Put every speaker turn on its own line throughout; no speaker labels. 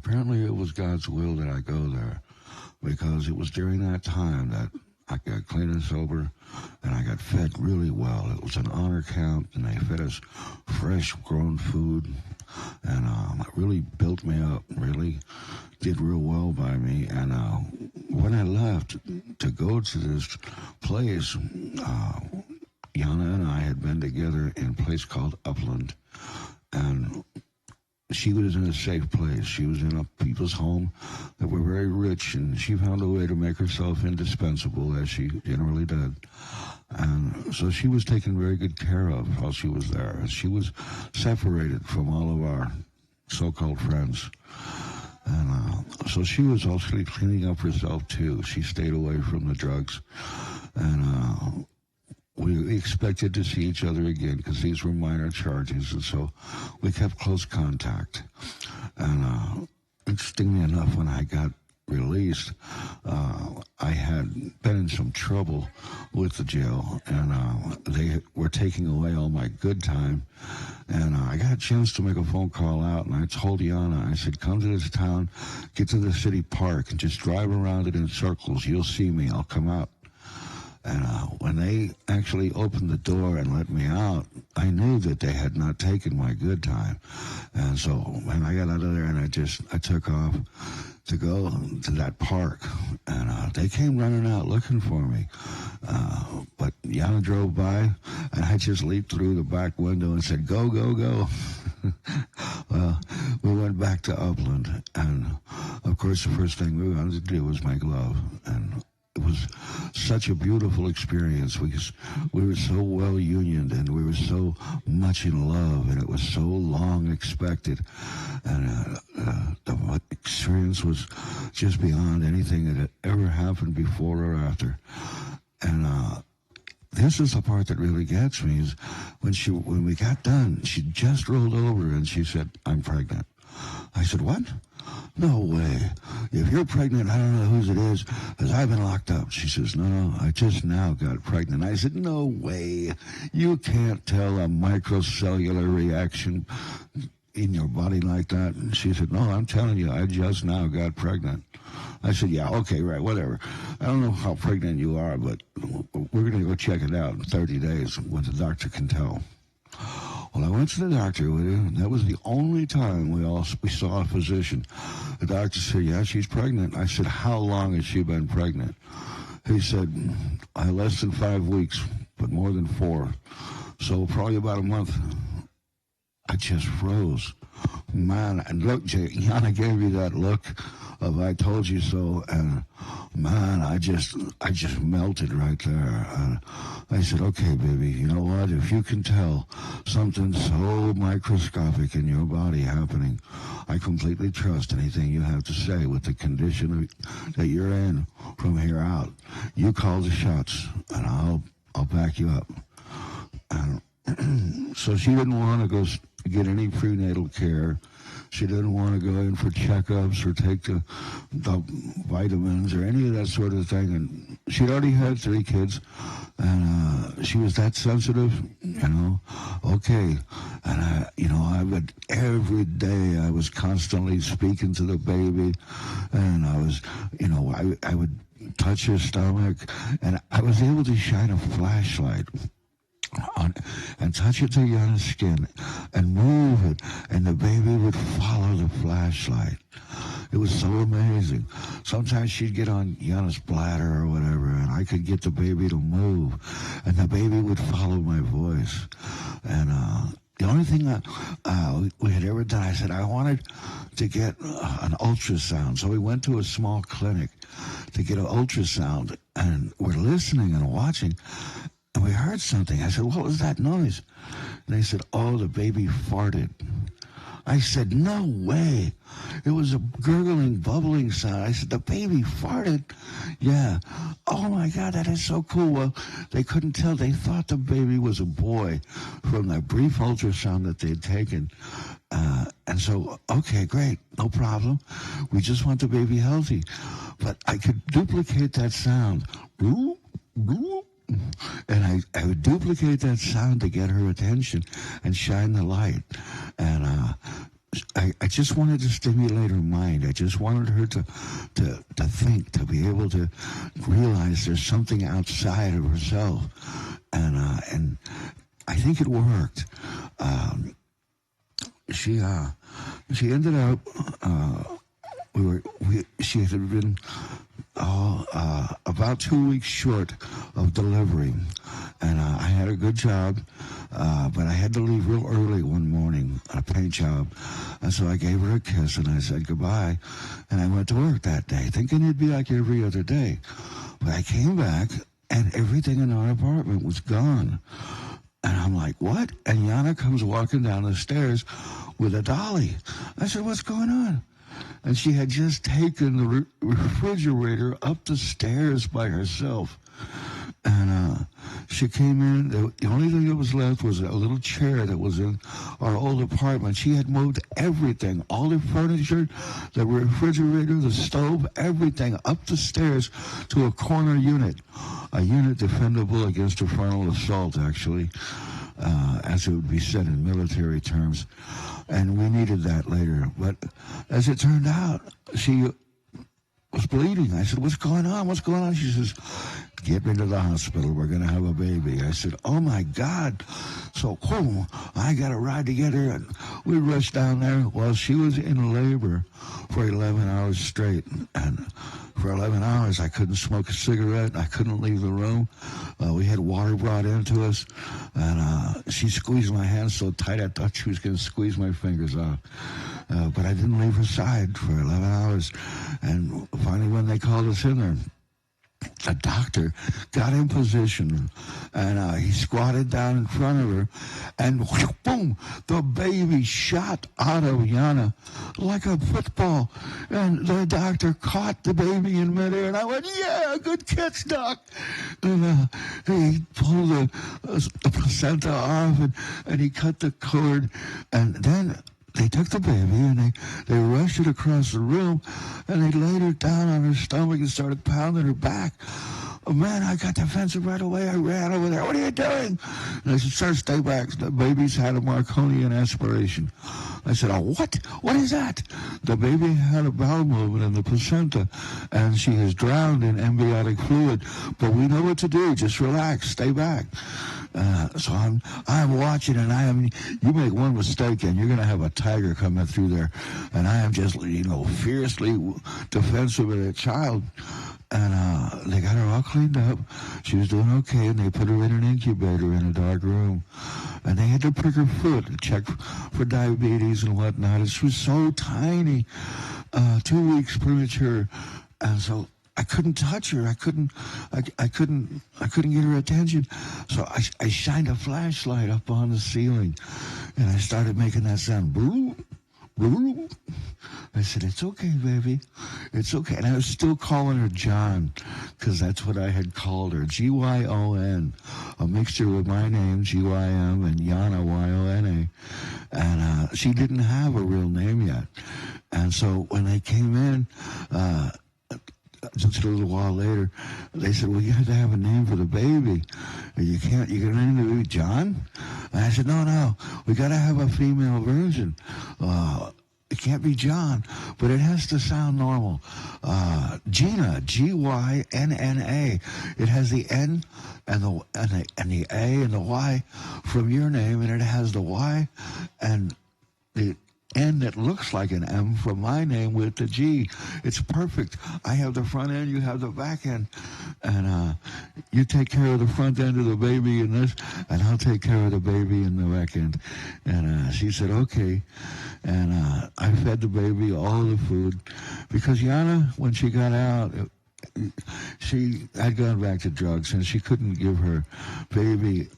apparently it was God's will that I go there, because it was during that time that I got clean and sober, and I got fed really well. It was an honor camp, and they fed us fresh grown food, and it really built me up, really did real well by me. And when I left to go to this place, Yana and I had been together in a place called Upland, and she was in a safe place. She was in a people's home that were very rich, and she found a way to make herself indispensable, as she generally did. And so she was taken very good care of while she was there. She was separated from all of our so-called friends. And so she was also cleaning up herself, too. She stayed away from the drugs. And we expected to see each other again because these were minor charges. And so we kept close contact. And interestingly enough, when I got released, I had been in some trouble with the jail, and they were taking away all my good time. And I got a chance to make a phone call out, and I told Yana, I said, come to this town, get to the city park, and just drive around it in circles. You'll see me. I'll come out. And when they actually opened the door and let me out, I knew that they had not taken my good time. And so when I got out of there, and I took off to go to that park, and they came running out looking for me. But Yana drove by, and I just leaped through the back window and said, go, go, go. Well, we went back to Upland, and of course the first thing we wanted to do was make love. And it was such a beautiful experience because we were so well unioned, and we were so much in love, and it was so long expected. And the experience was just beyond anything that had ever happened before or after. And this is the part that really gets me, is when we got done, she just rolled over and she said, I'm pregnant. I said, what? No way. If you're pregnant, I don't know whose it is, because I've been locked up. She says, no, I just now got pregnant. I said, no way. You can't tell a microcellular reaction in your body like that. And she said, no, I'm telling you, I just now got pregnant. I said, yeah, okay, right, whatever. I don't know how pregnant you are, but we're going to go check it out in 30 days when the doctor can tell. Well, I went to the doctor with her, and that was the only time we saw a physician. The doctor said, yeah, she's pregnant. I said, how long has she been pregnant? He said, less than 5 weeks, but more than 4. So probably about a month. I just froze. Man, and look, Yana gave me that look of I told you so, and man, I just melted right there. And I said, okay, baby, you know what? If you can tell something so microscopic in your body happening, I completely trust anything you have to say with the condition that you're in from here out. You call the shots, and I'll back you up. And so she didn't want to go get any prenatal care. She didn't want to go in for checkups or take the vitamins or any of that sort of thing. And she'd already had 3 kids, and she was that sensitive, you know. Okay, and I would every day. I was constantly speaking to the baby, and I was, I would touch her stomach, and I was able to shine a flashlight on and touch it to Yana's skin and move it, and the baby would follow the flashlight. It was so amazing. Sometimes she'd get on Yana's bladder or whatever, and I could get the baby to move, and the baby would follow my voice. And the only thing that we had ever done, I said I wanted to get an ultrasound. So we went to a small clinic to get an ultrasound, and we're listening and watching, and we heard something. I said, what was that noise? And they said, oh, the baby farted. I said, no way. It was a gurgling, bubbling sound. I said, the baby farted? Yeah. Oh, my God, that is so cool. Well, they couldn't tell. They thought the baby was a boy from that brief ultrasound that they'd taken. And so, okay, great, no problem. We just want the baby healthy. But I could duplicate that sound. Boop, boop. And I would duplicate that sound to get her attention and shine the light. And I just wanted to stimulate her mind. I just wanted her to think, to be able to realize there's something outside of herself, and I think it worked. She ended up. She had been about 2 weeks short of delivery, and I had a good job, but I had to leave real early one morning on a paint job, and so I gave her a kiss and I said goodbye, and I went to work that day, thinking it'd be like every other day, but I came back and everything in our apartment was gone. And I'm like, what? And Yana comes walking down the stairs with a dolly. I said, what's going on? And she had just taken the refrigerator up the stairs by herself. And she came in. The only thing that was left was a little chair that was in our old apartment. She had moved everything, all the furniture, the refrigerator, the stove, everything up the stairs to a corner unit, a unit defendable against a frontal assault, actually, as it would be said in military terms. And we needed that later. But as it turned out, she was bleeding. I said, what's going on? What's going on? She says, get me to the hospital. We're going to have a baby. I said, oh, my God. So, I got a ride to get her. And we rushed down there. Well, she was in labor for 11 hours straight. And for 11 hours, I couldn't smoke a cigarette. I couldn't leave the room. We had water brought into us. And she squeezed my hand so tight I thought she was going to squeeze my fingers off. But I didn't leave her side for 11 hours. And finally, when they called us in there, the doctor got in position, and he squatted down in front of her, and boom, the baby shot out of Yana like a football. And the doctor caught the baby in midair, and I went, yeah, good catch, Doc. And he pulled the placenta off, and he cut the cord, and then they took the baby and they rushed it across the room, and they laid her down on her stomach and started pounding her back. Oh, man, I got defensive right away. I ran over there. What are you doing? And I said, sir, stay back. The baby's had a Marconian aspiration. I said, oh, what? What is that? The baby had a bowel movement in the placenta, and she is drowned in amniotic fluid. But we know what to do. Just relax. Stay back. So I'm watching, and you make one mistake and you're going to have a tiger coming through there. And I am just, fiercely defensive of that child. And they got her all cleaned up. She was doing okay, and they put her in an incubator in a dark room. And they had to prick her foot and check for diabetes and whatnot. And she was so tiny, 2 weeks premature. And so I couldn't touch her. I couldn't get her attention. So I shined a flashlight up on the ceiling, and I started making that sound. Boo, boo. I said, it's okay, baby. It's okay. And I was still calling her John, because that's what I had called her. Gyon, a mixture with my name, Gym, and Yana, Yona. And she didn't have a real name yet. And so when they came in, just a little while later, they said, well, you have to have a name for the baby. You going to name the baby John? And I said, no, we got to have a female version. It can't be John, but it has to sound normal. Gina, Gynna. It has the N and the A and the Y from your name, and it has the Y and the N that looks like an M from my name with the G. It's perfect. I have the front end, you have the back end. And you take care of the front end of the baby in this, and I'll take care of the baby in the back end. And she said, okay. And I fed the baby all the food. Because Yana, when she got out, she had gone back to drugs, and she couldn't give her baby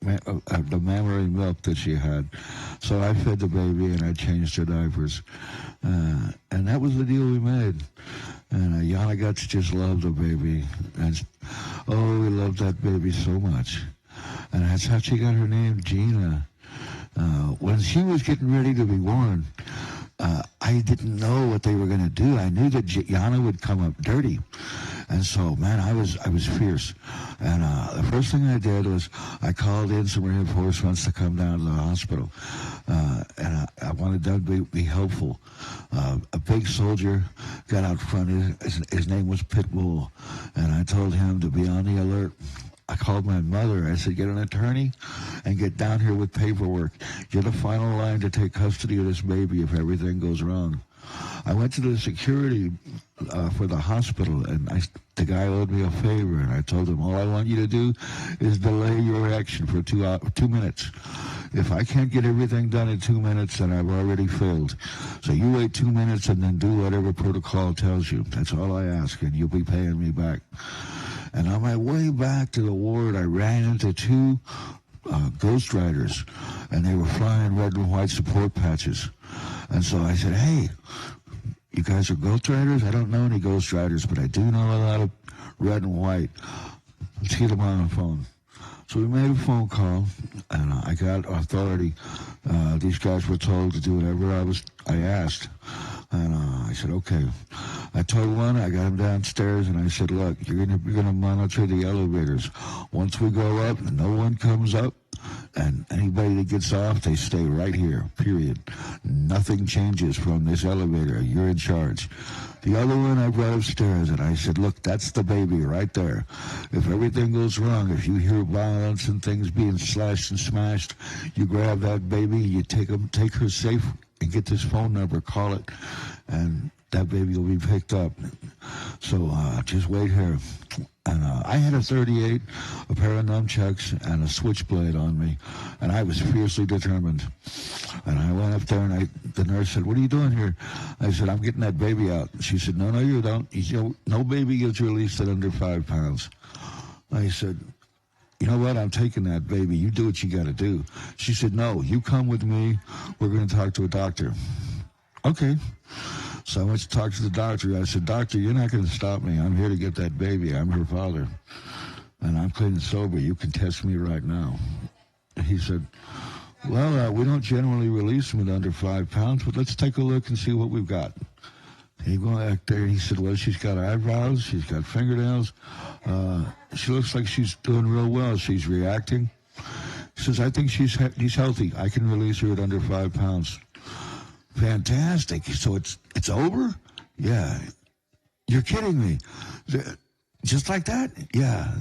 the mammary milk that she had. So I fed the baby, and I changed her diapers. And that was the deal we made. And Yana got to just love the baby. And, we loved that baby so much. And that's how she got her name, Gina. When she was getting ready to be born, I didn't know what they were going to do. I knew that Yana would come up dirty. And so, man, I was fierce. And the first thing I did was I called in some reinforcements to come down to the hospital. And I wanted them to be helpful. A big soldier got out front. His name was Pitbull. And I told him to be on the alert. I called my mother. I said, get an attorney and get down here with paperwork. You're the final line to take custody of this baby if everything goes wrong. I went to the security for the hospital, and the guy owed me a favor, and I told him, all I want you to do is delay your action for 2 minutes. If I can't get everything done in 2 minutes, then I've already failed. So you wait 2 minutes and then do whatever protocol tells you. That's all I ask, and you'll be paying me back. And on my way back to the ward, I ran into two Ghost Riders, and they were flying red and white support patches. And so I said, hey, you guys are Ghost Riders? I don't know any Ghost Riders, but I do know a lot of red and white. Let's get them on the phone. So we made a phone call, and I got authority. These guys were told to do whatever I asked. And I said, okay. I told one, I got him downstairs, and I said, look, you're gonna monitor the elevators. Once we go up, no one comes up, and anybody that gets off, they stay right here, period. Nothing changes from this elevator. You're in charge. The other one I brought upstairs, and I said, look, that's the baby right there. If everything goes wrong, if you hear violence and things being slashed and smashed, you grab that baby, you take her safe, and get this phone number, call it, and that baby will be picked up. So just wait here. And I had a 38, a pair of nunchucks, and a switchblade on me, and I was fiercely determined. And I went up there, and the nurse said, what are you doing here? I said, I'm getting that baby out. She said, no, you don't. No baby gets released at under 5 pounds. I said, you know what? I'm taking that baby. You do what you got to do. She said, no, you come with me. We're going to talk to a doctor. Okay. So I went to talk to the doctor. I said, doctor, you're not going to stop me. I'm here to get that baby. I'm her father. And I'm clean and sober. You can test me right now. He said, well, we don't generally release them at under 5 pounds, but let's take a look and see what we've got. He went back there, and he said, well, she's got eyebrows, she's got fingernails. She looks like she's doing real well. She's reacting. He says, I think she's healthy. I can release her at under 5 pounds. Fantastic. So it's over? Yeah. You're kidding me. Just like that? Yeah.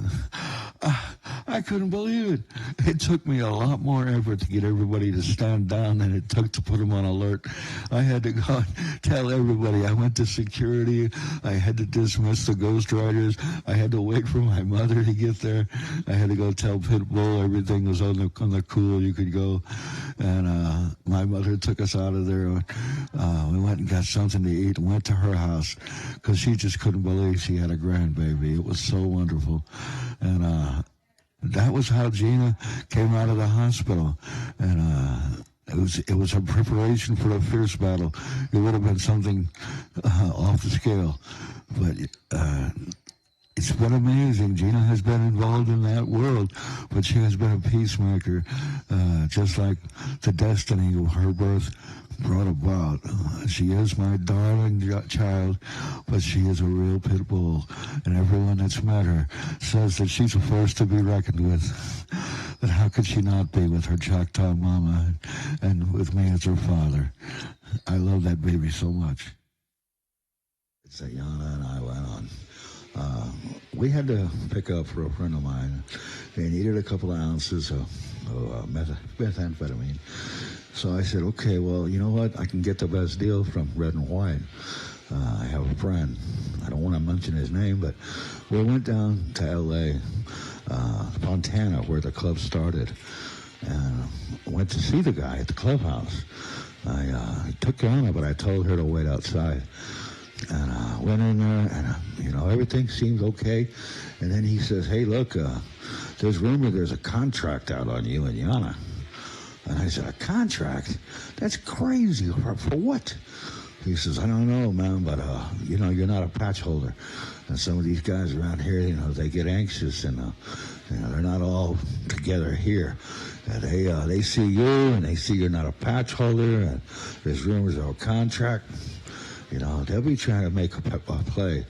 I couldn't believe it. It took me a lot more effort to get everybody to stand down than it took to put them on alert. I had to go and tell everybody. I went to security. I had to dismiss the Ghost Riders. I had to wait for my mother to get there. I had to go tell Pitbull everything was on the cool. You could go. And my mother took us out of there. We went and got something to eat and went to her house because she just couldn't believe she had a grandbaby. It was so wonderful. And that was how Gina came out of the hospital. And it was a preparation for a fierce battle. It would have been something off the scale. But it's been amazing. Gina has been involved in that world, but she has been a peacemaker, just like the destiny of her birth brought about. She is my darling child, but she is a real pit bull, and everyone that's met her says that she's a force to be reckoned with. But how could she not be with her Choctaw mama and with me as her father? I love that baby so much. It's that Yana and I went on. We had to pick up for a friend of mine. They needed a couple of ounces of methamphetamine. So I said, okay, well, you know what? I can get the best deal from Red and White. I have a friend. I don't want to mention his name, but we went down to L.A., Fontana, where the club started, and went to see the guy at the clubhouse. I took Anna, but I told her to wait outside. And went in there, and, everything seemed okay. And then he says, hey, look, there's rumor there's a contract out on you and Yana. And I said, a contract? That's crazy. For what? He says, I don't know, man, but, you're not a patch holder. And some of these guys around here, they get anxious, and, they're not all together here. And they see you, and they see you're not a patch holder, and there's rumors of a contract. You know, they'll be trying to make a play,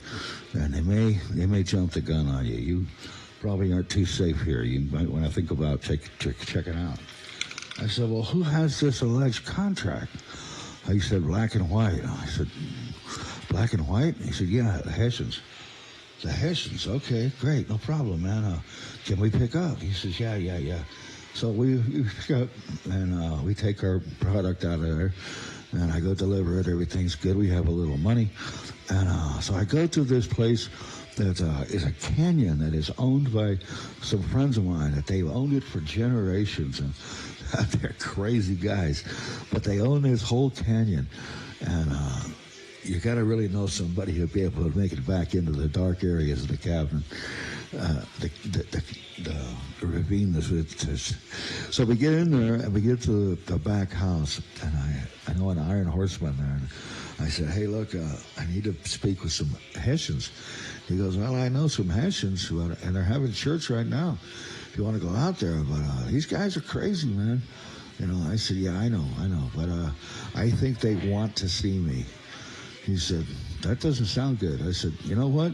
and they may jump the gun on you. You probably aren't too safe here. You might want to think about checking out. I said, well, who has this alleged contract? He said, Black and White. I said, Black and White? He said, yeah, the Hessians. The Hessians, okay, great, no problem, man. Can we pick up? He says, yeah. So we pick up, and we take our product out of there, and I go deliver it. Everything's good. We have a little money. And so I go to this place that is a canyon that is owned by some friends of mine, that they've owned it for generations. And they're crazy guys. But they own this whole canyon. And you got to really know somebody to be able to make it back into the dark areas of the cabin. The ravine. So we get in there, and we get to the back house, and I know an Iron Horseman there. And I said, hey, look, I need to speak with some Hessians. He goes, well, I know some Hessians, and they're having church right now. If you want to go out there, but these guys are crazy, man. You know, I said, yeah, I know, but I think they want to see me. He said, that doesn't sound good. I said, you know what?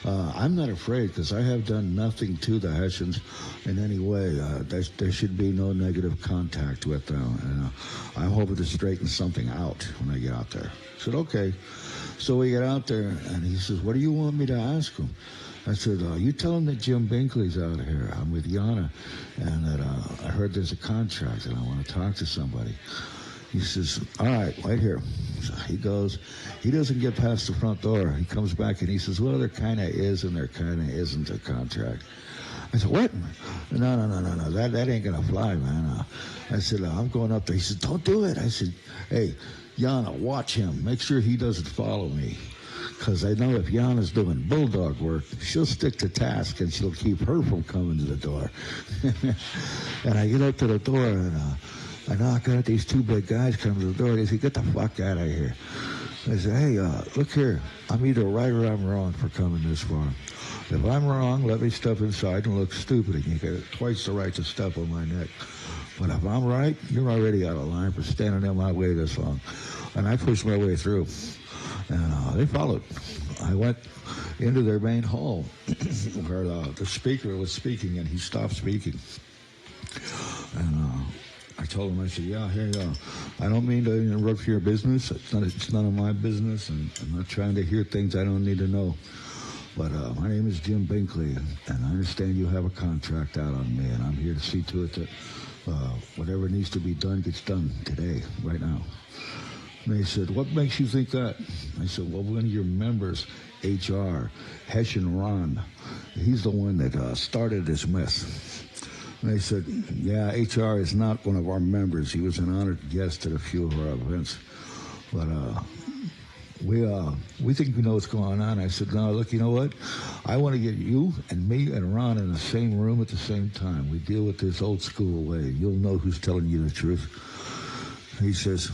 I'm not afraid, because I have done nothing to the Hessians in any way. There should be no negative contact with them. And I'm hoping to straighten something out when I get out there. I said, okay. So we get out there, and he says, what do you want me to ask him? I said, you tell him that Jim Binkley's out here. I'm with Yana, and that I heard there's a contract, and I want to talk to somebody. He says, all right, right here. So he goes. He doesn't get past the front door. He comes back, and he says, well, there kind of is and there kind of isn't a contract. I said, what? No. That ain't going to fly, man. I said, I'm going up there. He said, don't do it. I said, hey, Yana, watch him. Make sure he doesn't follow me. Because I know if Yana's doing bulldog work, she'll stick to task, and she'll keep her from coming to the door. And I get up to the door, and I knock out. These two big guys come to the door. They say, get the fuck out of here. I say, hey, look here. I'm either right or I'm wrong for coming this far. If I'm wrong, let me step inside and look stupid, and you get twice the right to step on my neck. But if I'm right, you're already out of line for standing in my way this long. And I pushed my way through, and they followed. I went into their main hall where the speaker was speaking, and he stopped speaking. And I told him, I said, yeah, hey, I don't mean to interrupt your business. It's none of my business, and I'm not trying to hear things I don't need to know. But my name is Jim Binkley, and I understand you have a contract out on me, and I'm here to see to it that whatever needs to be done gets done today, right now. And they said, what makes you think that? I said, well, one of your members, HR, Hessian Ron, he's the one that started this mess. And they said, yeah, HR is not one of our members. He was an honored guest at a few of our events. But we think we know what's going on. I said, no, look, you know what? I want to get you and me and Ron in the same room at the same time. We deal with this old school way. You'll know who's telling you the truth. He says,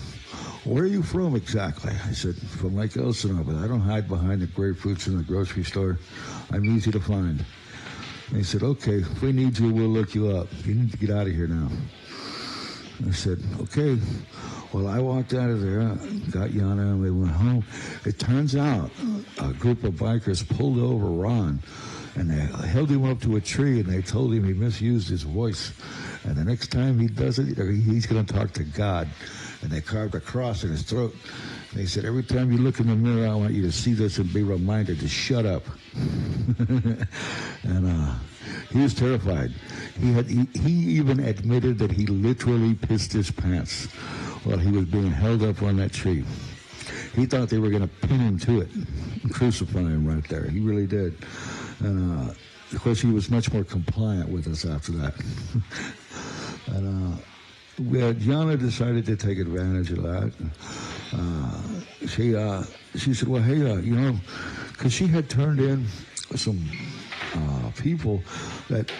where are you from exactly? I said, from Lake Elsinore, but I don't hide behind the grapefruits in the grocery store. I'm easy to find. And he said, okay, if we need you, we'll look you up. You need to get out of here now. I said, okay. Well, I walked out of there, got Yana, and we went home. It turns out a group of bikers pulled over Ron, and they held him up to a tree, and they told him he misused his voice. And the next time he does it, he's going to talk to God. And they carved a cross in his throat. And they said, every time you look in the mirror, I want you to see this and be reminded to shut up. And he was terrified. He even admitted that he literally pissed his pants while he was being held up on that tree. He thought they were going to pin him to it and crucify him right there. He really did. And of course, he was much more compliant with us after that. And Yana decided to take advantage of that. She said, well, hey, you know, because she had turned in some people that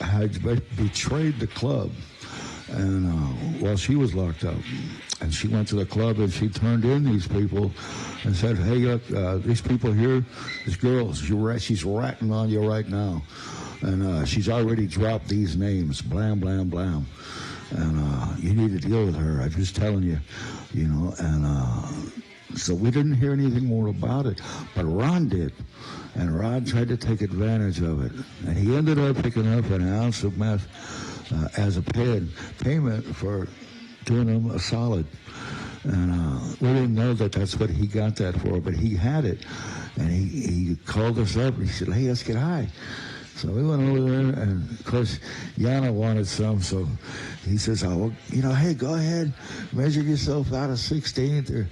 had betrayed the club, and while she was locked up, and she went to the club and she turned in these people and said, hey, look, these people here, this girl, she's ratting on you right now, and she's already dropped these names, blam, blam, blam. And you need to deal with her. I'm just telling you, you know. And So we didn't hear anything more about it, but Ron did. And Ron tried to take advantage of it. And he ended up picking up an ounce of meth as a payment for doing him a solid. And we didn't know that that's what he got that for, but he had it. And he called us up and he said, hey, let's get high. So we went over there, and of course, Yana wanted some, so he says, oh, well, you know, hey, go ahead, measure yourself out a 16th or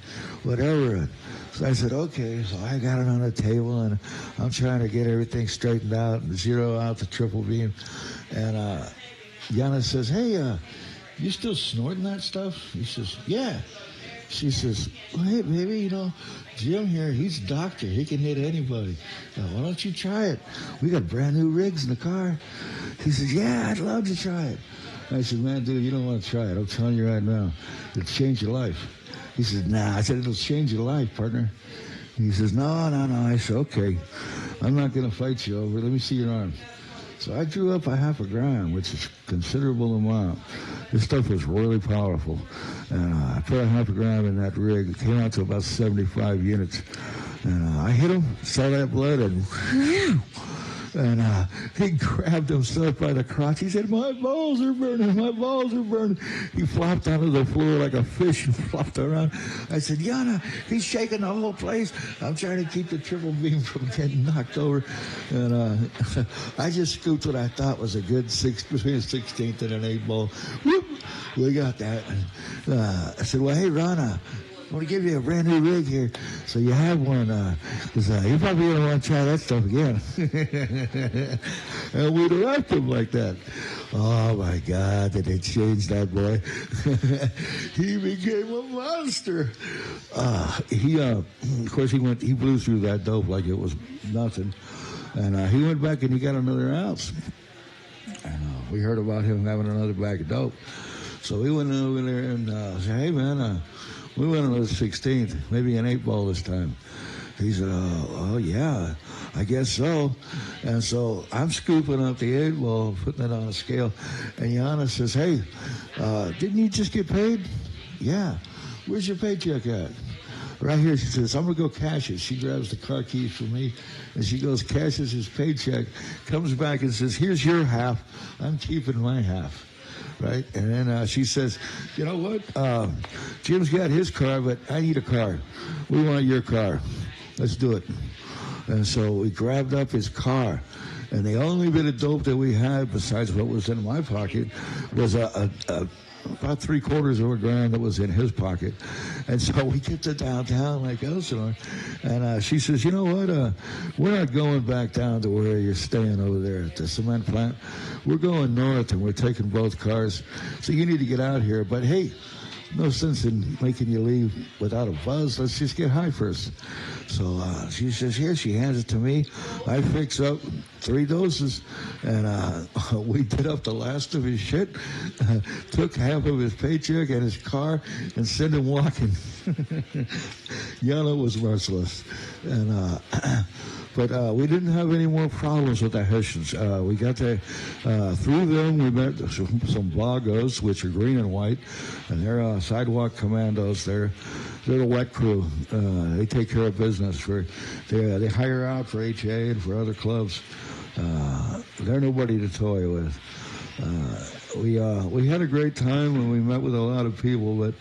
whatever. So I said, okay. So I got it on the table, and I'm trying to get everything straightened out and zero out the triple beam. And Yana says, hey, you still snorting that stuff? He says, yeah. She says, well, hey, baby, you know, Jim here, he's a doctor. He can hit anybody. Why don't you try it? We got brand new rigs in the car. He says, yeah, I'd love to try it. I said, man, dude, you don't want to try it. I'm telling you right now, it'll change your life. He says, nah. I said, it'll change your life, partner. He says, no. I said, okay, I'm not going to fight you over it. Let me see your arm. So I drew up a half a gram, which is a considerable amount. This stuff was really powerful. And I put a half a gram in that rig. It came out to about 75 units. And I hit him, saw that blood, and he grabbed himself by the crotch. He said, my balls are burning, my balls are burning. He flopped onto the floor like a fish and flopped around. I said, Yana, he's shaking the whole place. I'm trying to keep the triple beam from getting knocked over. And I just scooped what I thought was a good between a 16th and an 8-ball. Whoop! We got that. I said, well, hey, Ron, I want to give you a brand new rig here, so you have one, because you're probably going to want to try that stuff again. And we left him like that. Oh, my God, did they change that boy? He became a monster. Of course, he blew through that dope like it was nothing. And he went back and he got another ounce. And we heard about him having another bag of dope. So we went over there and said, hey, man, we went on the 16th, maybe an 8-ball this time. He said, oh, yeah, I guess so. And so I'm scooping up the 8-ball, putting it on a scale. And Yana says, hey, didn't you just get paid? Yeah. Where's your paycheck at? Right here. She says, I'm going to go cash it. She grabs the car keys from me, and she goes, cashes his paycheck, comes back and says, here's your half. I'm keeping my half. Right? And then she says, you know what? Jim's got his car, but I need a car. We want your car. Let's do it. And so we grabbed up his car. And the only bit of dope that we had, besides what was in my pocket, was about 3/4 of a gram that was in his pocket. And so we get to downtown like Elsinore, and she says, you know what, we're not going back down to where you're staying over there at the cement plant. We're going north, and we're taking both cars, so you need to get out here. But hey, no sense in making you leave without a buzz. Let's just get high first. So she says, here, she hands it to me. I fix up 3 doses, and we did up the last of his shit, took half of his paycheck and his car, and sent him walking. Yana was merciless. And but we didn't have any more problems with the Hessians. We got to, through them, we met some Vagos, which are green and white, and they're sidewalk commandos. They're the wet crew. They take care of business. They hire out for HA and for other clubs. They're nobody to toy with. We had a great time and we met with a lot of people, but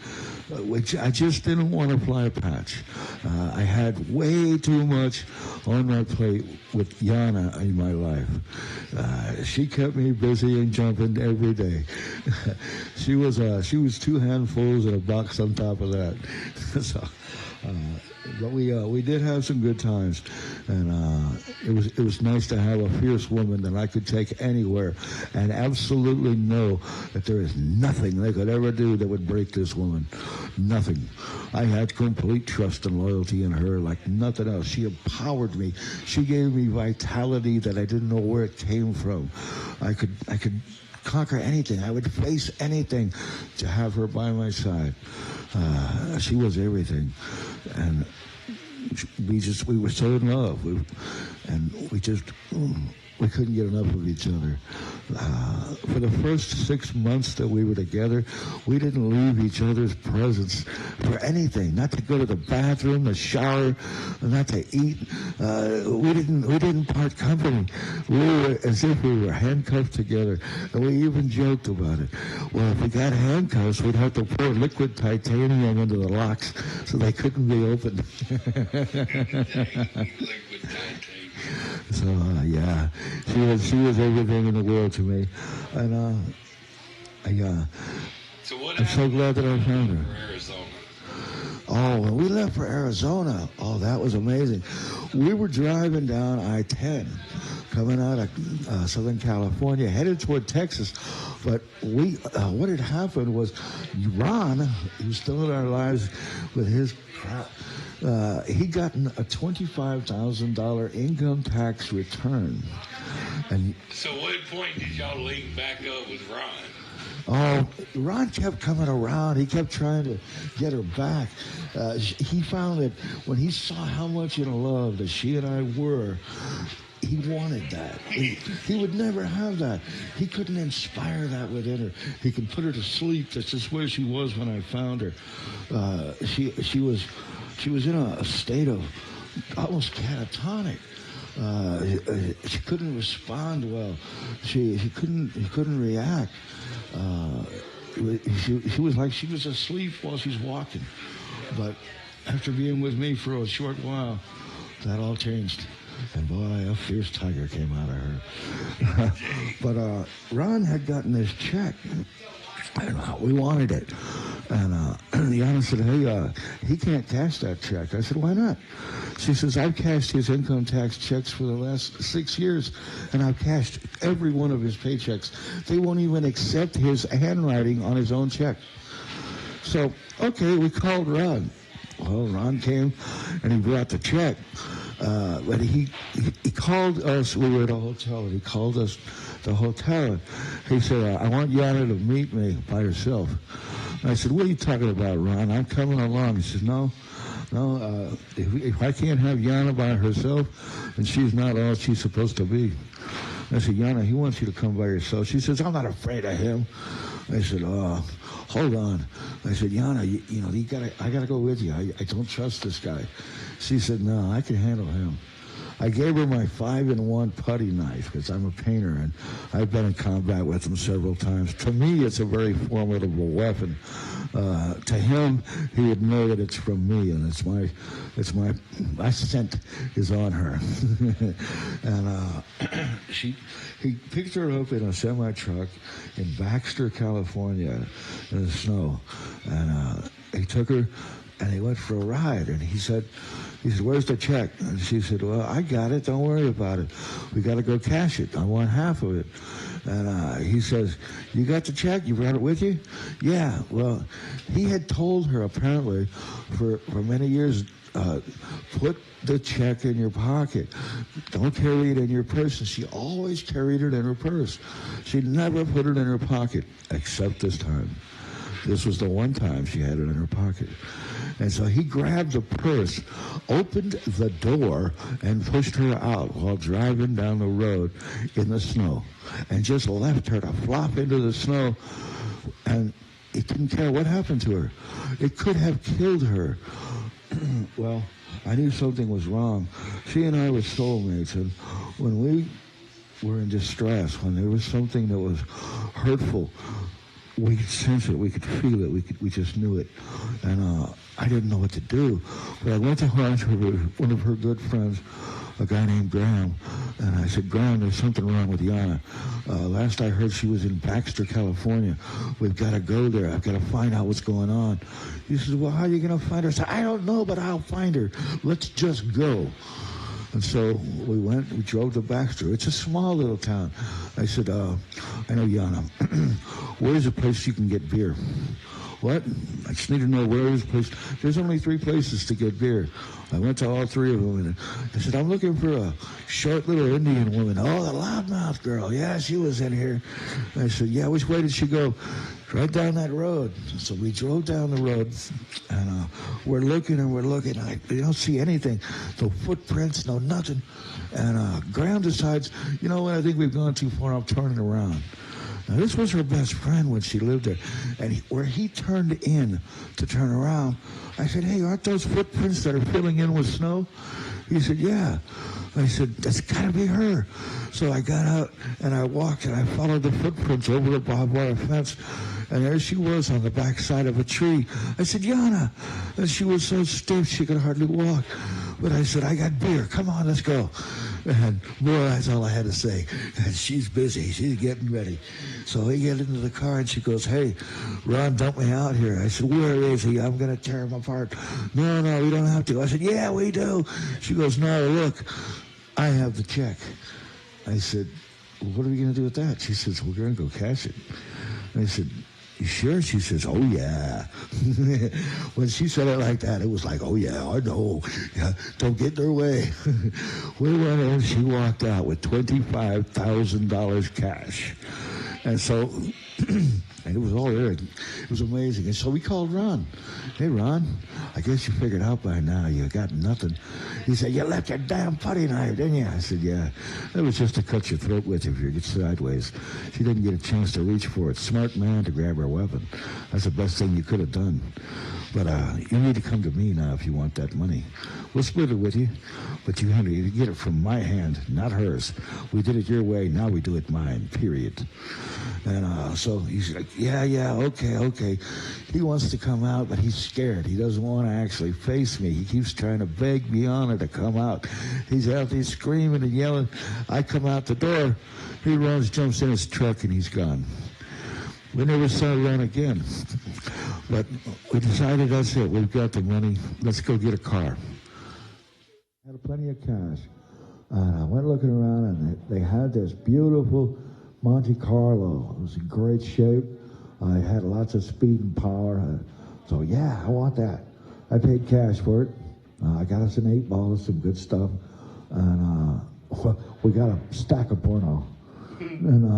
I just didn't want to fly a patch. I had way too much on my plate with Yana in my life. She kept me busy and jumping every day. She was 2 handfuls and a box on top of that. So, but we did have some good times, and it was nice to have a fierce woman that I could take anywhere, and absolutely know that there is nothing they could ever do that would break this woman. Nothing. I had complete trust and loyalty in her like nothing else. She empowered me. She gave me vitality that I didn't know where it came from. I could conquer anything. I would face anything to have her by my side. She was everything, and we were so in love,
we couldn't get enough of each other. For the first 6 months that we were together, we didn't leave each other's presence for anything. Not to go to the bathroom, the shower, not to eat. We didn't part company. We were as if we were handcuffed together, and we even joked about it. Well, if we got handcuffs, we'd have to pour liquid titanium into the locks so they couldn't be opened.
Liquid titanium.
So yeah, she was everything in the world to me, and
So what
I'm so glad that I found her.
for Arizona?
Oh, when we left for Arizona, oh, that was amazing. We were driving down I-10, coming out of Southern California, headed toward Texas. But what had happened was Ron, who's still in our lives with his crap, he'd gotten a $25,000 income tax return. And
So what point did y'all link back up with Ron?
oh, Ron kept coming around. He kept trying to get her back. He found that when he saw how much in love that she and I were, he wanted that. He would never have that. He couldn't inspire that within her. He could put her to sleep. That's just where she was when I found her. She was in a state of almost catatonic. She couldn't respond well. She couldn't react. She was like she was asleep while she's walking. But after being with me for a short while, that all changed. And boy, a fierce tiger came out of her. But Ron had gotten this check. And we wanted it. And Yana said, hey, he can't cash that check. I said, why not? She says, I've cashed his income tax checks for the last 6 years, and I've cashed every one of his paychecks. They won't even accept his handwriting on his own check. So, okay, we called Ron. Well, Ron came, and he brought the check. But he called us. We were at a hotel, and he called us the hotel. He said, I want Yana to meet me by herself. And I said, what are you talking about, Ron? I'm coming along. He says, no, if I can't have Yana by herself, then she's not all she's supposed to be. I said, Yana, he wants you to come by yourself. She says, I'm not afraid of him. I said, hold on. I said, Yana, you know, I gotta go with you. I don't trust this guy. She said, no, I can handle him. I gave her my 5-in-1 putty knife because I'm a painter and I've been in combat with them several times. To me, it's a very formidable weapon. To him, he would know that it's from me, and my scent is on her. And he picked her up in a semi-truck in Baxter, California, in the snow, and he took her. And he went for a ride, and he said, where's the check? And she said, well, I got it. Don't worry about it. We got to go cash it. I want half of it. And he says, you got the check? You brought it with you? Yeah. Well, he had told her, apparently, for many years, put the check in your pocket. Don't carry it in your purse. And she always carried it in her purse. She never put it in her pocket, except this time. This was the one time she had it in her pocket. And so he grabbed the purse, opened the door, and pushed her out while driving down the road in the snow, and just left her to flop into the snow. And he didn't care what happened to her. It could have killed her. Well, I knew something was wrong. She and I were soulmates, and when we were in distress, when there was something that was hurtful, we could sense it, we could feel it, we just knew it. And I didn't know what to do. But I went to one of her good friends, a guy named Graham, and I said, Graham, there's something wrong with Yana. Last I heard, she was in Baxter, California. We've got to go there. I've got to find out what's going on. He says, well, how are you going to find her? I said, I don't know, but I'll find her. Let's just go. And so we drove to Baxter. It's a small little town. I said, I know Yana. Where's a place you can get beer? what? I just need to know where is place. There's only 3 places to get beer. I went to all 3 of them, and I said, I'm looking for a short little Indian woman. Oh, the loudmouth girl. Yeah, she was in here. I said, yeah, which way did she go? Right down that road. So we drove down the road, and we're looking and we're looking. We don't see anything. No footprints, no nothing. And Graham decides, you know what, I think we've gone too far. I'm turning around. Now, this was her best friend when she lived there. And where he turned in to turn around, I said, hey, aren't those footprints that are filling in with snow? He said, yeah. I said, that's got to be her. So I got out and I walked and I followed the footprints over the barbed wire fence. And there she was on the backside of a tree. I said, Yana. And she was so stiff she could hardly walk. But I said, I got beer. Come on, let's go. And boy, that's all I had to say. And she's busy. She's getting ready. So we get into the car and she goes, hey, Ron, dump me out here. I said, where is he? I'm going to tear him apart. No, we don't have to. I said, yeah, we do. She goes, no, look, I have the check. I said, well, what are we going to do with that? She says, we're going to go cash it. I said, you sure? She says, oh, yeah. When she said it like that, it was like, oh, yeah, I know. Yeah, don't get in her way. We went in. She walked out with $25,000 cash. And so, and it was all there. It was amazing. And so we called Ron. Hey, Ron, I guess you figured out by now you got nothing. He said, you left your damn putty knife, didn't you? I said, yeah. It was just to cut your throat with if you get sideways. She didn't get a chance to reach for it. Smart man to grab her weapon. That's the best thing you could have done. But you need to come to me now if you want that money. We'll split it with you, but you have to get it from my hand, not hers. We did it your way, now we do it mine, period. And so he's like, yeah, okay. He wants to come out, but he's scared. He doesn't want to actually face me. He keeps trying to beg me on it to come out. He's out there screaming and yelling. I come out the door. He runs, jumps in his truck, and he's gone. We never saw Ron again. But we decided that's it. We've got the money. Let's go get a car. Had plenty of cash. I went looking around, and they had this beautiful Monte Carlo. It was in great shape. I had lots of speed and power. So, yeah, I want that. I paid cash for it. I got us an 8-ball of some good stuff. And we got a stack of porno. And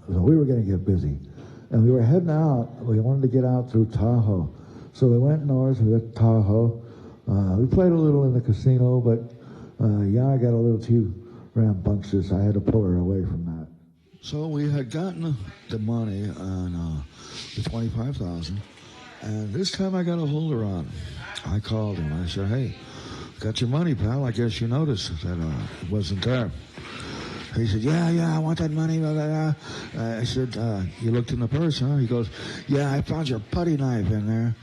so we were going to get busy. And we were heading out. We wanted to get out through Tahoe. So we went north. We went to Tahoe. We played a little in the casino, but Yana got a little too rambunctious. I had to pull her away from that. So we had gotten the money on the $25,000, and this time I got a hold of Ron. I called him. I said, hey, got your money, pal. I guess you noticed that it wasn't there. He said, yeah, I want that money. Blah, blah, blah. I said, you looked in the purse, huh? He goes, yeah, I found your putty knife in there.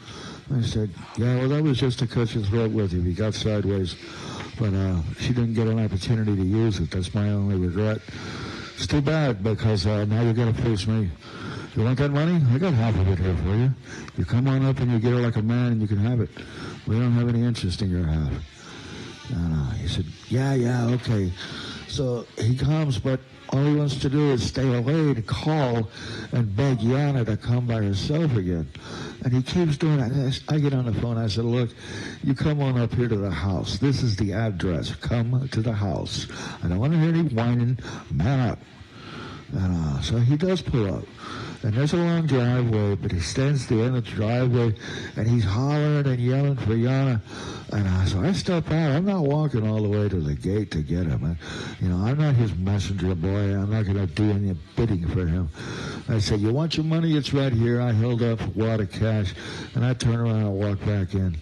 I said, yeah, well, that was just to cut your throat with if you got sideways. But she didn't get an opportunity to use it. That's my only regret. It's too bad because now you're going to face me. You want that money? I got half of it here for you. You come on up and you get it like a man and you can have it. We don't have any interest in your half. And he said, yeah, okay. So he comes, but all he wants to do is stay away to call and beg Yana to come by herself again. And he keeps doing it. I get on the phone. I said, look, you come on up here to the house. This is the address. Come to the house. I don't want to hear any whining. Man up. And so he does pull up. And there's a long driveway, but he stands at the end of the driveway, and he's hollering and yelling for Yana. And so I step out. I'm not walking all the way to the gate to get him. I'm not his messenger boy. I'm not going to do any bidding for him. I said, you want your money? It's right here. I held up a wad of cash, and I turned around and walked back in.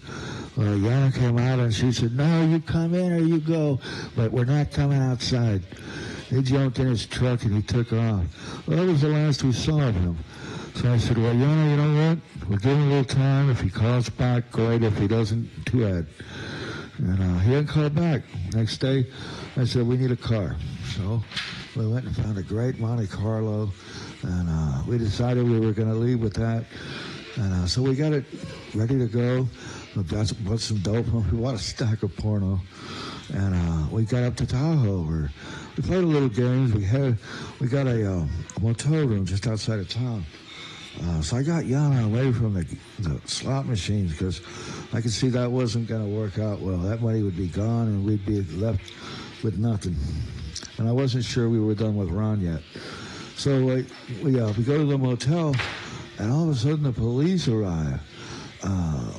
Well, Yana came out, and she said, no, you come in or you go, but we're not coming outside. He jumped in his truck and he took off. Well, that was the last we saw of him. So I said, well, Yana, you know what? We'll give him a little time. If he calls back, great. If he doesn't, too bad. And he didn't call back. Next day, I said, we need a car. So we went and found a great Monte Carlo, and we decided we were going to leave with that. And so we got it ready to go. We bought some dope. We bought a stack of porno. And we got up to Tahoe. We played a little games. We got a motel room just outside of town. So I got Yana away from the slot machines because I could see that wasn't going to work out well. That money would be gone and we'd be left with nothing. And I wasn't sure we were done with Ron yet. So we go to the motel, and all of a sudden the police arrive.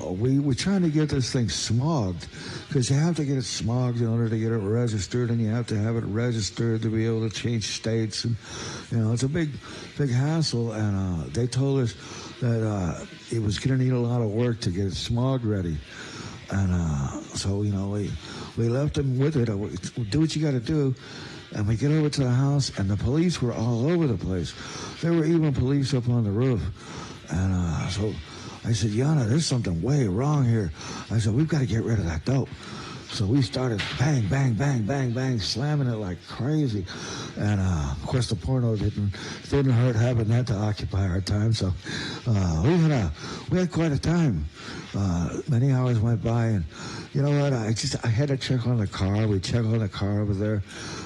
We were trying to get this thing smogged, because you have to get it smogged in order to get it registered, and you have to have it registered to be able to change states, and it's a big hassle. And they told us that it was going to need a lot of work to get it smogged ready. And so we left them with it. Do what you got to do. And we get over to the house, and the police were all over the place. There were even police up on the roof. And so I said, Yana, there's something way wrong here. I said, we've got to get rid of that dope. So we started bang, bang, bang, bang, bang, slamming it like crazy. And, of course, the porno didn't hurt having that to occupy our time. So we had quite a time. Many hours went by, and you know what? I had to check on the car. We checked on the car over there,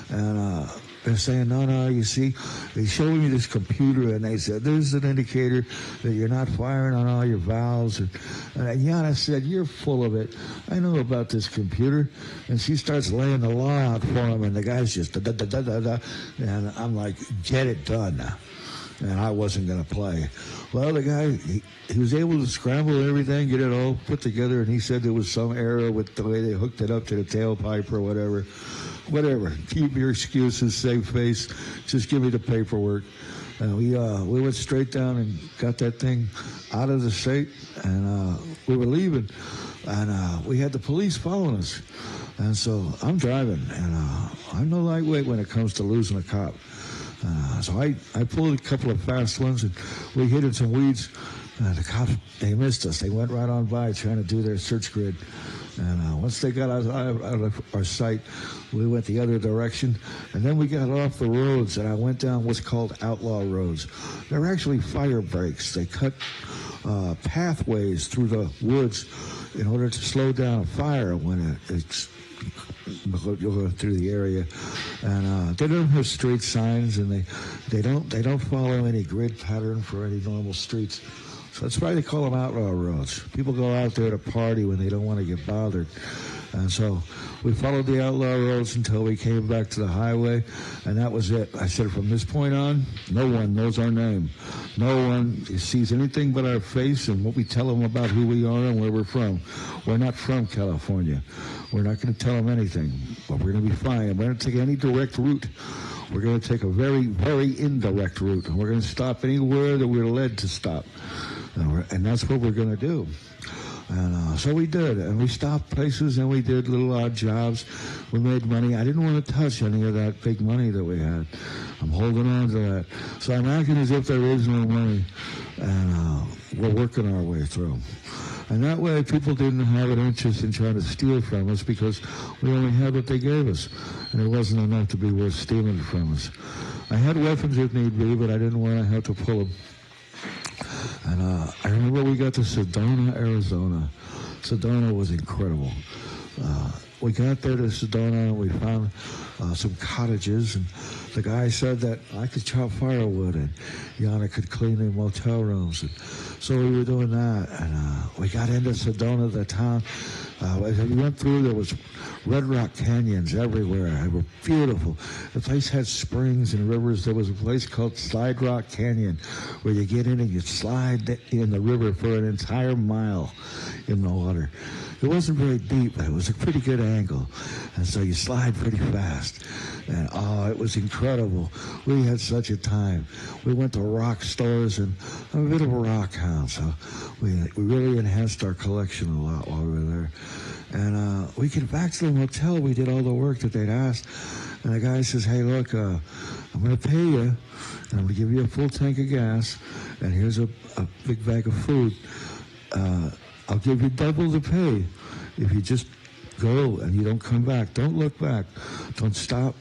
and they're saying, no, you see, they showed me this computer, and they said, this is an indicator that you're not firing on all your valves. And Yana said, you're full of it. I know about this computer. And she starts laying the law out for him, and the guy's just da-da-da-da-da. And I'm like, get it done. And I wasn't going to play. Well, the guy, he was able to scramble everything, get it all put together, and he said there was some error with the way they hooked it up to the tailpipe or whatever. Whatever. Keep your excuses, save face. Just give me the paperwork. And we went straight down and got that thing out of the state, and we were leaving. And we had the police following us. And so I'm driving, and I'm no lightweight when it comes to losing a cop. So I pulled a couple of fast ones, and we hit in some weeds. The cops, they missed us. They went right on by trying to do their search grid. And once they got out of our sight, we went the other direction. And then we got off the roads, and I went down what's called outlaw roads. They're actually fire breaks. They cut pathways through the woods in order to slow down a fire when you'll go through the area. And they don't have street signs, and they don't follow any grid pattern for any normal streets. So that's why they call them outlaw roads. People go out there to party when they don't want to get bothered. And so we followed the outlaw roads until we came back to the highway, and that was it. I said, from this point on, no one knows our name. No one sees anything but our face and what we tell them about who we are and where we're from. We're not from California. We're not going to tell them anything, but we're going to be fine. We're going to take any direct route. We're going to take a very, very indirect route, and we're going to stop anywhere that we're led to stop. And that's what we're going to do. And so we did, and we stopped places, and we did little odd jobs. We made money. I didn't want to touch any of that big money that we had. I'm holding on to that. So I'm acting as if there is no money, and we're working our way through. And that way, people didn't have an interest in trying to steal from us because we only had what they gave us, and it wasn't enough to be worth stealing from us. I had weapons if need be, but I didn't want to have to pull them. And I remember we got to Sedona, Arizona. Sedona was incredible. We got there to Sedona, and we found some cottages, and the guy said that I could chop firewood, and Yana could clean the motel rooms. And so we were doing that, and we got into Sedona, the town. As we went through, there was Red Rock canyons everywhere. They were beautiful. The place had springs and rivers. There was a place called Slide Rock Canyon where you get in and you slide in the river for an entire mile in the water. It wasn't very deep, but it was a pretty good angle. And so you slide pretty fast. And it was incredible. We had such a time. We went to rock stores, and I'm a bit of a rock hound, so we really enhanced our collection a lot while we were there. And we get back to the motel. We did all the work that they'd asked. And the guy says, hey, look, I'm going to pay you, and I'm going to give you a full tank of gas, and here's a big bag of food. I'll give you double the pay if you just go and you don't come back. Don't look back. Don't stop.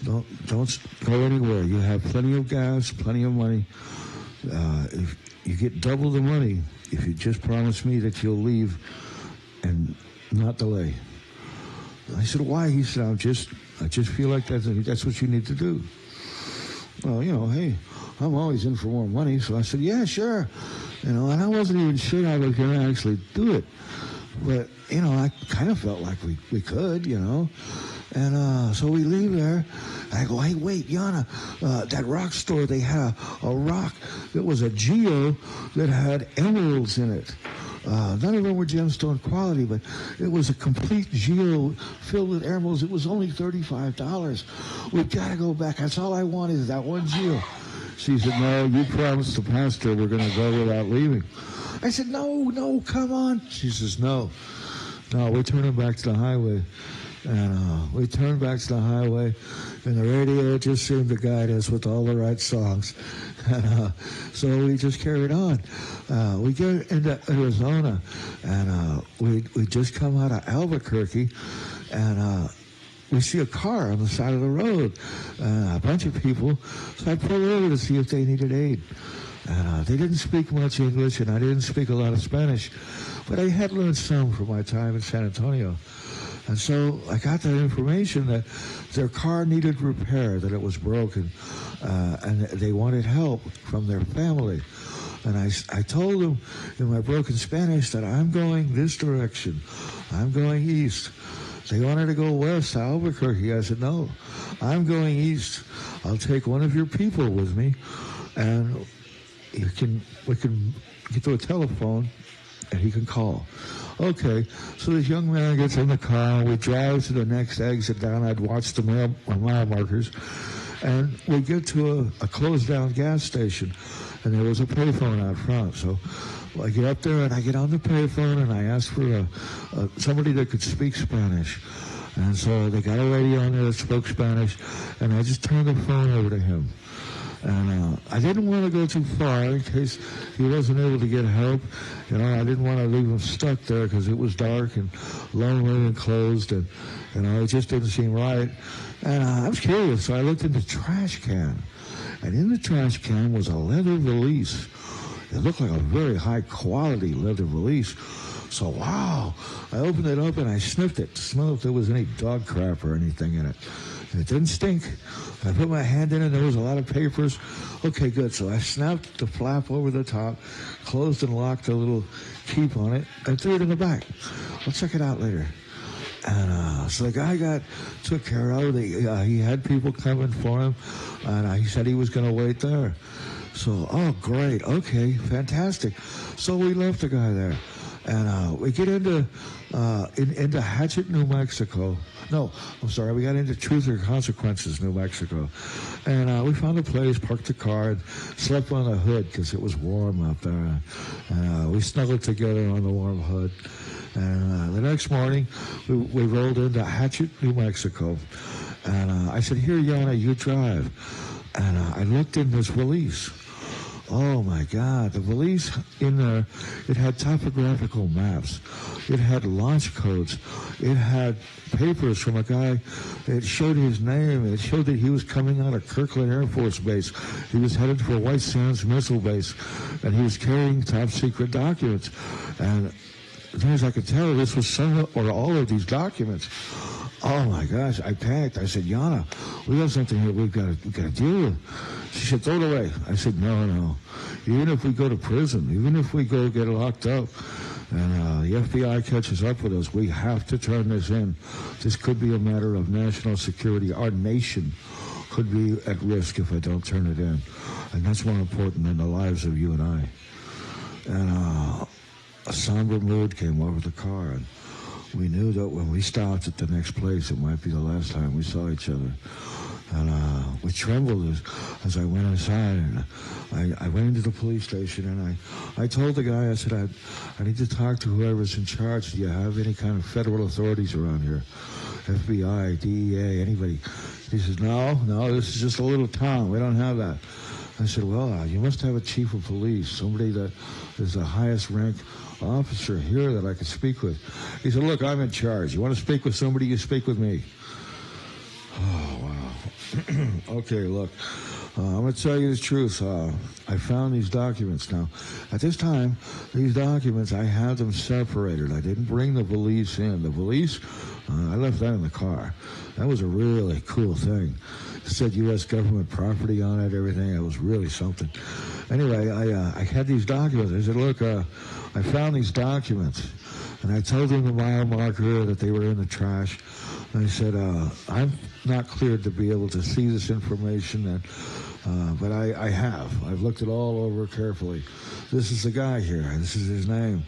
Don't go anywhere. You have plenty of gas, plenty of money. If you get double the money, if you just promise me that you'll leave and not delay. I said, why? He said, I just feel like that's what you need to do. Well, hey, I'm always in for more money. So I said, yeah, sure. And I wasn't even sure I was going to actually do it. But, I kind of felt like we could, And so we leave there. I go, hey, wait, Yana, that rock store, they had a rock that was a geo that had emeralds in it. None of them were gemstone quality, but it was a complete geo filled with emeralds. It was only $35. We've got to go back. That's all I want is that one geo. She said, no, you promised the pastor we're going to go without leaving. I said, no, come on. She says, no, we're turning back to the highway. And we turned back to the highway, and the radio just seemed to guide us with all the right songs. And so we just carried on. We get into Arizona, and we just come out of Albuquerque, and we see a car on the side of the road, a bunch of people. So I pulled over to see if they needed aid. And they didn't speak much English, and I didn't speak a lot of Spanish, but I had learned some from my time in San Antonio. And so I got that information that their car needed repair, that it was broken, and they wanted help from their family. And I told them in my broken Spanish that I'm going this direction. I'm going east. They wanted to go west to Albuquerque. I said, no, I'm going east. I'll take one of your people with me, and we can get to a telephone, and he can call. Okay, so this young man gets in the car, and we drive to the next exit down. I'd watched the mile markers, and we get to a closed-down gas station, and there was a payphone out front. So I get up there, and I get on the payphone, and I ask for somebody that could speak Spanish. And so they got a lady on there that spoke Spanish, and I just turned the phone over to him. And I didn't want to go too far in case he wasn't able to get help. I didn't want to leave him stuck there because it was dark and lonely and closed, and it just didn't seem right. And I was curious, so I looked in the trash can, and in the trash can was a leather valise. It looked like a very high-quality leather valise. So, wow, I opened it up and I sniffed it to smell if there was any dog crap or anything in it. It didn't stink. I put my hand in it. There was a lot of papers. Okay, good. So I snapped the flap over the top, closed and locked a little keep on it, and threw it in the back. I'll check it out later. And so the guy took care of it. He had people coming for him, and he said he was going to wait there. So, oh, great. Okay, fantastic. So we left the guy there. And we get into Hatchet, New Mexico. No, I'm sorry. We got into Truth or Consequences, New Mexico. And we found a place, parked the car, and slept on the hood because it was warm out there. And we snuggled together on the warm hood. And the next morning, we rolled into Hatchet, New Mexico. And I said, here, Yana, you drive. And I looked in this valise. Oh, my God. The valise in there, it had topographical maps. It had launch codes. It had papers from a guy. It showed his name. It showed that he was coming out of Kirkland Air Force Base. He was headed for White Sands Missile Base, and he was carrying top-secret documents. And as far as I could tell, this was some or all of these documents. Oh, my gosh. I panicked. I said, Yana, we have something here we've got to deal with. She said, throw it away. I said, no. Even if we go to prison, even if we go get locked up, and the FBI catches up with us, we have to turn this in. This could be a matter of national security. Our nation could be at risk if I don't turn it in. And that's more important than the lives of you and I. And a somber mood came over the car, and we knew that when we stopped at the next place, it might be the last time we saw each other. And we trembled as I went inside. And I went into the police station, and I told the guy, I said, I need to talk to whoever's in charge. Do you have any kind of federal authorities around here? FBI, DEA, anybody? He says, no, this is just a little town. We don't have that. I said, well, you must have a chief of police, somebody that is the highest rank officer here that I could speak with. He said, look, I'm in charge. You want to speak with somebody, you speak with me. Oh, wow. Okay, look, I'm going to tell you the truth. I found these documents. Now, at this time, these documents, I had them separated. I didn't bring the valise in. The valise, I left that in the car. That was a really cool thing. It said U.S. government property on it, everything. It was really something. Anyway, I had these documents. I said, look, I found these documents. And I told them the mile marker that they were in the trash. And I said, I'm not cleared to be able to see this information, but I have. I've looked it all over carefully. This is the guy here. This is his name.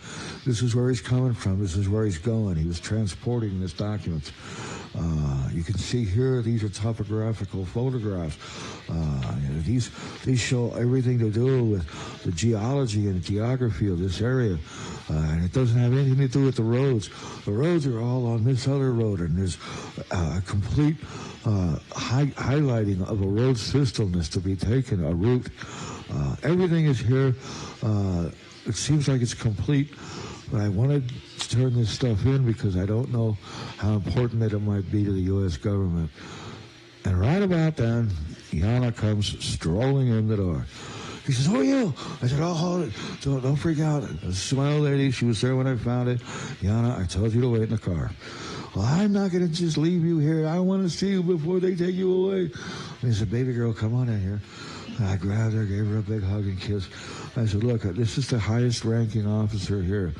This is where he's coming from. This is where he's going. He was transporting this document. You can see here, these are topographical photographs. These show everything to do with the geology and geography of this area. And it doesn't have anything to do with the roads. The roads are all on this other road, and there's a complete highlighting of a road system that's to be taken, a route. Everything is here. It seems like it's complete, but I wanted to turn this stuff in because I don't know how important it might be to the U.S. government. And right about then, Yana comes strolling in the door. He says, "Who are you?" I said, "Oh, hold it. Don't freak out." This is my old lady. She was there when I found it. "Yana, I told you to wait in the car." "Well, I'm not going to just leave you here. I want to see you before they take you away." And he said, "Baby girl, come on in here." And I grabbed her, gave her a big hug and kiss. I said, "Look, this is the highest ranking officer here.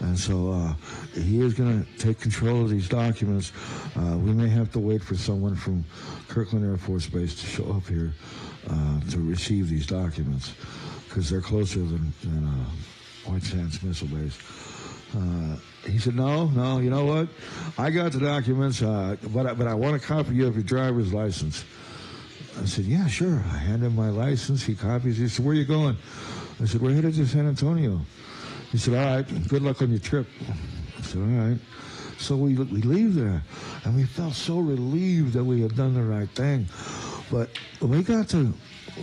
And so he is going to take control of these documents. We may have to wait for someone from Kirkland Air Force Base to show up here to receive these documents because they're closer than White Sands Missile Base." He said, no, you know what? I got the documents, but I want a copy of your driver's license." I said, "Yeah, sure." I handed him my license. He copies. He said, "Where are you going?" I said, "We're headed to San Antonio." He said, "All right, good luck on your trip." I said, "All right." So we leave there, and we felt so relieved that we had done the right thing. But when we got to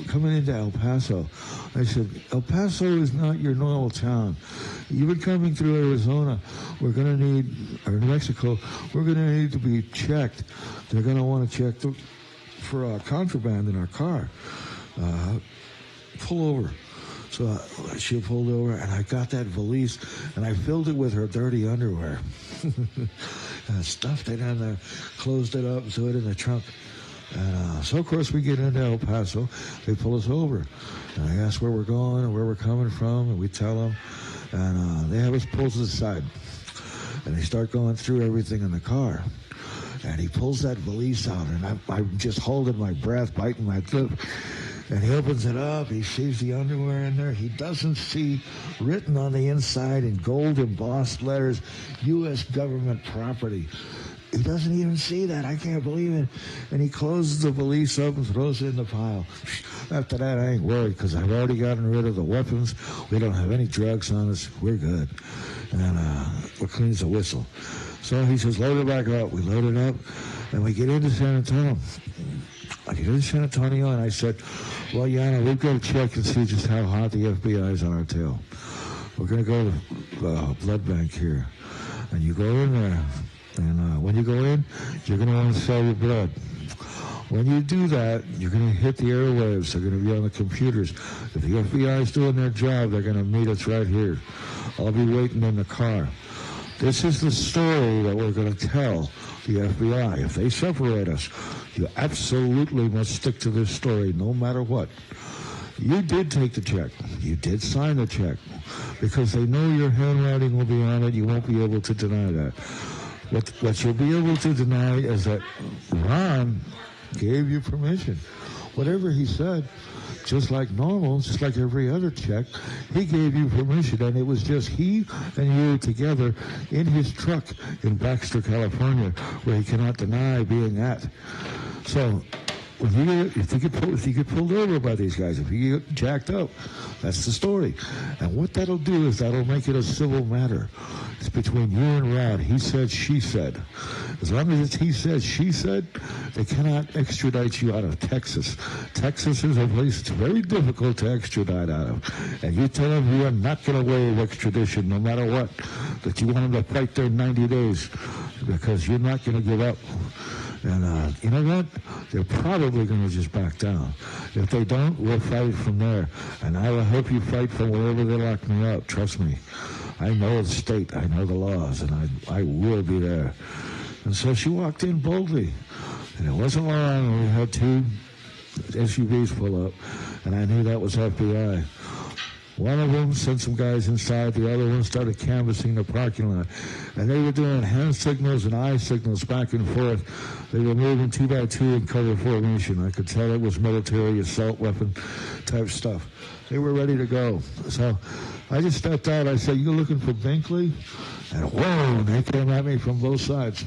coming into El Paso, I said, "El Paso is not your normal town. You've been coming through Arizona. We're going to need, or Mexico, we're going to need to be checked. They're going to want to check for contraband in our car. Pull over." So she pulled over, and I got that valise, and I filled it with her dirty underwear. Stuffed it in there, closed it up, threw it in the trunk. And so, of course, we get into El Paso. They pull us over. And I ask where we're going and where we're coming from, and we tell them. And they have us pulled to the side. And they start going through everything in the car. And he pulls that valise out, and I'm just holding my breath, biting my lip. And he opens it up. He sees the underwear in there. He doesn't see written on the inside in gold embossed letters, U.S. government property. He doesn't even see that. I can't believe it. And he closes the valise up and throws it in the pile. After that, I ain't worried because I've already gotten rid of the weapons. We don't have any drugs on us. We're good. And we're clean as a whistle. So he says, "Load it back up." We load it up, and we get into San Antonio. I get into San Antonio, and I said, "Well, Yana, we've got to check and see just how hot the FBI is on our tail. We're going to go to the blood bank here. And you go in there, and when you go in, you're going to want to sell your blood. When you do that, you're going to hit the airwaves. They're going to be on the computers. If the FBI is doing their job, they're going to meet us right here. I'll be waiting in the car. This is the story that we're going to tell the FBI. If they separate us, you absolutely must stick to this story no matter what. You did take the check. You did sign the check. Because they know your handwriting will be on it, you won't be able to deny that. What you'll be able to deny is that Ron gave you permission. Whatever he said, just like normal, just like every other check, he gave you permission, and it was just he and you together in his truck in Baxter, California, where he cannot deny being at. So, if you get pulled over by these guys, if you get jacked up, that's the story. And what that'll do is that'll make it a civil matter. It's between you and Rod. He said, she said. As long as it's he said, she said, they cannot extradite you out of Texas. Texas is a place it's very difficult to extradite out of. And you tell them you are not going to waive extradition no matter what, that you want them to fight their 90 days because you're not going to give up. And you know what? They're probably going to just back down. If they don't, we'll fight from there. And I will help you fight from wherever they lock me up. Trust me. I know the state. I know the laws. And I will be there. And so she walked in boldly. And it wasn't long. We had 2 SUVs pull up. And I knew that was FBI. One of them sent some guys inside. The other one started canvassing the parking lot. And they were doing hand signals and eye signals back and forth. They were moving 2 by 2 in cover formation. I could tell it was military assault weapon type stuff. They were ready to go. So I just stepped out. I said, "You looking for Binkley?" And whoa, they came at me from both sides.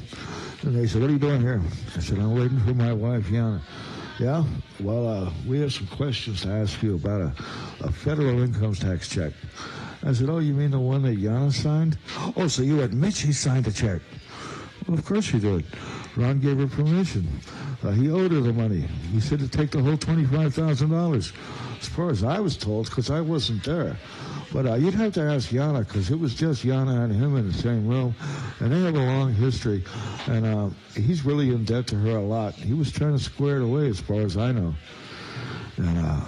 And they said, "What are you doing here?" I said, "I'm waiting for my wife, Yana." "Yeah? Well, we have some questions to ask you about a federal income tax check." I said, "Oh, you mean the one that Yana signed?" "Oh, so you admit she signed the check?" "Well, of course she did. Ron gave her permission. He owed her the money. He said to take the whole $25,000. As far as I was told, because I wasn't there. But you'd have to ask Yana, because it was just Yana and him in the same room. And they have a long history. And he's really in debt to her a lot. He was trying to square it away, as far as I know. And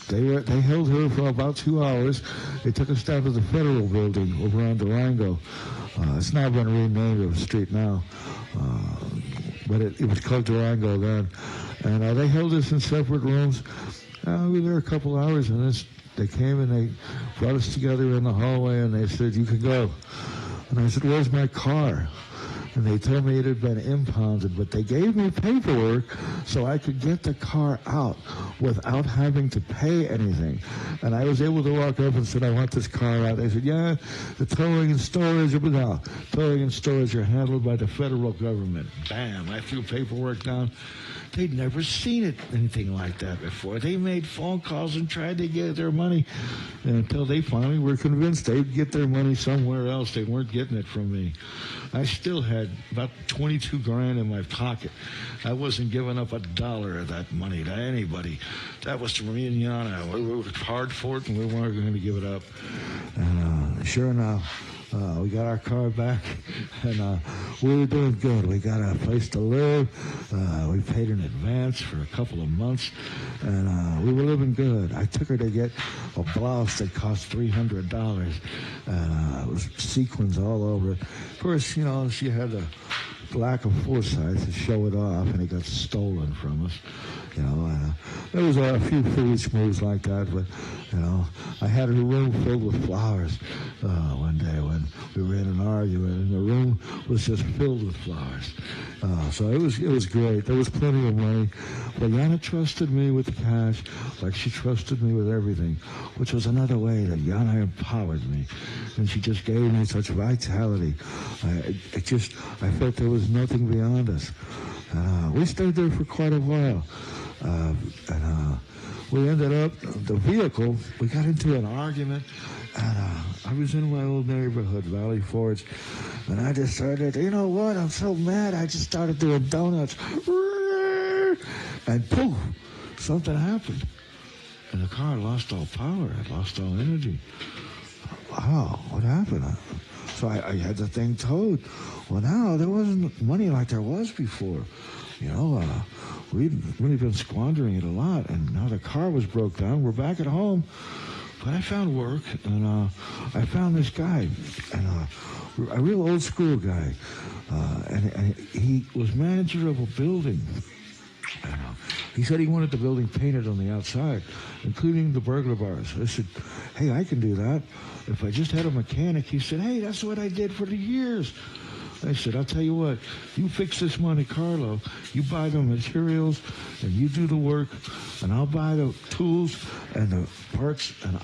they held her for about 2 hours. They took us down to the federal building over on Durango. It's now been renamed a street now. But it was called Durango then. And they held us in separate rooms. We were there a couple hours, and they came and they brought us together in the hallway, and they said, "You can go." And I said, "Where's my car?" And they told me it had been impounded, but they gave me paperwork so I could get the car out without having to pay anything. And I was able to walk up and said, "I want this car out." They said, "Yeah, the towing and storage are handled by the federal government." Bam, I threw paperwork down. They'd never seen anything like that before. They made phone calls and tried to get their money until they finally were convinced they'd get their money somewhere else. They weren't getting it from me. I still had about 22 grand in my pocket. I wasn't giving up $1 of that money to anybody. That was to me and Yana. We worked hard for it, and we weren't going to give it up. And sure enough, we got our car back, and we were doing good. We got a place to live. We paid in advance for a couple of months, and we were living good. I took her to get a blouse that cost $300, and it was sequins all over it. Of course, she had a lack of foresight to show it off, and it got stolen from us. There was a few foolish moves like that, but, I had her room filled with flowers one day when we were in an argument, and the room was just filled with flowers. So it was great. There was plenty of money. But Yana trusted me with the cash like she trusted me with everything, which was another way that Yana empowered me. And she just gave me such vitality. I felt there was nothing beyond us. We stayed there for quite a while. We ended up, the vehicle, we got into an argument, and I was in my old neighborhood, Valley Forge, and I just started, you know what, I'm so mad, I just started doing donuts, and poof, something happened, and the car lost all power, it lost all energy. Wow, what happened? So I had the thing towed. Well, now there wasn't money like there was before. We'd really been squandering it a lot, and now the car was broke down. We're back at home, but I found work, and I found this guy, and a real old school guy, and he was manager of a building. And he said he wanted the building painted on the outside, including the burglar bars. I said, "Hey, I can do that. If I just had a mechanic." He said, "Hey, that's what I did for the years." I said, "I'll tell you what, you fix this Monte Carlo, you buy the materials, and you do the work, and I'll buy the tools and the parts, and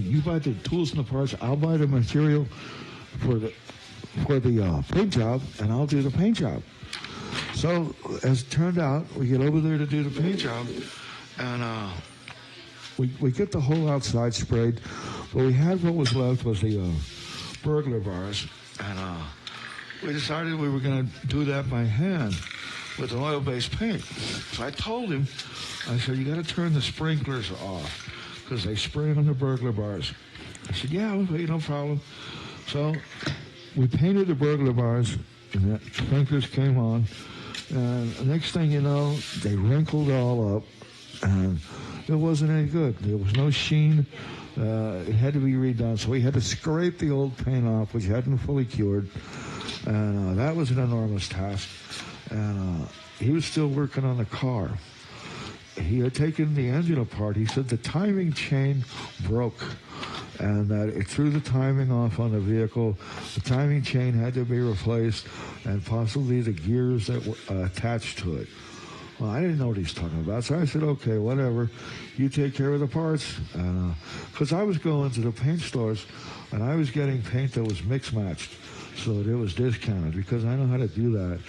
you buy the tools and the parts, I'll buy the material for the paint job, and I'll do the paint job." So, as it turned out, we get over there to do the paint job, and we get the whole outside sprayed, but we had what was left was the burglar bars, and we decided we were going to do that by hand with an oil-based paint. So I told him, I said, "You got to turn the sprinklers off because they spray on the burglar bars." I said, "Yeah, okay, no problem." So we painted the burglar bars, and the sprinklers came on. And the next thing you know, they wrinkled all up, and it wasn't any good. There was no sheen. It had to be redone, so we had to scrape the old paint off, which hadn't fully cured, and that was an enormous task. And he was still working on the car. He had taken the engine apart. He said the timing chain broke, and that it threw the timing off on the vehicle. The timing chain had to be replaced, and possibly the gears that were attached to it. Well, I didn't know what he was talking about, so I said, okay, whatever. You take care of the parts. Because I was going to the paint stores, and I was getting paint that was mix-matched, so that it was discounted, because I know how to do that.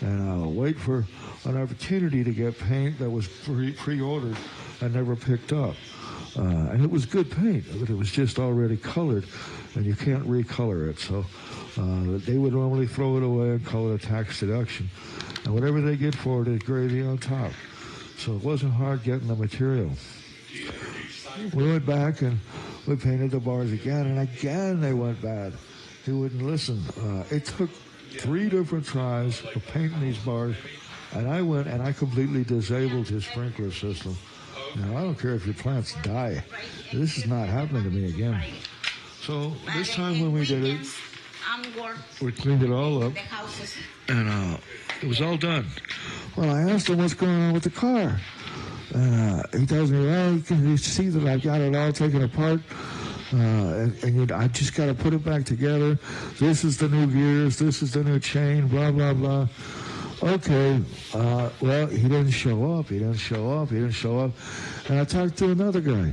And I'll wait for an opportunity to get paint that was pre-ordered and never picked up. And it was good paint, but it was just already colored, and you can't recolor it. So they would normally throw it away and call it a tax deduction. And whatever they get for it is gravy on top. So it wasn't hard getting the material. We went back and we painted the bars again, and again they went bad. He wouldn't listen. It took 3 different tries of painting these bars, and I went and I completely disabled his sprinkler system. Now, I don't care if your plants die. This is not happening to me again. So this time when we did it, we cleaned it all up, and it was all done. Well, I asked him what's going on with the car. He tells me, well, you see that I've got it all taken apart, and I just got to put it back together. This is the new gears, this is the new chain, blah, blah, blah. Okay, well, he didn't show up. And I talked to another guy.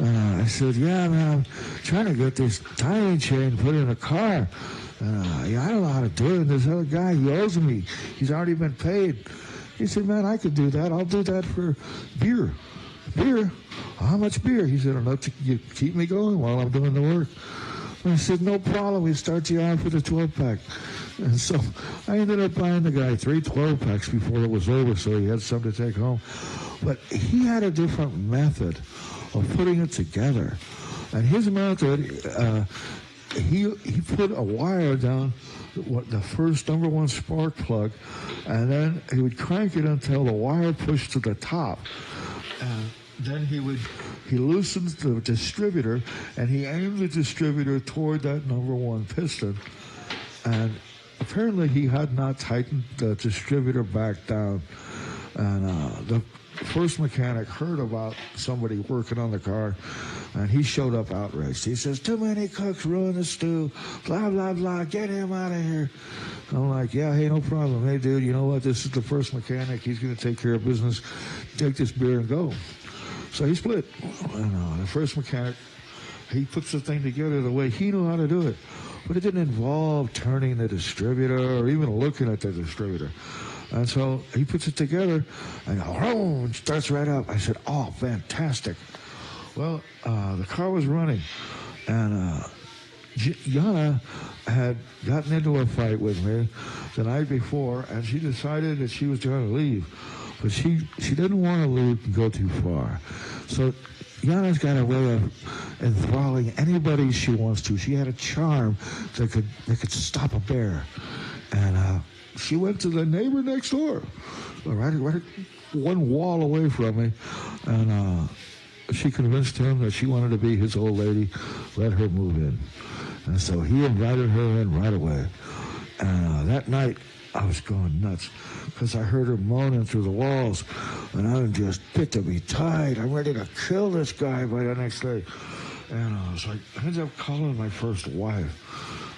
I said, yeah, man, I'm trying to get this timing chain put in a car. Yeah, I don't know how to do it. This other guy, he owes me. He's already been paid. He said, man, I could do that. I'll do that for beer. Beer? How much beer? He said, enough to keep me going while I'm doing the work. And I said, no problem. We start you off with a 12-pack. And so I ended up buying the guy 3 12-packs before it was over, so he had some to take home. But he had a different method of putting it together. And his method, he put a wire down the first number 1 spark plug, and then he would crank it until the wire pushed to the top. And then he loosened the distributor, and he aimed the distributor toward that number 1 piston. And apparently he had not tightened the distributor back down. And the first mechanic heard about somebody working on the car, and he showed up outraged. He says, too many cooks ruin the stew, blah, blah, blah, get him out of here. I'm like, yeah, hey, no problem. Hey, dude, you know what? This is the first mechanic. He's going to take care of business. Take this beer and go. So he split. And the first mechanic, he puts the thing together the way he knew how to do it. But it didn't involve turning the distributor or even looking at the distributor. And so he puts it together, and starts right up. I said, oh, fantastic. Well, the car was running, and Yana had gotten into a fight with me the night before, and she decided that she was going to leave. But she didn't want to leave and go too far. So Yana's got a way of enthralling anybody she wants to. She had a charm that could stop a bear. And she went to the neighbor next door, right 1 wall away from me, and she convinced him that she wanted to be his old lady, let her move in. And so he invited her in right away. And that night, I was going nuts because I heard her moaning through the walls, and I'm just bit to be tied. I'm ready to kill this guy by the next day. And so I ended up calling my first wife.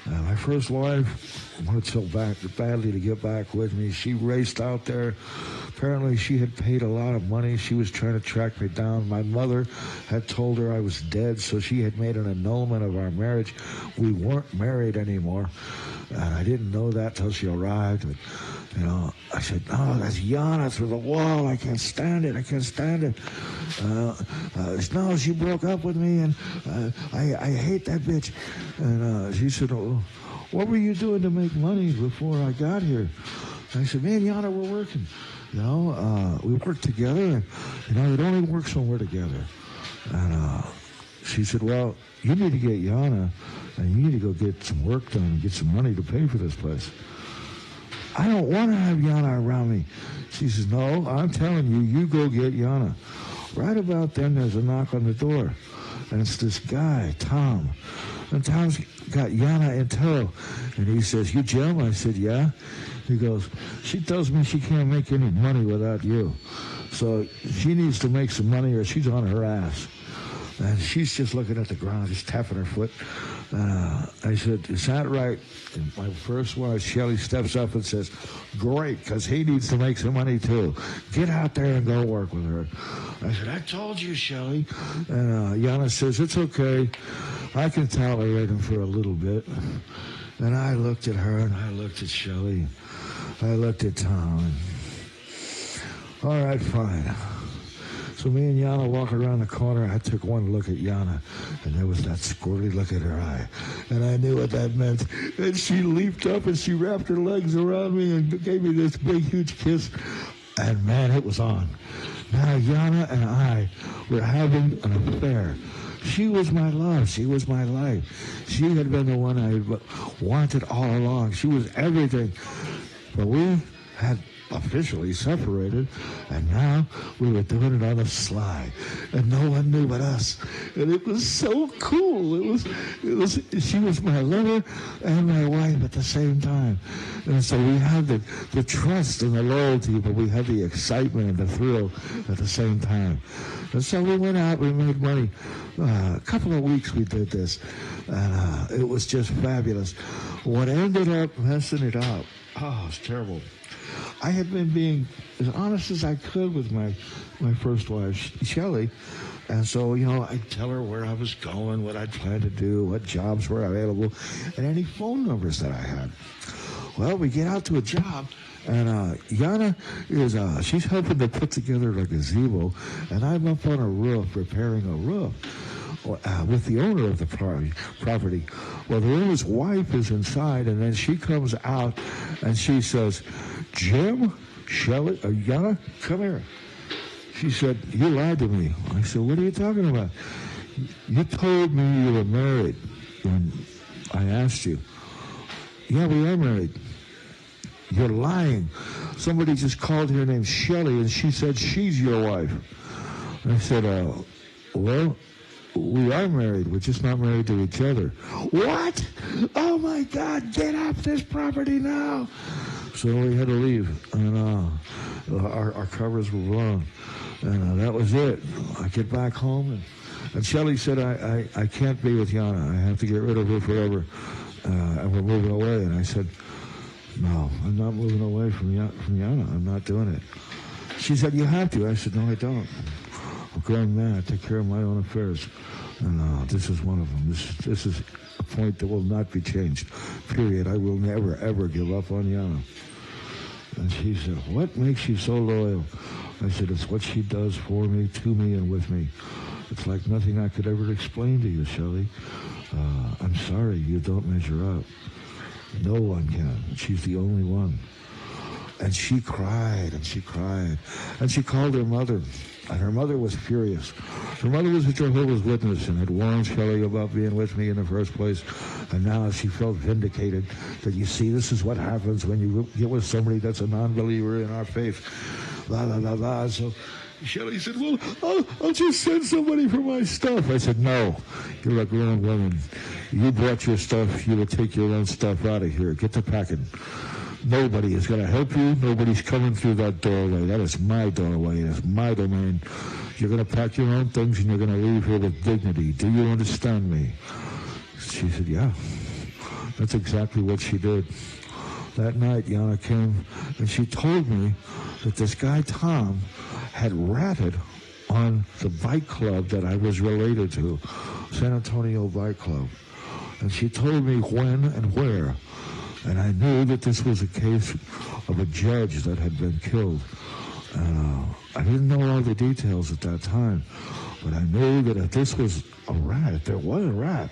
My first wife wanted so badly to get back with me. She raced out there. Apparently, she had paid a lot of money. She was trying to track me down. My mother had told her I was dead, so she had made an annulment of our marriage. We weren't married anymore. And I didn't know that till she arrived. But, I said, no, that's Yana through the wall. I can't stand it. No, she broke up with me, and I hate that bitch. And she said, oh, what were you doing to make money before I got here? And I said, me and Yana were working. We worked together, and, it only works when we're together. And she said, well, you need to get Yana, and you need to go get some work done and get some money to pay for this place. I don't want to have Yana around me. She says, no, I'm telling you, you go get Yana. Right about then, there's a knock on the door, and it's this guy, Tom. And Tom's got Yana in tow, and he says, you Jim? I said, yeah. He goes, she tells me she can't make any money without you. So she needs to make some money or she's on her ass. And she's just looking at the ground, just tapping her foot. I said, is that right? And my first wife, Shelley, steps up and says, great, because he needs to make some money too. Get out there and go work with her. I said, I told you, Shelley. And Yana says, it's okay. I can tolerate him for a little bit. And I looked at her and I looked at Shelley. I looked at Tom. All right, fine. So me and Yana walk around the corner. I took one look at Yana, and there was that squirty look in her eye. And I knew what that meant. And she leaped up and she wrapped her legs around me and gave me this big, huge kiss. And man, it was on. Now Yana and I were having an affair. She was my love. She was my life. She had been the one I wanted all along. She was everything. But we had officially separated, and now we were doing it on the sly, and no one knew but us, and it was so cool. It was. She was my lover and my wife at the same time, and so we had the trust and the loyalty, but we had the excitement and the thrill at the same time. And so we went out, we made money. A couple of weeks we did this, and it was just fabulous. What ended up messing it up, oh, it's terrible. I had been being as honest as I could with my first wife, Shelley. And so, I'd tell her where I was going, what I'd planned to do, what jobs were available, and any phone numbers that I had. Well, we get out to a job, and Yana is, she's helping to put together a gazebo, and I'm up on a roof, repairing a roof. With the owner of the property. Well, the owner's wife is inside, and then she comes out, and she says, Jim, Shelley, Yana, come here. She said, you lied to me. I said, what are you talking about? You told me you were married when I asked you. Yeah, we are married. You're lying. Somebody just called her named Shelley, and she said she's your wife. I said, well, we are married. We're just not married to each other. What? Oh, my God. Get off this property now. So we had to leave. And our covers were blown. And that was it. I get back home. And Shelley said, I can't be with Yana. I have to get rid of her forever. And we're moving away. And I said, no, I'm not moving away from Yana. I'm not doing it. She said, you have to. I said, no, I don't. I'm a grown man. I take care of my own affairs. And this is one of them. This is a point that will not be changed. Period. I will never, ever give up on Yana. And she said, what makes you so loyal? I said, it's what she does for me, to me, and with me. It's like nothing I could ever explain to you, Shelley. I'm sorry you don't measure up. No one can. She's the only one. And she cried, and she cried. And she called her mother. And her mother was furious. Her mother was a Jehovah's Witness and had warned Shelley about being with me in the first place. And now she felt vindicated that, you see, this is what happens when you get with somebody that's a non-believer in our faith. La, la, la, la. So Shelley said, well, I'll just send somebody for my stuff. I said, no, you're a grown woman. You brought your stuff. You will take your own stuff out of here. Get to packing. Nobody is going to help you. Nobody's coming through that doorway. That is my doorway. That's my domain. You're going to pack your own things and you're going to leave here with dignity. Do you understand me? She said, yeah. That's exactly what she did. That night, Yana came and she told me that this guy, Tom, had ratted on the bike club that I was related to, San Antonio Bike Club. And she told me when and where. And I knew that this was a case of a judge that had been killed. I didn't know all the details at that time, but I knew that if this was a rat, if there was a rat,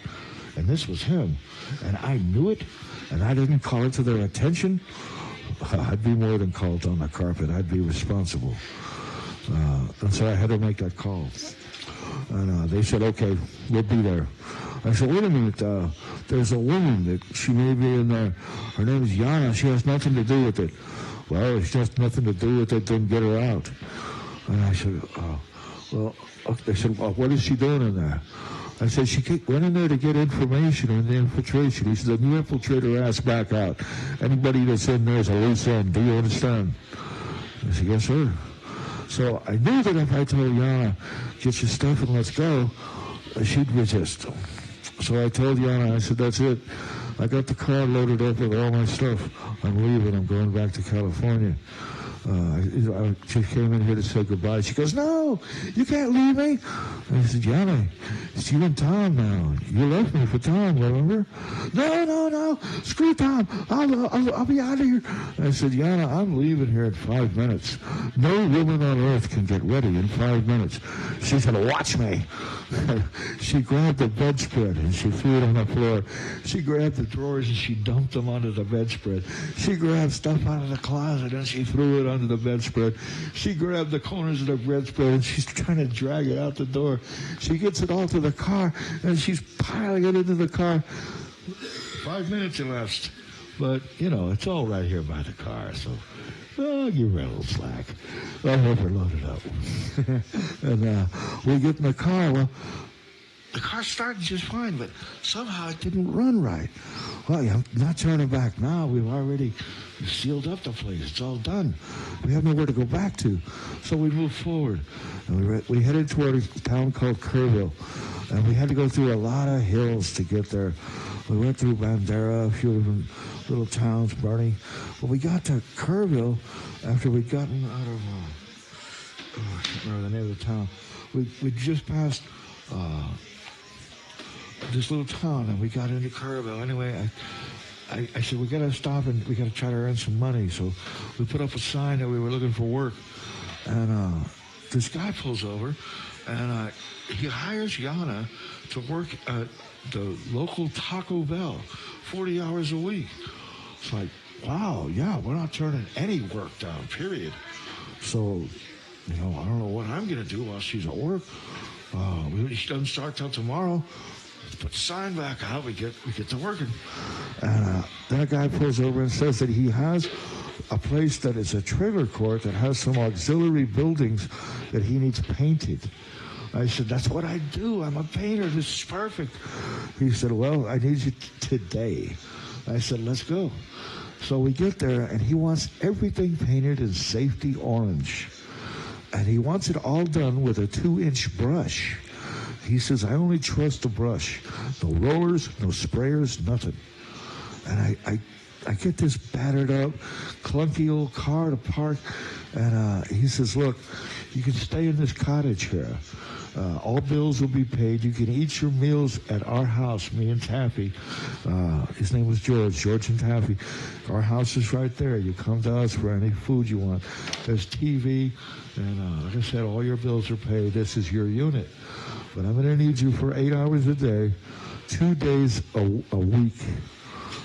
and this was him, and I knew it, and I didn't call it to their attention, I'd be more than called on the carpet. I'd be responsible. And so I had to make that call. And they said, okay, we'll be there. I said, wait a minute, there's a woman that she may be in there. Her name is Yana. She has nothing to do with it. Well, if she has nothing to do with it, then get her out. And I said, well, they said, well, what is she doing in there? I said, she went in there to get information on the infiltration. He said, then you infiltrate her ass back out. Anybody that's in there is a loose end. Do you understand? I said, yes, sir. So I knew that if I told Yana, get your stuff and let's go, she'd resist. So I told Yana, I said, that's it. I got the car loaded up with all my stuff. I'm leaving. I'm going back to California. I just came in here to say goodbye. She goes, no, you can't leave me. I said, Yana, it's you and Tom now. You left me for Tom, remember? No, screw Tom. I'll be out of here. I said, Yana, I'm leaving here in 5 minutes. No woman on earth can get ready in 5 minutes. She said, watch me. She grabbed the bedspread and she threw it on the floor. She grabbed the drawers and she dumped them onto the bedspread. She grabbed stuff out of the closet and she threw it onto the bedspread. She grabbed the corners of the bedspread and she's trying to drag it out the door. She gets it all to the car and she's piling it into the car. 5 minutes elapsed. But, it's all right here by the car, so give her a little slack. I'll have her loaded up. And we get in the car. Well, the car started just fine, but somehow it didn't run right. Well, I'm not turning back now. We've already sealed up the place. It's all done. We have nowhere to go back to. So we moved forward. And we headed toward a town called Kerrville. And we had to go through a lot of hills to get there. We went through Bandera, a few different little towns, Bernie. When we got to Kerrville, after we'd gotten out of, I can't remember the name of the town, we just passed this little town, and we got into Kerrville. Anyway, I said, we got to stop and we got to try to earn some money. So we put up a sign that we were looking for work. And this guy pulls over, and he hires Yana to work at the local Taco Bell, 40 hours a week. It's like, wow, yeah, we're not turning any work down, period. So, I don't know what I'm going to do while she's at work. She doesn't start till tomorrow. Let's put the sign back out. We get to working. And that guy pulls over and says that he has a place that is a trailer court that has some auxiliary buildings that he needs painted. I said, that's what I do. I'm a painter. This is perfect. He said, well, I need you today. I said, let's go. So we get there, and he wants everything painted in safety orange. And he wants it all done with a 2-inch brush. He says, I only trust the brush. No rollers, no sprayers, nothing. And I get this battered up, clunky old car to park. And he says, look, you can stay in this cottage here. All bills will be paid. You can eat your meals at our house, me and Taffy. His name was George and Taffy. Our house is right there. You come to us for any food you want. There's TV, and like I said, all your bills are paid. This is your unit. But I'm going to need you for 8 hours a day, 2 days a week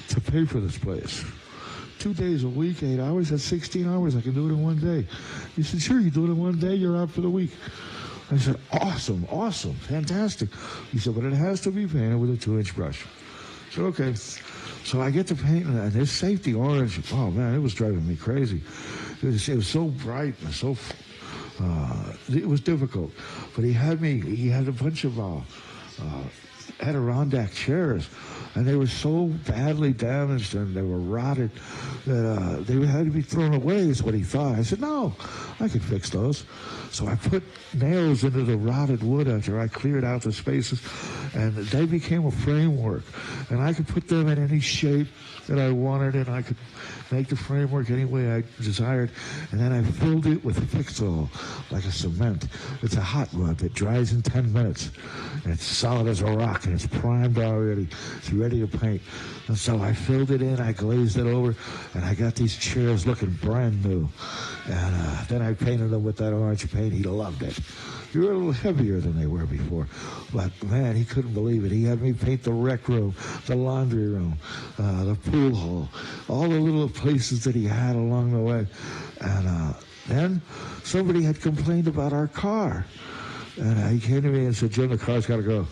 to pay for this place. 2 days a week, 8 hours, that's 16 hours. I can do it in 1 day. He said, sure, you do it in 1 day, you're out for the week. I said, awesome, fantastic. He said, but it has to be painted with a 2-inch brush. I said, okay. So I get to paint, and this safety orange, oh man, it was driving me crazy. It was so bright and so, it was difficult. But he had a bunch of Adirondack chairs, and they were so badly damaged and they were rotted that they had to be thrown away, is what he thought. I said, no, I can fix those. So I put nails into the rotted wood after I cleared out the spaces, and they became a framework. And I could put them in any shape that I wanted, and I could make the framework any way I desired. And then I filled it with Fixol, like a cement. It's a hot mud that dries in 10 minutes. And it's solid as a rock, and it's primed already. It's ready to paint. And so I filled it in, I glazed it over, and I got these chairs looking brand new. And then I painted them with that orange paint. He loved it. They were a little heavier than they were before. But, man, he couldn't believe it. He had me paint the rec room, the laundry room, the pool hall, all the little places that he had along the way. And then somebody had complained about our car. And he came to me and said, Jim, the car's got to go.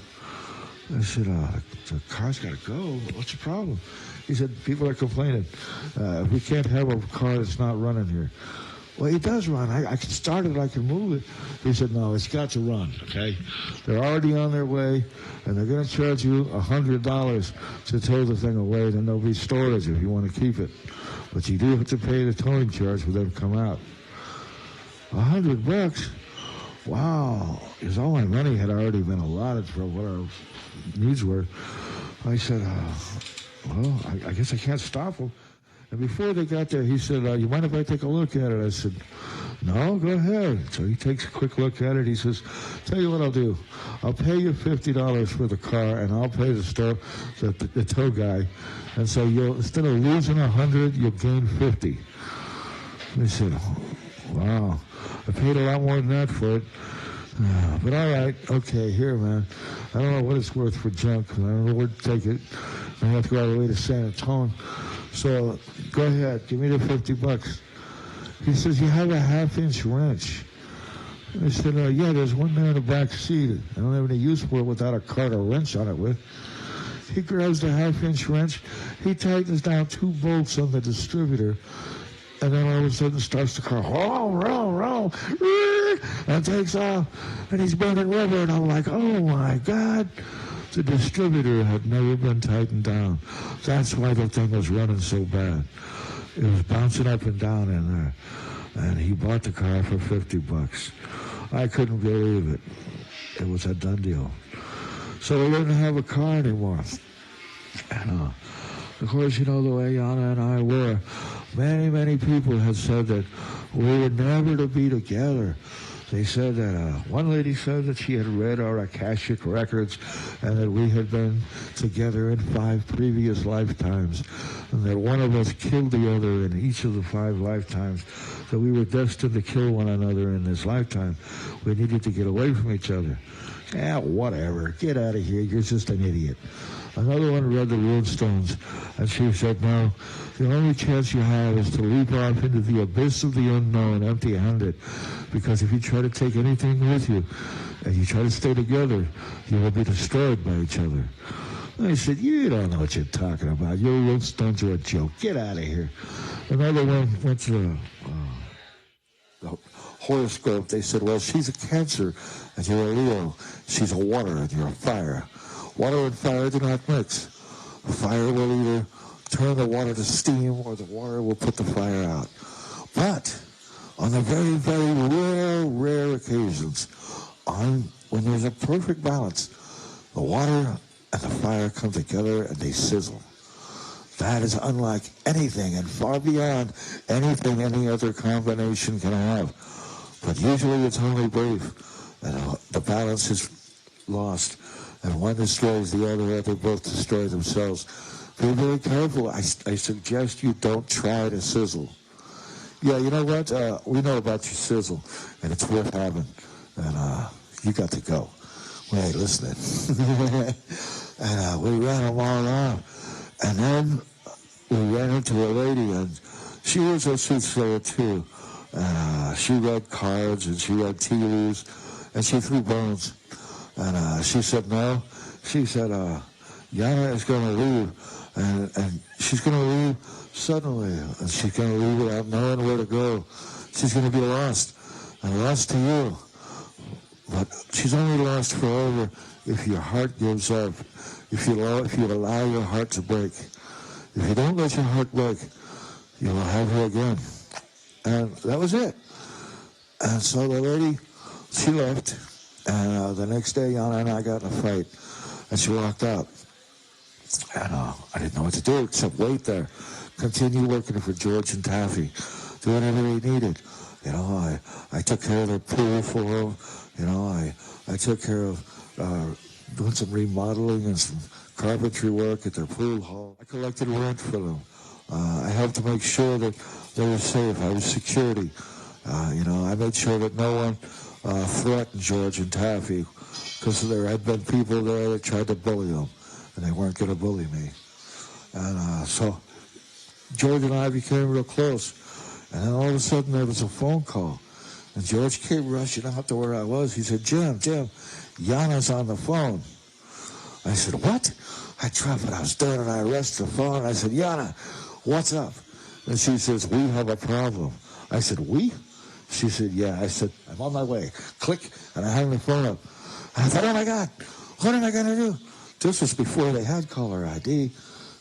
I said, the car's got to go? What's the problem? He said, people are complaining. We can't have a car that's not running here. Well, it does run. I can start it. I can move it. He said, no, it's got to run, okay? They're already on their way, and they're going to charge you $100 to tow the thing away. Then there'll be storage if you want to keep it. But you do have to pay the towing charge for them to come out. $100? Wow. Because all my money had already been allotted for what our needs were. I said, well, I guess I can't stop them. And before they got there, he said, you mind if I take a look at it? I said, no, go ahead. So he takes a quick look at it. He says, tell you what I'll do. I'll pay you $50 for the car, and I'll pay the tow guy. And so you'll, instead of losing 100, you'll gain 50. I said, wow. I paid a lot more than that for it. But all right, okay, here, man. I don't know what it's worth for junk. I don't know where to take it. I have to go all the way to San Antonio. So go ahead, give me the $50. He says, you have a half-inch wrench. I said, yeah, there's one there in the back seat. I don't have any use for it without a cart or wrench on it with. He grabs the half-inch wrench. He tightens down 2 bolts on the distributor. And then all of a sudden starts the car, roll, and takes off. And he's burning rubber. And I'm like, oh, my God. The distributor had never been tightened down. That's why the thing was running so bad. It was bouncing up and down in there. And he bought the car for $50. I couldn't believe it. It was a done deal. So we didn't have a car anymore. And, of course, you know the way Yana and I were. Many, many people had said that we were never to be together. They said that one lady said that she had read our Akashic records and that we had been together in 5 previous lifetimes, and that one of us killed the other in each of the 5 lifetimes, that we were destined to kill one another in this lifetime. We needed to get away from each other. Yeah, whatever. Get out of here. You're just an idiot. Another one read the runestones, and she said, no, the only chance you have is to leap off into the abyss of the unknown empty-handed, because if you try to take anything with you and you try to stay together, you will be destroyed by each other. And I said, you don't know what you're talking about. Your runestones are a joke. Get out of here. Another one went to the horoscope. They said, well, she's a Cancer, and you're a Leo. She's a water, and you're a fire. Water and fire do not mix. Fire will either turn the water to steam or the water will put the fire out. But on the very, very rare occasions, when there's a perfect balance, the water and the fire come together and they sizzle. That is unlike anything and far beyond anything any other combination can have. But usually it's only brief, and the balance is lost. And one destroys the other, they both destroy themselves. Be very careful. I suggest you don't try to sizzle. Yeah, you know what? We know about your sizzle, and it's worth having. And you got to go. We ain't listening. And we ran them all off. And then we ran into a lady, and she was a soothsayer too. She read cards, and she read tea leaves, and she threw bones. And she said, no. She said, Yana is going to leave. And she's going to leave suddenly. And she's going to leave without knowing where to go. She's going to be lost. And lost to you. But she's only lost forever if your heart gives up. If you allow your heart to break. If you don't let your heart break, you will have her again. And that was it. And so the lady, she left. And the next day, Yana and I got in a fight, and she walked out. And I didn't know what to do except wait there, continue working for George and Taffy, do whatever they needed. You know, I took care of their pool for them. You know, I took care of doing some remodeling and some carpentry work at their pool hall. I collected rent for them. I helped to make sure that they were safe. I was security. You know, I made sure that no one threatened George and Taffy, because there had been people there that tried to bully them, and they weren't going to bully me. And so George and I became real close. And then all of a sudden there was a phone call. And George came rushing out to where I was. He said, Jim, Yana's on the phone. I said, what? I dropped what I was doing and I rushed the phone. I said, Yana, what's up? And she says, we have a problem. I said, we? She said, yeah. I said, I'm on my way. Click, and I hung the phone up. And I thought, oh my God, what am I going to do? This was before they had caller ID.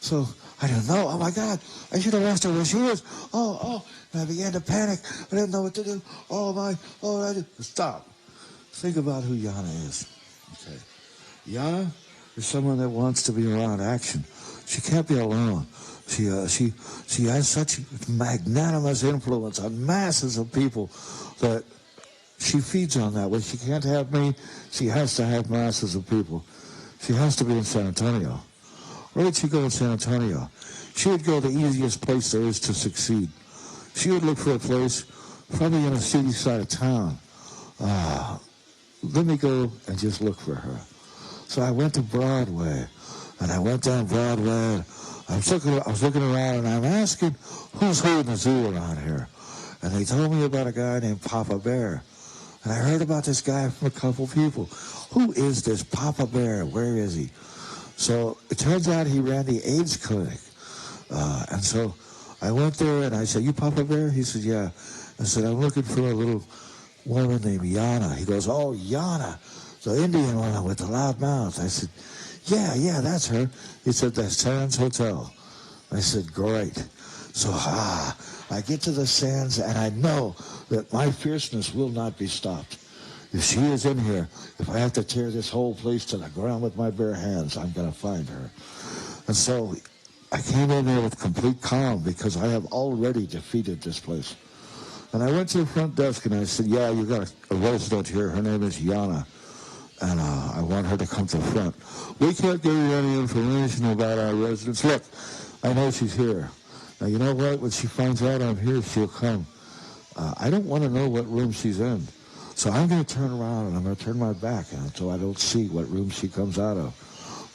So I didn't know. Oh my God, I should have asked her where she was. Oh. And I began to panic. I didn't know what to do. I did. Stop. Think about who Yana is. Okay. Yana is someone that wants to be around action. She can't be alone. She has such magnanimous influence on masses of people that she feeds on that. When she can't have me, she has to have masses of people. She has to be in San Antonio. Where would she go in San Antonio? She would go the easiest place there is to succeed. She would look for a place, probably in a city side of town. Let me go and just look for her. So I went to Broadway, and I went down Broadway. And I was looking around, and I'm asking, who's who in the zoo around here? And they told me about a guy named Papa Bear. And I heard about this guy from a couple people. Who is this Papa Bear? Where is he? So it turns out he ran the AIDS clinic. And so I went there, and I said, you Papa Bear? He said, yeah. I said, I'm looking for a little woman named Yana. He goes, oh, Yana, the Indian one with the loud mouth. I said, yeah, that's her. He said, that's Sands Hotel. I said, great. So, I get to the Sands, and I know that my fierceness will not be stopped. If she is in here, if I have to tear this whole place to the ground with my bare hands, I'm going to find her. And so I came in there with complete calm because I have already defeated this place. And I went to the front desk and I said, yeah, you got a resident here. Her name is Yana. And I want her to come to the front. We can't give you any information about our residents. Look, I know she's here. Now, you know what? When she finds out I'm here, she'll come. I don't want to know what room she's in. So I'm going to turn around and I'm going to turn my back until I don't see what room she comes out of.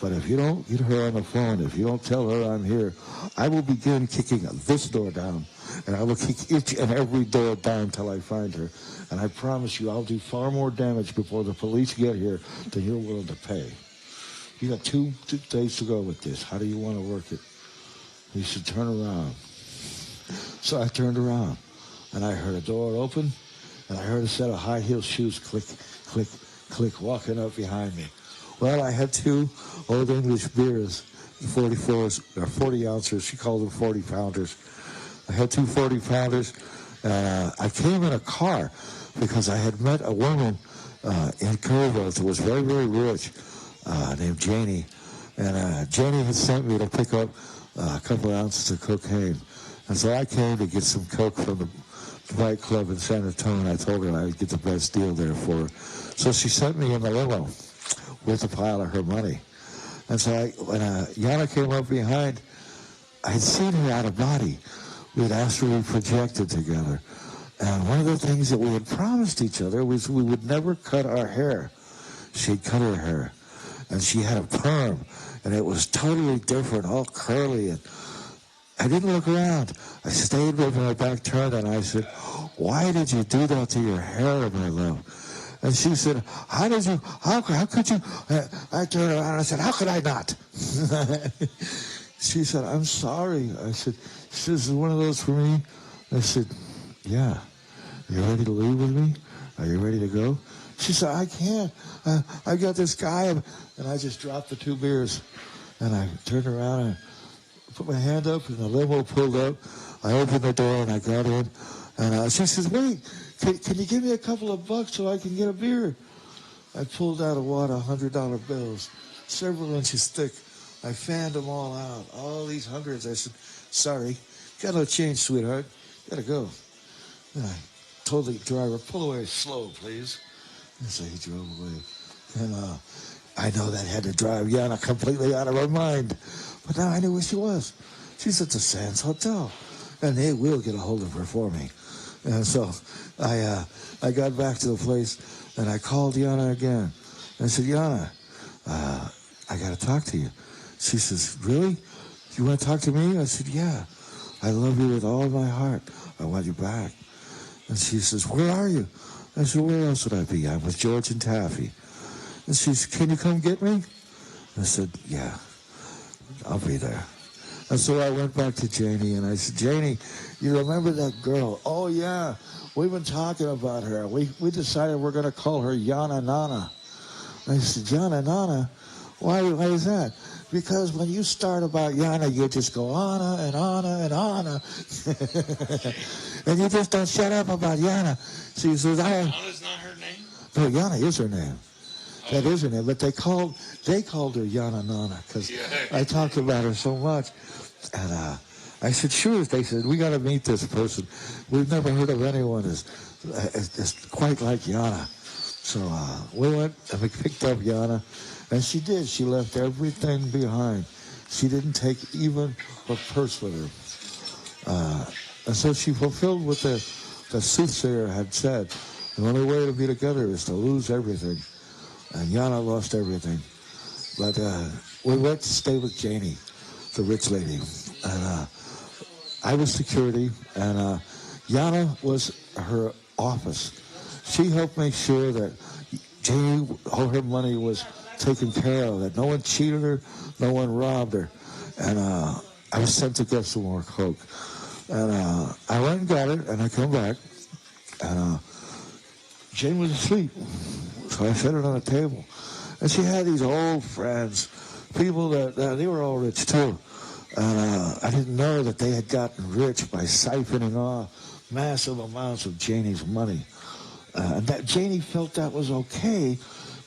But if you don't get her on the phone, if you don't tell her I'm here, I will begin kicking this door down. And I will kick each and every door down until I find her. And I promise you, I'll do far more damage before the police get here than you're willing to pay. You got two days to go with this. How do you want to work it? He said, turn around. So I turned around, and I heard a door open, and I heard a set of high-heel shoes click, click, click, walking up behind me. Well, I had two old English beers, 44s, or 40 ounces. She called them 40 pounders. I had two 40 pounders. I came in a car because I had met a woman in Kerrville that was very, very rich, named Janie. And Janie had sent me to pick up a couple ounces of cocaine. And so I came to get some coke from the nightclub in San Antonio. I told her I would get the best deal there for her. So she sent me in the limo with a pile of her money. And so when Yana came up behind, I had seen her out of body. We had astrally projected together. And one of the things that we had promised each other was we would never cut our hair. She'd cut her hair. And she had a perm. And it was totally different, all curly. And I didn't look around. I stayed with my back turned, and I said, why did you do that to your hair, my love? And she said, how could you? I turned around and I said, how could I not? She said, I'm sorry. I said, this is one of those for me. I said, yeah. You ready to leave with me? Are you ready to go? She said, I can't. I got this guy. And I just dropped the two beers. And I turned around and put my hand up, and the limo pulled up. I opened the door, and I got in. And she says, wait, can you give me a couple of bucks so I can get a beer? I pulled out a wad of $100 bills, several inches thick. I fanned them all out, all these hundreds. I said, sorry, got no change, sweetheart. Gotta go. And I told the driver, pull away slow, please. And so he drove away. And I know that had to drive Yana completely out of her mind. But now I knew where she was. She's at the Sands Hotel. And they will get a hold of her for me. And so I got back to the place, and I called Yana again. And I said, Yana, I got to talk to you. She says, really? You want to talk to me? I said, yeah. I love you with all my heart. I want you back. And she says, where are you? I said, where else would I be? I'm with George and Taffy. And she said, can you come get me? I said, yeah, I'll be there. And so I went back to Janie and I said, Janie, you remember that girl? Oh, yeah, we've been talking about her. We decided we're going to call her Yana Nana. And I said, Yana Nana? Why is that? Because when you start about Yana, you just go Anna and Anna and Anna. And you just don't shut up about Yana. She says,
Anna's not her name?
no, Yana is her name. That is her name. But they called her Yana Nana because I talked about her so much. And I said, sure. They said, we got to meet this person. We've never heard of anyone as quite like Yana. So we went and we picked up Yana. And she did. She left everything behind. She didn't take even her purse with her. And so she fulfilled what the soothsayer had said. The only way to be together is to lose everything. And Yana lost everything. But we went to stay with Janie, the rich lady. And I was security. And Yana was her office. She helped make sure that Janie, all her money was taken care of, that no one cheated her, no one robbed her. And I was sent to get some more coke. And I went and got it, and I come back, and Jane was asleep. So I set it on the table. And she had these old friends, people that they were all rich too. And I didn't know that they had gotten rich by siphoning off massive amounts of Janie's money. And that Janie felt that was okay,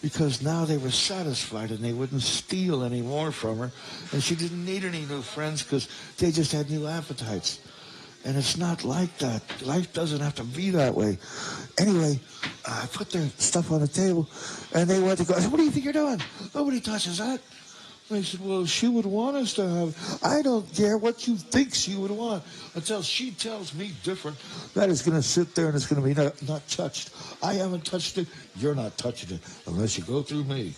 because now they were satisfied and they wouldn't steal any more from her. And she didn't need any new friends because they just had new appetites. And it's not like that. Life doesn't have to be that way. Anyway, I put their stuff on the table and they went to go. I said, what do you think you're doing? Nobody touches that. And they said, well, she would want us to have. I don't care what you think she would want until she tells me different. That is going to sit there and it's going to be not touched. I haven't touched it. You're not touching it unless you go through me.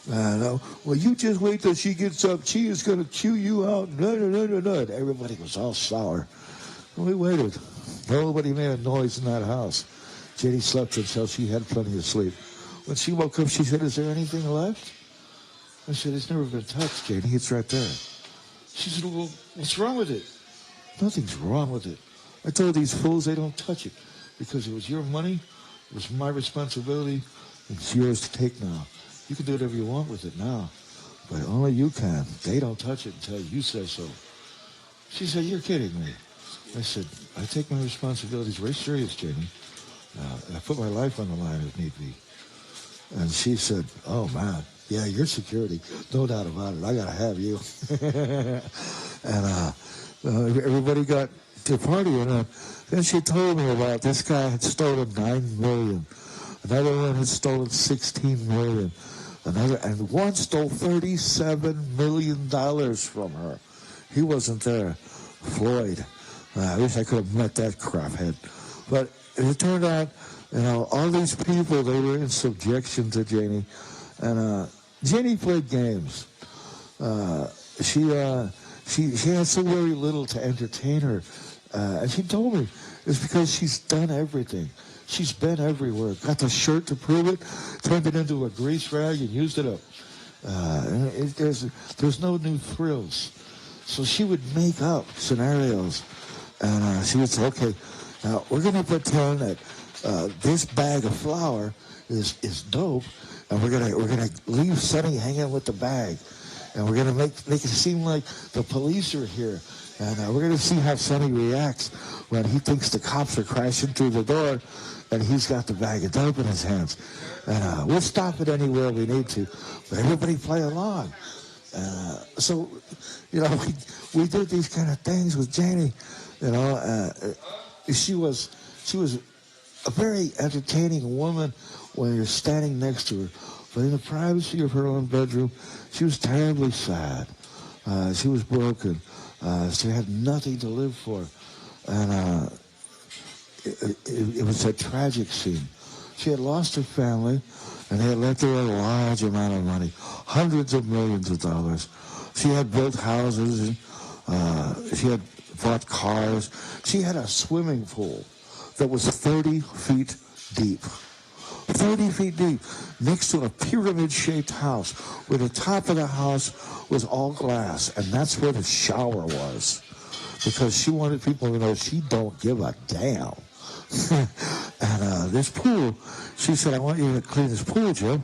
No. Well, you just wait till she gets up. She is going to chew you out. No. Everybody was all sour. We waited. Nobody made a noise in that house. Jenny slept until she had plenty of sleep. When she woke up, she said, is there anything left? I said, it's never been touched, Jenny. It's right there. She said, well, what's wrong with it? Nothing's wrong with it. I told these fools they don't touch it because it was your money, it was my responsibility, and it's yours to take now. You can do whatever you want with it now, but only you can. They don't touch it until you say so. She said, you're kidding me. I said, I take my responsibilities very serious, Jenny. I put my life on the line if need be. And she said, oh, man. Yeah, you're security. No doubt about it. I got to have you. And everybody got to partying. And then she told me about this guy had stolen $9 million. Another one had stolen $16 million. And one stole $37 million from her. He wasn't there. Floyd. I wish I could have met that craphead. But it turned out, all these people, they were in subjection to Janie. And Jenny played games. She had so very little to entertain her. And she told me it's because she's done everything. She's been everywhere. Got the shirt to prove it, turned it into a grease rag and used it up. There's no new thrills. So she would make up scenarios. And she would say, okay, now we're going to pretend that this bag of flour is dope. And we're gonna leave Sonny hanging with the bag, and we're gonna make it seem like the police are here, and we're gonna see how Sonny reacts when he thinks the cops are crashing through the door, and he's got the bag of dope in his hands. And we'll stop it anywhere we need to, but everybody play along. So, we did these kind of things with Janie. She was a very entertaining woman when you're standing next to her. But in the privacy of her own bedroom, she was terribly sad. She was broken. She had nothing to live for. And it was a tragic scene. She had lost her family, and they had left her a large amount of money, hundreds of millions of dollars. She had built houses, and she had bought cars. She had a swimming pool that was 30 feet deep. 30 feet deep, next to a pyramid-shaped house, where the top of the house was all glass, and that's where the shower was, because she wanted people to know she don't give a damn. And this pool, she said, I want you to clean this pool, Jim.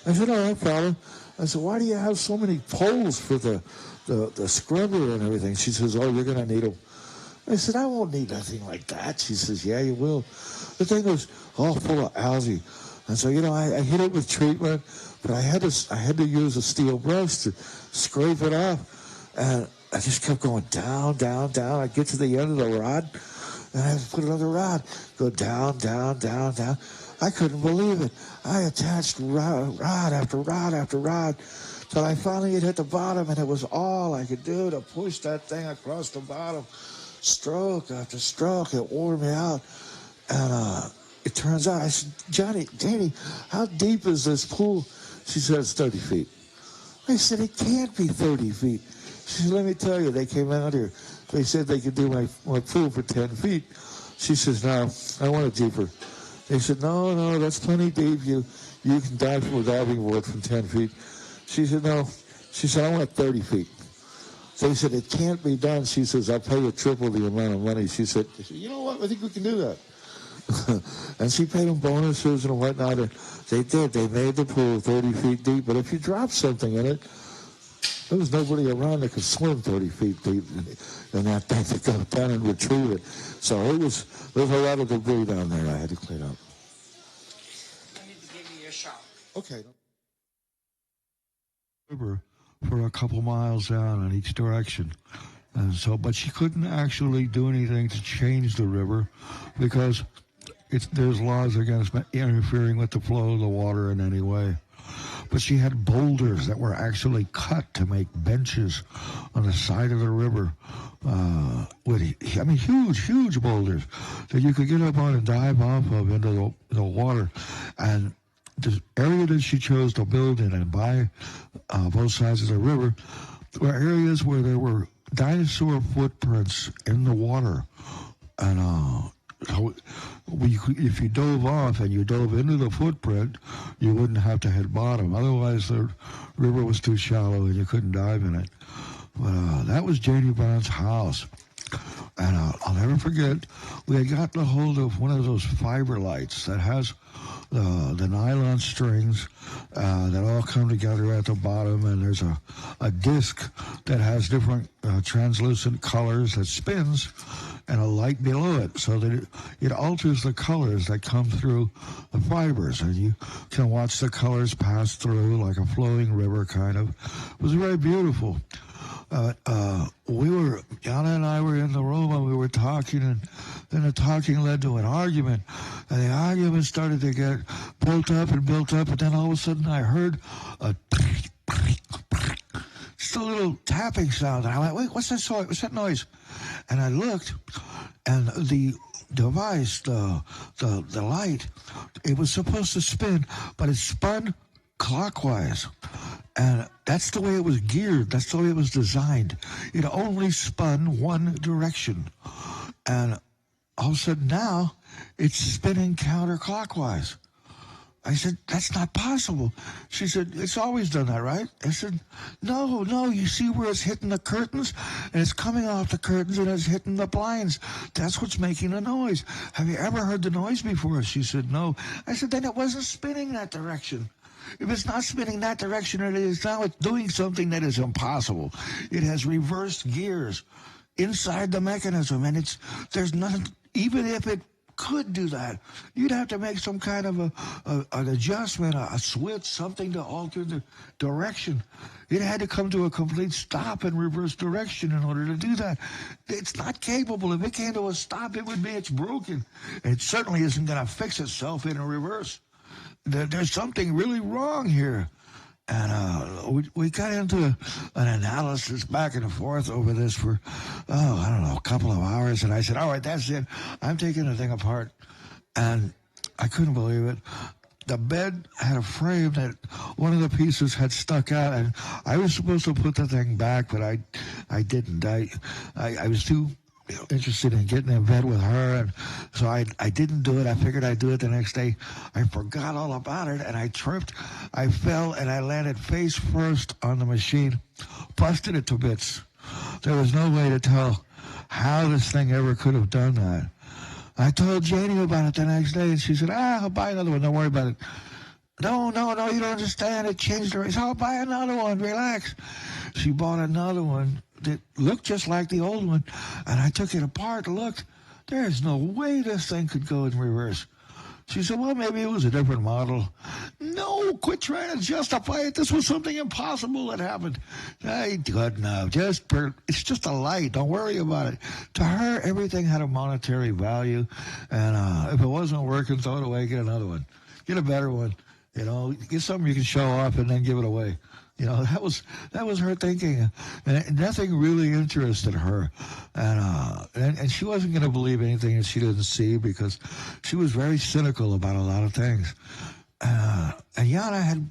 I said, all right, fella. I said, why do you have so many poles for the scrubber and everything? She says, oh, you're going to need them. I said, I won't need nothing like that. She says, yeah, you will. The thing was all full of algae. And so, I hit it with treatment, but I had to use a steel brush to scrape it off. And I just kept going down, down, down. I get to the end of the rod, and I have to put another rod. Go down, down, down, down. I couldn't believe it. I attached rod after rod after rod till I finally hit the bottom, and it was all I could do to push that thing across the bottom. Stroke after stroke, it wore me out. And it turns out, I said, Janie, how deep is this pool? She said, it's 30 feet. I said, it can't be 30 feet. She said, let me tell you, they came out here. They said they could do my pool for 10 feet. She says, no, I want it deeper. They said, no, that's plenty deep. You can dive from a diving board from 10 feet. She said, no. She said, I want 30 feet. They said, it can't be done. She says, I'll pay you triple the amount of money. She said, you know what? I think we can do that. And she paid them bonuses and whatnot. And they did. They made the pool 30 feet deep. But if you drop something in it, there was nobody around that could swim 30 feet deep in that thing to go down and retrieve it. So there was a lot of debris down there I had to clean up.
I need to give you a shot.
Okay.
River for a couple miles down in each direction. And so, but she couldn't actually do anything to change the river because there's laws against interfering with the flow of the water in any way. But she had boulders that were actually cut to make benches on the side of the river. Huge boulders that you could get up on and dive off of into the water. And the area that she chose to build in and by both sides of the river were areas where there were dinosaur footprints in the water. And if you dove off and you dove into the footprint, you wouldn't have to hit bottom. Otherwise, the river was too shallow and you couldn't dive in it. But that was Janie Brown's house. And I'll never forget, we had gotten a hold of one of those fiber lights that has the nylon strings that all come together at the bottom, and there's a disc that has different translucent colors that spins, and a light below it, so that it alters the colors that come through the fibers, and you can watch the colors pass through like a flowing river, kind of. It was very beautiful. Yana and I were in the room and we were talking, and then the talking led to an argument, and the argument started to get built up, and then all of a sudden I heard just a little tapping sound, and I went, wait, what's that noise? And I looked, and the device, the light, it was supposed to spin, but it spun clockwise. And that's the way it was geared. That's the way it was designed. It only spun one direction. And all of a sudden now, it's spinning counterclockwise. I said, that's not possible. She said, it's always done that, right? I said, no, you see where it's hitting the curtains? And it's coming off the curtains and it's hitting the blinds. That's what's making the noise. Have you ever heard the noise before? She said, no. I said, then it wasn't spinning that direction. If it's not spinning that direction, it is now it's doing something that is impossible. It has reversed gears inside the mechanism, and there's nothing. Even if it could do that, you'd have to make some kind of an adjustment, a switch, something to alter the direction. It had to come to a complete stop and reverse direction in order to do that. It's not capable. If it came to a stop, it would be it's broken. It certainly isn't going to fix itself in a reverse. There's something really wrong here. And we got into an analysis back and forth over this for, a couple of hours. And I said, all right, that's it. I'm taking the thing apart. And I couldn't believe it. The bed had a frame that one of the pieces had stuck out. And I was supposed to put the thing back, but I didn't. I was too
interested in getting in bed with her, and so I didn't do it. I figured I'd do it the next day. I forgot all about it, and I tripped. I fell, and I landed face first on the machine, busted it to bits. There was no way to tell how this thing ever could have done that. I told Janie about it the next day, and she said, I'll buy another one. Don't worry about it. No, you don't understand. It changed the race. I'll buy another one. Relax. She bought another one that looked just like the old one, and I took it apart and looked. There's no way this thing could go in reverse. She said, well, maybe it was a different model. No, quit trying to justify it. This was something impossible that happened. Hey, good enough. It's just a light. Don't worry about it. To her, everything had a monetary value, and if it wasn't working, throw it away, get another one. Get a better one. Get something you can show off and then give it away. That was her thinking, and nothing really interested her, and she wasn't going to believe anything that she didn't see because she was very cynical about a lot of things. And Yana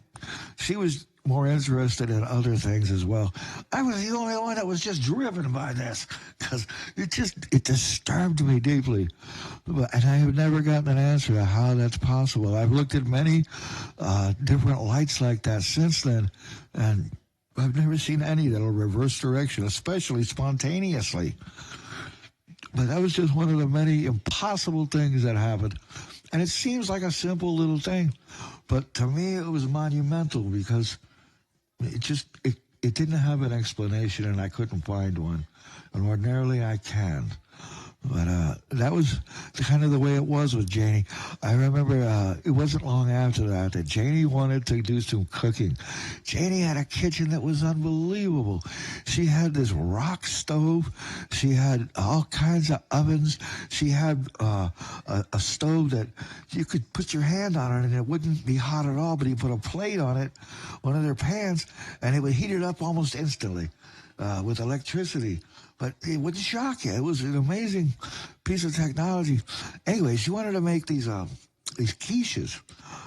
she was more interested in other things as well. I was the only one that was just driven by this because it disturbed me deeply. And I have never gotten an answer to how that's possible. I've looked at many different lights like that since then, and I've never seen any that'll reverse direction, especially spontaneously. But that was just one of the many impossible things that happened. And it seems like a simple little thing, but to me it was monumental because it didn't have an explanation, and I couldn't find one. And ordinarily I can. But that was kind of the way it was with Janie. I remember it wasn't long after that Janie wanted to do some cooking. Janie had a kitchen that was unbelievable. She had this rock stove. She had all kinds of ovens. She had a stove that you could put your hand on it and it wouldn't be hot at all, but you put a plate on it, one of their pans, and it would heat it up almost instantly with electricity. But it wouldn't shock you. It was an amazing piece of technology. Anyway, she wanted to make these quiches.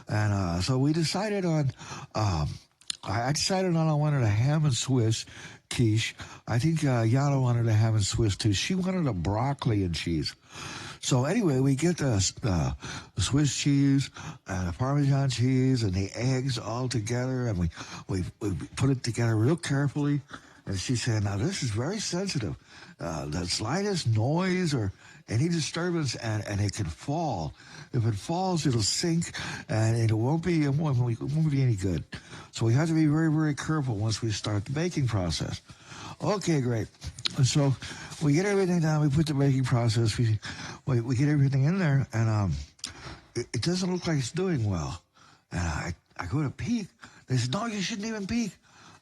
And so we decided on, I decided on I wanted a ham and Swiss quiche. I think Yana wanted a ham and Swiss too. She wanted a broccoli and cheese. So anyway, we get the Swiss cheese and the Parmesan cheese and the eggs all together, and we put it together real carefully. And she said, now this is very sensitive. The slightest noise or any disturbance, and it can fall. If it falls, it'll sink, and it won't be any good. So we have to be very, very careful once we start the baking process. Okay, great. And so we get everything down. We put the baking process. We get everything in there, and it doesn't look like it's doing well. And I go to peek. They said, no, you shouldn't even peek.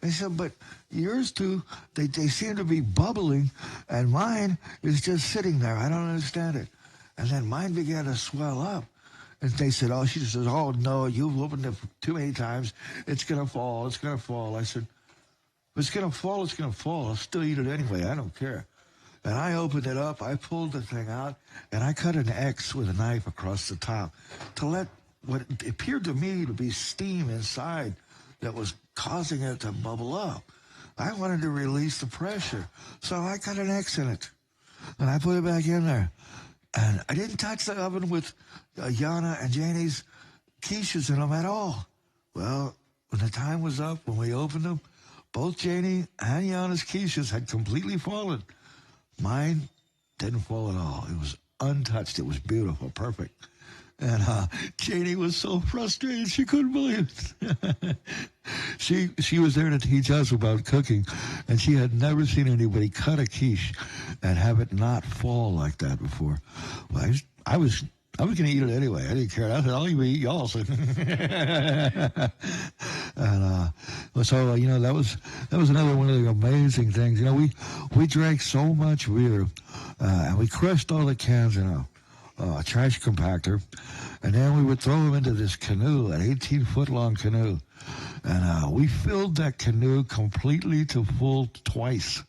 I said, but yours two, they seem to be bubbling, and mine is just sitting there. I don't understand it. And then mine began to swell up. And they said, she just says, oh, no, you've opened it too many times. It's going to fall. It's going to fall. I said, if it's going to fall, it's going to fall. I'll still eat it anyway. I don't care. And I opened it up. I pulled the thing out, and I cut an X with a knife across the top to let what appeared to me to be steam inside that was causing it to bubble up. I wanted to release the pressure, so I cut an X in it, and I put it back in there. And I didn't touch the oven with Yana and Janie's quiches in them at all. Well, when the time was up, when we opened them, both Janie and Yana's quiches had completely fallen. Mine didn't fall at all. It was untouched. It was beautiful, perfect. And Janie was so frustrated she couldn't believe it. She was there to teach us about cooking, and she had never seen anybody cut a quiche and have it not fall like that before. Well, I was going to eat it anyway. I didn't care. I said, I'll even eat y'all. And so that was another one of the amazing things. We drank so much beer, and we crushed all the cans in a trash compactor, and then we would throw them into this canoe, an 18-foot-long canoe, and we filled that canoe completely to full twice.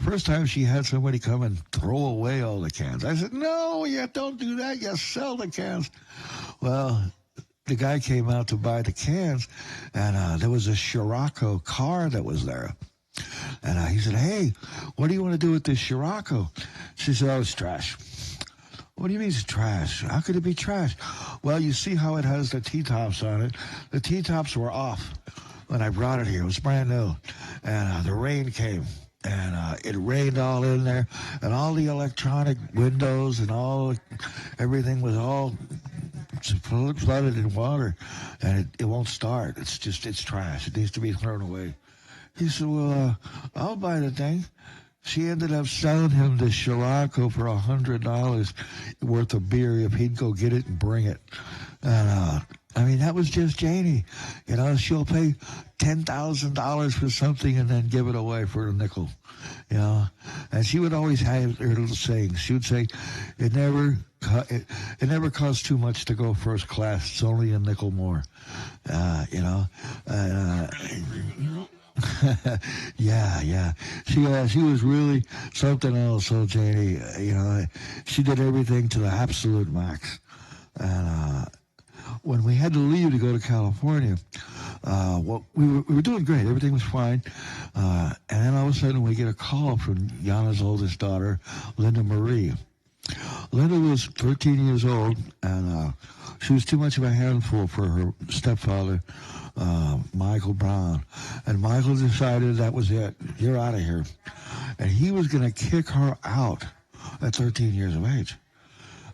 First time she had somebody come and throw away all the cans. I said, no, you don't do that. You sell the cans. Well, the guy came out to buy the cans, and there was a Scirocco car that was there. And he said, hey, what do you want to do with this Scirocco? She said, oh, it's trash. What do you mean it's trash? How could it be trash? Well, you see how it has the T-tops on it. The T-tops were off when I brought it here. It was brand new. And the rain came. And it rained all in there. And all the electronic windows and everything was all flooded in water. And it won't start. It's trash. It needs to be thrown away. He said, well, I'll buy the thing. She ended up selling him the Scirocco for $100 worth of beer if he'd go get it and bring it. And, I mean, that was just Janie. You know, she'll pay $10,000 for something and then give it away for a nickel. You know, and she would always have her little sayings. She would say, it never costs too much to go first class. It's only a nickel more. You know, yeah. She was really something else. So Janie, you know, she did everything to the absolute max. And when we had to leave to go to California, we were doing great. Everything was fine. And then all of a sudden we get a call from Jana's oldest daughter, Linda Marie. Linda was 13 years old, and she was too much of a handful for her stepfather, Michael Brown. And Michael decided that was it. You're out of here. And he was going to kick her out at 13 years of age.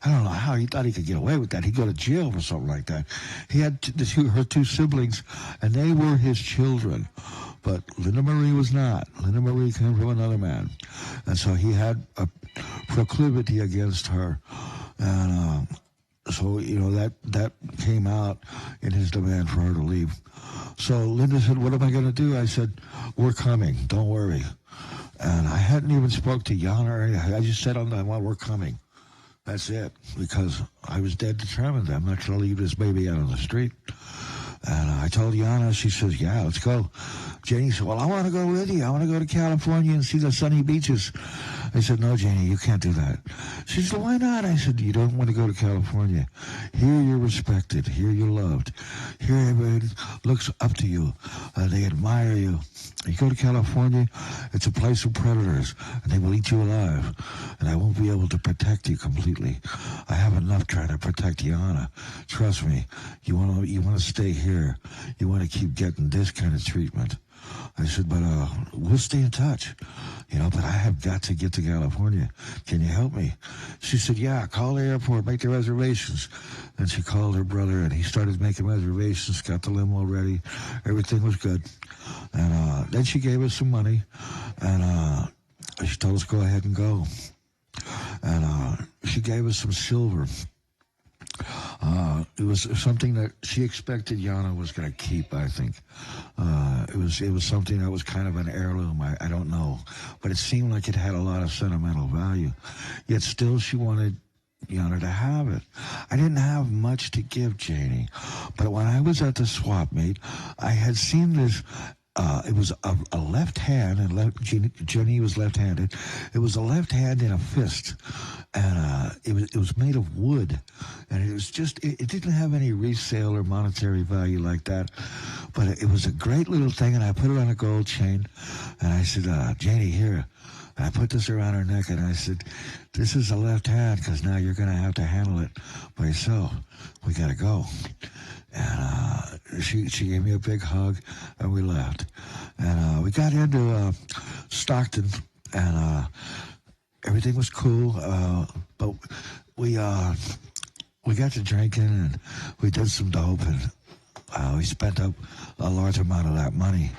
I don't know how he thought he could get away with that. He'd go to jail for something like that. He had her two siblings, and they were his children. But Linda Marie was not. Linda Marie came from another man. And so he had a proclivity against her. And so, you know, that came out in his demand for her to leave. So Linda said, what am I going to do? I said, we're coming. Don't worry. And I hadn't even spoke to Jana or anything. I just said on the well, we're coming. That's it. Because I was dead determined. I'm not going to leave this baby out on the street. And I told Jana, she says, yeah, let's go. Janie said, well, I want to go with you. I want to go to California and see the sunny beaches. I said, no, Janie, you can't do that. She said, why not? I said, you don't want to go to California. Here you're respected. Here you're loved. Here everybody looks up to you. They admire you. You go to California, it's a place of predators, and they will eat you alive. And I won't be able to protect you completely. I have enough trying to protect Jana. Trust me, you want to stay here. You want to keep getting this kind of treatment. I said, but we'll stay in touch, you know, but I have got to get to California. Can you help me? She said, yeah, call the airport, make the reservations. And she called her brother, and he started making reservations, got the limo ready. Everything was good. And then she gave us some money, and she told us go ahead and go. And she gave us some silver. It was something that she expected Jana was going to keep, I think. It was something that was kind of an heirloom. I don't know. But it seemed like it had a lot of sentimental value. Yet still she wanted Jana to have it. I didn't have much to give Janie. But when I was at the swap meet, I had seen this. It was a left hand, and Jenny was left-handed. It was a left hand in a fist, and it was made of wood, and it was just it didn't have any resale or monetary value like that, but it was a great little thing, and I put it on a gold chain, and I said, Janie, here. And I put this around her neck, and I said, this is a left hand, because now you're going to have to handle it by yourself. We got to go. And she gave me a big hug, and we left. And we got into Stockton, and everything was cool. But we got to drinking, and we did some dope, and we spent up a large amount of that money.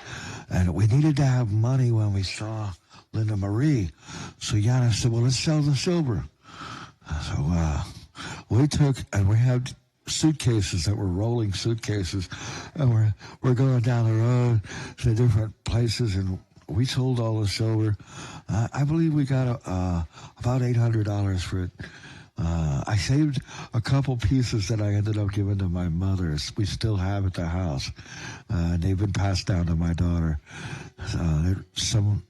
And we needed to have money when we saw Linda Marie. So Jana said, well, let's sell the silver. So we took, and we had suitcases that were rolling suitcases, and we're going down the road to different places, and we sold all the silver. I believe we got about $800 for it. I saved a couple pieces that I ended up giving to my mother. We still have at the house. They've been passed down to my daughter. Some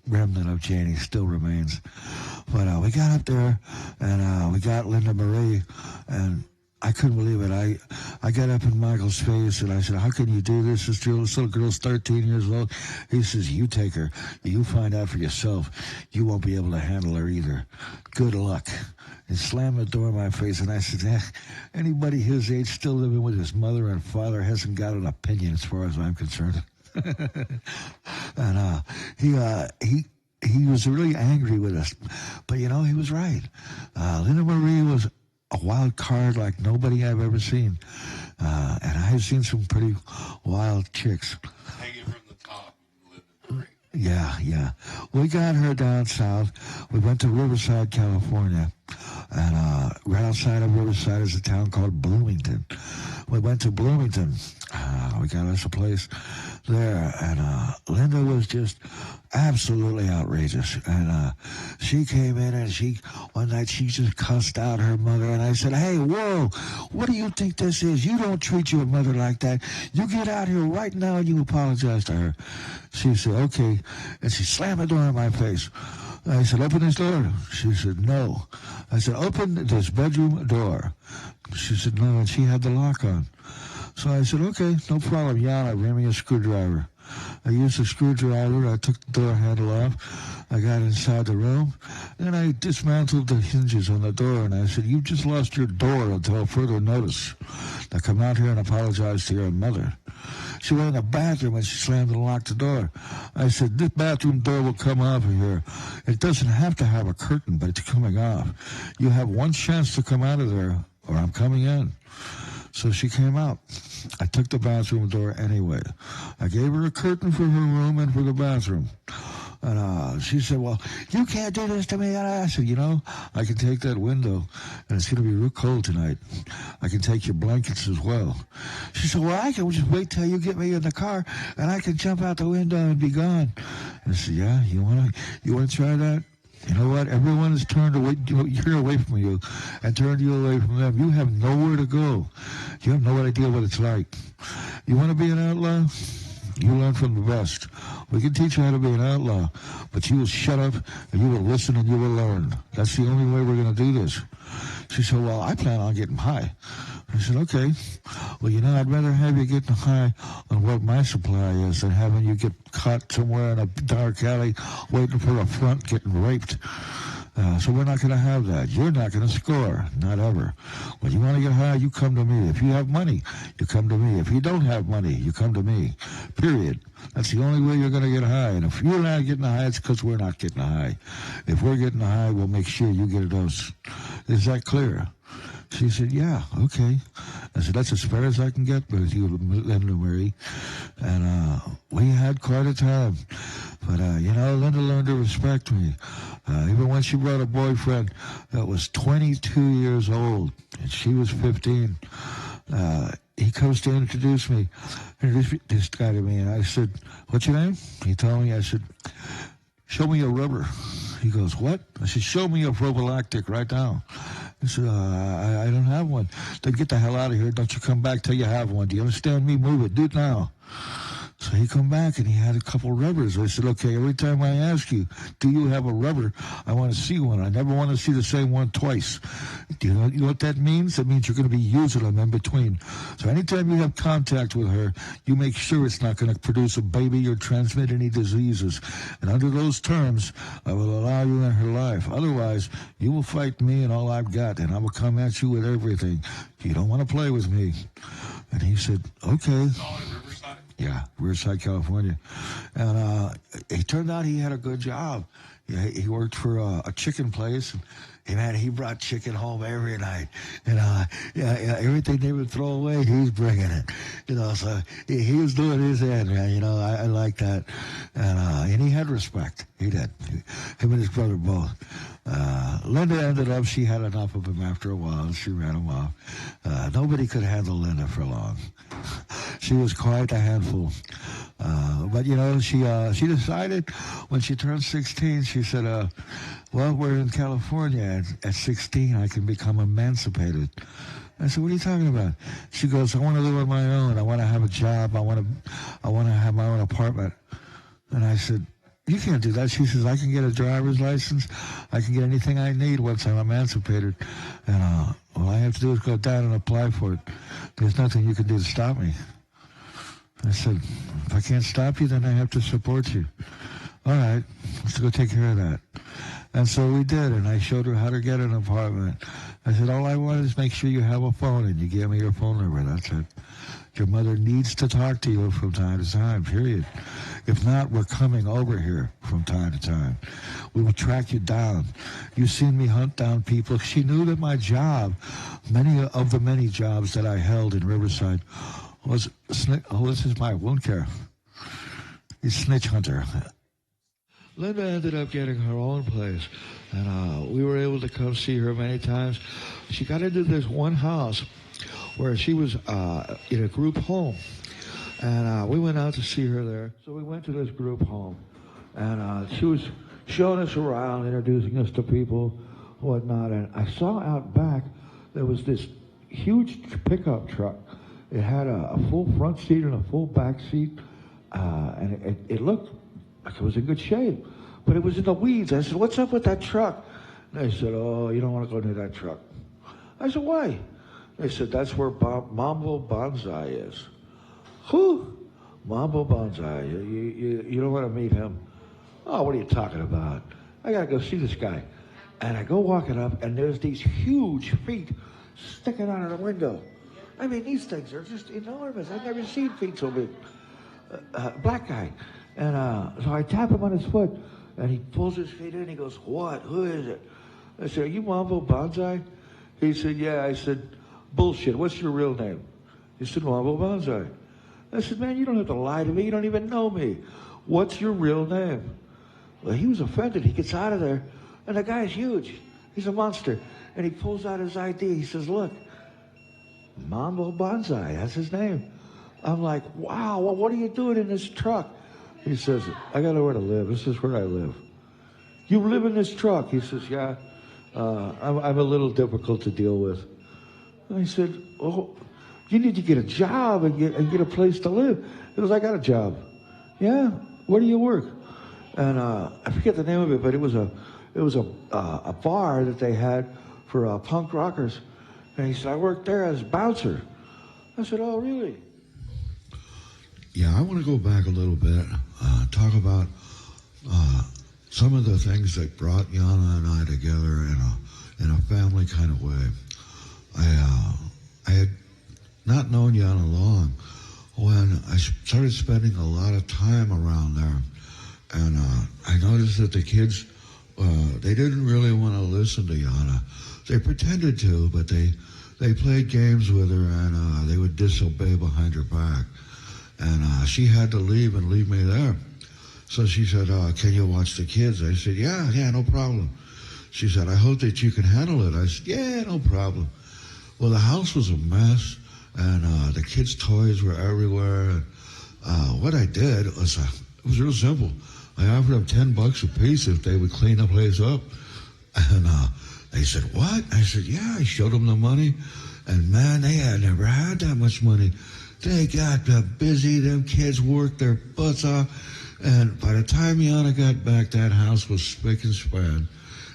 remnant of Janie still remains. But we got up there, and we got Linda Marie, and I couldn't believe it. I got up in Michael's face and I said, how can you do this? This little girl's 13 years old. He says, you take her. You find out for yourself. You won't be able to handle her either. Good luck. And slammed the door in my face. And I said, anybody his age still living with his mother and father hasn't got an opinion as far as I'm concerned. And he was really angry with us. But, he was right. Linda Marie was a wild card like nobody I've ever seen. And I've seen some pretty wild chicks.
Hanging from the top of Linda Marie.
Yeah. We got her down south. We went to Riverside, California. And right outside of Riverside is a town called Bloomington. We went to Bloomington. We got us a place there. And Linda was just absolutely outrageous. And she came in and one night she just cussed out her mother. And I said, hey, whoa, what do you think this is? You don't treat your mother like that. You get out here right now and you apologize to her. She said, okay. And she slammed the door in my face. I said, open this door. She said, no. I said, open this bedroom door. She said, no, and she had the lock on. So I said, okay, no problem. Yeah, I ran me a screwdriver. I used a screwdriver. I took the door handle off. I got inside the room. Then I dismantled the hinges on the door, and I said, you just lost your door until further notice. Now come out here and apologize to your mother. She went in the bathroom and she slammed and locked the door. I said, this bathroom door will come off of here. It doesn't have to have a curtain, but it's coming off. You have one chance to come out of there, or I'm coming in. So she came out. I took the bathroom door anyway. I gave her a curtain for her room and for the bathroom. And she said, well, you can't do this to me. And I said, I can take that window, and it's going to be real cold tonight. I can take your blankets as well. She said, well, I can just wait till you get me in the car, and I can jump out the window and be gone. And I said, yeah, you want to try that? You know what? Everyone has turned away, away from you and turned you away from them. You have nowhere to go. You have no idea what it's like. You want to be an outlaw? You learn from the best. We can teach you how to be an outlaw, but you will shut up and you will listen and you will learn. That's the only way we're going to do this. She said, well, I plan on getting high. I said, okay. Well, I'd rather have you getting high on what my supply is than having you get caught somewhere in a dark alley waiting for a front getting raped. So we're not going to have that. You're not going to score. Not ever. When you want to get high, you come to me. If you have money, you come to me. If you don't have money, you come to me. Period. That's the only way you're going to get high. And if you're not getting high, it's because we're not getting high. If we're getting high, we'll make sure you get a dose. Is that clear? She said, yeah, okay. I said, that's as far as I can get with you, Linda Marie. And we had quite a time. But, Linda learned to respect me. Even when she brought a boyfriend that was 22 years old, and she was 15, he comes to introduce this guy to me. And I said, what's your name? He told me. I said, show me a rubber. He goes, what? I said, show me a prophylactic right now. He said, I don't have one. Then get the hell out of here. Don't you come back till you have one. Do you understand me? Move it. Do it now. So he come back and he had a couple rubbers. I said, okay, every time I ask you, do you have a rubber? I want to see one. I never want to see the same one twice. Do you know what that means? That means you're going to be using them in between. So anytime you have contact with her, you make sure it's not going to produce a baby or transmit any diseases. And under those terms, I will allow you in her life. Otherwise, you will fight me and all I've got, and I will come at you with everything. You don't want to play with me. And he said, okay. Yeah, Riverside, California. And it turned out he had a good job. He worked for a chicken place. And he brought chicken home every night. And everything they would throw away, he was bringing it. So he was doing his end, man. I like that. And he had respect. He did. Him and his brother both. Linda ended up, she had enough of him after a while, and she ran him off. Nobody could handle Linda for long. She was quite a handful. But, she decided when she turned 16, she said, well, we're in California. And at 16, I can become emancipated. I said, what are you talking about? She goes, I want to live on my own. I want to have a job. I want to have my own apartment. And I said, you can't do that. She says, I can get a driver's license. I can get anything I need once I'm emancipated. And all I have to do is go down and apply for it. There's nothing you can do to stop me. I said, if I can't stop you, then I have to support you. All right, let's go take care of that. And so we did, and I showed her how to get an apartment. I said, all I want is make sure you have a phone, and you gave me your phone number. That's it. Your mother needs to talk to you from time to time, period. If not, we're coming over here from time to time. We will track you down. You've seen me hunt down people. She knew that my job, many of the many jobs that I held in Riverside, was, this is my wound care. He's snitch hunter. Linda ended up getting her own place, and we were able to come see her many times. She got into this one house where she was in a group home, and we went out to see her there. So we went to this group home, and she was showing us around, introducing us to people, whatnot, and I saw out back there was this huge pickup truck. It had a full front seat and a full back seat, and it looked like it was in good shape, but it was in the weeds. I said, what's up with that truck? And they said, oh, you don't want to go near that truck. I said, why? They said, that's where Mambo Bonsai is. Who? Mambo Bonsai. You don't want to meet him? Oh, what are you talking about? I got to go see this guy. And I go walking up, and there's these huge feet sticking out of the window. I mean, these things are just enormous. I've never seen feet so big. Black guy. And so I tap him on his foot, and he pulls his feet in. He goes, what? Who is it? I said, are you Mambo Bonsai? He said, yeah. I said, bullshit. What's your real name? He said, Mambo Bonsai. I said, man, you don't have to lie to me. You don't even know me. What's your real name? Well, he was offended. He gets out of there, and the guy's huge. He's a monster. And he pulls out his ID. He says, look, Mambo Bonsai. That's his name. I'm like, wow, well, what are you doing in this truck? He says, I got nowhere to live. This is where I live. You live in this truck? He says, yeah. I'm a little difficult to deal with. And I said, oh, you need to get a job and get a place to live. He goes, I got a job. Yeah? Where do you work? And I forget the name of it, but it was a bar that they had for punk rockers. And he said, I worked there as bouncer. I said, oh, really?
Yeah, I want to go back a little bit, talk about some of the things that brought Yana and I together in a family kind of way. I had not known Yana long when I started spending a lot of time around there, and I noticed that the kids, they didn't really want to listen to Yana. They pretended to, but they played games with her, and they would disobey behind her back. And she had to leave and leave me there. So she said, can you watch the kids? I said, yeah, no problem. She said, I hope that you can handle it. I said, yeah, no problem. Well, the house was a mess, and the kids' toys were everywhere. And what I did was, it was real simple. I offered them $10 a piece if they would clean the place up. And they said, what? I said, yeah. I showed them the money. And man, they had never had that much money. They got busy. Them kids worked their butts off. And by the time Yana got back, that house was spick and span.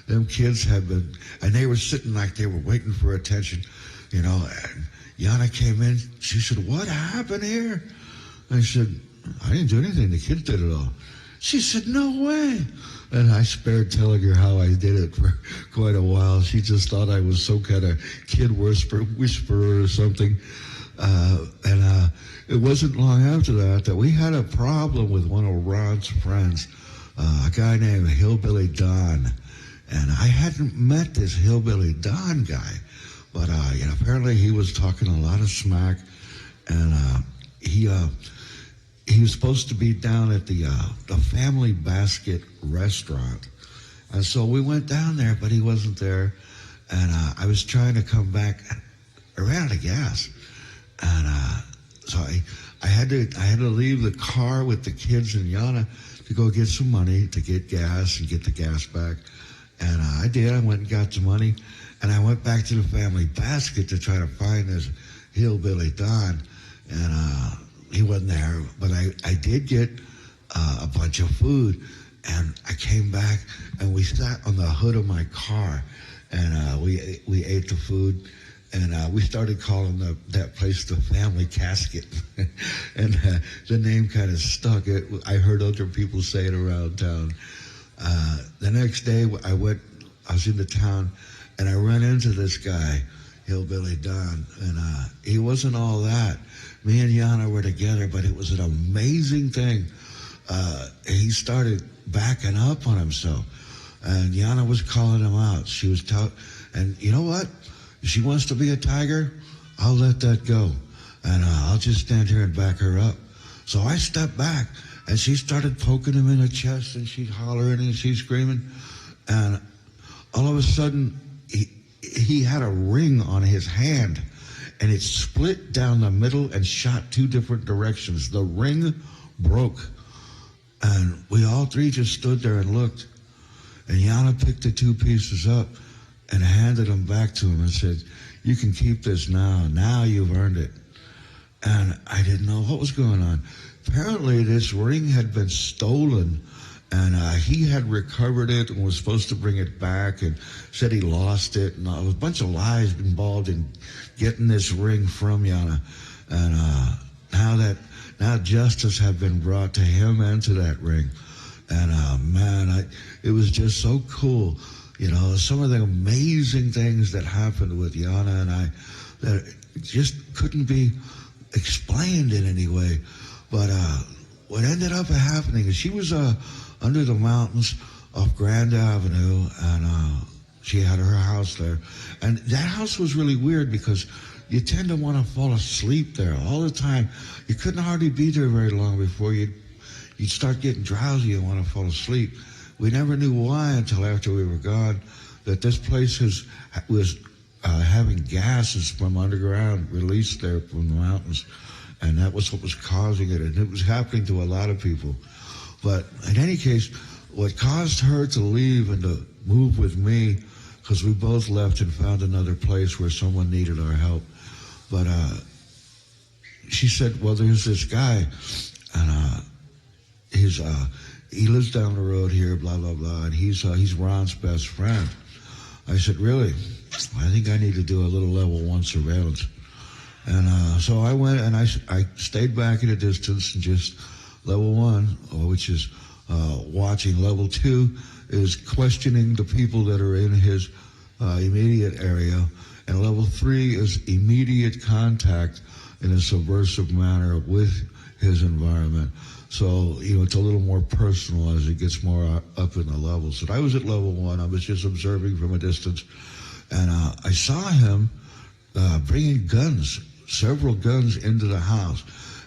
Them kids had been, and they were sitting like they were waiting for attention, you know. And Yana came in. She said, what happened here? I said, I didn't do anything. The kids did it all. She said, no way. And I spared telling her how I did it for quite a while. She just thought I was some kind of kid whisperer or something. And it wasn't long after that we had a problem with one of Ron's friends, a guy named Hillbilly Don. And I hadn't met this Hillbilly Don guy, but apparently he was talking a lot of smack, and he was supposed to be down at the Family Basket restaurant. And so we went down there, but he wasn't there. And I was trying to come back. I ran out of gas. And so I had to leave the car with the kids and Yana to go get some money to get gas and get the gas back. And I did. I went and got the money. And I went back to the Family Basket to try to find this Hillbilly Don. And he wasn't there. But I did get a bunch of food.
And I came back, and we sat on the hood of my car, and we ate the food, and we started calling that place the Family Casket, and the name kind of stuck. I heard other people say it around town. The next day, I was in the town, and I ran into this guy, Hillbilly Don, and he wasn't all that. Me and Yana were together, but it was an amazing thing. He started backing up on himself, and Yana was calling him out. She was and you know what? If she wants to be a tiger, I'll let that go, and I'll just stand here and back her up. So I stepped back, and she started poking him in the chest, and she's hollering and she's screaming, and all of a sudden he had a ring on his hand, and it split down the middle and shot two different directions. The ring broke. And we all three just stood there and looked. And Yana picked the two pieces up and handed them back to him and said, "You can keep this now. Now you've earned it." And I didn't know what was going on. Apparently this ring had been stolen, and he had recovered it and was supposed to bring it back and said he lost it. And there was a bunch of lies involved in getting this ring from Yana. And now justice had been brought to him and to that ring. And man, it was just so cool. You know, some of the amazing things that happened with Yana and I that just couldn't be explained in any way. But what ended up happening is she was under the mountains off Grand Avenue, and she had her house there. And that house was really weird because you tend to want to fall asleep there all the time. You couldn't hardly be there very long before you'd start getting drowsy and want to fall asleep. We never knew why until after we were gone, that this place was having gases from underground released there from the mountains, and that was what was causing it, and it was happening to a lot of people. But in any case, what caused her to leave and to move with me, because we both left and found another place where someone needed our help. But she said, "Well, there's this guy, and he lives down the road here, blah blah blah, and he's Ron's best friend." I said, "Really? I think I need to do a little level 1 surveillance." And so I went and I stayed back at a distance and just level 1, which is watching. Level 2 is questioning the people that are in his immediate area. And level 3 is immediate contact in a subversive manner with his environment. So, you know, it's a little more personal as it gets more up in the levels. And I was at level 1. I was just observing from a distance. And I saw him bringing guns, several guns into the house.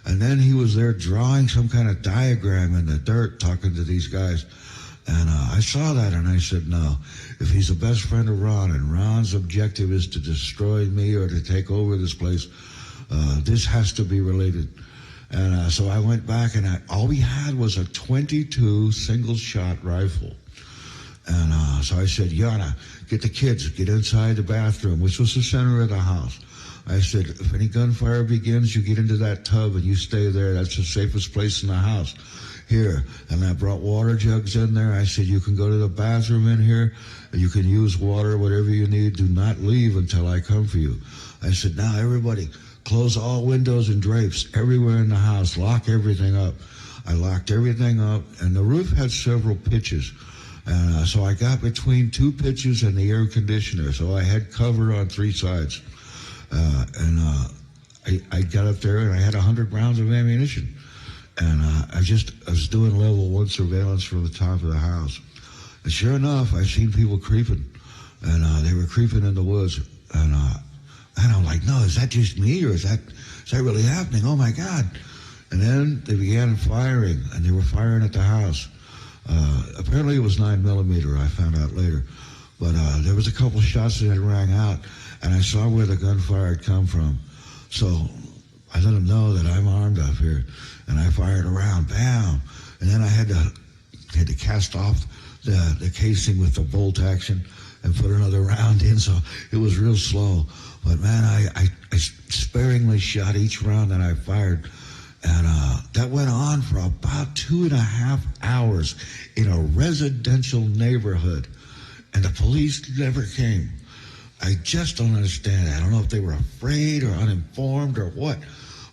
And then he was there drawing some kind of diagram in the dirt, talking to these guys. And I saw that, and I said, no, if he's the best friend of Ron, and Ron's objective is to destroy me or to take over this place, this has to be related. And so I went back, and all we had was a .22 single-shot rifle. And so I said, Yana, get the kids, get inside the bathroom, which was the center of the house. I said, if any gunfire begins, you get into that tub and you stay there. That's the safest place in the house. Here. And I brought water jugs in there. I said, you can go to the bathroom in here, and you can use water, whatever you need. Do not leave until I come for you. I said, now everybody, close all windows and drapes everywhere in the house. Lock everything up. I locked everything up, and the roof had several pitches. And so I got between 2 pitches and the air conditioner. So I had cover on 3 sides. I got up there, and I had 100 rounds of ammunition. And I was doing level 1 surveillance from the top of the house. And sure enough, I seen people creeping. And they were creeping in the woods. And I'm like, no, is that just me, or is that really happening? Oh, my God. And then they began firing, and they were firing at the house. Apparently it was 9mm, I found out later. But there was a couple shots that had rang out, and I saw where the gunfire had come from. So I let them know that I'm armed up here, and I fired around, bam. And then I had to cast off the casing with the bolt action and put another round in, so it was real slow. But man, I sparingly shot each round that I fired. And that went on for about 2.5 hours in a residential neighborhood. And the police never came. I just don't understand. I don't know if they were afraid or uninformed or what,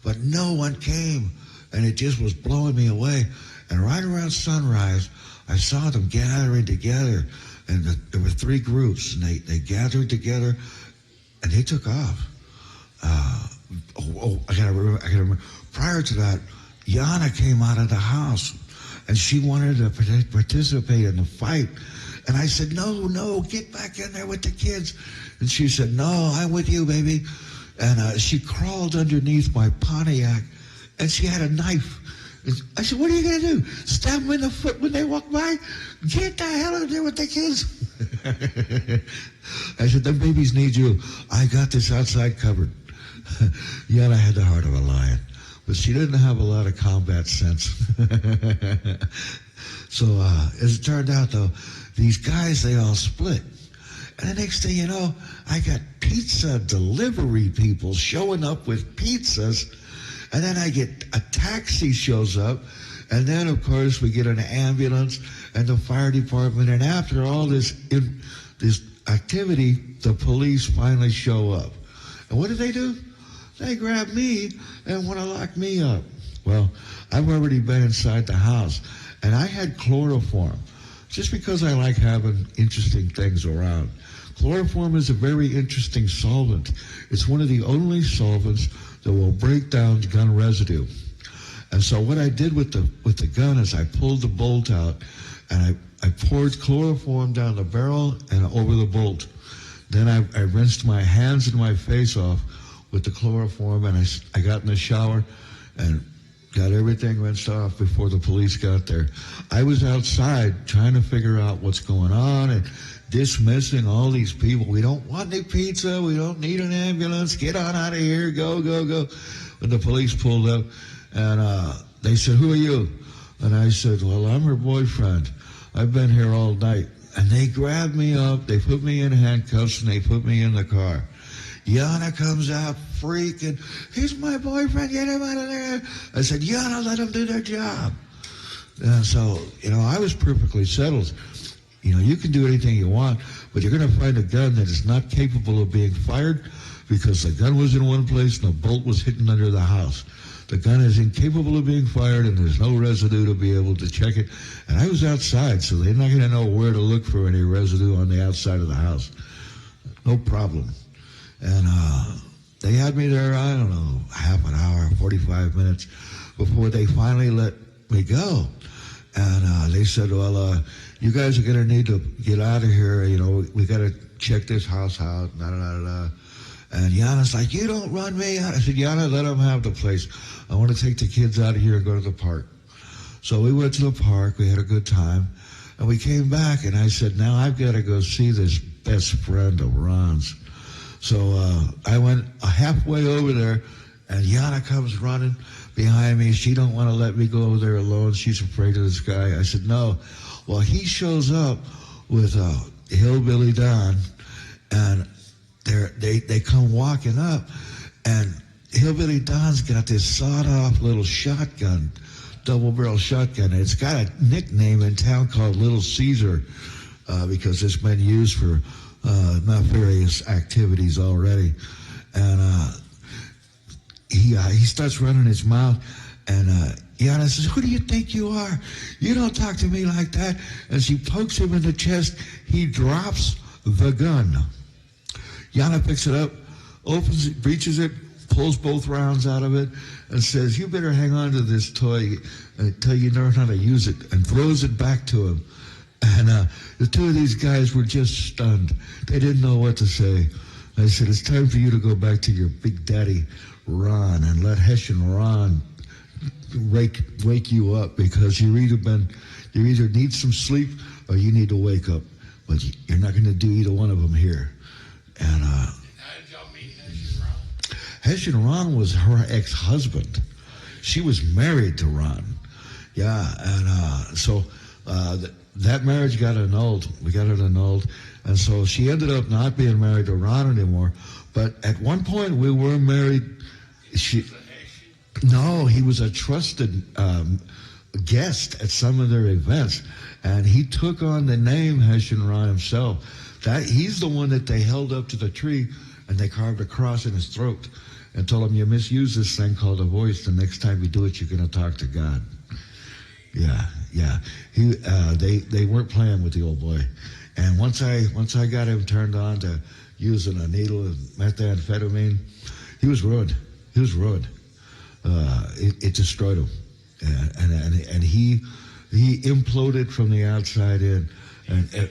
but no one came. And it just was blowing me away. And right around sunrise, I saw them gathering together. And there were 3 groups. And they gathered together and they took off. I gotta remember. Prior to that, Yana came out of the house, and she wanted to participate in the fight. And I said, no, get back in there with the kids. And she said, no, I'm with you, baby. And she crawled underneath my Pontiac, and she had a knife. And I said, what are you going to do? Stab them in the foot when they walk by? Get the hell out of there with the kids. I said, them babies need you. I got this outside covered. Yana had the heart of a lion, but she didn't have a lot of combat sense. So as it turned out, though, these guys, they all split. And the next thing you know, I got pizza delivery people showing up with pizzas. And then I get a taxi shows up. And then, of course, we get an ambulance and the fire department. And after all this activity, the police finally show up. And what do? They grab me and want to lock me up. Well, I've already been inside the house. And I had chloroform, just because I like having interesting things around. Chloroform is a very interesting solvent. It's one of the only solvents that will break down gun residue. And so what I did with the gun is I pulled the bolt out, and I poured chloroform down the barrel and over the bolt. Then I rinsed my hands and my face off with the chloroform, and I got in the shower and got everything rinsed off before the police got there. I was outside trying to figure out what's going on and dismissing all these people. We don't want any pizza. We don't need an ambulance. Get on out of here. Go, go, go. When the police pulled up, and they said, who are you? And I said, well, I'm her boyfriend. I've been here all night. And they grabbed me up. They put me in handcuffs, and they put me in the car. Yana comes out freaking, he's my boyfriend, get him out of there. I said, Yana, let them do their job. And so, I was perfectly settled. You can do anything you want, but you're going to find a gun that is not capable of being fired because the gun was in one place and the bolt was hidden under the house. The gun is incapable of being fired and there's no residue to be able to check it. And I was outside, so they're not going to know where to look for any residue on the outside of the house. No problem. And they had me there, I don't know, half an hour, 45 minutes before they finally let me go. And they said, well, you guys are going to need to get out of here. We got to check this house out. And Yana's like, you don't run me out. I said, Yana, let them have the place. I want to take the kids out of here and go to the park. So we went to the park. We had a good time. And we came back, and I said, now I've got to go see this best friend of Ron's. So I went halfway over there, and Yana comes running behind me. She don't want to let me go over there alone. She's afraid of this guy. I said, no. Well, he shows up with Hillbilly Don, and they come walking up, and Hillbilly Don's got this sawed-off little shotgun, double-barrel shotgun. And it's got a nickname in town called Little Caesar because it's been used for nefarious activities already. And he starts running his mouth, and Yana says, who do you think you are? You don't talk to me like that. And she pokes him in the chest. He drops the gun. Yana picks it up, opens it, reaches it, pulls both rounds out of it, and says, you better hang on to this toy until you learn how to use it, and throws it back to him. And the two of these guys were just stunned. They didn't know what to say. I said, it's time for you to go back to your big daddy, Ron, and let Hessian Ron wake you up, because you either need some sleep or you need to wake up. But you're not going to do either one of them here. And
How did y'all meet Hessian Ron?
Hessian Ron was her ex-husband. She was married to Ron. Yeah, and so that marriage got annulled. We got it annulled. And so she ended up not being married to Ron anymore. But at one point we were married. No, he was a trusted guest at some of their events, and he took on the name Hessian Ron himself. That he's the one that they held up to the tree, and they carved a cross in his throat, and told him, "You misuse this thing called a voice. The next time you do it, you're going to talk to God." Yeah. They weren't playing with the old boy, and once I got him turned on to using a needle of methamphetamine, he was ruined. It destroyed him, and he imploded from the outside in, and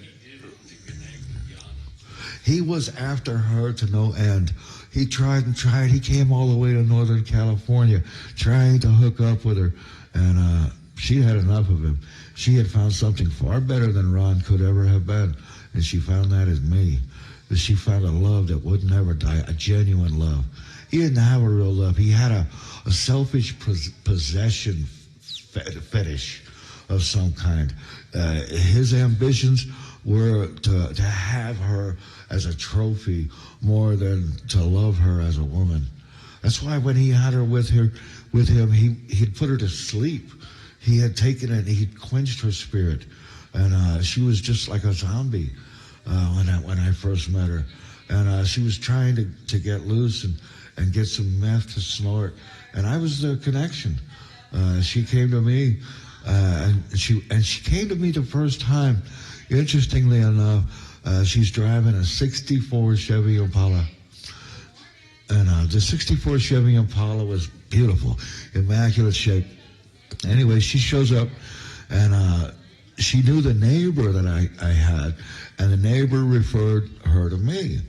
he was after her to no end. He tried and tried. He came all the way to Northern California trying to hook up with her, and she had enough of him. She had found something far better than Ron could ever have been, and she found that in me. She found a love that would never die, a genuine love. He didn't have a real love. He had a selfish possession fetish of some kind. His ambitions were to have her as a trophy more than to love her as a woman. That's why when he had her with him, he'd put her to sleep. He had taken it, he'd quenched her spirit, and she was just like a zombie when I first met her. And she was trying to get loose and get some meth to snort, and I was the connection. She came to me, and she came to me the first time. Interestingly enough, she's driving a '64 Chevy Impala, and the '64 Chevy Impala was beautiful, immaculate shape. Anyway, she shows up, and she knew the neighbor that I had, and the neighbor referred her to me.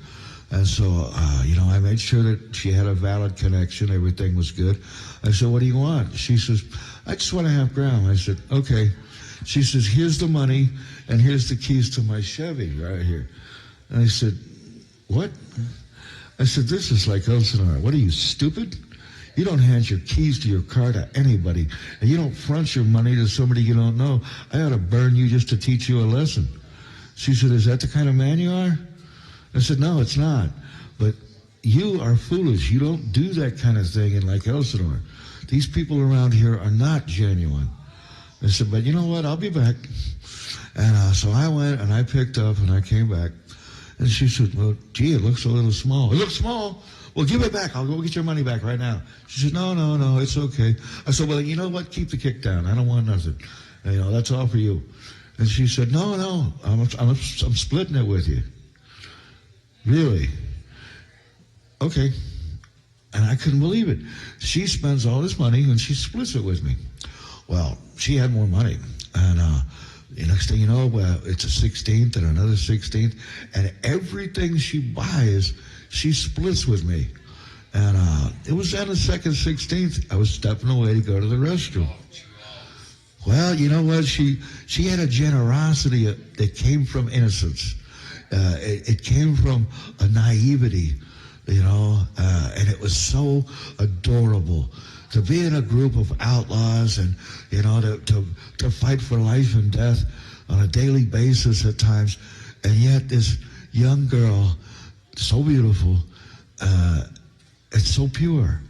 And so, I made sure that she had a valid connection. Everything was good. I said, "What do you want?" She says, "I just want $5,000." I said, "Okay." She says, "Here's the money, and here's the keys to my Chevy right here." And I said, "What?" I said, "This is like Elsinore. What are you, stupid? You don't hand your keys to your car to anybody, and you don't front your money to somebody you don't know. I ought to burn you just to teach you a lesson." She said, "Is that the kind of man you are?" I said, "No, it's not. But you are foolish. You don't do that kind of thing in like Elsinore. These people around here are not genuine." I said, "But you know what? I'll be back." And so I went and I picked up and I came back. And she said, "Well, gee, it looks a little small." "It looks small? Well, give it back. I'll go get your money back right now." She said, No, it's okay." I said, "Well, you know what? Keep the kick down. I don't want nothing. That's all for you." And she said, No, I'm splitting it with you." "Really?" "Okay." And I couldn't believe it. She spends all this money and she splits it with me. Well, she had more money. And the next thing you know, it's a 16th and another 16th. And everything she buys, she splits with me. And it was on the second 16th, I was stepping away to go to the restroom. Well, you know what? She had a generosity that came from innocence. It came from a naivety, and it was so adorable to be in a group of outlaws and, to fight for life and death on a daily basis at times. And yet this young girl, so beautiful, and so pure.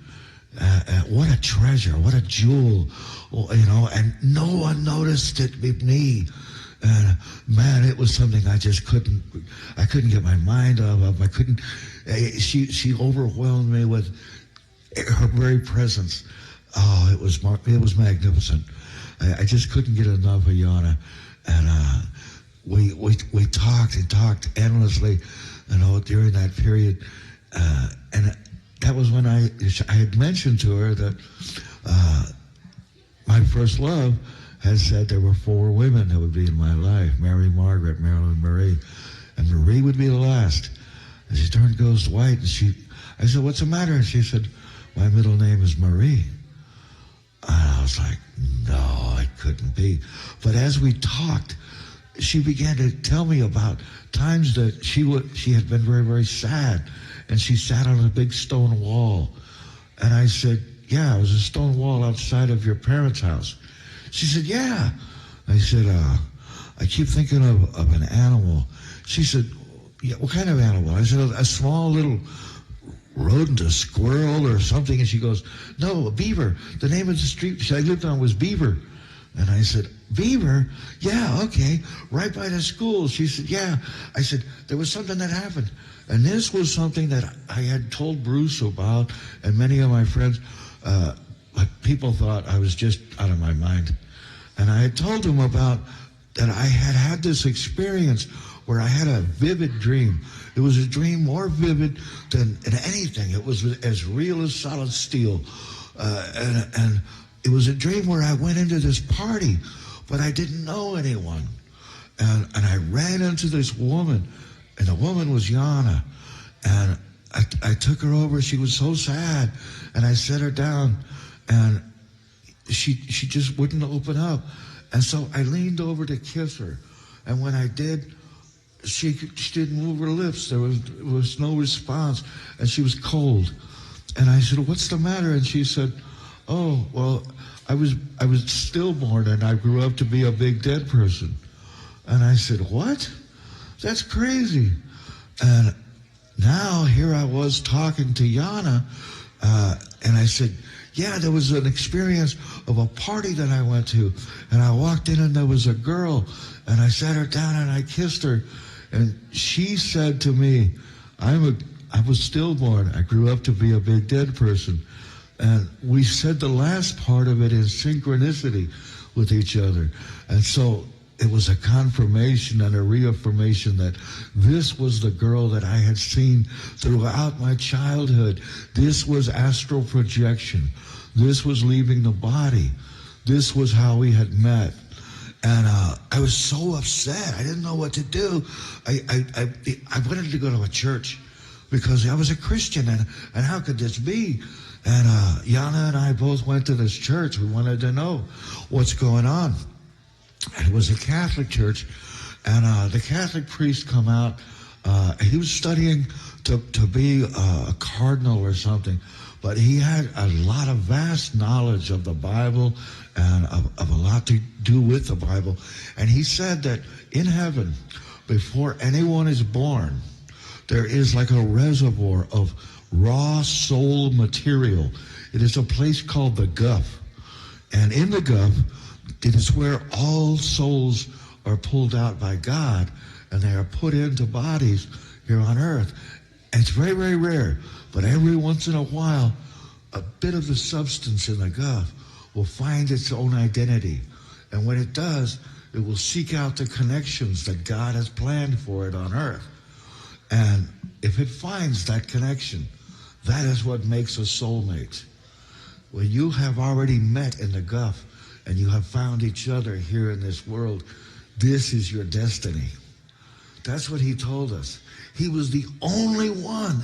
What a treasure, what a jewel, and no one noticed it but me. And man, it was something I couldn't get my mind off of. She overwhelmed me with her very presence. Oh, it was magnificent. I just couldn't get enough of Yana. And we talked and talked endlessly, during that period. And that was when I had mentioned to her that my first love had said there were 4 women that would be in my life: Mary, Margaret, Marilyn, Marie. And Marie would be the last. And she turned ghost white, and I said, "What's the matter?" And she said, "My middle name is Marie." And I was like, no, it couldn't be. But as we talked, she began to tell me about times that she had been very, very sad, and she sat on a big stone wall. And I said, "Yeah, it was a stone wall outside of your parents' house." She said, "Yeah." I said, "I keep thinking of an animal." She said, "Yeah, what kind of animal?" I said, "A small little rodent, a squirrel or something? And she goes, no, a beaver. The name of the street I lived on was Beaver. And I said, Beaver? Yeah, okay. Right by the school. She said, yeah. I said, there was something that happened. And this was something that I had told Bruce about, and many of my friends, but people thought I was just out of my mind. And I had told him about that I had this experience where I had a vivid dream. It was a dream more vivid than anything. It was as real as solid steel. And it was a dream where I went into this party, but I didn't know anyone. And I ran into this woman, and the woman was Yana. And I took her over. She was so sad. And I set her down, and she just wouldn't open up. And so I leaned over to kiss her. And when I did, she didn't move her lips. There was no response. And she was cold. And I said, what's the matter? And she said, oh, well, I was stillborn, and I grew up to be a big dead person. And I said, what? That's crazy. And now here I was talking to Yana, and I said, yeah, there was an experience of a party that I went to, and I walked in and there was a girl, and I sat her down and I kissed her, and she said to me, I was stillborn. I grew up to be a big dead person. And we said the last part of it in synchronicity with each other. And so it was a confirmation and a reaffirmation that this was the girl that I had seen throughout my childhood. This was astral projection. This was leaving the body. This was how we had met. And I was so upset. I didn't know what to do. I wanted to go to a church because I was a Christian, and how could this be? And Yana and I both went to this church. We wanted to know what's going on. And it was a Catholic church, and the Catholic priest come out. He was studying to be a cardinal or something, but he had a lot of vast knowledge of the Bible and of a lot to do with the Bible. And he said that in heaven, before anyone is born, there is like a reservoir of raw soul material. It is a place called the Guff. And in the Guff, it is where all souls are pulled out by God, and they are put into bodies here on earth. And it's very, very rare, but every once in a while, a bit of the substance in the Guff will find its own identity. And when it does, it will seek out the connections that God has planned for it on earth. And if it finds that connection, that is what makes a soulmate. When you have already met in the Guff and you have found each other here in this world, this is your destiny. That's what he told us. He was the only one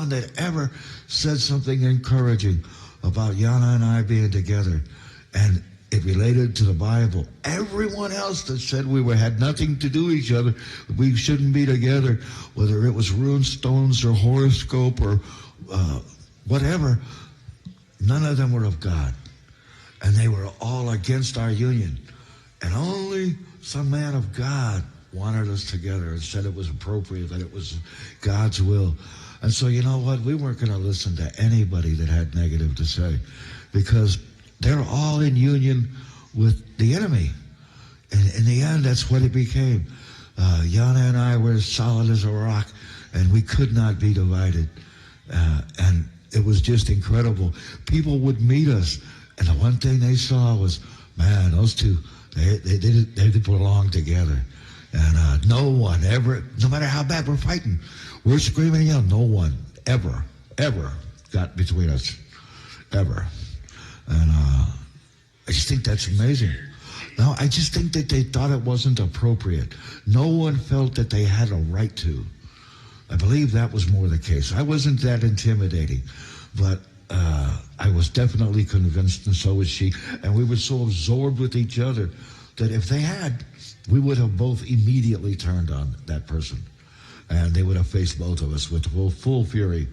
that ever said something encouraging about Yana and I being together. And it related to the Bible. Everyone else that said we had nothing to do with each other, we shouldn't be together, whether it was rune stones or horoscope or whatever, none of them were of God. And they were all against our union. And only some man of God wanted us together and said it was appropriate, that it was God's will. And so, you know what? We weren't going to listen to anybody that had negative to say, because they're all in union with the enemy. And in the end, that's what it became. Yana and I were as solid as a rock, and we could not be divided. And it was just incredible. People would meet us, and the one thing they saw was, man, those two, they belong together. And no one ever, no matter how bad we're fighting, we're screaming and yelling, no one ever got between us, ever. And I just think that's amazing. No, I just think that they thought it wasn't appropriate. No one felt that they had a right to. I believe that was more the case. I wasn't that intimidating, but I was definitely convinced, and so was she. And we were so absorbed with each other that if they had, we would have both immediately turned on that person. And they would have faced both of us with full fury.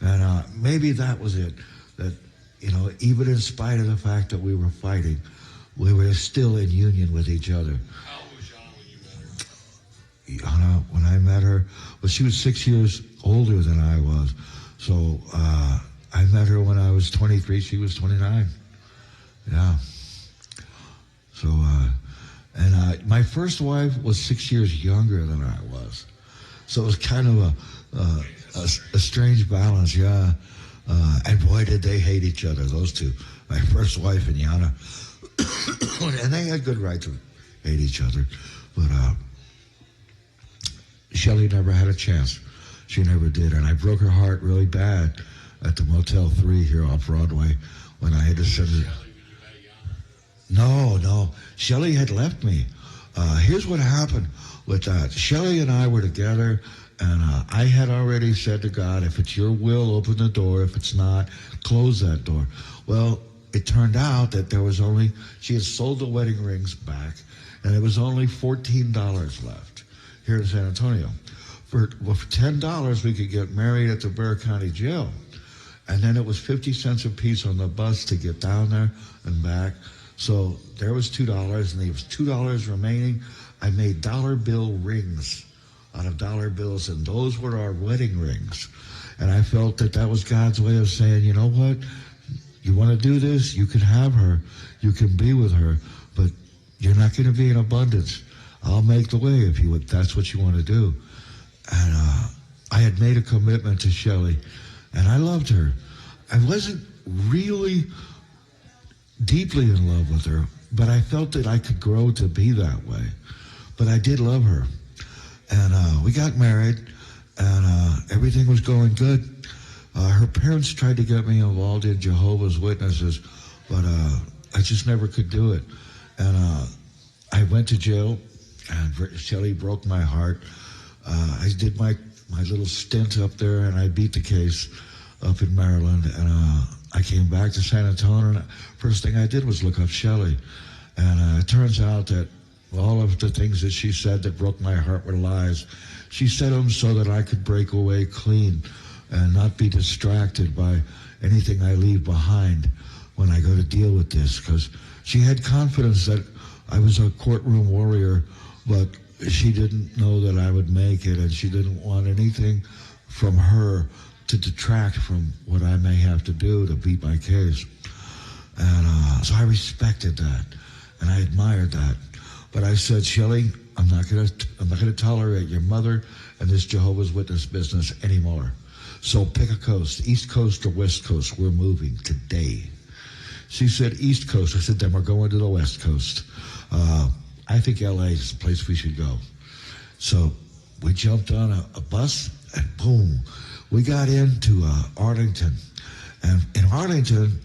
And maybe that was it. That, you know, even in spite of the fact that we were fighting, we were still in union with each other.
How old was Yana when you met her?
Yana, when I met her, well, she was 6 years older than I was. So I met her when I was 23. She was 29. Yeah. So, and my first wife was 6 years younger than I was. So it was kind of a strange balance, yeah. And boy, did they hate each other, those two. My first wife and Yana. And they had good right to hate each other. But Shelley never had a chance. She never did. And I broke her heart really bad at the Motel 3 here off Broadway when I had to send her. No. Shelley had left me. Here's what happened with that. Shelley and I were together, and I had already said to God, if it's your will, open the door. If it's not, close that door. Well, it turned out that she had sold the wedding rings back, and there was only $14 left here in San Antonio. For $10, we could get married at the Bexar County Jail. And then it was 50 cents a piece on the bus to get down there and back. So there was $2, and there was $2 remaining. I made dollar bill rings out of dollar bills, and those were our wedding rings. And I felt that was God's way of saying, you know what? You want to do this? You can have her. You can be with her, but you're not going to be in abundance. I'll make the way if that's what you want to do. And I had made a commitment to Shelley, and I loved her. I wasn't really deeply in love with her, but I felt that I could grow to be that way. But I did love her. And we got married, and everything was going good. Her parents tried to get me involved in Jehovah's Witnesses, but I just never could do it. And I went to jail, and Shelley broke my heart. I did my little stint up there, and I beat the case up in Maryland, and I came back to San Antonio, and first thing I did was look up Shelley. And it turns out that all of the things that she said that broke my heart were lies. She said them so that I could break away clean and not be distracted by anything I leave behind when I go to deal with this, because she had confidence that I was a courtroom warrior, but she didn't know that I would make it, and she didn't want anything from her to detract from what I may have to do to beat my case. And so I respected that, and I admired that. But I said, Shelley, I'm not gonna tolerate your mother and this Jehovah's Witness business anymore. So pick a coast, East Coast or West Coast. We're moving today. She said East Coast. I said, then we're going to the West Coast. I think LA is the place we should go. So we jumped on a bus, and boom, we got into Arlington. And in Arlington,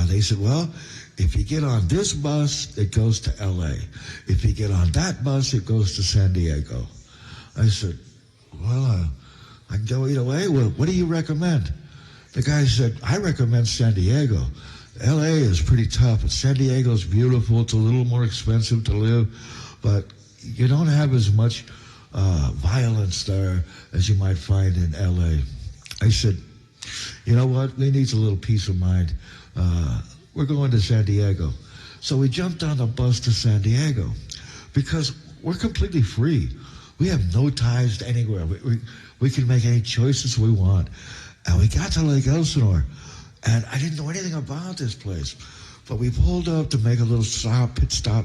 they said, well, if you get on this bus, it goes to LA. If you get on that bus, it goes to San Diego. I said, well, I can go either way. Well, what do you recommend? The guy said, I recommend San Diego. LA is pretty tough, but San Diego's beautiful. It's a little more expensive to live, but you don't have as much violence there as you might find in LA. I said, you know what? We need a little peace of mind. We're going to San Diego. So we jumped on the bus to San Diego because we're completely free. We have no ties to anywhere. We can make any choices we want. And we got to Lake Elsinore, and I didn't know anything about this place. But we pulled up to make a little pit stop,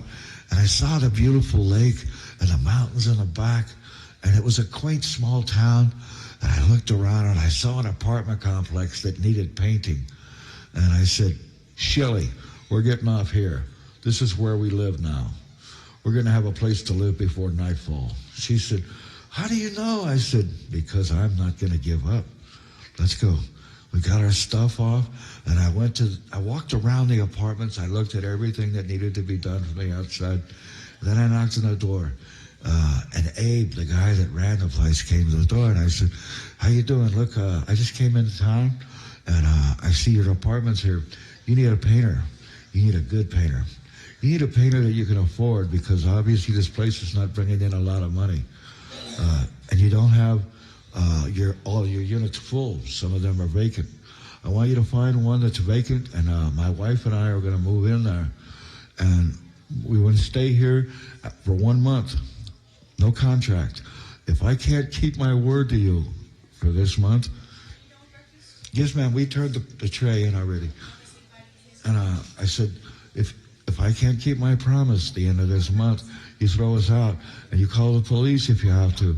and I saw the beautiful lake and the mountains in the back, and it was a quaint small town. And I looked around, and I saw an apartment complex that needed painting. And I said, Shelley, we're getting off here. This is where we live now. We're going to have a place to live before nightfall. She said, how do you know? I said, because I'm not going to give up. Let's go. We got our stuff off, and I walked around the apartments. I looked at everything that needed to be done for me outside. Then I knocked on the door. And Abe, the guy that ran the place, came to the door, and I said, how you doing? Look, I just came into town, and I see your apartment's here. You need a painter. You need a good painter. You need a painter that you can afford, because obviously this place is not bringing in a lot of money. And you don't have all your units full. Some of them are vacant. I want you to find one that's vacant, and my wife and I are going to move in there. And we want to stay here for 1 month. No contract. If I can't keep my word to you for this month, Yes, ma'am, we turned the tray in already. And I said, if I can't keep my promise at the end of this month, you throw us out and you call the police if you have to,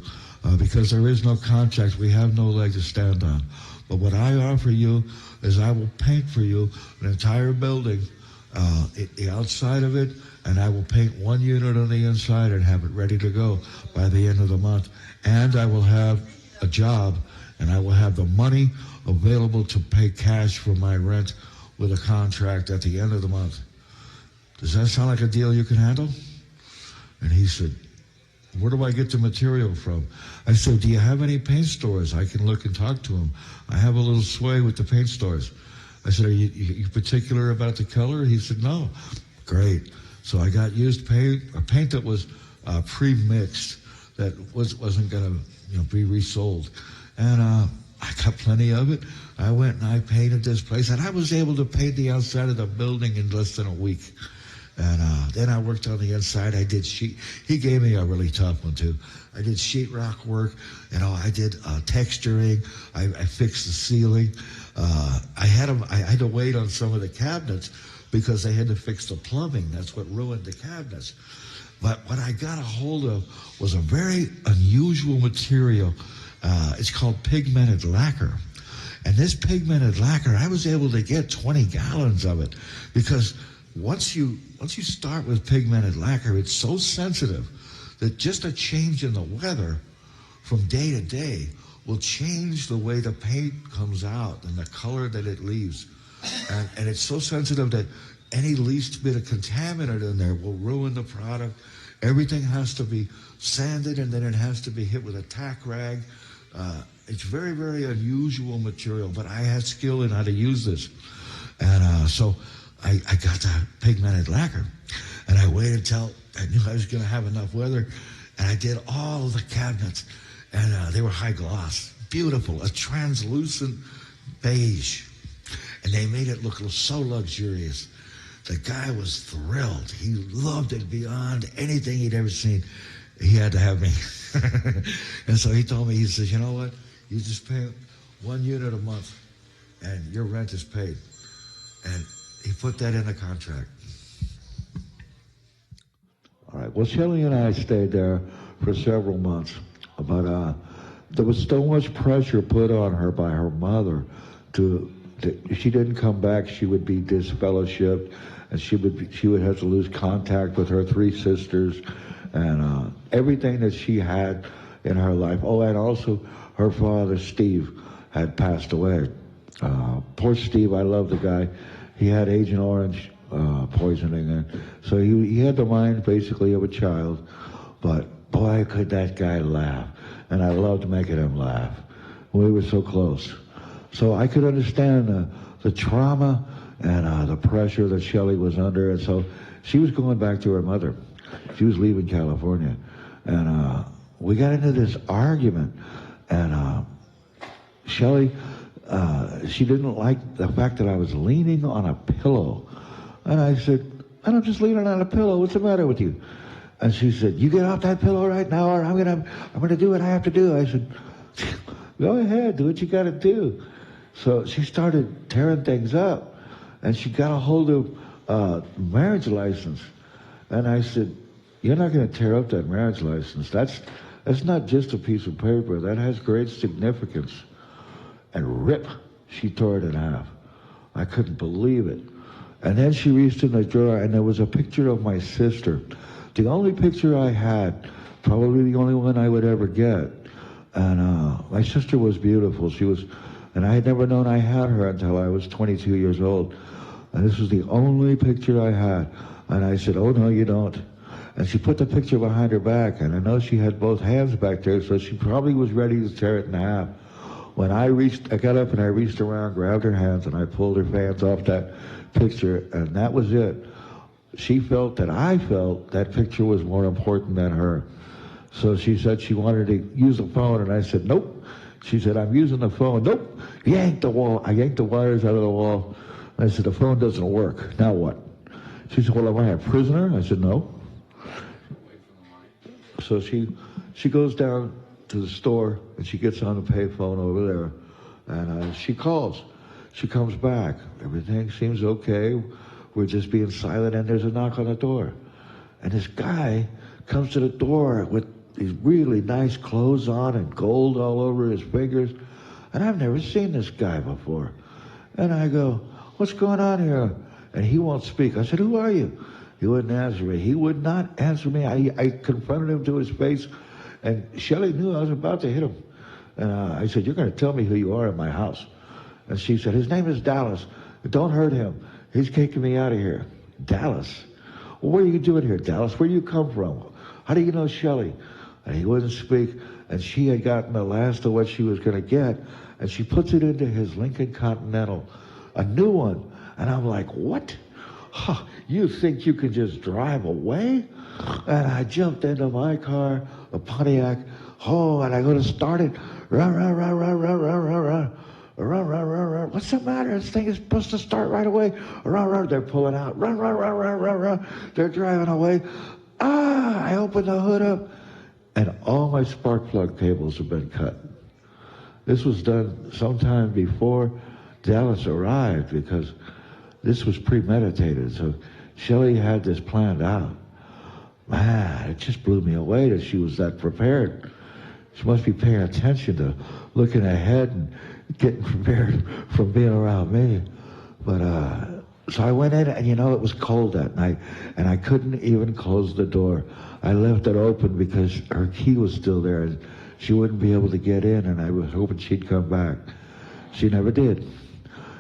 because there is no contract. We have no leg to stand on. But what I offer you is I will paint for you an entire building, the outside of it, and I will paint one unit on the inside and have it ready to go by the end of the month. And I will have a job, and I will have the money available to pay cash for my rent with a contract at the end of the month. Does that sound like a deal you can handle? And he said, where do I get the material from? I said, do you have any paint stores? I can look and talk to them. I have a little sway with the paint stores. I said, are you particular about the color? He said, no. Great. So I got used paint, a paint that was pre-mixed, that wasn't going to be resold. And I got plenty of it. I went and I painted this place, and I was able to paint the outside of the building in less than a week. And then I worked on the inside. I did sheet. He gave me a really tough one too. I did sheetrock work. I did texturing. I fixed the ceiling. I had to wait on some of the cabinets because they had to fix the plumbing. That's what ruined the cabinets. But what I got a hold of was a very unusual material. It's called pigmented lacquer. And this pigmented lacquer, I was able to get 20 gallons of it because once you start with pigmented lacquer, it's so sensitive that just a change in the weather from day to day will change the way the paint comes out and the color that it leaves. And it's so sensitive that any least bit of contaminant in there will ruin the product. Everything has to be sanded, and then it has to be hit with a tack rag. It's very, very unusual material, but I had skill in how to use this. And so I got the pigmented lacquer, and I waited until I knew I was going to have enough weather, and I did all of the cabinets, and they were high gloss, beautiful, a translucent beige, and they made it look so luxurious. The guy was thrilled. He loved it beyond anything he'd ever seen. He had to have me. And so he told me, he says, you know what? You just pay 1 unit a month, and your rent is paid. And he put that in the contract. All right. Well, Shelley and I stayed there for several months, but there was so much pressure put on her by her mother if she didn't come back, she would be disfellowshipped, and she would have to lose contact with her 3 sisters, and everything that she had in her life. Oh, and also her father, Steve, had passed away. Poor Steve, I love the guy. He had Agent Orange poisoning, and so he had the mind basically of a child, but boy, could that guy laugh, and I loved making him laugh. We were so close. So I could understand the trauma and the pressure that Shelley was under, and so she was going back to her mother. She was leaving California, and we got into this argument, and Shelley, she didn't like the fact that I was leaning on a pillow, and I said, I'm just leaning on a pillow. What's the matter with you? And she said, you get off that pillow right now, or I'm gonna do what I have to do. I said, go ahead, do what you got to do. So she started tearing things up, and she got a hold of marriage license. And I said, you're not going to tear up that marriage license. That's not just a piece of paper. That has great significance. And rip, she tore it in half. I couldn't believe it. And then she reached in the drawer, and there was a picture of my sister. The only picture I had, probably the only one I would ever get. And my sister was beautiful. And I had never known I had her until I was 22 years old. And this was the only picture I had. And I said, oh, no, you don't. And she put the picture behind her back, and I know she had both hands back there, so she probably was ready to tear it in half. When I got up and I reached around, grabbed her hands, and I pulled her hands off that picture, and that was it. She felt that I felt that picture was more important than her. So she said she wanted to use the phone, and I said, nope. She said, I'm using the phone. Nope. Yank the wall. I yanked the wires out of the wall. I said, the phone doesn't work. Now what? She said, well, am I a prisoner? I said, no. So she goes down to the store, and she gets on the payphone over there, and she calls. She comes back. Everything seems okay. We're just being silent, and there's a knock on the door. And this guy comes to the door with these really nice clothes on and gold all over his fingers. And I've never seen this guy before. And I go, what's going on here? And he won't speak. I said, who are you? He wouldn't answer me. He would not answer me. I confronted him to his face, and Shelley knew I was about to hit him. And I said, you're going to tell me who you are in my house. And she said, his name is Dallas. Don't hurt him. He's kicking me out of here. Dallas? Well, what are you doing here, Dallas? Where do you come from? How do you know Shelley? And he wouldn't speak, and she had gotten the last of what she was going to get, and she puts it into his Lincoln Continental, a new one. And I'm like, what? Huh, you think you can just drive away? And I jumped into my car, a Pontiac. Oh, and I go to start it. Run, run, run, run, run, run, run, run. Run, run, run, run. What's the matter? This thing is supposed to start right away. Run, run. They're pulling out. Run, run, run, run, run, run. They're driving away. I opened the hood up, and all my spark plug cables have been cut. This was done sometime before Dallas arrived, because this was premeditated. So Shelley had this planned out. Man, it just blew me away that she was that prepared. She must be paying attention to looking ahead and getting prepared from being around me. But so I went in, and it was cold that night, and I couldn't even close the door. I left it open because her key was still there, and she wouldn't be able to get in, and I was hoping she'd come back. She never did.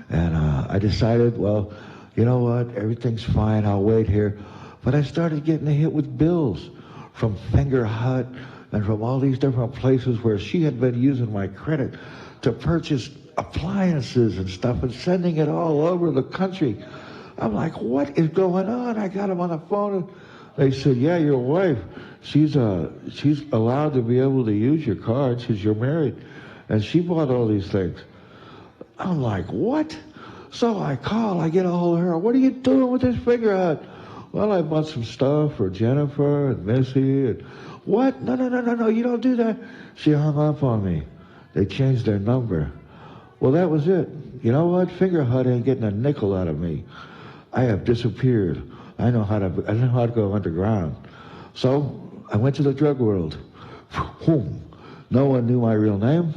And I decided, well, you know what, everything's fine, I'll wait here. But I started getting hit with bills from Finger Hut and from all these different places where she had been using my credit to purchase appliances and stuff and sending it all over the country. I'm like, what is going on? I got them on the phone, and they said, yeah, your wife, she's allowed to be able to use your cards because you're married, and she bought all these things. I'm like, what? So I call, I get a hold of her. What are you doing with this Finger Hut? Well, I bought some stuff for Jennifer and Missy. And what? No, you don't do that. She hung up on me. They changed their number. Well, that was it. You know what? Finger Hut ain't getting a nickel out of me. I have disappeared. I know how to go underground. So I went to the drug world. No one knew my real name,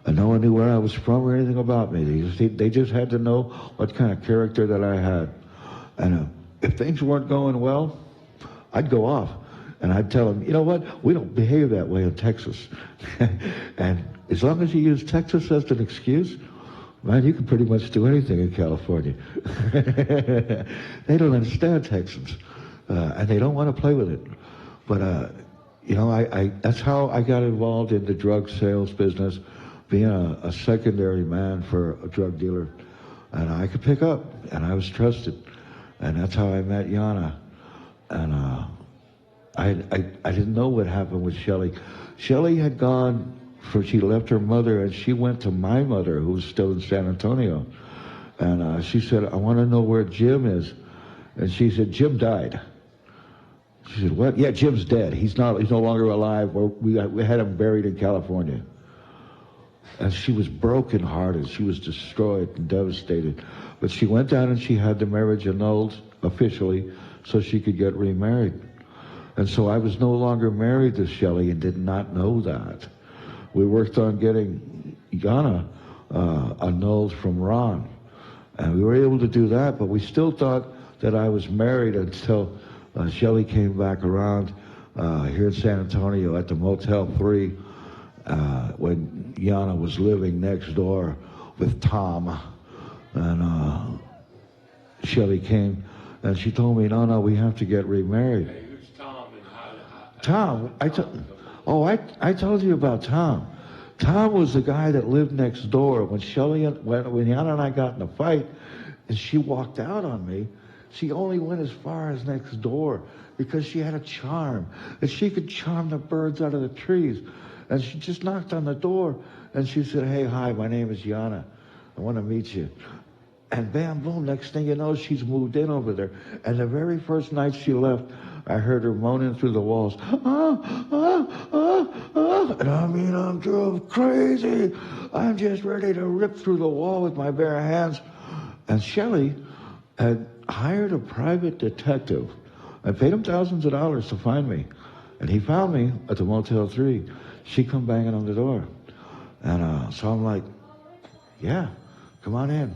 and no one knew where I was from or anything about me. They just had to know what kind of character that I had. And if things weren't going well, I'd go off. And I'd tell them, you know what? We don't behave that way in Texas. And as long as you use Texas as an excuse, man, you can pretty much do anything in California. They don't understand Texans, and they don't want to play with it. But, that's how I got involved in the drug sales business, being a secondary man for a drug dealer. And I could pick up, and I was trusted. And that's how I met Yana. And I didn't know what happened with Shelley. Shelley had gone, she left her mother, and she went to my mother, who was still in San Antonio. And she said, I want to know where Jim is. And she said, Jim died. She said, what? Yeah, Jim's dead. He's no longer alive. We had him buried in California. And she was brokenhearted. She was destroyed and devastated. But she went down and she had the marriage annulled officially so she could get remarried. And so I was no longer married to Shelley and did not know that. We worked on getting Yana annulled from Ron. And we were able to do that, but we still thought that I was married until Shelley came back around here in San Antonio at the Motel 3 when Yana was living next door with Tom. And Shelley came and she told me, no, we have to get remarried.
Hey, who's Tom and how
Tom, I told you about Tom. Tom was the guy that lived next door. When Yana and I got in a fight, and she walked out on me, she only went as far as next door because she had a charm, and she could charm the birds out of the trees. And she just knocked on the door, and she said, hey, hi, my name is Yana. I want to meet you. And bam, boom, next thing you know, she's moved in over there. And the very first night she left, I heard her moaning through the walls. And I mean, I'm drove crazy. I'm just ready to rip through the wall with my bare hands. And Shelley had hired a private detective. I paid him thousands of dollars to find me. And he found me at the Motel 3. She come banging on the door. And so I'm like, yeah, come on in.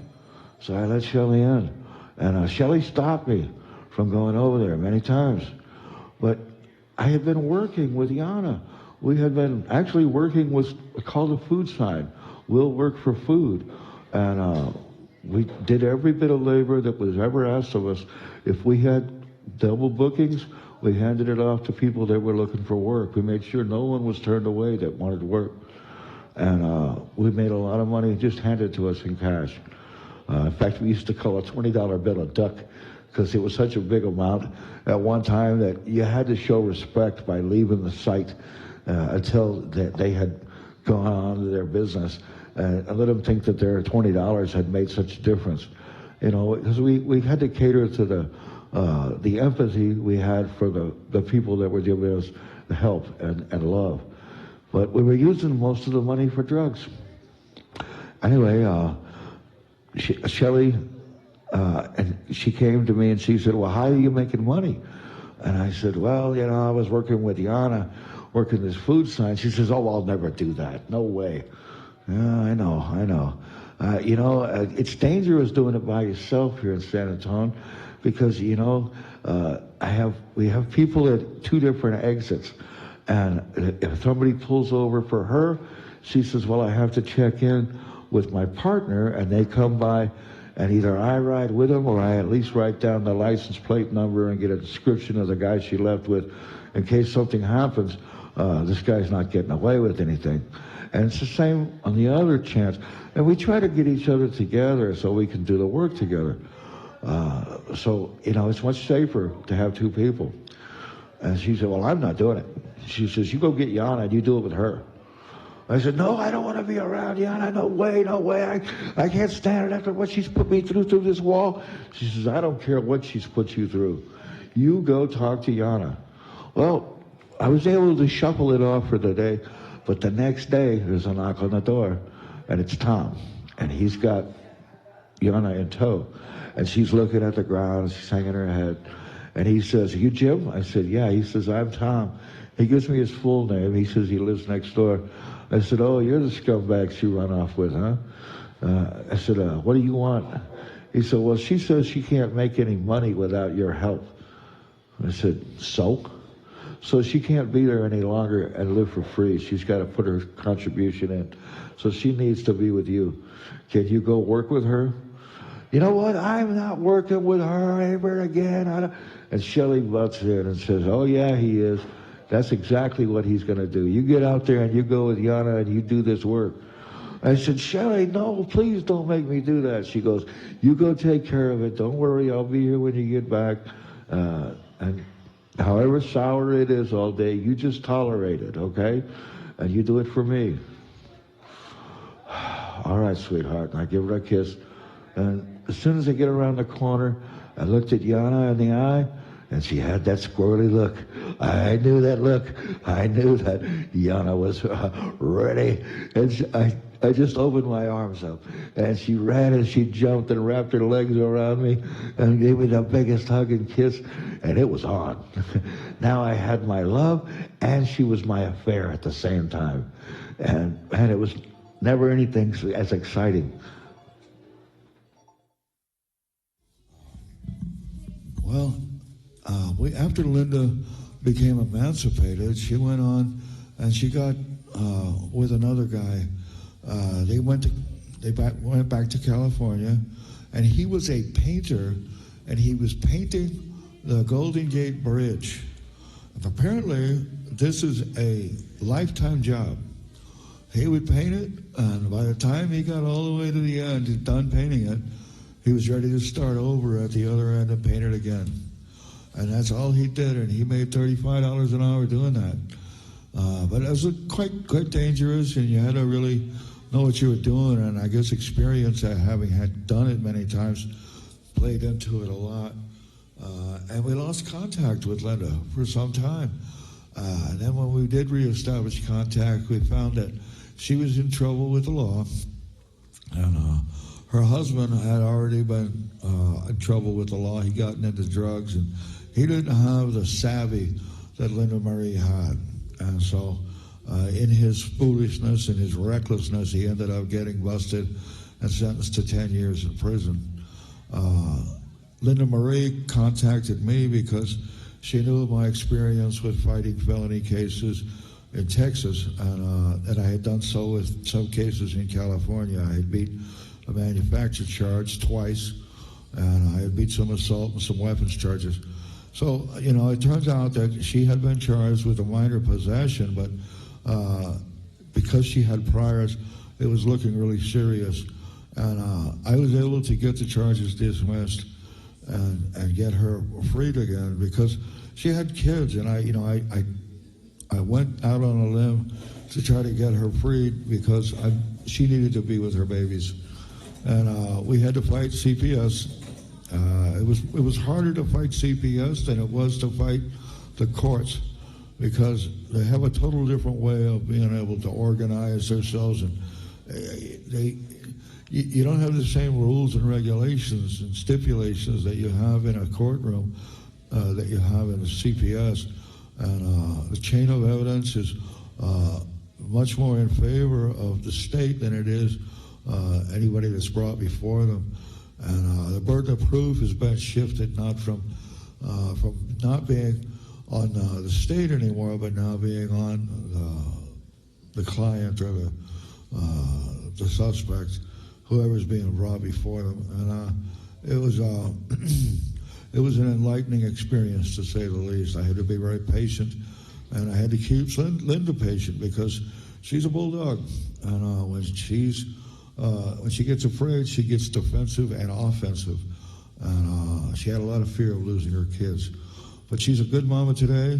So I let Shelley in. And Shelley stopped me from going over there many times. But I had been working with Yana. We had been actually working with called a food sign. We'll work for food. And we did every bit of labor that was ever asked of us. If we had double bookings, we handed it off to people that were looking for work. We made sure no one was turned away that wanted to work. And we made a lot of money just handed to us in cash. In fact, we used to call a $20 bill a duck because it was such a big amount at one time that you had to show respect by leaving the site until they had gone on to their business. And let them think that their $20 had made such a difference. You know, because we had to cater to the empathy we had for the people that were giving us the help and love. But we were using most of the money for drugs. Anyway, Shelley, and she came to me and she said, well, how are you making money? And I said, well, you know, I was working with Yana, working this food sign. She says, oh, I'll never do that. No way. Yeah, I know. You know, it's dangerous doing it by yourself here in San Antonio because, you know, we have people at two different exits. And if somebody pulls over for her, she says, well, I have to check in with my partner, and they come by, and either I ride with them or I at least write down the license plate number and get a description of the guy she left with in case something happens. This guy's not getting away with anything. And it's the same on the other chance. And we try to get each other together so we can do the work together. So, you know, it's much safer to have two people. And she said, well, I'm not doing it. She says, you go get Yana and you do it with her. I said, no, I don't want to be around Yana. No way. I can't stand it after what she's put me through this wall. She says, I don't care what she's put you through. You go talk to Yana. Well, I was able to shuffle it off for the day, but the next day there's a knock on the door, and it's Tom, and he's got Yana in tow, and she's looking at the ground, she's hanging her head, and he says, are you Jim? I said, yeah. He says, I'm Tom. He gives me his full name. He says he lives next door. I said, oh, you're the scumbag she run off with, huh? I said, what do you want? He said, well, she says she can't make any money without your help. I said, so? So she can't be there any longer and live for free. She's got to put her contribution in. So she needs to be with you. Can you go work with her? You know what? I'm not working with her ever again. And Shelley butts in and says, oh, yeah, he is. That's exactly what he's going to do. You get out there and you go with Yana and you do this work. I said, Shelley, no, please don't make me do that. She goes, you go take care of it. Don't worry. I'll be here when you get back. And however sour it is all day, you just tolerate it, okay? And you do it for me. All right, sweetheart. And I give her a kiss. And as soon as I get around the corner, I looked at Yana in the eye, and she had that squirrely look. I knew that look. I knew that Yana was ready. And I just opened my arms up. And she ran and she jumped and wrapped her legs around me and gave me the biggest hug and kiss. And it was on. Now I had my love, and she was my affair at the same time. And it was never anything as exciting. Well, after Linda became emancipated, she went on and she got with another guy. They went back to California, and he was a painter, and he was painting the Golden Gate Bridge. And apparently, this is a lifetime job. He would paint it, and by the time he got all the way to the end, done painting it, he was ready to start over at the other end and paint it again. And that's all he did, and he made $35 an hour doing that. But it was quite dangerous, and you had to really know what you were doing, and I guess experience, having had done it many times, played into it a lot. And we lost contact with Linda for some time. And then when we did reestablish contact, we found that she was in trouble with the law, and her husband had already been in trouble with the law. He'd gotten into drugs, and he didn't have the savvy that Linda Marie had. And so in his foolishness and his recklessness, he ended up getting busted and sentenced to 10 years in prison. Linda Marie contacted me because she knew of my experience with fighting felony cases in Texas, and I had done so with some cases in California. I had beat a manufactured charge twice, and I had beat some assault and some weapons charges. So, it turns out that she had been charged with a minor possession, but because she had priors, it was looking really serious. And I was able to get the charges dismissed and get her freed again because she had kids, and I went out on a limb to try to get her freed because she needed to be with her babies. And we had to fight CPS. It was harder to fight CPS than it was to fight the courts because they have a total different way of being able to organize themselves, and you don't have the same rules and regulations and stipulations that you have in a courtroom that you have in a CPS. And the chain of evidence is much more in favor of the state than it is anybody that's brought before them. And the burden of proof has been shifted not from not being on the state anymore, but now being on the client or the suspect, whoever's being brought before them. And it was it was an enlightening experience, to say the least. I had to be very patient, and I had to keep Linda patient because she's a bulldog, and when she gets afraid, she gets defensive and offensive, and she had a lot of fear of losing her kids. But she's a good mama today.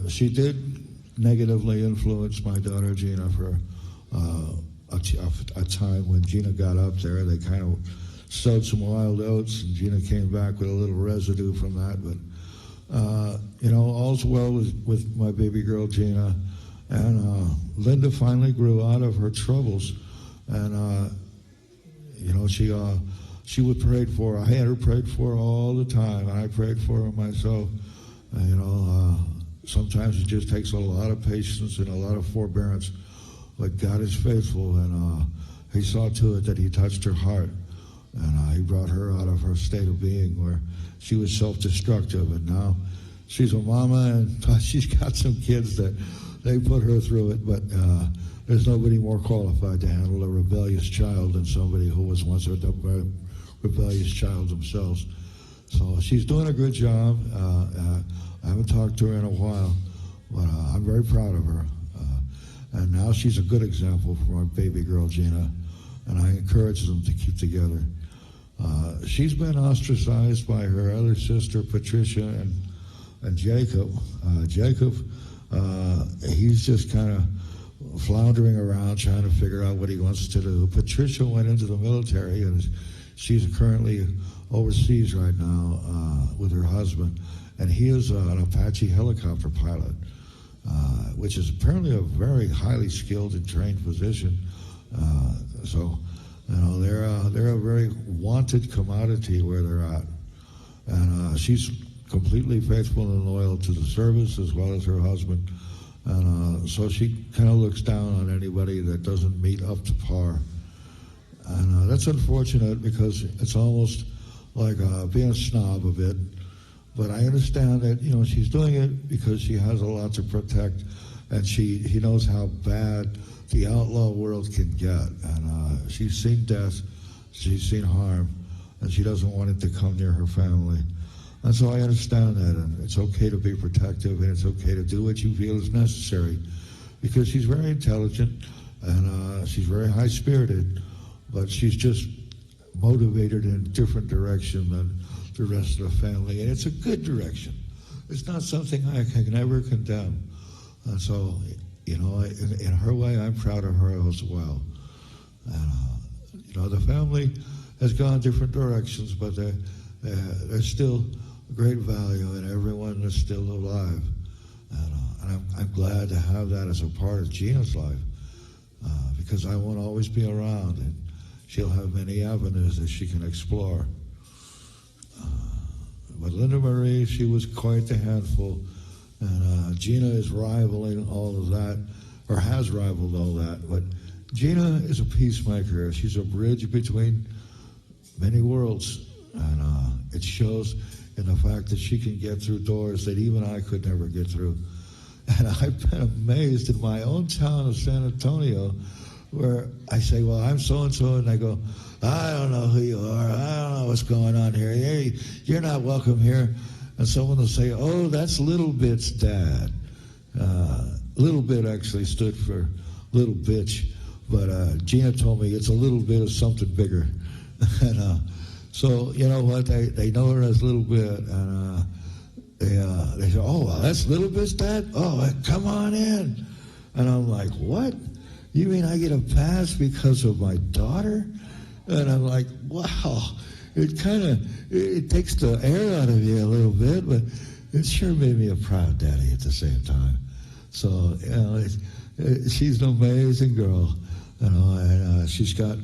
She did negatively influence my daughter Gina for a time when Gina got up there. They kind of sowed some wild oats, and Gina came back with a little residue from that. But all's well with my baby girl Gina, and Linda finally grew out of her troubles, and she was prayed for. I had her prayed for all the time, and I prayed for her myself. Sometimes it just takes a lot of patience and a lot of forbearance, but God is faithful, and He saw to it that He touched her heart. And He brought her out of her state of being where she was self-destructive, and now she's a mama, and she's got some kids that they put her through it, but there's nobody more qualified to handle a rebellious child than somebody who was once a rebellious child themselves. So she's doing a good job. I haven't talked to her in a while, but I'm very proud of her. And now she's a good example for my baby girl, Gina, and I encourage them to keep together. She's been ostracized by her other sister, Patricia, and Jacob. Jacob, he's just kind of floundering around trying to figure out what he wants to do. Patricia went into the military, and she's currently overseas right now with her husband, and he is an Apache helicopter pilot, which is apparently a very highly skilled and trained position. So they're a very wanted commodity where they're at, and she's completely faithful and loyal to the service as well as her husband, and so she kind of looks down on anybody that doesn't meet up to par, and that's unfortunate because it's almost like being a snob a bit. But I understand that she's doing it because she has a lot to protect, and he knows how bad the outlaw world can get, and she's seen death, she's seen harm, and she doesn't want it to come near her family. And so I understand that, and it's okay to be protective, and it's okay to do what you feel is necessary, because she's very intelligent, and she's very high-spirited, but she's just motivated in a different direction than the rest of the family, and it's a good direction. It's not something I can ever condemn. And so, in her way, I'm proud of her as well. And, the family has gone different directions, but there's still great value in everyone that's still alive. And I'm glad to have that as a part of Gina's life, because I won't always be around, and she'll have many avenues that she can explore. But Linda Marie, she was quite the handful, and Gina is rivaling all of that, or has rivaled all that. But Gina is a peacemaker. She's a bridge between many worlds, and it shows in the fact that she can get through doors that even I could never get through. And I've been amazed in my own town of San Antonio, where I say, well, I'm so-and-so, and I go, I don't know who you are. I don't know what's going on here. Hey, you're not welcome here. And someone will say, oh, that's Little Bit's dad. Little Bit actually stood for little bitch, but Gina told me it's a little bit of something bigger. And so, you know what, they know her as Little Bit, and they say, oh, well, that's Little Bit's dad? Oh, come on in. And I'm like, what? You mean I get a pass because of my daughter? And I'm like, wow, it takes the air out of you a little bit, but it sure made me a proud daddy at the same time. So, you know, she's an amazing girl, you know, and she's got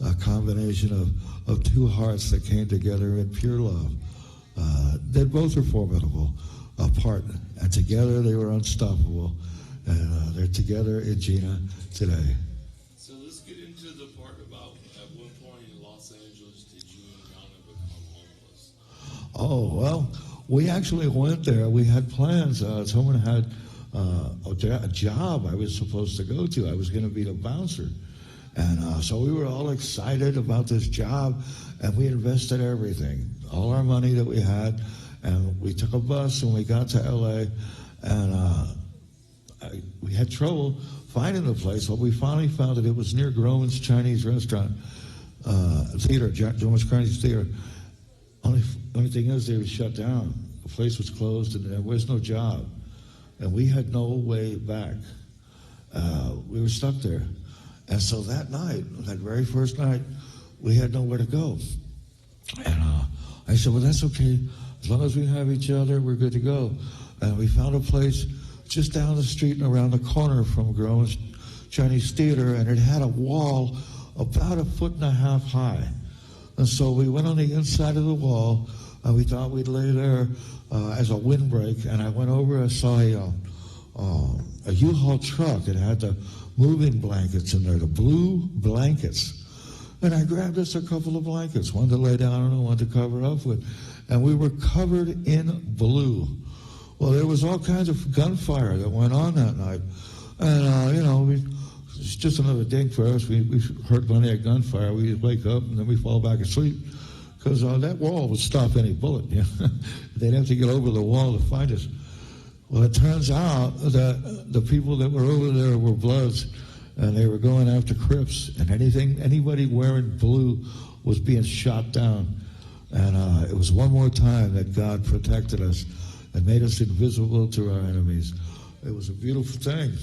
a combination of two hearts that came together in pure love. They both are formidable apart, and together they were unstoppable, and they're together in Gina today.
So let's get into the part about at one point in Los Angeles did you and Yana become homeless?
Oh, well, we actually went there. We had plans. Someone had a job I was supposed to go to. I was going to be a bouncer. And so we were all excited about this job, and we invested everything, all our money that we had, and we took a bus and we got to L.A., and we had trouble finding the place, but we finally found that it was near Groman's Chinese restaurant, theater, Groman's Chinese theater. Only thing is, they were shut down. The place was closed, and there was no job, and we had no way back. We were stuck there. And so that night, that very first night, we had nowhere to go. And I said, well, that's okay. As long as we have each other, we're good to go. And we found a place just down the street and around the corner from Groman's Chinese Theater, and it had a wall about 1.5 feet high. And so we went on the inside of the wall, and we thought we'd lay there as a windbreak. And I went over, I saw a U-Haul truck. It had the moving blankets in there, the blue blankets. And I grabbed us a couple of blankets, one to lay down on and one to cover up with. And we were covered in blue. Well, there was all kinds of gunfire that went on that night. And, you know, it's just another day for us. We heard plenty of gunfire. We just wake up and then we fall back asleep because that wall would stop any bullet. You know? They'd have to get over the wall to find us. Well, it turns out that the people that were over there were Bloods, and they were going after Crips, and anybody wearing blue was being shot down. And it was one more time that God protected us and made us invisible to our enemies. It was a beautiful thing.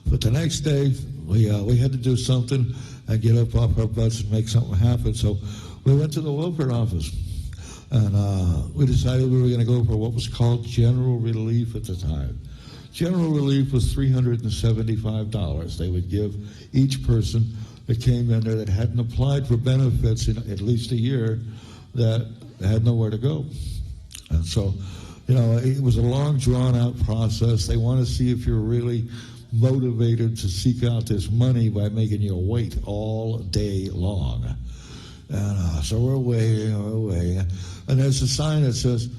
But the next day, we had to do something and get up off our butts and make something happen. So we went to the welfare office. And we decided we were going to go for what was called general relief at the time. General relief was $375. They would give each person that came in there that hadn't applied for benefits in at least a year that had nowhere to go. And so, you know, it was a long, drawn-out process. They want to see if you're really motivated to seek out this money by making you wait all day long. And so we're waiting. And there's a sign that says,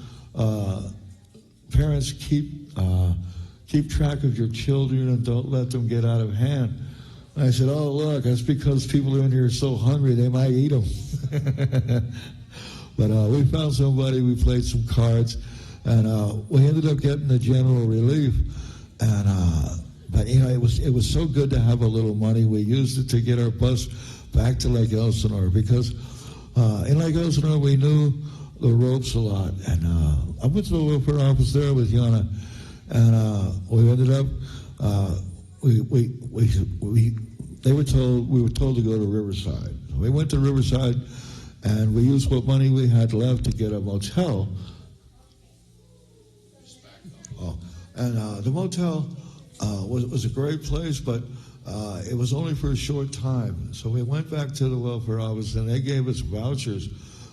parents, keep track of your children and don't let them get out of hand. And I said, oh, look, that's because people in here are so hungry they might eat them. But we found somebody, we played some cards, and we ended up getting the general relief. And but you know, it was so good to have a little money. We used it to get our bus back to Lake Elsinore because in Lake Elsinore we knew the ropes a lot. And I went to the welfare office there with Yana, and we ended up we were told to go to Riverside. We went to Riverside, and we used what money we had left to get a motel. Oh, And the motel was a great place, but it was only for a short time. So we went back to the welfare office, and they gave us vouchers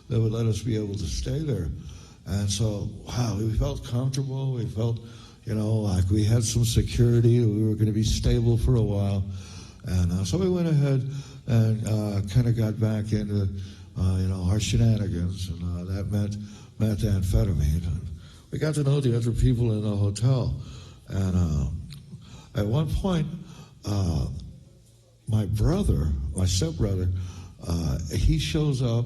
that would let us be able to stay there. And so, wow, we felt comfortable. We felt, like we had some security. We were going to be stable for a while. And so we went ahead and kind of got back into, our shenanigans. And that meant methamphetamine. And we got to know the other people in the hotel. And at one point, my stepbrother, he shows up,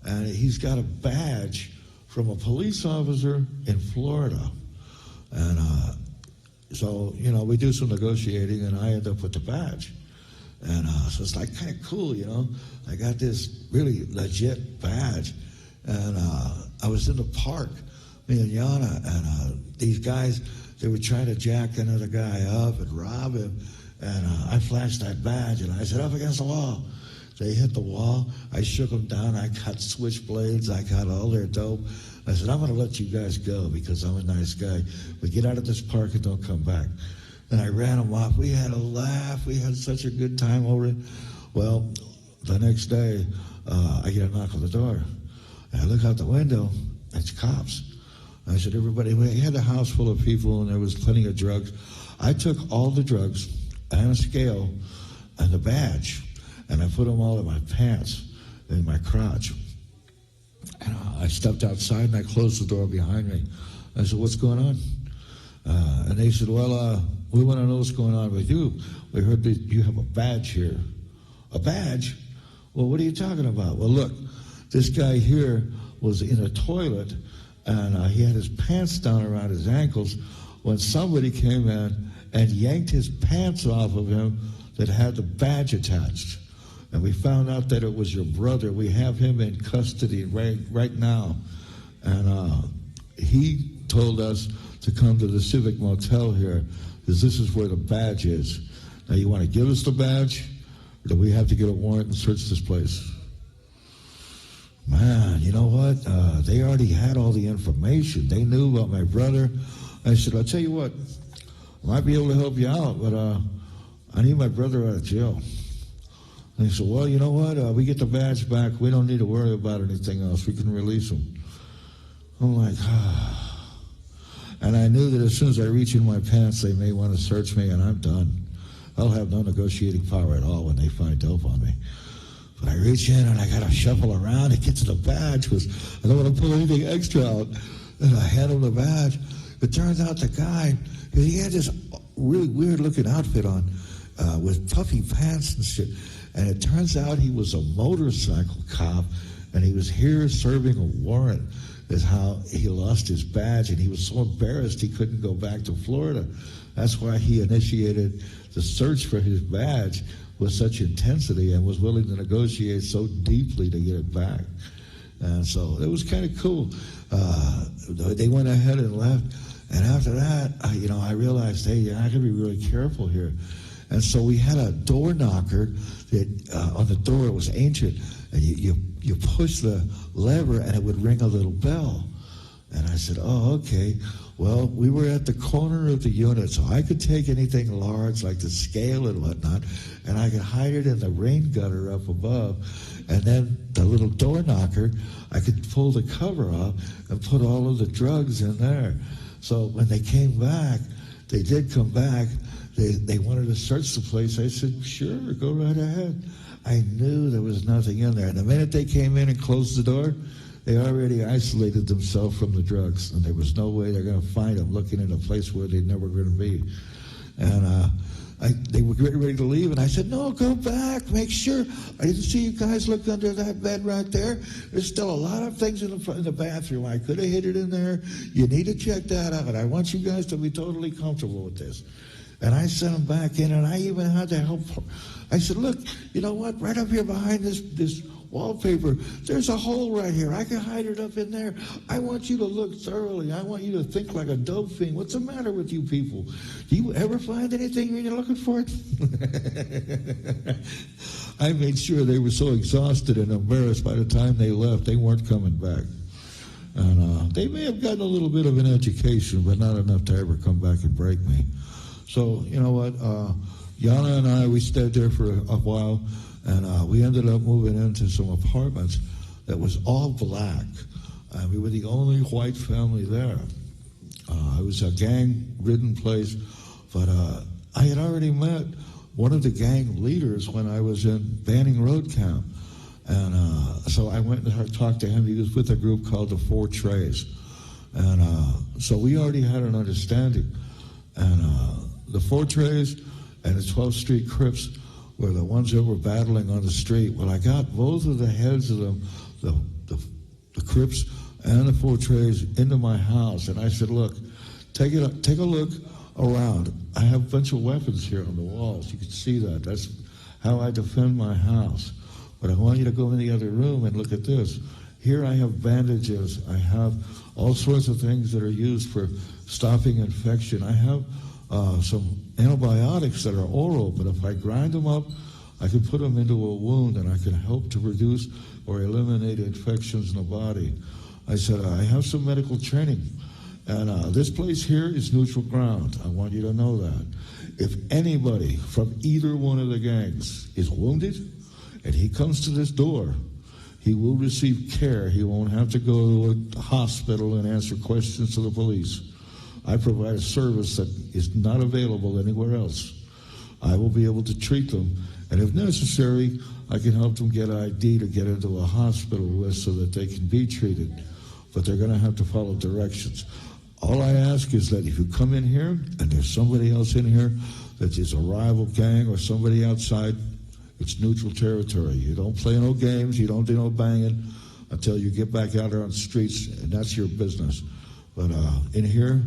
and he's got a badge from a police officer in Florida. And so, we do some negotiating, and I end up with the badge. And so it's like kind of cool, I got this really legit badge. And I was in the park, me and Yana, and these guys, they were trying to jack another guy up and rob him. And I flashed that badge, and I said, up against the wall. They hit the wall. I shook them down. I got switchblades. I got all their dope. I said, I'm going to let you guys go because I'm a nice guy. But get out of this park and don't come back. And I ran them off. We had a laugh. We had such a good time over it. Well, the next day, I get a knock on the door. And I look out the window. It's cops. I said, everybody, we had a house full of people, and there was plenty of drugs. I took all the drugs and a scale and the badge, and I put them all in my pants, in my crotch. And I stepped outside, and I closed the door behind me. I said, what's going on? And they said, well, we want to know what's going on with you. We heard that you have a badge here. A badge? Well, what are you talking about? Well, look, this guy here was in a toilet, and he had his pants down around his ankles when somebody came in and yanked his pants off of him that had the badge attached. And we found out that it was your brother. We have him in custody right now. And he told us to come to the Civic Motel here because this is where the badge is. Now, you want to give us the badge, or do we have to get a warrant and search this place? Man, you know what? They already had all the information. They knew about my brother. I said, I'll tell you what, I might be able to help you out, but I need my brother out of jail. And he said, well, you know what? We get the badge back. We don't need to worry about anything else. We can release him. I'm like, And I knew that as soon as I reach in my pants, they may want to search me, and I'm done. I'll have no negotiating power at all when they find dope on me. But I reach in, and I got to shuffle around to get to the badge because I don't want to pull anything extra out. And I hand him the badge. It turns out the guy, he had this really weird-looking outfit on with puffy pants and shit. And it turns out he was a motorcycle cop, and he was here serving a warrant. Is how he lost his badge, and he was so embarrassed he couldn't go back to Florida. That's why he initiated the search for his badge with such intensity and was willing to negotiate so deeply to get it back. And so it was kind of cool. They went ahead and left, and after that, I realized, hey, I got to be really careful here. And so we had a door knocker that on the door. It was ancient, and you push the lever and it would ring a little bell. And I said, oh, okay. Well, we were at the corner of the unit, so I could take anything large like the scale and whatnot, and I could hide it in the rain gutter up above. And then the little door knocker, I could pull the cover off and put all of the drugs in there. So when they came back, they did come back. They wanted to search the place. I said, sure, go right ahead. I knew there was nothing in there. And the minute they came in and closed the door, they already isolated themselves from the drugs, and there was no way they're going to find them looking in a place where they're never going to be. And they were getting ready to leave, and I said, no, go back, make sure. I didn't see you guys look under that bed right there. There's still a lot of things in the bathroom. I could have hid it in there. You need to check that out. I want you guys to be totally comfortable with this. And I sent them back in, and I even had to help. I said, look, you know what? Right up here behind this wallpaper, there's a hole right here. I can hide it up in there. I want you to look thoroughly. I want you to think like a dope fiend. What's the matter with you people? Do you ever find anything when you're looking for it? I made sure they were so exhausted and embarrassed by the time they left, they weren't coming back. And they may have gotten a little bit of an education, but not enough to ever come back and break me. So, you know what? Yana and I, we stayed there for a while, and we ended up moving into some apartments that was all black. We were the only white family there. It was a gang-ridden place, but I had already met one of the gang leaders when I was in Banning Road Camp. And so I went and talked to him. He was with a group called the Four Trays. And so we already had an understanding. And the Four Trays and the 12th Street Crips were the ones that were battling on the street. Well, I got both of the heads of them, the Crips and the Four Trays, into my house. And I said, look, take a look around. I have a bunch of weapons here on the walls. You can see that. That's how I defend my house. But I want you to go in the other room and look at this. Here I have bandages. I have all sorts of things that are used for stopping infection. I have some antibiotics that are oral, but if I grind them up, I can put them into a wound and I can help to reduce or eliminate infections in the body. I said, I have some medical training, and this place here is neutral ground. I want you to know that. If anybody from either one of the gangs is wounded and he comes to this door, he will receive care. He won't have to go to a hospital and answer questions to the police. I provide a service that is not available anywhere else. I will be able to treat them, and if necessary, I can help them get ID to get into a hospital with so that they can be treated. But they're going to have to follow directions. All I ask is that if you come in here and there's somebody else in here that is a rival gang or somebody outside, it's neutral territory. You don't play no games, you don't do no banging until you get back out there on the streets, and that's your business. But in here,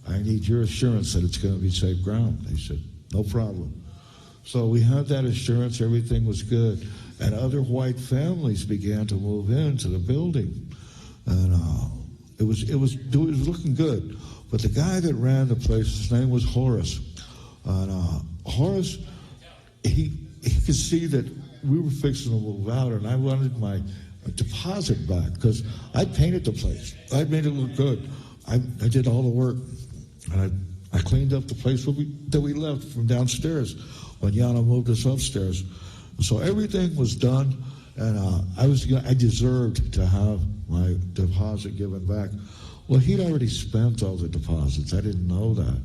I need your assurance that it's going to be safe ground. They said, no problem. So we had that assurance, everything was good. And other white families began to move into the building. And it was looking good. But the guy that ran the place, his name was Horace. And Horace, he could see that we were fixing to move out, and I wanted my deposit back because I painted the place. I made it look good. I did all the work. And I cleaned up the place that we left from downstairs when Yana moved us upstairs. So everything was done, and I deserved to have my deposit given back. Well, he'd already spent all the deposits. I didn't know that.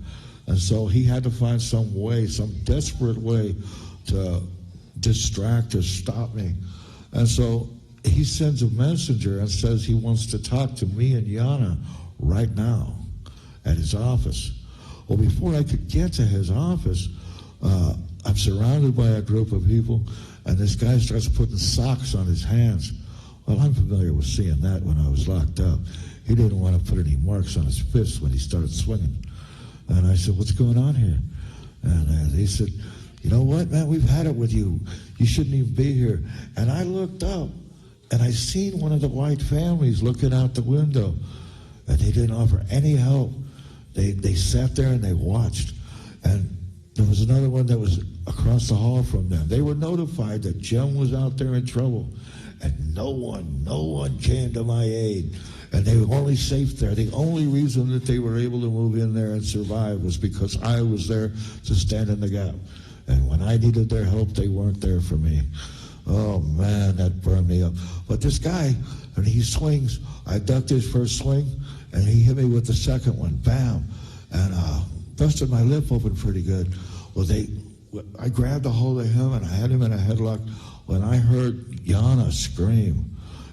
And so he had to find some way, some desperate way to distract or stop me. And so he sends a messenger and says he wants to talk to me and Yana right now at his office. Well, before I could get to his office, I'm surrounded by a group of people, and this guy starts putting socks on his hands. Well, I'm familiar with seeing that when I was locked up. He didn't want to put any marks on his fists when he started swinging. And I said, what's going on here? And they said, you know what, man, we've had it with you. You shouldn't even be here. And I looked up, and I seen one of the white families looking out the window, and they didn't offer any help. They sat there and they watched. And there was another one that was across the hall from them. They were notified that Jim was out there in trouble, and no one came to my aid. And they were only safe there. The only reason that they were able to move in there and survive was because I was there to stand in the gap. And when I needed their help, they weren't there for me. Oh, man, that burned me up. But this guy, when he swings, I ducked his first swing, and he hit me with the second one. Bam. And busted my lip open pretty good. Well, I grabbed a hold of him, and I had him in a headlock when I heard Yana scream.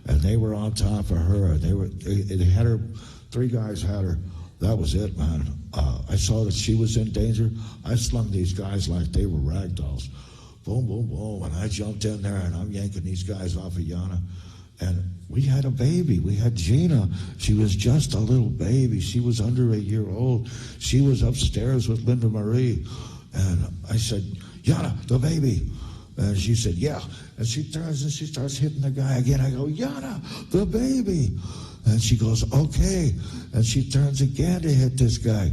And they were on top of her. They had her. 3 guys had her. That was it, man. I saw that she was in danger. I slung these guys like they were rag dolls. Boom, boom, boom. And I jumped in there, and I'm yanking these guys off of Yana. And we had a baby. We had Gina. She was just a little baby. She was under a year old. She was upstairs with Linda Marie. And I said, Yana, the baby. And she said, yeah. And she turns and she starts hitting the guy again. I go, Yana, the baby. And she goes, okay. And she turns again to hit this guy.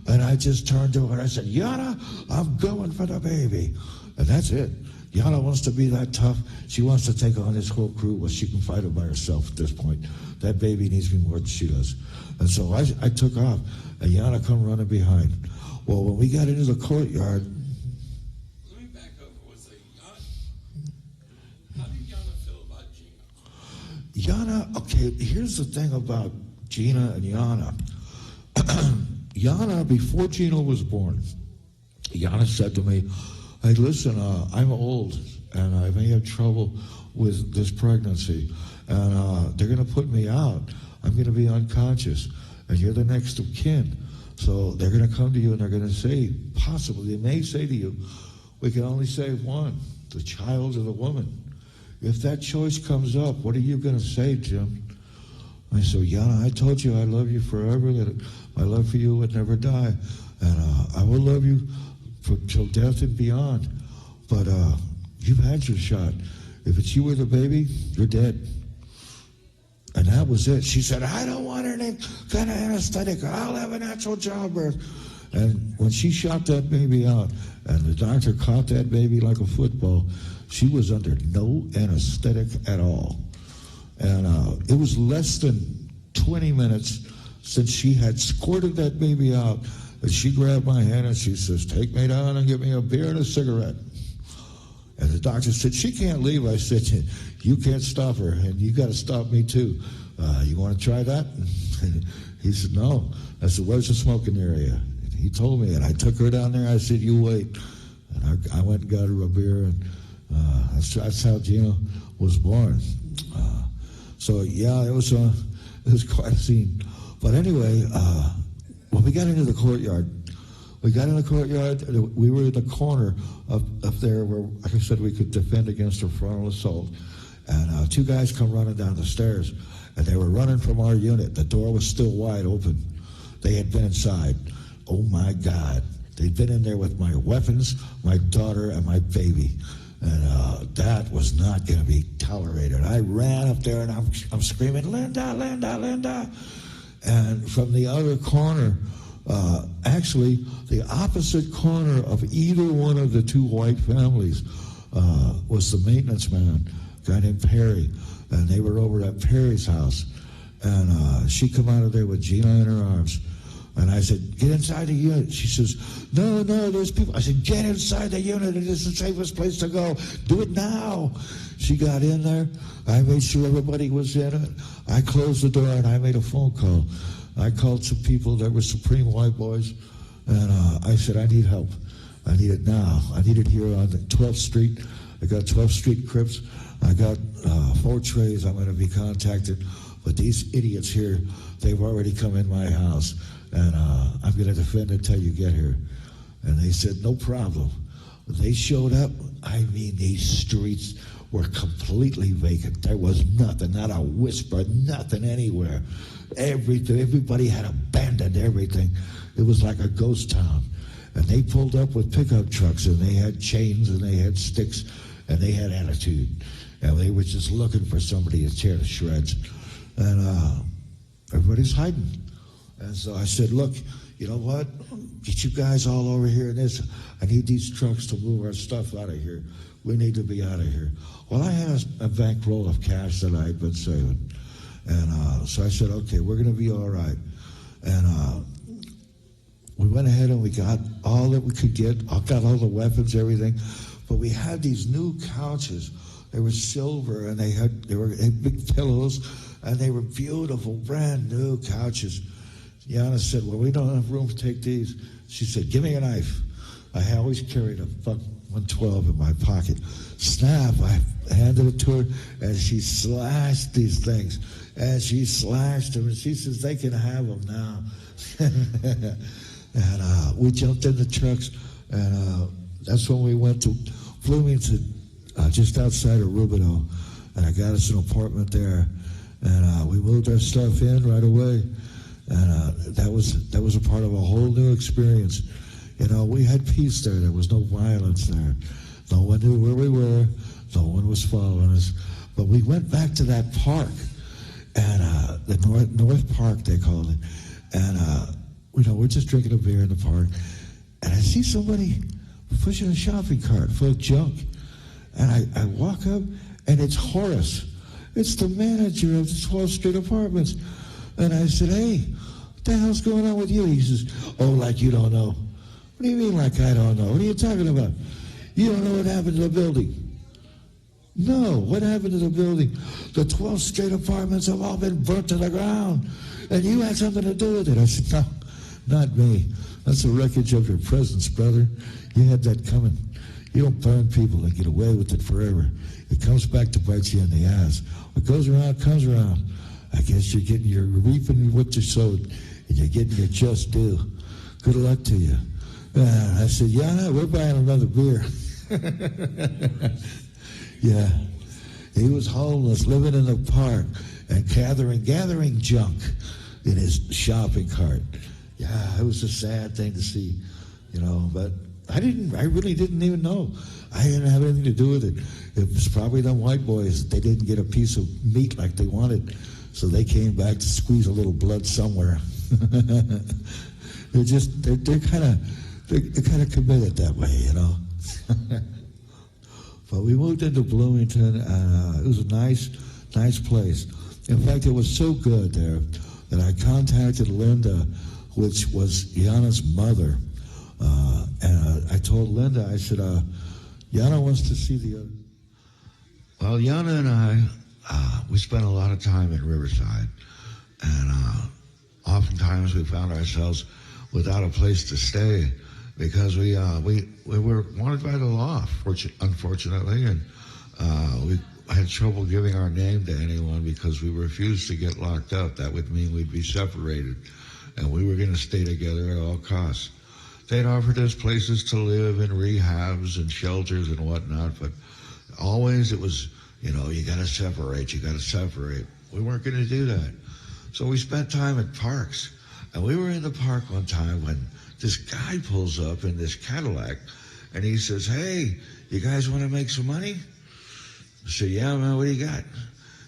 And I just turned to her and I said, Yana, I'm going for the baby. And that's it. Yana wants to be that tough. She wants to take on this whole crew. Well, she can fight it by herself at this point. That baby needs me more than she does. And so I took off, and Yana come running behind. Well, when we got into the courtyard,
Let me back up for a second. How did Yana feel about Gina?
Yana, okay, here's the thing about Gina and Yana. Yana, before Gina was born, Yana said to me, hey, listen, I'm old, and I may have trouble with this pregnancy, and they're going to put me out. I'm going to be unconscious, and you're the next of kin. So they're going to come to you, and they're going to say, possibly, they may say to you, we can only save one, the child or the woman. If that choice comes up, what are you going to say, Jim? I said, Yana, I told you I love you forever, that my love for you would never die, and I will love you till death and beyond. But you've had your shot. If it's you or the baby, you're dead. And that was it. She said, I don't want any kind of anesthetic. I'll have a natural childbirth. And when she shot that baby out, and the doctor caught that baby like a football, she was under no anesthetic at all. And it was less than 20 minutes since she had squirted that baby out, and she grabbed my hand and she says, take me down and give me a beer and a cigarette. And the doctor said, she can't leave. I said, you can't stop her, and you got to stop me too. You want to try that? And he said, no. I said, where's the smoking area? And he told me, and I took her down there. I said, you wait. And I went and got her a beer, and that's how Gina was born. So yeah, it was quite a scene. But anyway, when we got into the courtyard, we were in the corner up there where, like I said, we could defend against a frontal assault. And two guys come running down the stairs, and they were running from our unit. The door was still wide open. They had been inside. Oh my God. They'd been in there with my weapons, my daughter, and my baby. And that was not going to be tolerated. I ran up there, and I'm screaming, Linda, Linda, Linda. And from the other corner, actually, the opposite corner of either one of the two white families was the maintenance man, a guy named Perry. And they were over at Perry's house. And she come out of there with Gina in her arms. And I said, get inside the unit. She says, no, there's people. I said, get inside the unit. It is the safest place to go. Do it now. She got in there. I made sure everybody was in it. I closed the door, and I made a phone call. I called some people that were Supreme White Boys, and I said, I need help. I need it now. I need it here on the 12th Street. I got 12th Street Crips. I got 4 trays. I'm going to be contacted. But these idiots here, they've already come in my house. And I'm going to defend until you get here. And they said, no problem. They showed up. I mean, these streets were completely vacant. There was nothing, not a whisper, nothing anywhere. Everybody had abandoned everything. It was like a ghost town. And they pulled up with pickup trucks, and they had chains, and they had sticks, and they had attitude. And they were just looking for somebody to tear to shreds. And everybody's hiding. And so I said, look, you know what? Get you guys all over here in this. I need these trucks to move our stuff out of here. We need to be out of here. Well, I had a bankroll of cash that I had been saving. And so I said, okay, we're going to be all right. And we went ahead and we got all that we could get. I got all the weapons, everything. But we had these new couches. They were silver, and they had big pillows, and they were beautiful, brand new couches. Yana said, well, we don't have room to take these. She said, give me a knife. I always carried a buck 112 in my pocket. Snap, I handed it to her, and she slashed these things. And she slashed them, and she says, they can have them now. And we jumped in the trucks, and that's when we went to Bloomington, just outside of Rubino. And I got us an apartment there, and we moved our stuff in right away. And that was a part of a whole new experience. You know, we had peace there. There was no violence there. No one knew where we were. No one was following us. But we went back to that park, and the North Park, they called it. And, we're just drinking a beer in the park. And I see somebody pushing a shopping cart full of junk. And I walk up, and it's Horace. It's the manager of the 12th Street Apartments. And I said, hey, what the hell's going on with you? He says, oh, like you don't know. What do you mean like I don't know? What are you talking about? You don't know what happened to the building. No, what happened to the building? The 12th Street Apartments have all been burnt to the ground. And you had something to do with it. I said, no, not me. That's the wreckage of your presence, brother. You had that coming. You don't burn people and get away with it forever. It comes back to bite you in the ass. What goes around comes around. I guess you're reaping what you sowed, and you're getting your just due. Good luck to you. I said, yeah, we're buying another beer. Yeah. He was homeless, living in the park, and gathering junk in his shopping cart. Yeah, it was a sad thing to see, but I really didn't even know. I didn't have anything to do with it. It was probably them white boys. They didn't get a piece of meat like they wanted, so they came back to squeeze a little blood somewhere. they're kind of committed that way, But we moved into Bloomington, and it was a nice place. In fact, it was so good there that I contacted Linda, which was Yana's mother. And I told Linda, I said, Yana wants to see the other. Well, Yana and I, we spent a lot of time in Riverside. And oftentimes we found ourselves without a place to stay because we were wanted by the law, unfortunately. And we had trouble giving our name to anyone because we refused to get locked up. That would mean we'd be separated. And we were going to stay together at all costs. They'd offered us places to live in rehabs and shelters and whatnot, but always it was, you got to separate. We weren't going to do that. So we spent time at parks. And we were in the park one time when this guy pulls up in this Cadillac, and he says, hey, you guys want to make some money? I said, yeah, man, what do you got?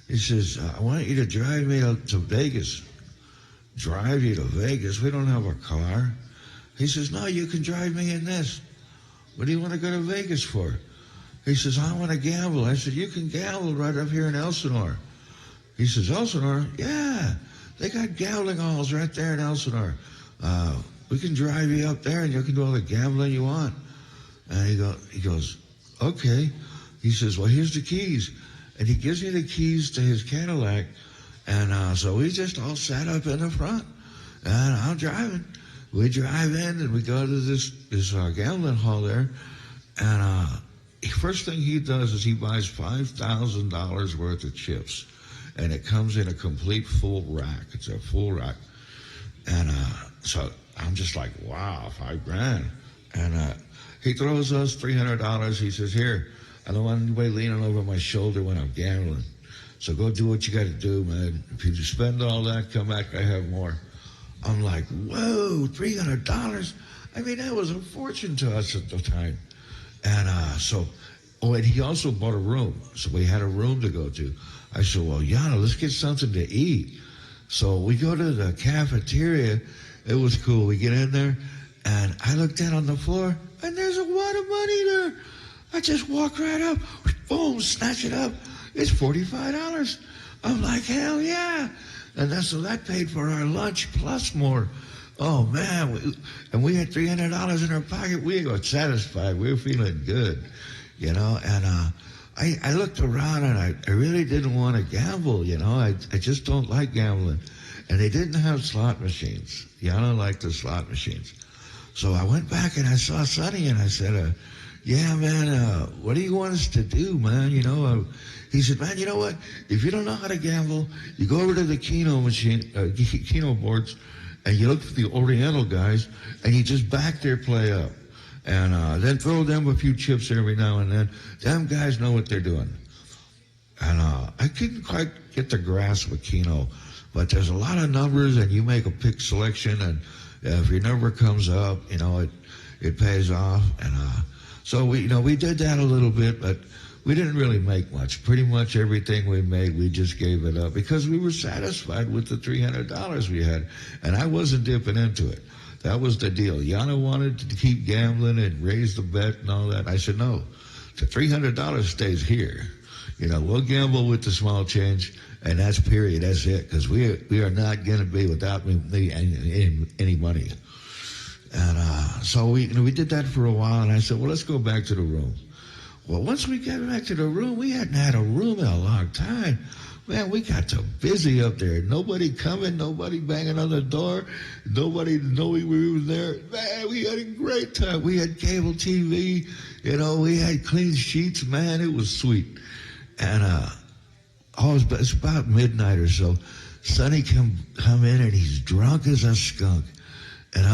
He says, I want you to drive me to Vegas. Drive you to Vegas? We don't have a car. He says, no, you can drive me in this. What do you want to go to Vegas for? He says, I want to gamble. I said, you can gamble right up here in Elsinore. He says, Elsinore? Yeah, they got gambling halls right there in Elsinore. We can drive you up there and you can do all the gambling you want. And he goes, okay. He says, well, here's the keys. And he gives me the keys to his Cadillac. And so we just all sat up in the front. And I'm driving. We drive in and we go to this gambling hall there. And first thing he does is he buys $5,000 worth of chips. And it comes in a complete full rack. It's a full rack. And so I'm just like, wow, $5,000. And he throws us $300. He says, here, I don't want anybody leaning over my shoulder when I'm gambling. So go do what you got to do, man. If you spend all that, come back, I have more. I'm like, whoa, $300? I mean, that was a fortune to us at the time. And and he also bought a room. So we had a room to go to. I said, well, Yana, let's get something to eat. So we go to the cafeteria. It was cool. We get in there, and I look down on the floor, and there's a wad of money there. I just walk right up, boom, snatch it up. It's $45. I'm like, hell yeah. And so that paid for our lunch plus more. Oh, man. And we had $300 in our pocket. We got satisfied. We were feeling good, And I looked around, and I really didn't want to gamble, I just don't like gambling. And they didn't have slot machines. Yana liked the slot machines. So I went back, and I saw Sonny, and I said, yeah, man, what do you want us to do, man? He said, man, you know what? If you don't know how to gamble, you go over to the Keno boards, and you look for the Oriental guys, and you just back their play up. And then throw them a few chips every now and then. Them guys know what they're doing. And I couldn't quite get the grasp of Keno, but there's a lot of numbers, and you make a pick selection, and if your number comes up, it pays off. And so we did that a little bit, but we didn't really make much. Pretty much everything we made, we just gave it up because we were satisfied with the $300 we had, and I wasn't dipping into it. That was the deal. Yana wanted to keep gambling and raise the bet and all that. I said, no, the $300 stays here. We'll gamble with the small change, and that's period. That's it, because we are not going to be without any money. And so we did that for a while, and I said, well, let's go back to the room. Well, once we got back to the room, we hadn't had a room in a long time. Man, we got so busy up there. Nobody coming, nobody banging on the door, nobody knowing we were there. Man, we had a great time. We had cable TV, we had clean sheets. Man, it was sweet. And it's about midnight or so. Sonny come in, and he's drunk as a skunk. And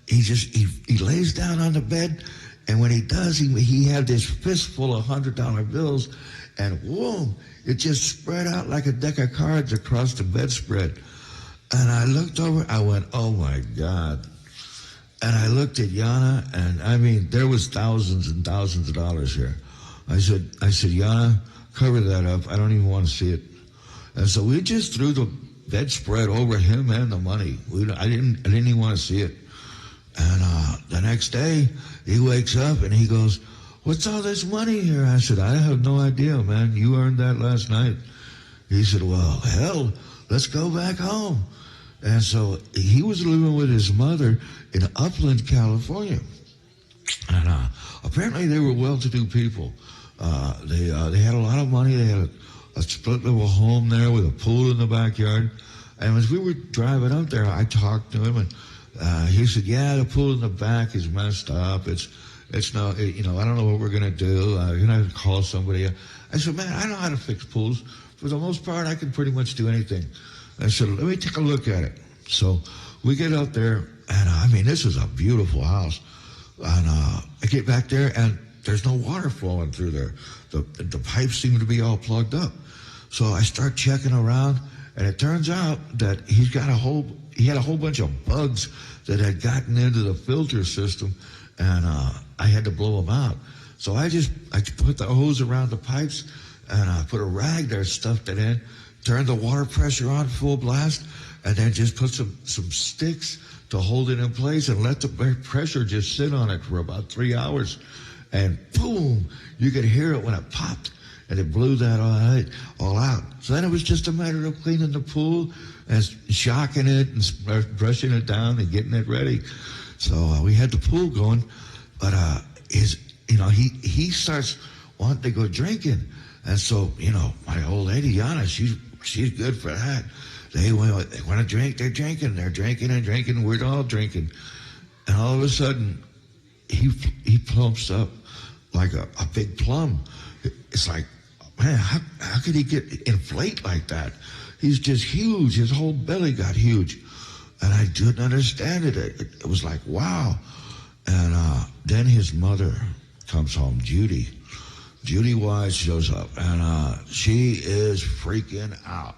he lays down on the bed, and when he does, he had this fistful of $100 bills, and whoa, it just spread out like a deck of cards across the bedspread. And I looked over, I went, oh my God. And I looked at Yana, and I mean, there was thousands and thousands of dollars here. I said, Yana, cover that up. I don't even want to see it. And so we just threw the bedspread over him and the money. I didn't even want to see it. And the next day, he wakes up and he goes, what's all this money here? I said, I have no idea, man. You earned that last night. He said, well, hell, let's go back home. And so he was living with his mother in Upland, California. And apparently they were well-to-do people. They had a lot of money. They had a split little home there with a pool in the backyard. And as we were driving up there, I talked to him, and he said, yeah, the pool in the back is messed up. It's no, I don't know what we're going to do. You're going to have to call somebody. I said, man, I know how to fix pools. For the most part, I can pretty much do anything. I said, let me take a look at it. So we get up there, and this is a beautiful house. And I get back there, and there's no water flowing through there. The pipes seem to be all plugged up. So I start checking around, and it turns out that he had a whole bunch of bugs that had gotten into the filter system, and I had to blow them out. So I put the hose around the pipes, and I put a rag there, stuffed it in, turned the water pressure on full blast, and then just put some sticks to hold it in place and let the pressure just sit on it for about 3 hours. And boom, you could hear it when it popped, and it blew that all out. So then it was just a matter of cleaning the pool and shocking it and brushing it down and getting it ready. So we had the pool going, but he starts wanting to go drinking. And so, my old lady, Yana, she's good for that. They want to drink, they're drinking and drinking, we're all drinking. And all of a sudden, he plumps up like a big plum. It's like, man, how could he inflate like that? He's just huge. His whole belly got huge. And I didn't understand it. It was like, wow. And then his mother comes home, Judy. Judy Wise shows up, and she is freaking out.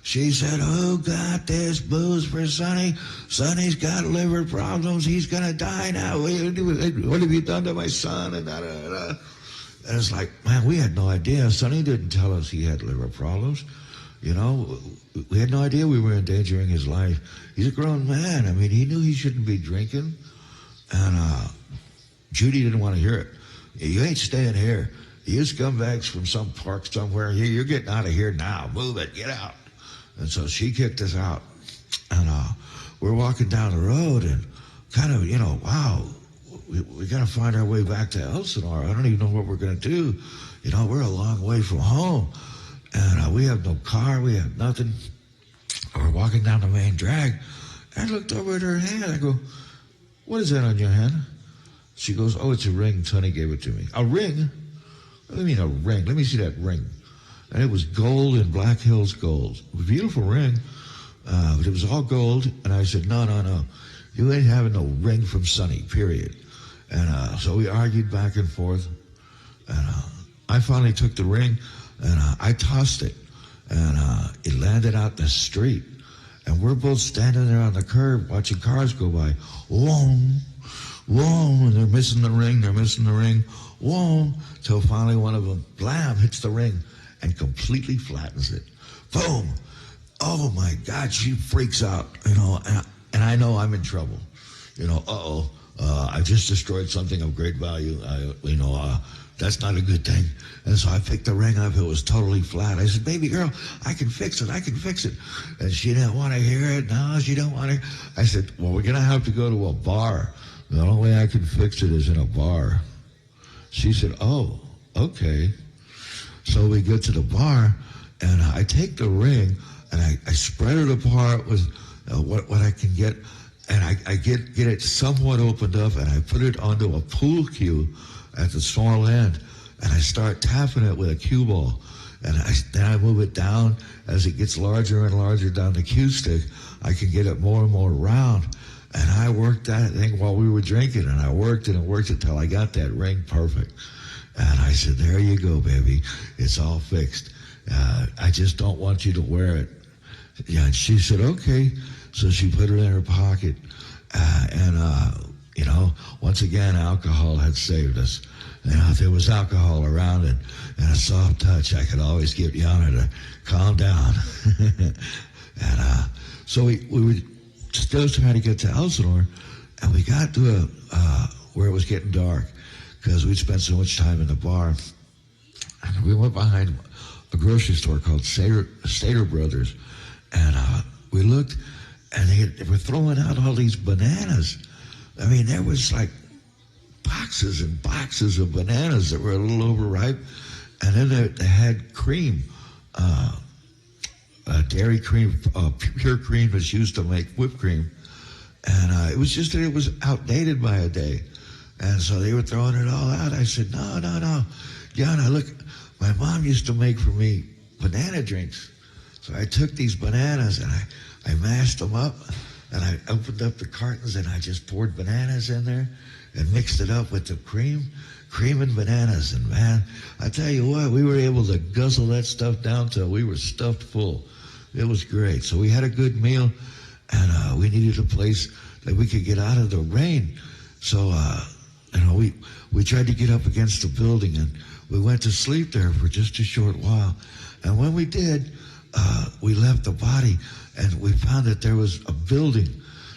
She said, who got this booze for Sonny? Sonny's got liver problems. He's going to die now. What have you done to my son? And And it's like, man, we had no idea. Sonny didn't tell us he had liver problems. We had no idea we were endangering his life. He's a grown man. He knew he shouldn't be drinking. And Judy didn't want to hear it. You ain't staying here. You scumbags from some park somewhere. You're getting out of here now. Move it. Get out. And so she kicked us out. And we're walking down the road, and kind of, wow, we got to find our way back to Elsinore. I don't even know what we're going to do. We're a long way from home. And we have no car. We have nothing. We're walking down the main drag. I looked over at her hand. I go, what is that on your hand? She goes, oh, it's a ring. Sonny gave it to me. A ring? What do you mean a ring? Let me see that ring. And it was gold in Black Hills gold. A beautiful ring, but it was all gold. And I said, no. You ain't having no ring from Sonny, period. And so we argued back and forth. And I finally took the ring, and I tossed it. And it landed out the street. And we're both standing there on the curb watching cars go by. Whoa, and they're missing the ring. Whoa, till finally one of them, blam, hits the ring and completely flattens it. Boom. Oh, my God, she freaks out, and I know I'm in trouble. Uh-oh, I just destroyed something of great value. That's not a good thing. And so I picked the ring up. It was totally flat. I said, baby girl, I can fix it. I can fix it. And she didn't want to hear it. No, she don't want to. I said, well, we're going to have to go to a bar. The only way I can fix it is in a bar. She said, oh, okay. So we get to the bar, and I take the ring, and I spread it apart with what I can get, and I get it somewhat opened up, and I put it onto a pool cue at the small end, and I start tapping it with a cue ball, and then I move it down as it gets larger and larger down the cue stick. I can get it more and more round, and I worked that thing while we were drinking, and I worked it and worked it till I got that ring perfect. And I said, there you go, baby. It's all fixed. I just don't want you to wear it. Yeah, and she said, okay. So she put it in her pocket, once again, alcohol had saved us. If there was alcohol around it and a soft touch, I could always get Yana to calm down. So we were still trying to get to Elsinore, and we got to where it was getting dark because we'd spent so much time in the bar. And we went behind a grocery store called Stater Brothers, and we looked, and they were throwing out all these bananas. I mean, there was like boxes and boxes of bananas that were a little overripe, and then they had cream, dairy cream, pure cream that's used to make whipped cream, and it was just that it was outdated by a day, and so they were throwing it all out. I said, no, Yana, look, my mom used to make for me banana drinks. So I took these bananas and I mashed them up, and I opened up the cartons and I just poured bananas in there and mixed it up with the cream and bananas. And man, I tell you what, we were able to guzzle that stuff down till we were stuffed full. It was great. So we had a good meal, and we needed a place that we could get out of the rain. So, we tried to get up against the building, and we went to sleep there for just a short while. And when we did, we left the body, and we found that there was a building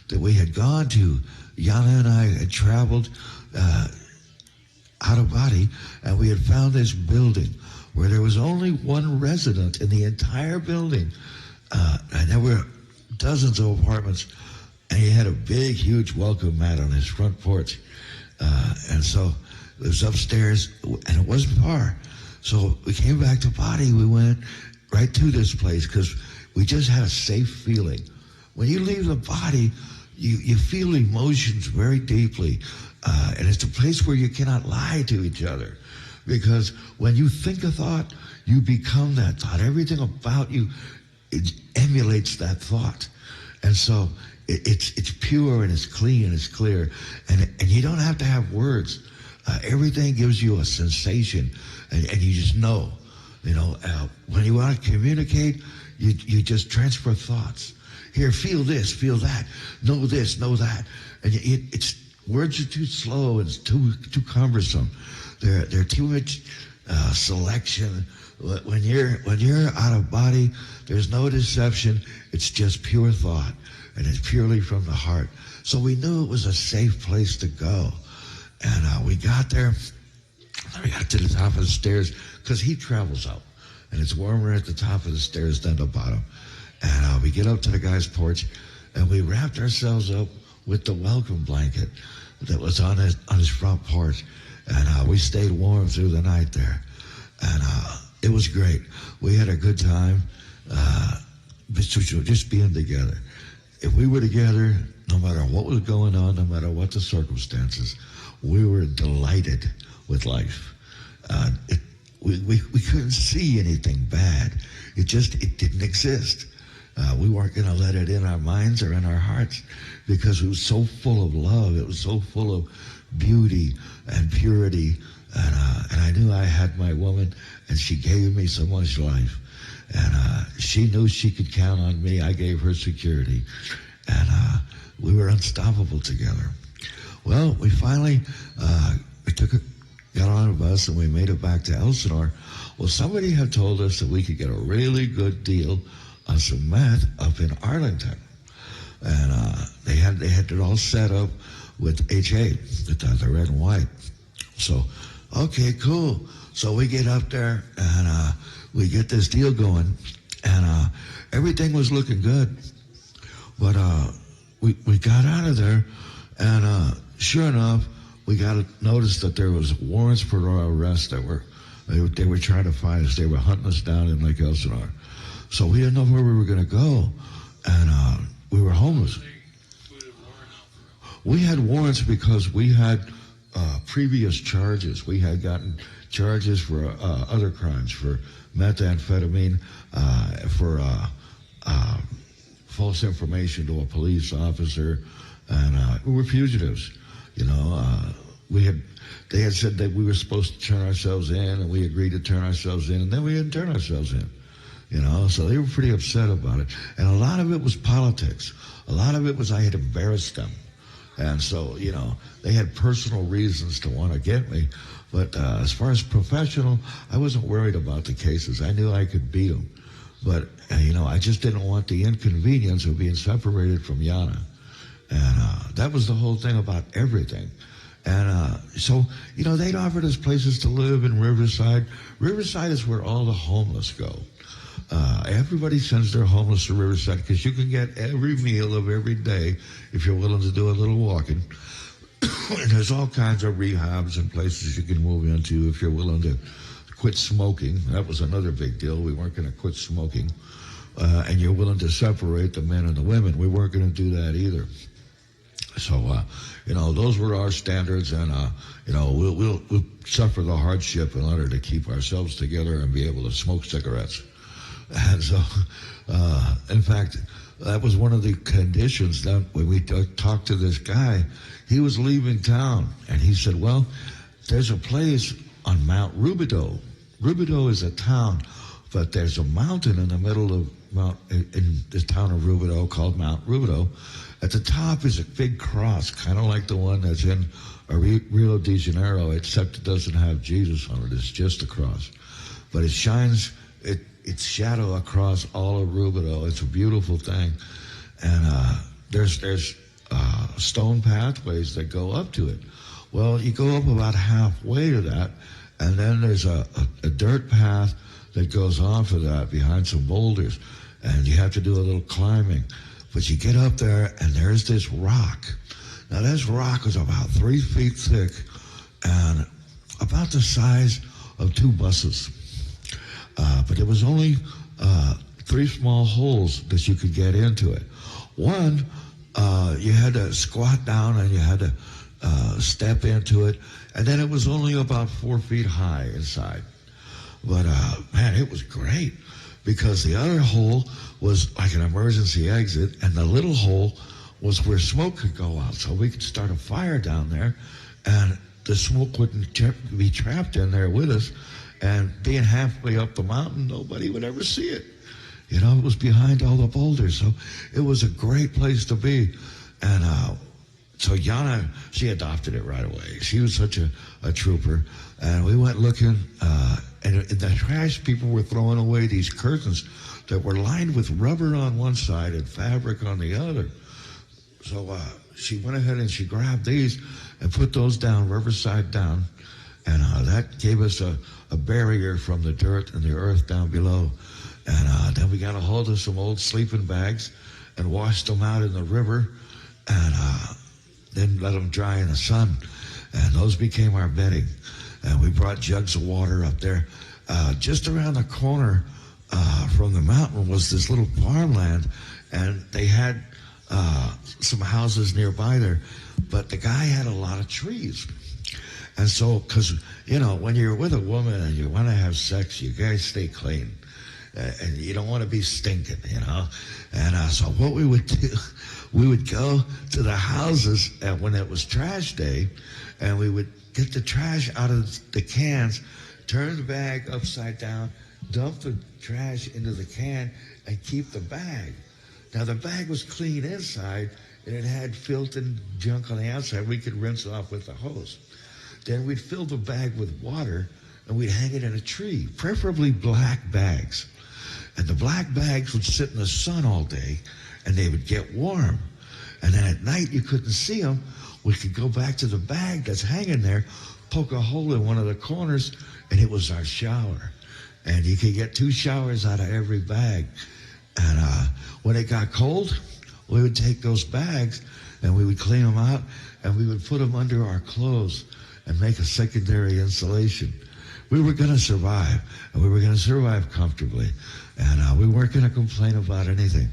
that we had gone to. Yana and I had traveled out of body, and we had found this building where there was only one resident in the entire building, and there were dozens of apartments, and he had a big, huge welcome mat on his front porch, and so it was upstairs, and it wasn't far. So we came back to body. We went right to this place because we just had a safe feeling. When you leave the body, you feel emotions very deeply, and it's a place where you cannot lie to each other, because when you think a thought, you become that thought. Everything about you, it emulates that thought, and so it's pure and it's clean and it's clear, and you don't have to have words. Everything gives you a sensation, and you just know. When you want to communicate, you just transfer thoughts. Here, feel this, feel that, know this, know that, and it's words are too slow and it's too cumbersome. They're too much selection. When you're out of body, there's no deception. It's just pure thought, and it's purely from the heart. So we knew it was a safe place to go, and we got there. We got to the top of the stairs because he travels up, and it's warmer at the top of the stairs than the bottom. And we get up to the guy's porch, and we wrapped ourselves up with the welcome blanket that was on his front porch, and we stayed warm through the night there, and it was great. We had a good time, just being together. If we were together, no matter what was going on, no matter what the circumstances, we were delighted with life. We couldn't see anything bad. It didn't exist. We weren't going to let it in our minds or in our hearts because it was so full of love. It was so full of beauty and purity. And I knew I had my woman, and she gave me so much life. And she knew she could count on me. I gave her security. And we were unstoppable together. Well, we finally got on a bus, and we made it back to Elsinore. Well, somebody had told us that we could get a really good deal on some meth up in Arlington, and they had it all set up with HA, the red and white. So, okay, cool. So we get up there and we get this deal going, and everything was looking good. But we got out of there, and sure enough, we got noticed that there was warrants for our arrest that they were trying to find us. They were hunting us down in Lake Elsinore. So we didn't know where we were going to go, and we were homeless. We had warrants because we had previous charges. We had gotten charges for other crimes, for methamphetamine, for false information to a police officer, and we were fugitives. You know, they had said that we were supposed to turn ourselves in, and we agreed to turn ourselves in, and then we didn't turn ourselves in. You know, so they were pretty upset about it. And a lot of it was politics. A lot of it was I had embarrassed them. And so, you know, they had personal reasons to want to get me. But as far as professional, I wasn't worried about the cases. I knew I could beat them. But, you know, I just didn't want the inconvenience of being separated from Yana. And that was the whole thing about everything. And so, you know, they'd offered us places to live in Riverside. Riverside is where all the homeless go. Everybody sends their homeless to Riverside because you can get every meal of every day if you're willing to do a little walking. And there's all kinds of rehabs and places you can move into if you're willing to quit smoking. That was another big deal. We weren't going to quit smoking. And you're willing to separate the men and the women. We weren't going to do that either. So, you know, those were our standards, and, you know, we'll suffer the hardship in order to keep ourselves together and be able to smoke cigarettes. And so, in fact, that was one of the conditions that when we talked to this guy, he was leaving town, and he said, well, there's a place on Mount Rubidoux. Rubidoux is a town, but there's a mountain in the middle of in the town of Rubidoux called Mount Rubidoux. At the top is a big cross, kind of like the one that's in Rio de Janeiro, except it doesn't have Jesus on it. It's just a cross. But it shines its shadow across all of Rubidoux. It's a beautiful thing. And there's stone pathways that go up to it. Well, you go up about halfway to that, and then there's a dirt path that goes off of that behind some boulders, and you have to do a little climbing. But you get up there, and there's this rock. Now, this rock was about 3 feet thick and about the size of 2 buses. But there was only 3 small holes that you could get into it. One, you had to squat down and you had to step into it, and then it was only about 4 feet high inside. But, man, it was great because the other hole was like an emergency exit, and the little hole was where smoke could go out, so we could start a fire down there, and the smoke wouldn't be trapped in there with us, and being halfway up the mountain, nobody would ever see it. You know, it was behind all the boulders, so it was a great place to be. And so Yana, she adopted it right away. She was such a trooper, and we went looking, and in the trash, people were throwing away these curtains that were lined with rubber on one side and fabric on the other. So she went ahead and she grabbed these and put those down, Riverside down, and that gave us a barrier from the dirt and the earth down below. And then we got a hold of some old sleeping bags and washed them out in the river, and then let them dry in the sun. And those became our bedding. And we brought jugs of water up there. Just around the corner from the mountain was this little farmland, and they had some houses nearby there, but the guy had a lot of trees. And so, because, you know, when you're with a woman and you want to have sex, you guys stay clean. And you don't want to be stinking, you know. And so what we would do, we would go to the houses when it was trash day, and we would get the trash out of the cans, turn the bag upside down, dump the trash into the can, and keep the bag. Now, the bag was clean inside, and it had filth and junk on the outside. We could rinse it off with the hose. Then we'd fill the bag with water, and we'd hang it in a tree, preferably black bags. And the black bags would sit in the sun all day, and they would get warm. And then at night, you couldn't see them. we could go back to the bag that's hanging there, poke a hole in one of the corners, and it was our shower. And you could get 2 showers out of every bag. And when it got cold, we would take those bags and we would clean them out and we would put them under our clothes and make a secondary insulation. We were going to survive, and we were going to survive comfortably. And we weren't going to complain about anything.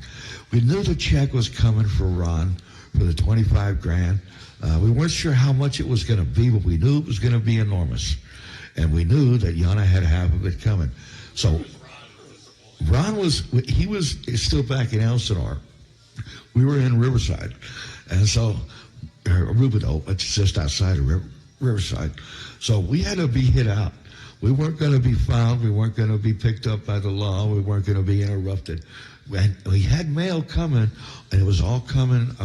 We knew the check was coming for Ron for the 25 grand. We weren't sure how much it was going to be, but we knew it was going to be enormous. And we knew that Yana had half of it coming. So Ron was still back in Elsinore. We were in Riverside. And so, Rubino, it's just outside of Riverside. So we had to be hit out. We weren't going to be found. We weren't going to be picked up by the law. We weren't going to be interrupted. And we had mail coming, and it was all coming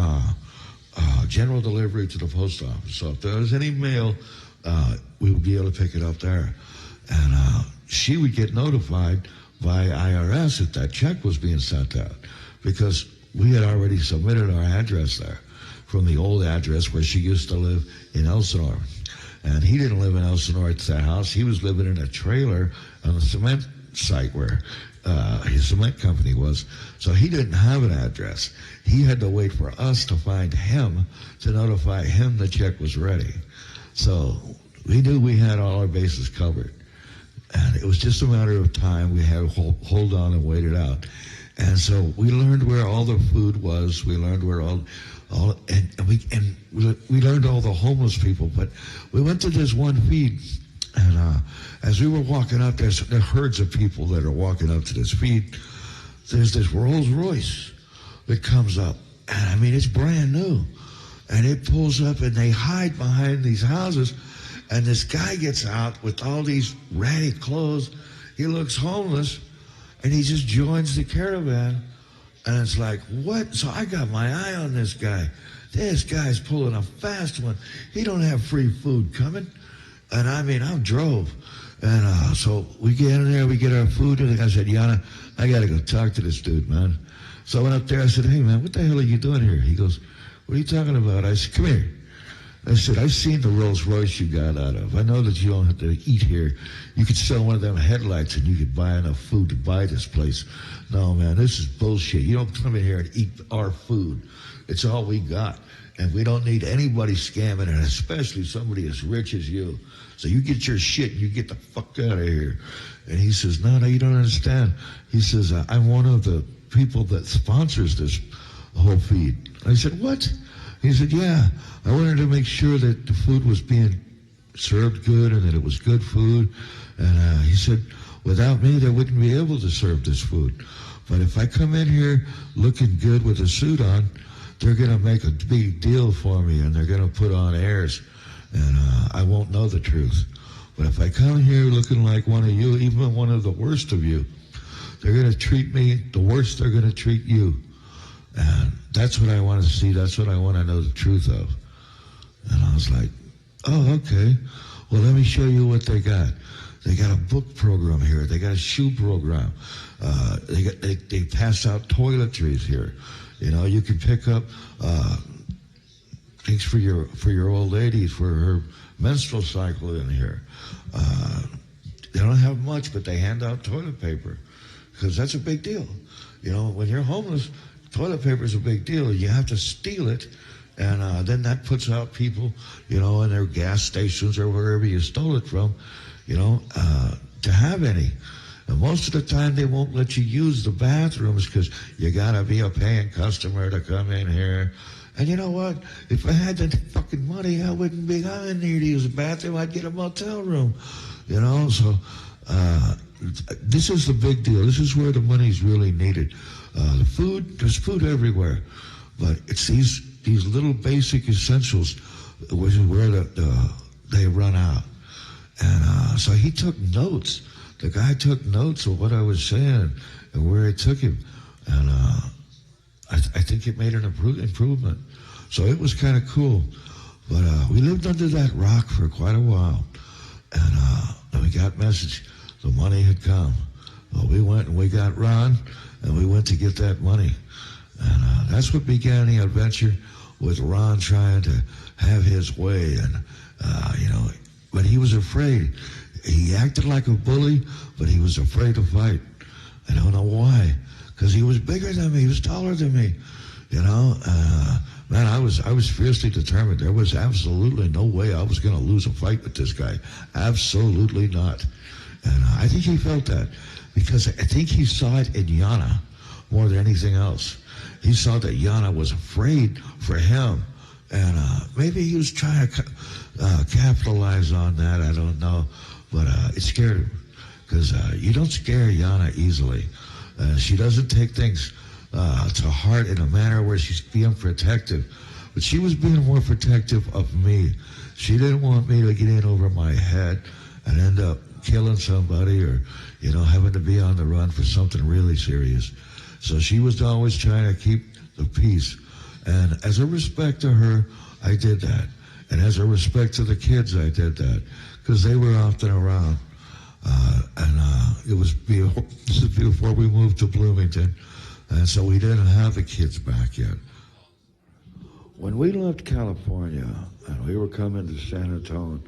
general delivery to the post office. So if there was any mail, we would be able to pick it up there. And she would get notified by IRS that that check was being sent out because we had already submitted our address there from the old address where she used to live in Elsinore. And he didn't live in Elsinore at that house. He was living in a trailer on the cement site where his cement company was. So he didn't have an address. He had to wait for us to find him to notify him the check was ready. So we knew we had all our bases covered. And it was just a matter of time. We had to hold on and wait it out. And so we learned where all the food was. We learned where we learned all the homeless people. But we went to this one feed, and as we were walking up, there are herds of people that are walking up to this feed. There's this Rolls Royce that comes up, and I mean it's brand new, and it pulls up, and they hide behind these houses, and this guy gets out with all these ratty clothes. He looks homeless, and he just joins the caravan. And it's like, what? So I got my eye on this guy. This guy's pulling a fast one. He don't have free food coming. And I mean, I drove. And so we get in there, we get our food. And I said, Yana, I got to go talk to this dude, man. So I went up there. I said, hey, man, what the hell are you doing here? He goes, what are you talking about? I said, come here. I said, I've seen the Rolls Royce you got out of. I know that you don't have to eat here. You could sell one of them headlights and you could buy enough food to buy this place. No, man, this is bullshit. You don't come in here and eat our food. It's all we got. And we don't need anybody scamming, and especially somebody as rich as you. So you get your shit and you get the fuck out of here. And he says, no, you don't understand. He says, I'm one of the people that sponsors this whole feed. I said, what? He said, yeah, I wanted to make sure that the food was being served good and that it was good food. And he said, without me, they wouldn't be able to serve this food. But if I come in here looking good with a suit on, they're going to make a big deal for me, and they're going to put on airs, and I won't know the truth. But if I come here looking like one of you, even one of the worst of you, they're going to treat me the worst they're going to treat you. And that's what I want to see. That's what I want to know the truth of. And I was like, oh, okay. Well, let me show you what they got. They got a book program here. They got a shoe program. They pass out toiletries here. You know, you can pick up things for your old lady for her menstrual cycle in here. They don't have much, but they hand out toilet paper because that's a big deal. You know, when you're homeless, toilet paper is a big deal. You have to steal it, and then that puts out people, you know, in their gas stations or wherever you stole it from, you know, to have any. And most of the time, they won't let you use the bathrooms because you got to be a paying customer to come in here. And you know what? If I had that fucking money, I wouldn't be going there to use the bathroom. I'd get a motel room, you know? So this is the big deal. This is where the money's really needed. The food, there's food everywhere. But it's these little basic essentials which is where they run out. And so he took notes. The guy took notes of what I was saying and where it took him. And I think it made an improvement. So it was kind of cool. But we lived under that rock for quite a while. And then we got message. The money had come. Well, we went and we got Ron, and we went to get that money. And that's what began the adventure with Ron trying to have his way, and but he was afraid. He acted like a bully, but he was afraid to fight. I don't know why, because he was bigger than me. He was taller than me. Man, I was fiercely determined. There was absolutely no way I was going to lose a fight with this guy. Absolutely not. And I think he felt that because I think he saw it in Yana more than anything else. He saw that Yana was afraid for him, and maybe he was trying to capitalize on that. I don't know, but it scared him because you don't scare Yana easily. She doesn't take things to heart in a manner where she's being protective, but she was being more protective of me. She didn't want me to get in over my head and end up killing somebody or having to be on the run for something really serious. So she was always trying to keep the peace, and as a respect to her, I did that, and as a respect to the kids, I did that because they were often around, and it was before we moved to Bloomington. And so we didn't have the kids back yet. When we left California and we were coming to San Antonio,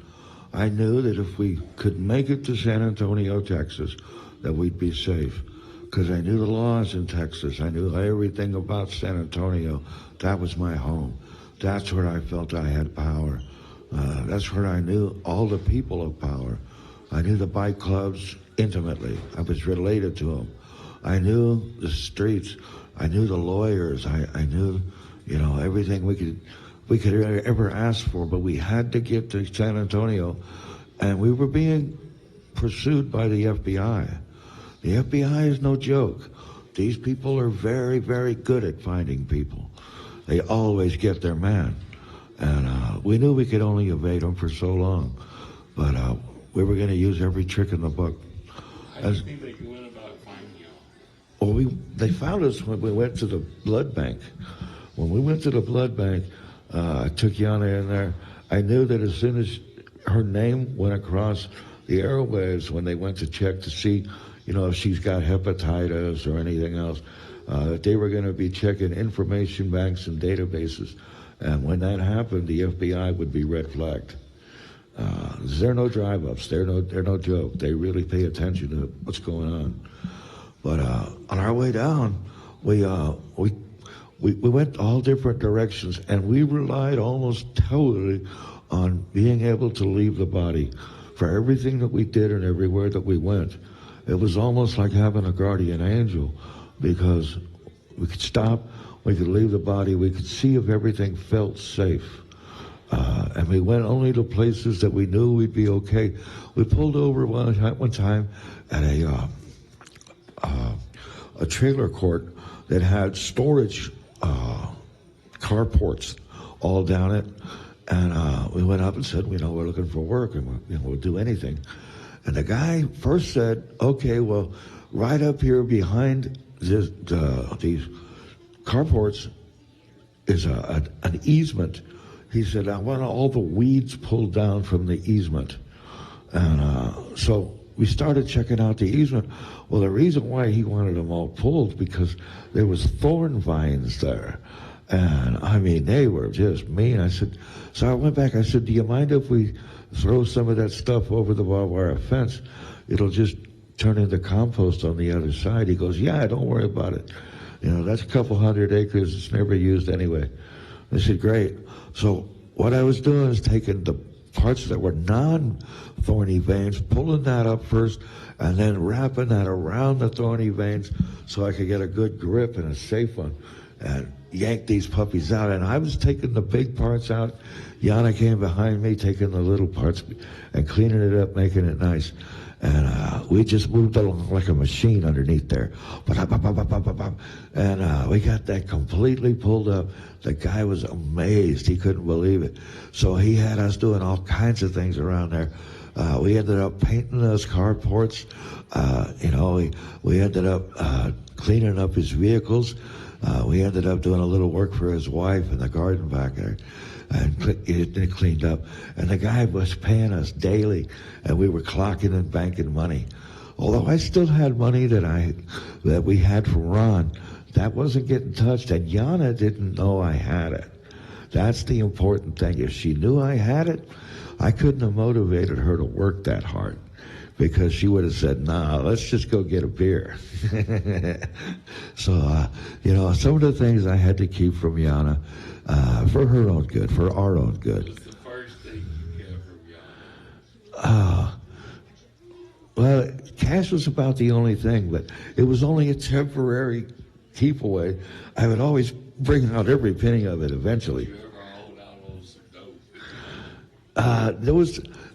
I knew that if we could make it to San Antonio, Texas, that we'd be safe. Because I knew the laws in Texas. I knew everything about San Antonio. That was my home. That's where I felt I had power. That's where I knew all the people of power. I knew the bike clubs intimately. I was related to them. I knew the streets. I knew the lawyers. I knew, everything we could ever ask for. But we had to get to San Antonio, and we were being pursued by the FBI. The FBI is no joke. These people are very, very good at finding people. They always get their man, and we knew we could only evade them for so long, but we were going to use every trick in the book.
How do you think they went about finding you?
Well, they found us when we went to the blood bank. When we went to the blood bank, I took Yana in there. I knew that as soon as her name went across the airwaves, when they went to check to see, if she's got hepatitis or anything else, that they were going to be checking information banks and databases. And when that happened, the FBI would be red flagged. They're no drive-ups. They're no joke. They really pay attention to what's going on. But on our way down, we went all different directions, and we relied almost totally on being able to leave the body for everything that we did and everywhere that we went. It was almost like having a guardian angel, because we could stop, we could leave the body, we could see if everything felt safe. And we went only to places that we knew we'd be okay. We pulled over one time at a trailer court that had storage carports all down it. And we went up and said, we're looking for work, and we'll do anything. And the guy first said, okay, well, right up here behind these carports is an easement. He said, I want all the weeds pulled down from the easement. And so we started checking out the easement. Well, the reason why he wanted them all pulled, because there was thorn vines there. And I mean, they were just mean. So I went back, I said, do you mind if we throw some of that stuff over the barbed wire fence? It'll just turn into compost on the other side. He goes, yeah, don't worry about it. That's a couple 100 acres. It's never used anyway. I said, great. So what I was doing is taking the parts that were non-thorny veins, pulling that up first, and then wrapping that around the thorny veins so I could get a good grip and a safe one, and yank these puppies out. And I was taking the big parts out. Yana came behind me, taking the little parts and cleaning it up, making it nice. And we just moved along like a machine underneath there. And we got that completely pulled up. The guy was amazed. He couldn't believe it. So he had us doing all kinds of things around there. We ended up painting those carports. We ended up cleaning up his vehicles. We ended up doing a little work for his wife in the garden back there, and it cleaned up. And the guy was paying us daily, and we were clocking and banking money. Although I still had money that we had from Ron, that wasn't getting touched, and Yana didn't know I had it. That's the important thing. If she knew I had it, I couldn't have motivated her to work that hard, because she would have said, nah, let's just go get a beer. So, some of the things I had to keep from Yana, for her own good, for our own good.
What's the first thing you kept from Yana?
Well, cash was about the only thing, but it was only a temporary keep away. I would always bring out every penny of it eventually.
Did you ever hold out on some dope?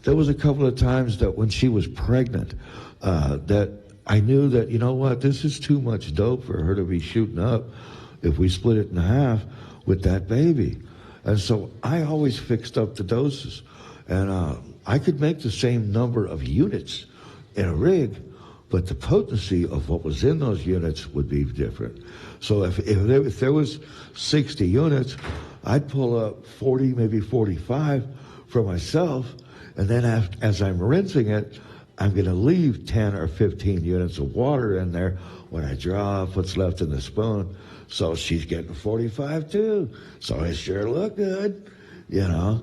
There was a couple of times that when she was pregnant, that I knew that, you know what, this is too much dope for her to be shooting up if we split it in half with that baby. And so I always fixed up the doses. And I could make the same number of units in a rig, but the potency of what was in those units would be different. So if there was 60 units, I'd pull up 40, maybe 45 for myself, and then as I'm rinsing it, I'm going to leave 10 or 15 units of water in there when I draw off what's left in the spoon. So she's getting 45 too. So it sure looked good, And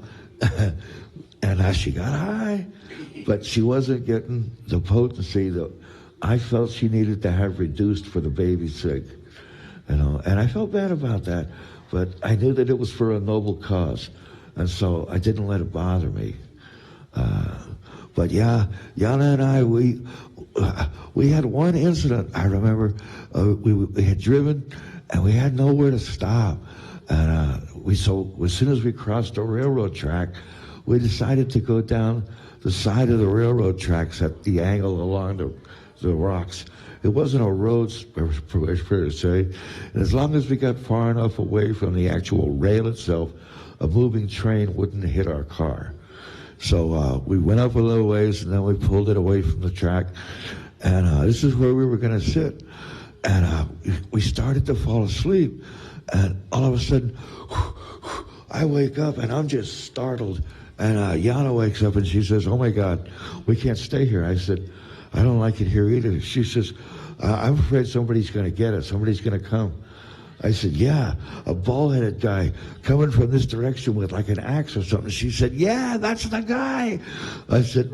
now she got high, but she wasn't getting the potency that I felt she needed to have reduced for the baby's sake. And I felt bad about that, but I knew that it was for a noble cause, and so I didn't let it bother me. But yeah, Yana and I, we had one incident. I remember we had driven, and we had nowhere to stop, and so as soon as we crossed the railroad track, we decided to go down the side of the railroad tracks at the angle along the rocks. It wasn't a road, per se, and as long as we got far enough away from the actual rail itself, a moving train wouldn't hit our car. So we went up a little ways, and then we pulled it away from the track, and this is where we were going to sit. And we started to fall asleep, and all of a sudden, I wake up, and I'm just startled. And Yana wakes up, and she says, oh, my God, we can't stay here. I said, I don't like it here either. She says, I'm afraid somebody's going to get us. Somebody's going to come. I said, yeah, a bald-headed guy coming from this direction with like an axe or something. She said, yeah, that's the guy. I said,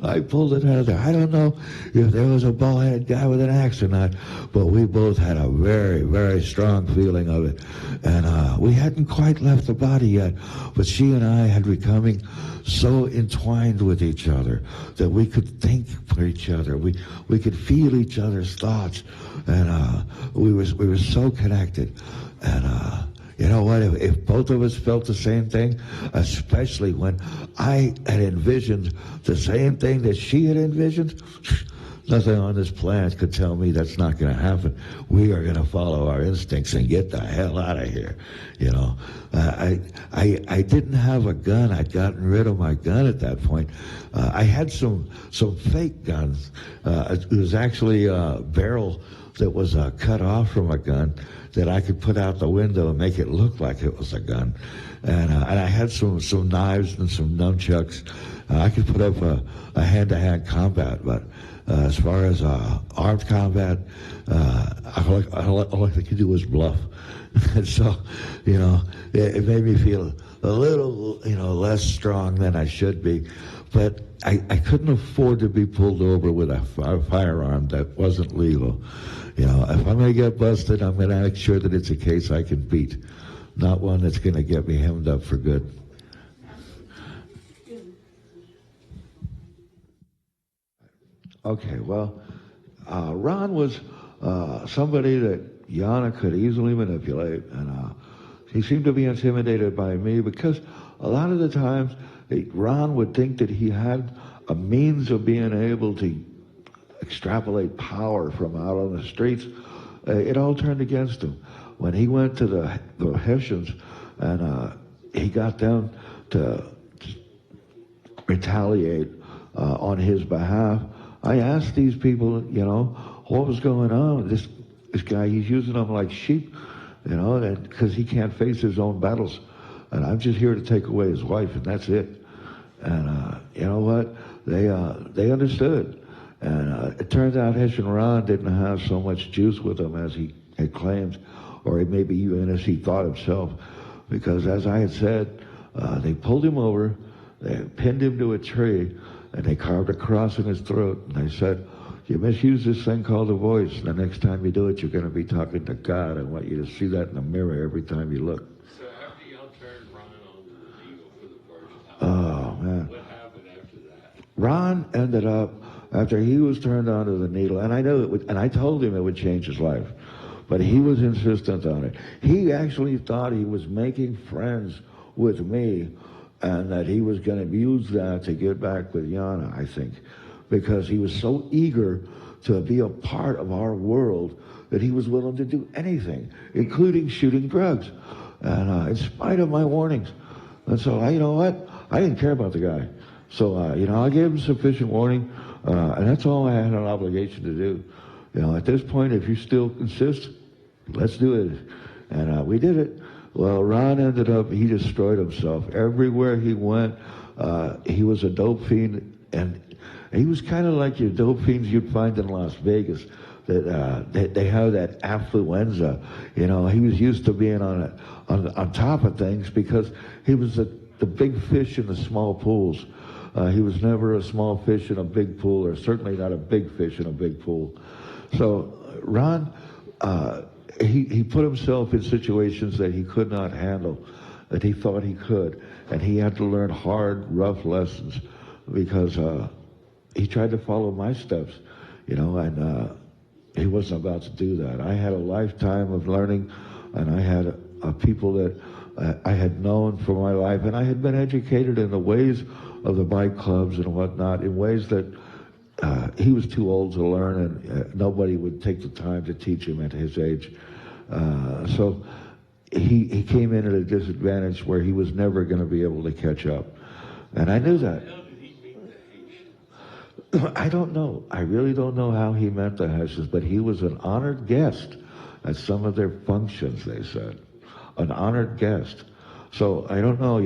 I pulled it out of there. I don't know if there was a bald-headed guy with an axe or not, but we both had a very, very strong feeling of it. And we hadn't quite left the body yet, but she and I had becoming so entwined with each other that we could think for each other. We could feel each other's thoughts, and we were so connected. And you know what? If both of us felt the same thing, especially when I had envisioned the same thing that she had envisioned, nothing on this planet could tell me that's not going to happen. We are going to follow our instincts and get the hell out of here. I didn't have a gun. I'd gotten rid of my gun at that point. I had some fake guns. It was actually a barrel that was cut off from a gun that I could put out the window and make it look like it was a gun. And I had some knives and some nunchucks. I could put up a hand-to-hand combat, but as far as armed combat, all I could do was bluff. And so, it made me feel a little, less strong than I should be. But I couldn't afford to be pulled over with a firearm that wasn't legal. If I'm going to get busted, I'm going to make sure that it's a case I can beat, not one that's going to get me hemmed up for good. Okay, well, Ron was somebody that Yana could easily manipulate, and he seemed to be intimidated by me because a lot of the times Ron would think that he had a means of being able to extrapolate power from out on the streets. It all turned against him. When he went to the Hessians and he got them to retaliate on his behalf, I asked these people, what was going on? This guy, he's using them like sheep, because he can't face his own battles. And I'm just here to take away his wife, and that's it. And you know what? They understood. And it turns out Hessian Ron didn't have so much juice with him as he had claimed, or maybe even as he thought himself. because as I had said, they pulled him over, they pinned him to a tree, and they carved a cross in his throat, and they said, you misuse this thing called a voice. The next time you do it, you're going to be talking to God. I want you to see that in the mirror every time you look.
So after y'all turned Ron onto the needle for the first time,
Oh, man.
what happened after that?
Ron ended up, after he was turned onto the needle, and I knew it would, and I told him it would change his life, but he was insistent on it. He actually thought he was making friends with me, and that he was going to use that to get back with Yana, I think, because he was so eager to be a part of our world that he was willing to do anything, including shooting drugs, and in spite of my warnings. And so, you know what? I didn't care about the guy. So, I gave him sufficient warning, and that's all I had an obligation to do. At this point, if you still insist, let's do it. And we did it. Well, Ron ended up, he destroyed himself. Everywhere he went, he was a dope fiend, and he was kind of like your dope fiends you'd find in Las Vegas. That they have that affluenza. He was used to being on top of things because he was the big fish in the small pools. He was never a small fish in a big pool, or certainly not a big fish in a big pool. So Ron, he put himself in situations that he could not handle, that he thought he could, and he had to learn hard, rough lessons because he tried to follow my steps, and he wasn't about to do that. I had a lifetime of learning, and I had people that I had known for my life, and I had been educated in the ways of the bike clubs and whatnot, in ways that he was too old to learn, and nobody would take the time to teach him at his age. So he came in at a disadvantage where he was never going to be able to catch up. And I knew that. I don't know. I really don't know how he met the Heshes, but he was an honored guest at some of their functions, they said. An honored guest. So I don't know,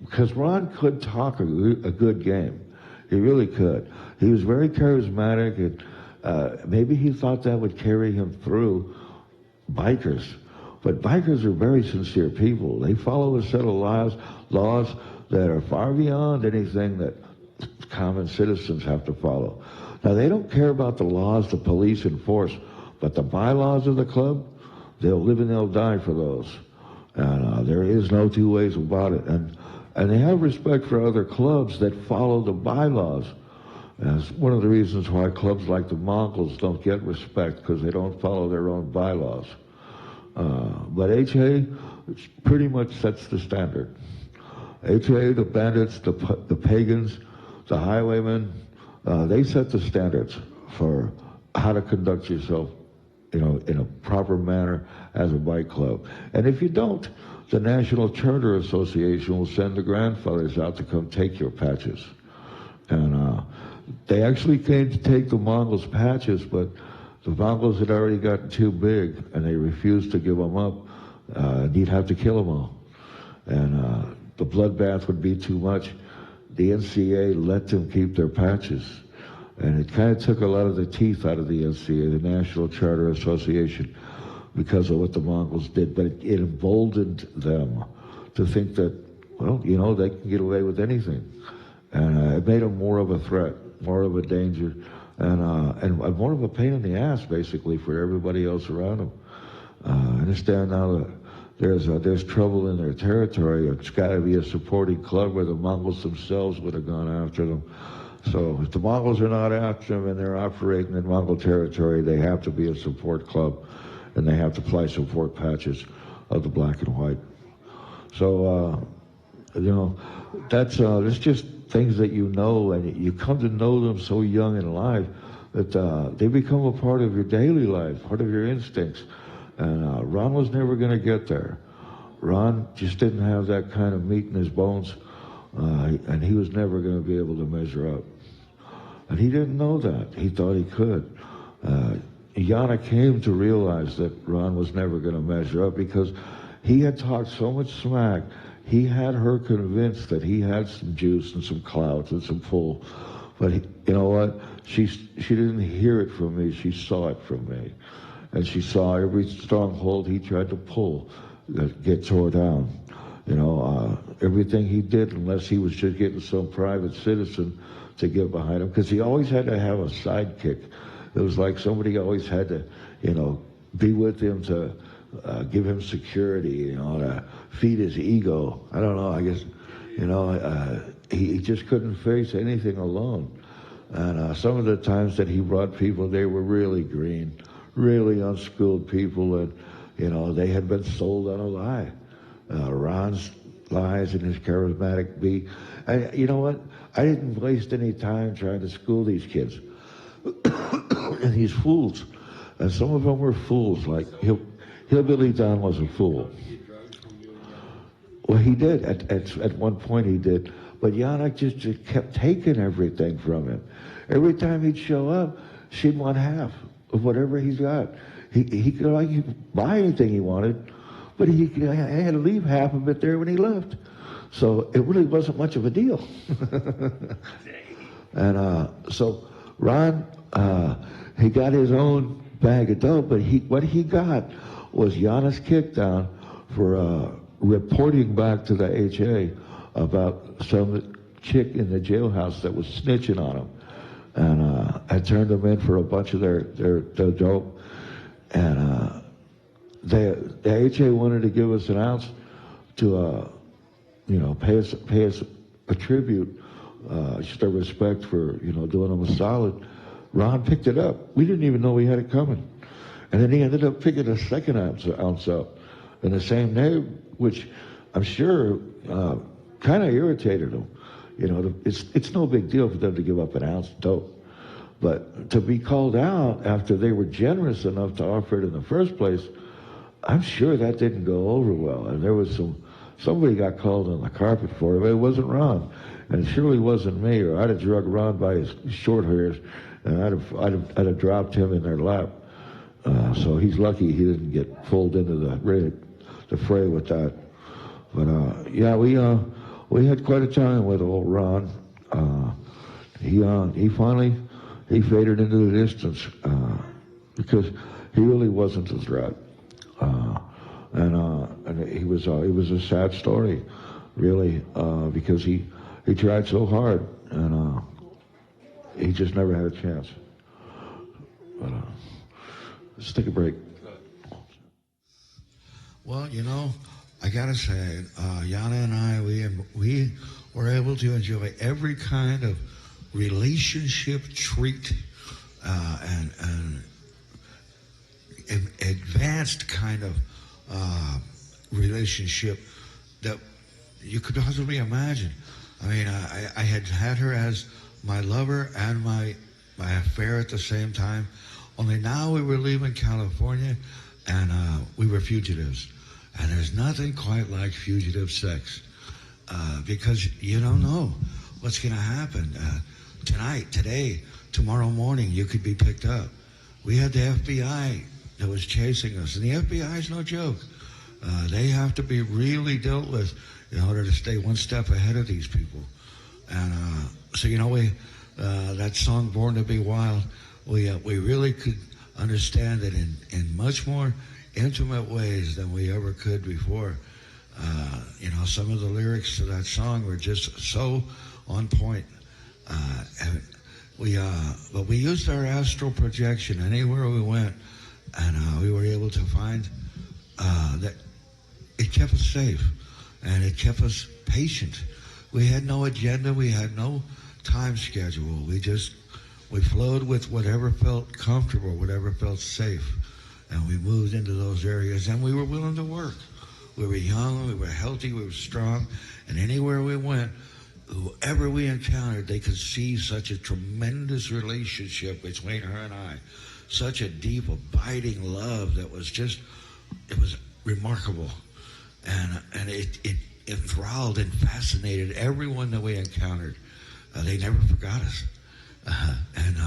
because Ron could talk a good game. He really could. He was very charismatic, and maybe he thought that would carry him through bikers. But bikers are very sincere people. They follow a set of laws that are far beyond anything that common citizens have to follow. Now, they don't care about the laws the police enforce, but the bylaws of the club, they'll live and they'll die for those. And there is no two ways about it. And they have respect for other clubs that follow the bylaws. That's one of the reasons why clubs like the Mongols don't get respect, because they don't follow their own bylaws. But HA pretty much sets the standard. HA, the bandits, the pagans, the highwaymen, they set the standards for how to conduct yourself, in a proper manner as a bike club. And if you don't, the National Charter Association will send the grandfathers out to come take your patches. And they actually came to take the Mongols' patches, but the Mongols had already gotten too big, and they refused to give them up. You'd have to kill them all. And the bloodbath would be too much. The NCA let them keep their patches. And it kind of took a lot of the teeth out of the NCA, the National Charter Association, because of what the Mongols did. But it emboldened them to think that, they can get away with anything. And it made them more of a threat, more of a danger, and more of a pain in the ass, basically, for everybody else around them. I understand now that there's trouble in their territory. It's got to be a supporting club where the Mongols themselves would have gone after them. So if the Mongols are not after them and they're operating in Mongol territory, they have to be a support club, and they have to fly support patches of the black and white. So, that's just things that and you come to know them so young in life that they become a part of your daily life, part of your instincts. And Ron was never going to get there. Ron just didn't have that kind of meat in his bones, and he was never going to be able to measure up. And he didn't know that. He thought he could. Yana came to realize that Ron was never going to measure up because he had talked so much smack. He had her convinced that he had some juice and some clout and some pull. But you know what? She didn't hear it from me. She saw it from me. And she saw every stronghold he tried to pull get tore down. Everything he did, unless he was just getting some private citizen to get behind him, because he always had to have a sidekick. It was like somebody always had to, be with him to give him security, to feed his ego. I don't know, I guess, he just couldn't face anything alone. And some of the times that he brought people, they were really green, really unschooled people, and, they had been sold on a lie. Ron's lies and his charismatic beat. You know what? I didn't waste any time trying to school these kids. And these fools. And some of them were fools, like Hillbilly Don was a fool. Well, he did. At one point he did. But Yannick just kept taking everything from him. Every time he'd show up, she'd want half of whatever he's got. He could buy anything he wanted, but he had to leave half of it there when he left. So it really wasn't much of a deal. And so Ron, he got his own bag of dope, but what he got was Giannis kickdown for reporting back to the HA about some chick in the jailhouse that was snitching on him. And I turned them in for a bunch of their dope. And the HA wanted to give us an ounce to, pay us a tribute, just a respect for, doing them a solid. Ron picked it up. We didn't even know we had it coming. And then he ended up picking a second ounce up in the same day, which I'm sure kind of irritated him. It's no big deal for them to give up an ounce of dope. But to be called out after they were generous enough to offer it in the first place, I'm sure that didn't go over well. And there was somebody got called on the carpet for it, but it wasn't Ron. And it surely wasn't me, or I'd have drugged Ron by his short hairs, and I'd have dropped him in their lap. So he's lucky he didn't get pulled into the fray with that. But yeah, we had quite a time with old Ron. He finally faded into the distance because he really wasn't a threat. And it was a sad story, really, because he tried so hard, and he just never had a chance. But let's take a break.
Well, I gotta say, Yana and I, we were able to enjoy every kind of relationship treat and advanced kind of relationship that you could possibly imagine. I mean, I had her as my lover and my affair at the same time. Only now we were leaving California, and we were fugitives. And there's nothing quite like fugitive sex, because you don't know what's going to happen. Tonight, today, tomorrow morning, you could be picked up. We had the FBI that was chasing us, and the FBI is no joke. They have to be really dealt with in order to stay one step ahead of these people. And so, that song, Born to Be Wild, we really could understand it in much more intimate ways than we ever could before. Some of the lyrics to that song were just so on point. But we used our astral projection anywhere we went, and we were able to find that it kept us safe, and it kept us patient. We had no agenda, we had no time schedule. We flowed with whatever felt comfortable, whatever felt safe, and we moved into those areas, and we were willing to work. We were young, we were healthy, we were strong, and anywhere we went, whoever we encountered, they could see such a tremendous relationship between her and I, such a deep, abiding love that was it was remarkable. And it enthralled and fascinated everyone that we encountered. They never forgot us. And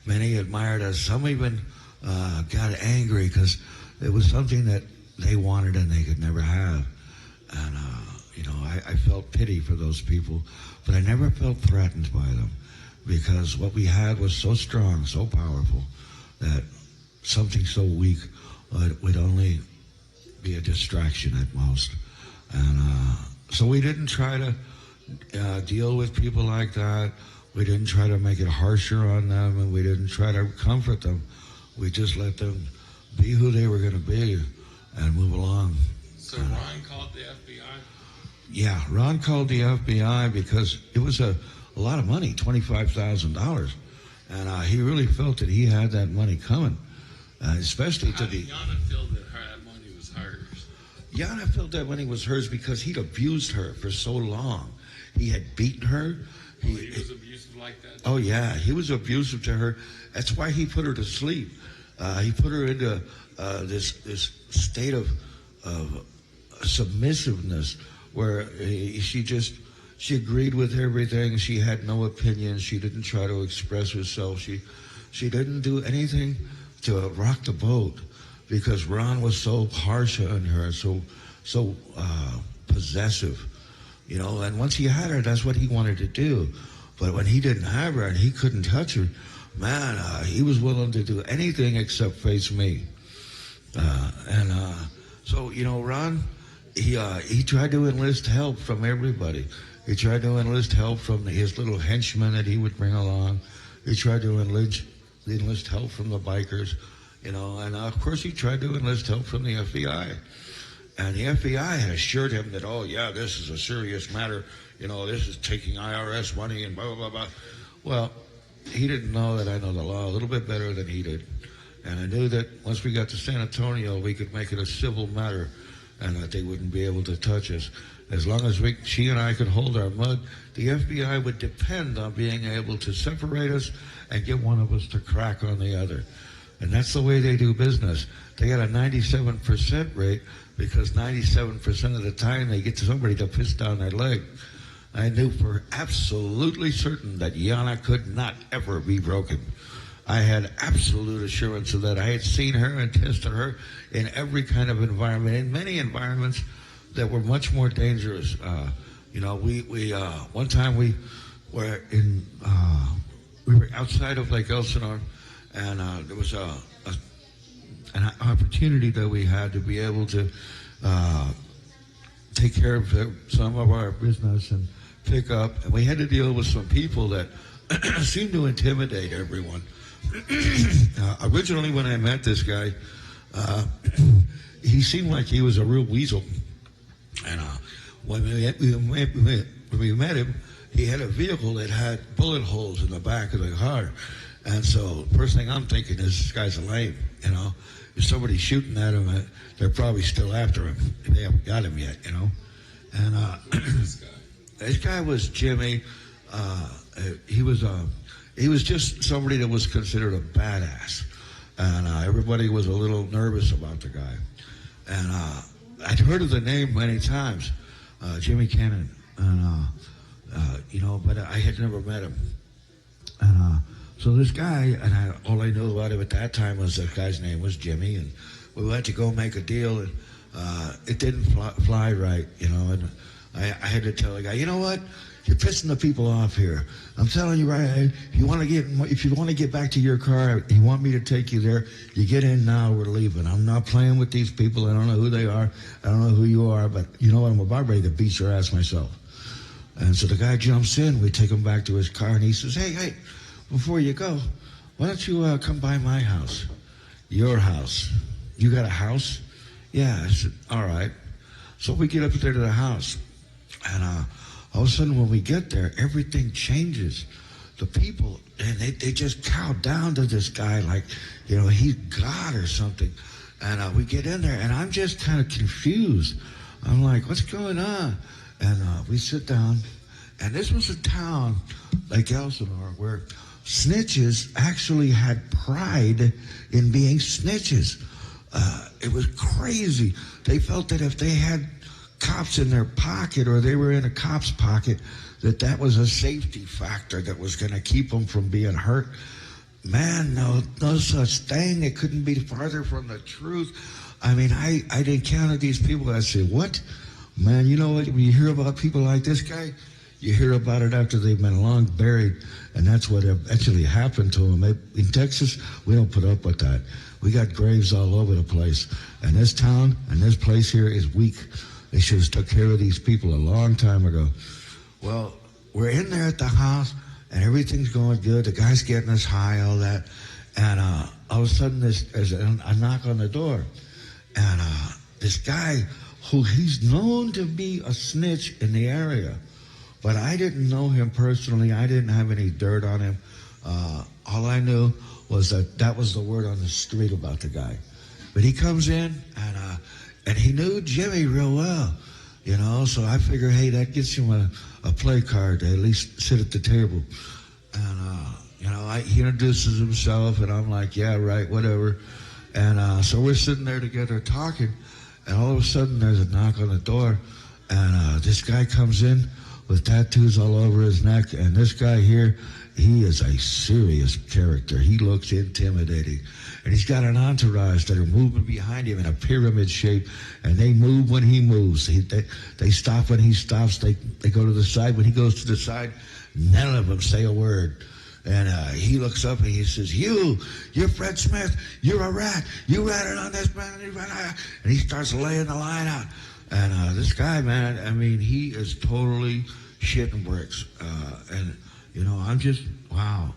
many admired us. Some even got angry because it was something that they wanted and they could never have. And, I felt pity for those people, but I never felt threatened by them, because what we had was so strong, so powerful, that something so weak would only be a distraction at most. And so we didn't try to deal with people like that. We didn't try to make it harsher on them, and we didn't try to comfort them. We just let them be who they were going to be and move along.
So Ron called the FBI?
Yeah, Ron called the FBI because it was a lot of money, $25,000. And he really felt that he had that money coming, especially to the...
How did Yana feel that that money was hers?
Yana felt that money was hers because he'd abused her for so long. He had beaten her.
He was abusive like that?
Oh, yeah, he was abusive to her. That's why he put her to sleep. He put her into this state of submissiveness where she agreed with everything. She had no opinion. She didn't try to express herself. She didn't do anything to rock the boat because Ron was so harsh on her, so possessive, you know. And once he had her, that's what he wanted to do. But when he didn't have her and he couldn't touch her, man, he was willing to do anything except face me. So, you know, Ron, he tried to enlist help from everybody. He tried to enlist help from his little henchmen that he would bring along. He tried to enlist help from the bikers, you know, and of course he tried to enlist help from the FBI. And the FBI had assured him that, oh, yeah, this is a serious matter. You know, this is taking IRS money and blah, blah, blah, blah. Well, he didn't know that I know the law a little bit better than he did. And I knew that once we got to San Antonio, we could make it a civil matter and that they wouldn't be able to touch us. As long as she and I could hold our mud, the FBI would depend on being able to separate us and get one of us to crack on the other. And that's the way they do business. They got a 97% rate because 97% of the time they get somebody to piss down their leg. I knew for absolutely certain that Yana could not ever be broken. I had absolute assurance of that. I had seen her and tested her in every kind of environment, in many environments that were much more dangerous. You know, one time we were outside of Lake Elsinore, and there was an opportunity that we had to be able to take care of some of our business and pick up. And we had to deal with some people that seemed to intimidate everyone. Originally, when I met this guy, he seemed like he was a real weasel. And when we met him, he had a vehicle that had bullet holes in the back of the car. And so first thing I'm thinking is, this guy's a lame, you know. If somebody's shooting at him, they're probably still after him. They haven't got him yet, you know. And this guy was Jimmy. He was just somebody that was considered a badass. And everybody was a little nervous about the guy. And I'd heard of the name many times, Jimmy Cannon. And, you know, but I had never met him. And so this guy, and all I knew about him at that time was that guy's name was Jimmy, and we went to go make a deal, and it didn't fly right, you know, and I had to tell the guy, you know what, you're pissing the people off here. I'm telling you right, if you want to get back to your car, you want me to take you there, you get in now, we're leaving. I'm not playing with these people. I don't know who they are. I don't know who you are, but you know what, I'm about ready to beat your ass myself. And so the guy jumps in, we take him back to his car, and he says, hey, before you go, why don't you come by my house? Your house. You got a house? Yeah. I said, all right. So we get up there to the house. And all of a sudden when we get there, everything changes. The people, and they just cow down to this guy like, you know, he's God or something. And we get in there, and I'm just kind of confused. I'm like, what's going on? And we sit down. And this was a town like Elsinore where snitches actually had pride in being snitches. It was crazy. They felt that if they had cops in their pocket or they were in a cop's pocket, that was a safety factor that was going to keep them from being hurt. Man, no such thing. It couldn't be farther from the truth. I mean, I'd encountered these people. I'd say, what? Man, you know what? When you hear about people like this guy, you hear about it after they've been long buried, and that's what actually happened to them. In Texas, we don't put up with that. We got graves all over the place, and this town and this place here is weak.
They should have took care of these people a long time ago. Well, we're in there at the house, and everything's going good. The guy's getting us high, all that. And all of a sudden, there's a knock on the door. And this guy, who he's known to be a snitch in the area, but I didn't know him personally. I didn't have any dirt on him. All I knew was that was the word on the street about the guy. But he comes in, and he knew Jimmy real well, you know, so I figure, hey, that gets him a play card to at least sit at the table. And, you know, he introduces himself, and I'm like, yeah, right, whatever. And so we're sitting there together talking, and all of a sudden there's a knock on the door, and this guy comes in with tattoos all over his neck, and this guy here, he is a serious character. He looks intimidating. And he's got an entourage that are moving behind him in a pyramid shape, and they move when he moves. They stop when he stops. They go to the side. When he goes to the side, none of them say a word. And he looks up and he says, you're Fred Smith. You're a rat. You ratted on this man. And he starts laying the line out. And this guy, man, I mean, he is totally shitting bricks. And, you know, I'm just, wow.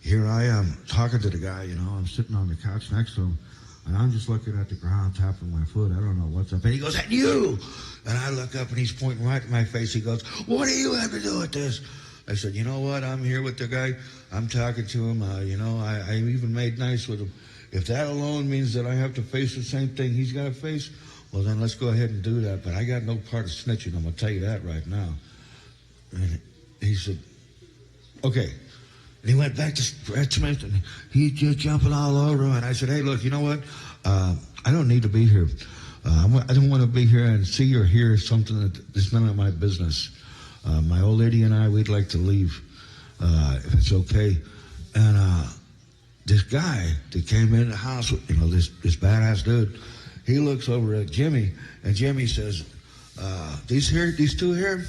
Here I am talking to the guy, you know, I'm sitting on the couch next to him, and I'm just looking at the ground, tapping my foot. I don't know what's up. And he goes, and you! And I look up, and he's pointing right at my face. He goes, what do you have to do with this? I said, you know what? I'm here with the guy. I'm talking to him. You know, I even made nice with him. If that alone means that I have to face the same thing he's got to face, well, then let's go ahead and do that. But I got no part of snitching. I'm going to tell you that right now. And he said, okay. And he went back to Fred Smith, and he's just jumping all over him. And I said, hey, look, you know what? I don't need to be here. I don't want to be here and see or hear something that is none of my business. My old lady and I, we'd like to leave, if it's okay. And this guy that came in the house, you know, this badass dude, he looks over at Jimmy, and Jimmy says, these two here,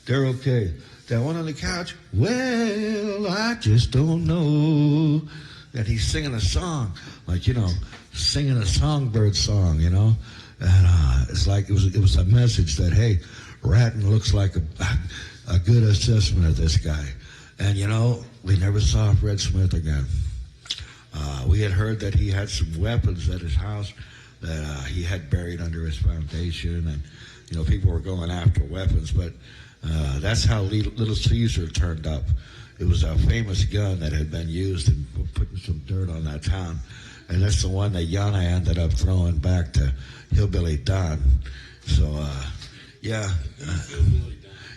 they're okay. That one on the couch, well, I just don't know. And he's singing a song, like, you know, singing a songbird song, you know. And it's like it was a message that, hey, ratting looks like a good assessment of this guy. And, you know, we never saw Fred Smith again. We had heard that he had some weapons at his house that he had buried under his foundation. And, you know, people were going after weapons, but that's how Little Caesar turned up. It was a famous gun that had been used in putting some dirt on that town. And that's the one that Yana ended up throwing back to Hillbilly Don. So, yeah.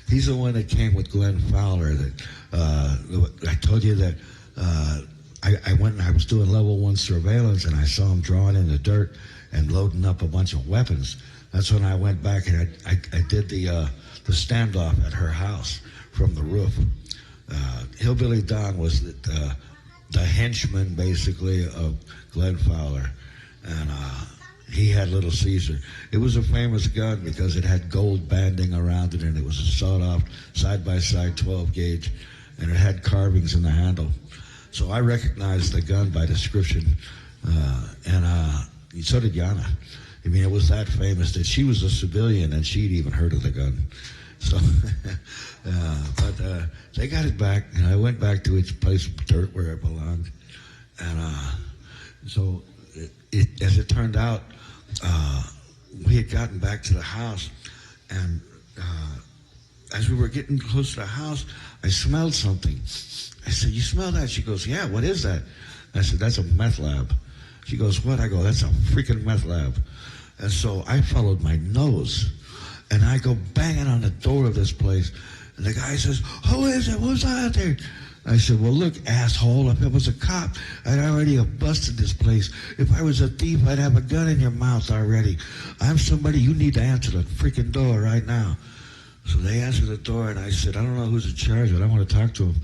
He's the one that came with Glenn Fowler. That I told you that I went and I was doing level 1 surveillance, and I saw him drawing in the dirt and loading up a bunch of weapons. That's when I went back and I did the standoff at her house from the roof. Hillbilly Don was the henchman, basically, of Glenn Fowler. And he had Little Caesar. It was a famous gun because it had gold banding around it, and it was a sawed-off, side-by-side 12-gauge, and it had carvings in the handle. So I recognized the gun by description, and so did Yana. I mean, it was that famous that she was a civilian, and she'd even heard of the gun. So, but they got it back, and I went back to its place of dirt where it belonged. And so, as it turned out, we had gotten back to the house, and as we were getting close to the house, I smelled something. I said, you smell that? She goes, yeah, what is that? I said, that's a meth lab. She goes, what? I go, that's a freaking meth lab. And so I followed my nose, and I go banging on the door of this place, and the guy says, who is it? Who's out there? I said, well, look, asshole, if it was a cop, I'd already have busted this place. If I was a thief, I'd have a gun in your mouth already. I'm somebody, you need to answer the freaking door right now. So they answered the door, and I said, I don't know who's in charge, but I want to talk to him.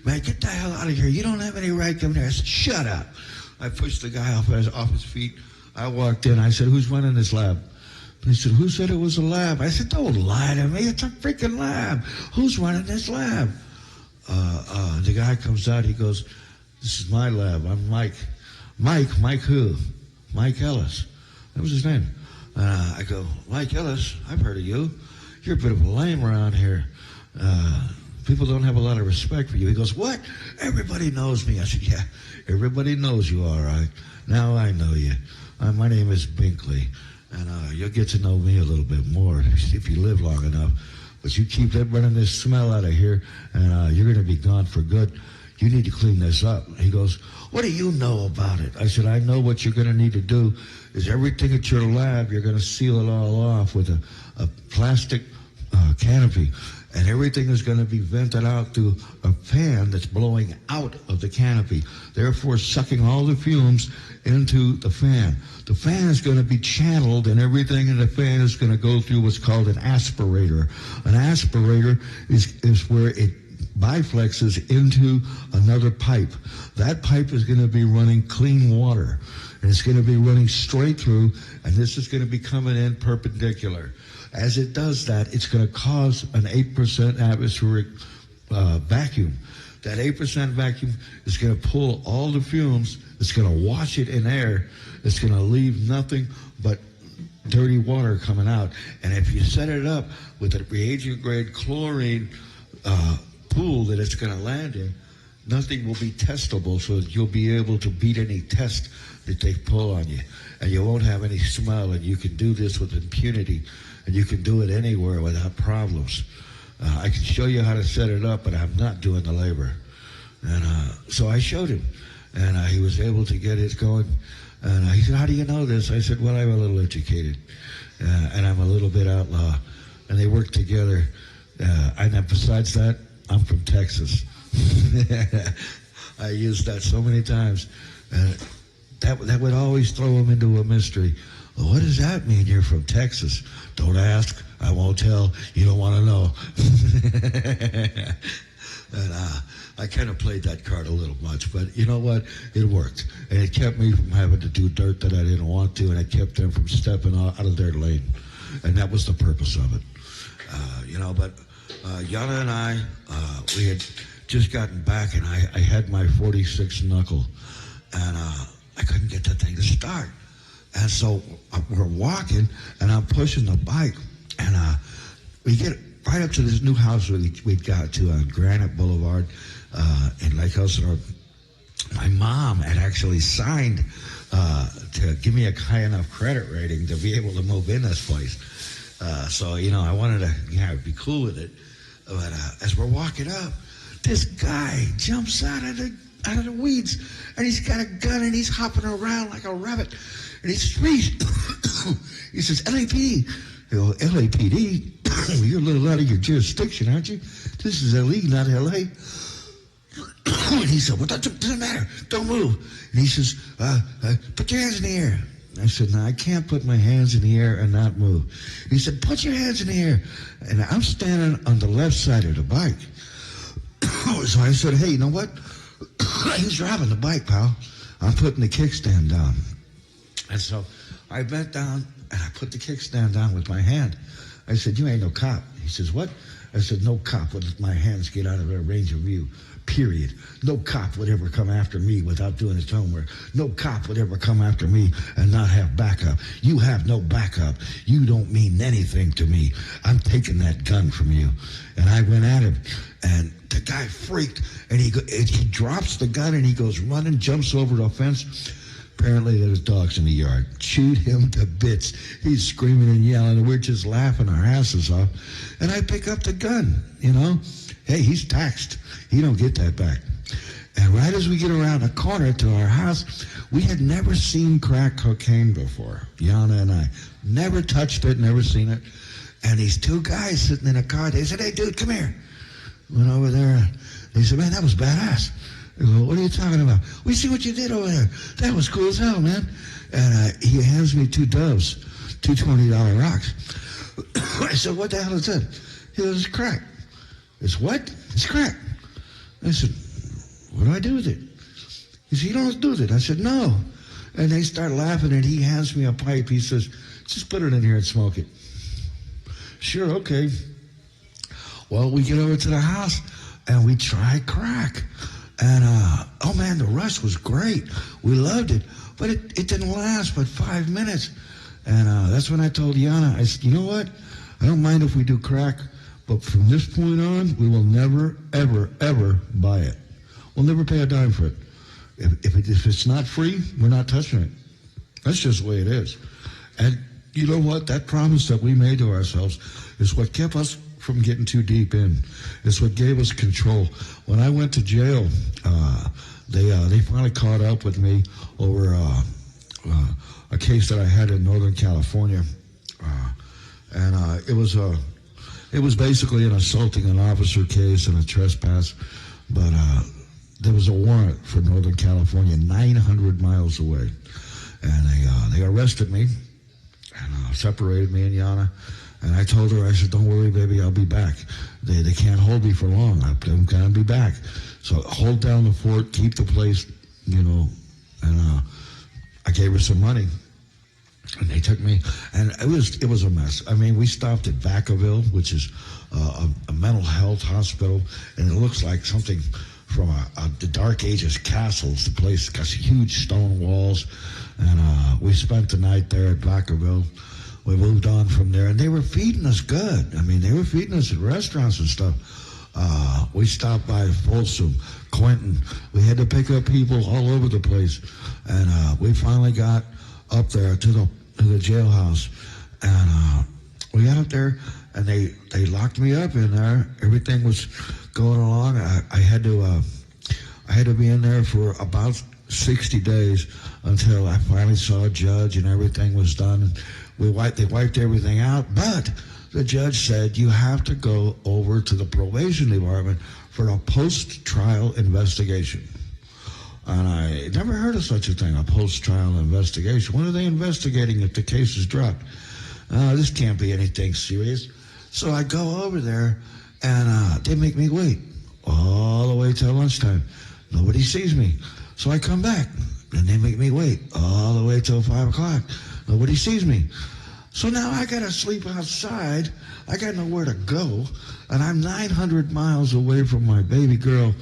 Man, get the hell out of here. You don't have any right coming here. I said, shut up. I pushed the guy off his feet. I walked in. I said, who's running this lab? He said, who said it was a lab? I said, don't lie to me. It's a freaking lab. Who's running this lab? The guy comes out. He goes, this is my lab. I'm Mike. Mike who? Mike Ellis. That was his name. I go, Mike Ellis, I've heard of you. You're a bit of a lame around here. People don't have a lot of respect for you. He goes, what? Everybody knows me. I said, yeah, everybody knows you, all right. Now I know you. My name is Binkley, and you'll get to know me a little bit more if you live long enough. But you keep running this smell out of here, and you're going to be gone for good. You need to clean this up. He goes, what do you know about it? I said, I know what you're going to need to do is everything at your lab, you're going to seal it all off with a plastic canopy. And everything is going to be vented out through a fan that's blowing out of the canopy, therefore sucking all the fumes into the fan. The fan is going to be channeled, and everything in the fan is going to go through what's called an aspirator. An aspirator is where it biflexes into another pipe. That pipe is going to be running clean water, and it's going to be running straight through, and this is going to be coming in perpendicular. As it does that, it's going to cause an 8% atmospheric vacuum. That 8% vacuum is going to pull all the fumes. It's going to wash it in air. It's going to leave nothing but dirty water coming out. And if you set it up with a reagent-grade chlorine pool that it's going to land in, nothing will be testable, so that you'll be able to beat any test that they pull on you. And you won't have any smell, and you can do this with impunity. And you can do it anywhere without problems. I can show you how to set it up, but I'm not doing the labor. And so I showed him, and he was able to get it going. And he said, how do you know this? I said, well, I'm a little educated, and I'm a little bit outlaw. And they work together. And besides that, I'm from Texas. I used that so many times. That would always throw him into a mystery. Well, what does that mean, you're from Texas? Don't ask. I won't tell. You don't want to know. And I kind of played that card a little much, but you know what? It worked. And it kept me from having to do dirt that I didn't want to, and it kept them from stepping out of their lane. And that was the purpose of it. But Yana and I, we had just gotten back, and I had my 46 knuckle, and I couldn't get that thing to start. And so we're walking, and I'm pushing the bike, and we get right up to this new house we'd got to on Granite Boulevard in Lake Elsinore. My mom had actually signed to give me a high enough credit rating to be able to move in this place. So, I wanted to be cool with it. But as we're walking up, this guy jumps out of the weeds, and he's got a gun, and he's hopping around like a rabbit. And he says, LAPD. I go, LAPD? You're a little out of your jurisdiction, aren't you? This is LE, not LA. And he said, well, that doesn't matter. Don't move. And he says, put your hands in the air. I said, no, I can't put my hands in the air and not move. He said, put your hands in the air. And I'm standing on the left side of the bike. So I said, hey, you know what? He's driving the bike, pal. I'm putting the kickstand down. And so I bent down, and I put the kickstand down with my hand. I said, you ain't no cop. He says, what? I said, no cop would let my hands get out of their range of view, period. No cop would ever come after me without doing his homework. No cop would ever come after me and not have backup. You have no backup. You don't mean anything to me. I'm taking that gun from you. And I went at him, and the guy freaked, and he drops the gun, and he goes running, jumps over the fence. Apparently there was dogs in the yard. Chewed him to bits. He's screaming and yelling, and we're just laughing our asses off. And I pick up the gun, Hey, he's taxed. He don't get that back. And right as we get around the corner to our house, we had never seen crack cocaine before. Yana and I. Never touched it, never seen it. And these two guys sitting in a car, they said, hey, dude, come here. Went over there. They said, man, that was badass. I go, what are you talking about? We see what you did over there. That was cool as hell, man. And he hands me two doves, two $20 rocks. I said, what the hell is that? He goes, it's crack. It's what? It's crack. I said, what do I do with it? He said, you don't do with it. I said, no. And they start laughing, and he hands me a pipe. He says, just put it in here and smoke it. Sure, okay. Well, we get over to the house, and we try crack. And, oh, man, the rush was great. We loved it. But it didn't last but 5 minutes. And that's when I told Yana, I said, you know what? I don't mind if we do crack, but from this point on, we will never, ever, ever buy it. We'll never pay a dime for it. If it's not free, we're not touching it. That's just the way it is. And you know what? That promise that we made to ourselves is what kept us from getting too deep in. It's what gave us control. When I went to jail, they finally caught up with me over a case that I had in Northern California, and it was basically an assaulting an officer case and a trespass, but there was a warrant for Northern California, 900 miles away, and they arrested me and separated me and Yana. And I told her, I said, don't worry, baby, I'll be back. They can't hold me for long. I'm going to be back. So hold down the fort, keep the place, and I gave her some money. And they took me, and it was a mess. I mean, we stopped at Vacaville, which is a mental health hospital, and it looks like something from the Dark Ages castles. The place got huge stone walls, and we spent the night there at Vacaville. We moved on from there, and they were feeding us good. I mean, they were feeding us at restaurants and stuff. We stopped by Folsom, Quentin. We had to pick up people all over the place, and we finally got up there to the jailhouse, and we got up there, and they locked me up in there. Everything was going along. I had to be in there for about 60 days until I finally saw a judge and everything was done. They wiped everything out, but the judge said you have to go over to the probation department for a post-trial investigation. And I never heard of such a thing, a post-trial investigation. What are they investigating if the case is dropped? This can't be anything serious. So I go over there, and they make me wait all the way till lunchtime. Nobody sees me. So I come back, and they make me wait all the way till 5 o'clock. Nobody sees me. So now I got to sleep outside. I got nowhere to go, and I'm 900 miles away from my baby girl.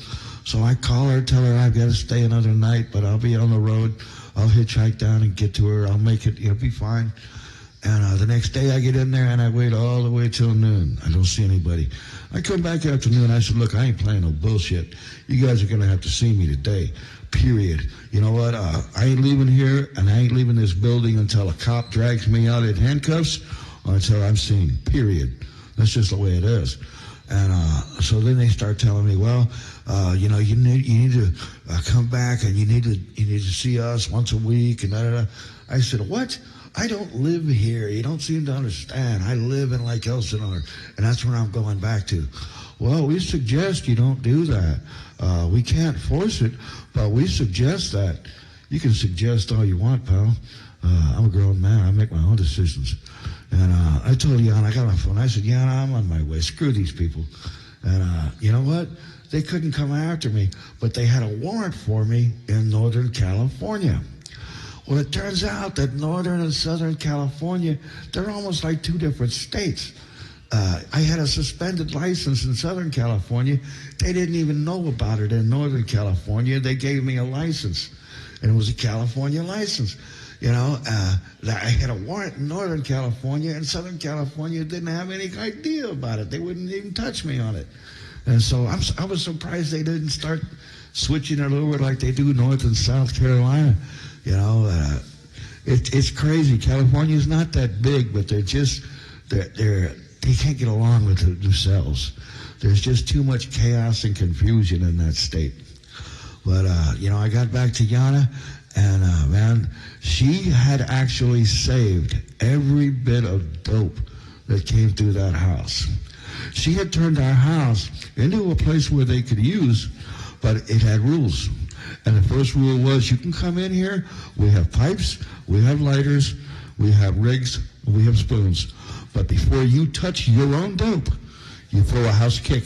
So I call her, tell her I've got to stay another night, but I'll be on the road. I'll hitchhike down and get to her. I'll make it. It'll be fine. And the next day I get in there, and I wait all the way till noon. I don't see anybody. I come back after noon. I said, look, I ain't playing no bullshit. You guys are going to have to see me today, period. You know what? I ain't leaving here, and I ain't leaving this building until a cop drags me out in handcuffs or until I'm seen, period. That's just the way it is. And so then they start telling me, well, you need to come back, and you need to see us once a week, and da-da-da. I said, what? I don't live here. You don't seem to understand. I live in Lake Elsinore, and that's where I'm going back to. Well, we suggest you don't do that. We can't force it, but we suggest that. You can suggest all you want, pal. I'm a grown man. I make my own decisions. And I told Yana, I got my phone. I said, Yana, I'm on my way. Screw these people. And you know what? They couldn't come after me, but they had a warrant for me in Northern California. Well, it turns out that Northern and Southern California, they're almost like two different states. I had a suspended license in Southern California. They didn't even know about it in Northern California. They gave me a license, and it was a California license. I had a warrant in Northern California, and Southern California didn't have any idea about it. They wouldn't even touch me on it. And so I was surprised they didn't start switching it over like they do North and South Carolina. It's crazy. California's not that big, but they can't get along with themselves. There's just too much chaos and confusion in that state. But I got back to Yana, and man, she had actually saved every bit of dope that came through that house. She had turned our house into a place where they could use, but it had rules. And the first rule was, you can come in here, we have pipes, we have lighters, we have rigs, we have spoons. But before you touch your own dope, you throw a house kick.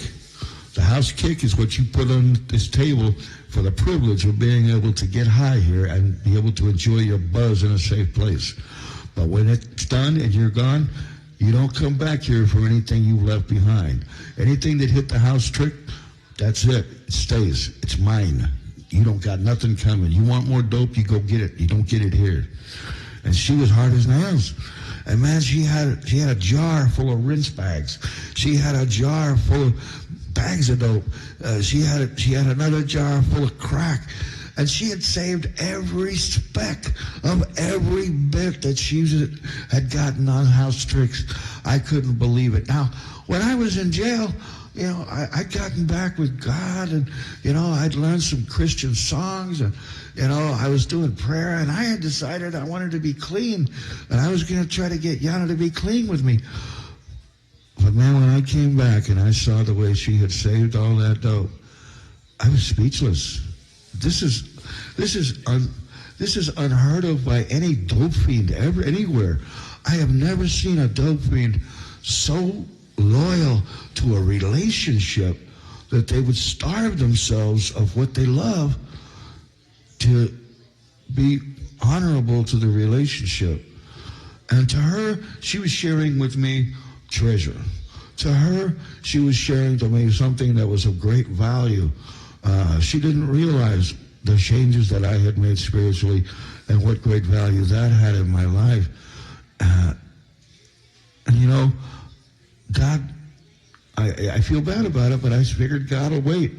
The house kick is what you put on this table for the privilege of being able to get high here and be able to enjoy your buzz in a safe place. But when it's done and you're gone, you don't come back here for anything you've left behind. Anything that hit the house trick, that's it. It stays. It's mine. You don't got nothing coming. You want more dope, you go get it. You don't get it here. and she was hard as nails. And man, she had a jar full of rinse bags. She had a jar full of bags of dope. She had another jar full of crack. And she had saved every speck of every bit that she had gotten on house tricks. I couldn't believe it. Now, when I was in jail, you know, I'd gotten back with God, and, you know, I'd learned some Christian songs, and, you know, I was doing prayer, and I had decided I wanted to be clean, and I was going to try to get Yana to be clean with me. But man, when I came back and I saw the way she had saved all that dope, I was speechless. This is unheard of by any dope fiend ever anywhere. I have never seen a dope fiend so loyal to a relationship that they would starve themselves of what they love to be honorable to the relationship. And to her, she was sharing with me treasure. To her, she was sharing to me something that was of great value. She didn't realize the changes that I had made spiritually and what great value that had in my life. And you know, God, I feel bad about it, but I figured God will wait.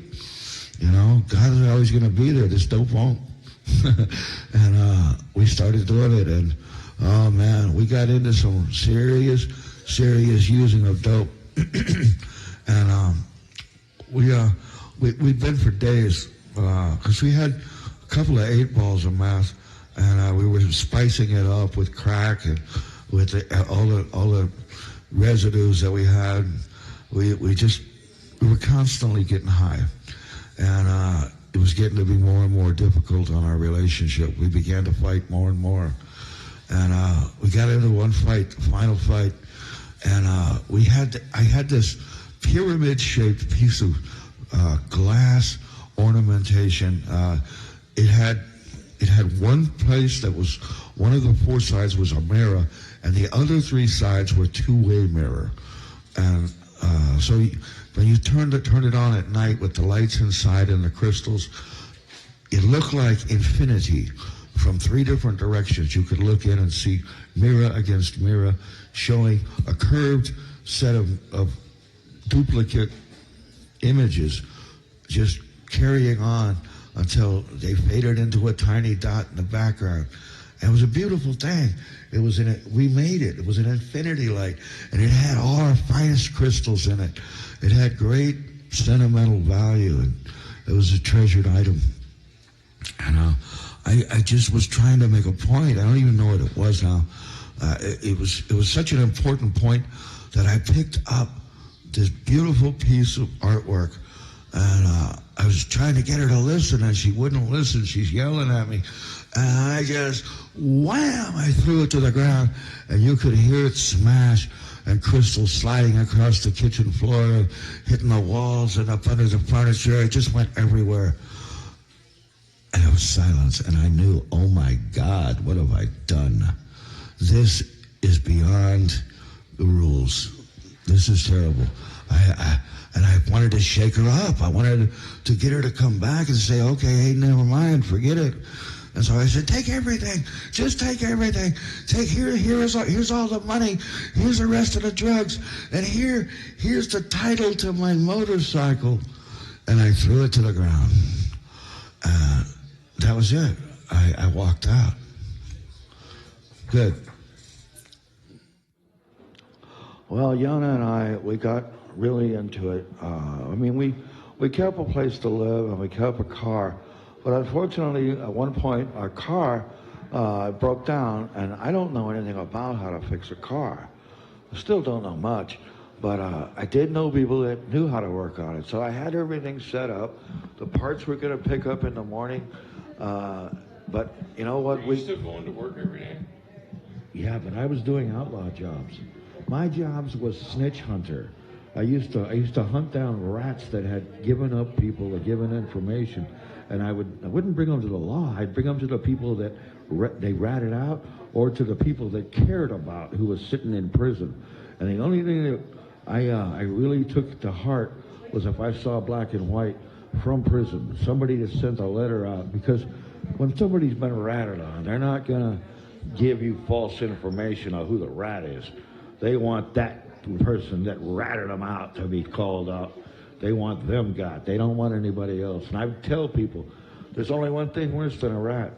You know, God is always going to be there. This dope won't. And we started doing it, and oh man, we got into some serious using of dope. And we've been for days, because we had a couple of 8 balls of meth, and we were spicing it up with crack and with all the residues that we had. We were constantly getting high, and it was getting to be more and more difficult on our relationship. We began to fight more and more, and we got into one fight, the final fight, and I had this pyramid-shaped piece of glass ornamentation. It had one place that was, one of the 4 sides was a mirror, and the other 3 sides were two-way mirror. And so when you turned it on at night with the lights inside and the crystals, it looked like infinity from 3 different directions. You could look in and see mirror against mirror, showing a curved set of duplicate images, just carrying on until they faded into a tiny dot in the background. And it was a beautiful thing. We made it. It was an infinity light, and it had all our finest crystals in it. It had great sentimental value, and it was a treasured item. And I just was trying to make a point. I don't even know what it was now. It was such an important point that I picked up this beautiful piece of artwork, and I was trying to get her to listen, and she wouldn't listen. She's yelling at me, and I just, wham, I threw it to the ground, and you could hear it smash, and crystals sliding across the kitchen floor, and hitting the walls and up under the furniture. It just went everywhere. And it was silence, and I knew, oh my God, what have I done? This is beyond the rules. This is terrible. And I wanted to shake her up. I wanted to get her to come back and say, okay, hey, never mind, forget it. And so I said, take everything. Just take everything. Here's all the money. Here's the rest of the drugs. And here's the title to my motorcycle. And I threw it to the ground. That was it. I walked out. Good. Well, Yana and we got really into it. We kept a place to live, and we kept a car. But unfortunately, at one point, our car broke down, and I don't know anything about how to fix a car. I still don't know much, but I did know people that knew how to work on it. So I had everything set up. The parts were going to pick up in the morning. But you know what?
Are you still going to work every day?
Yeah, but I was doing outlaw jobs. My jobs was snitch hunter. I used to hunt down rats that had given up people or given information, and I wouldn't bring them to the law. I'd bring them to the people that they ratted out, or to the people that cared about who was sitting in prison. And the only thing that I really took to heart was if I saw black and white from prison, somebody that sent a letter out, because when somebody's been ratted on, they're not gonna give you false information of who the rat is. They want that person that ratted them out to be called out. They want them got. They don't want anybody else. And I tell people, there's only one thing worse than a rat,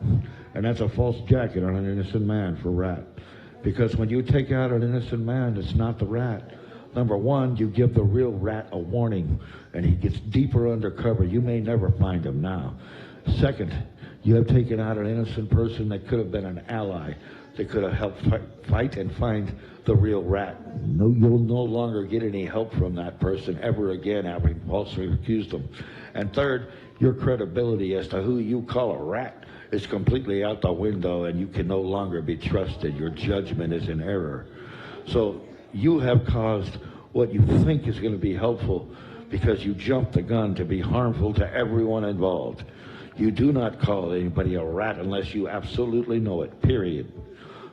and that's a false jacket on an innocent man for rat. Because when you take out an innocent man, it's not the rat. Number one, you give the real rat a warning, and he gets deeper undercover. You may never find him now. Second, you have taken out an innocent person that could have been an ally, that could have helped fight and find the real rat. No, you'll no longer get any help from that person ever again, having falsely accused them. And third, your credibility as to who you call a rat is completely out the window, and you can no longer be trusted. Your judgment is in error. So you have caused what you think is going to be helpful because you jumped the gun to be harmful to everyone involved. You do not call anybody a rat unless you absolutely know it, period.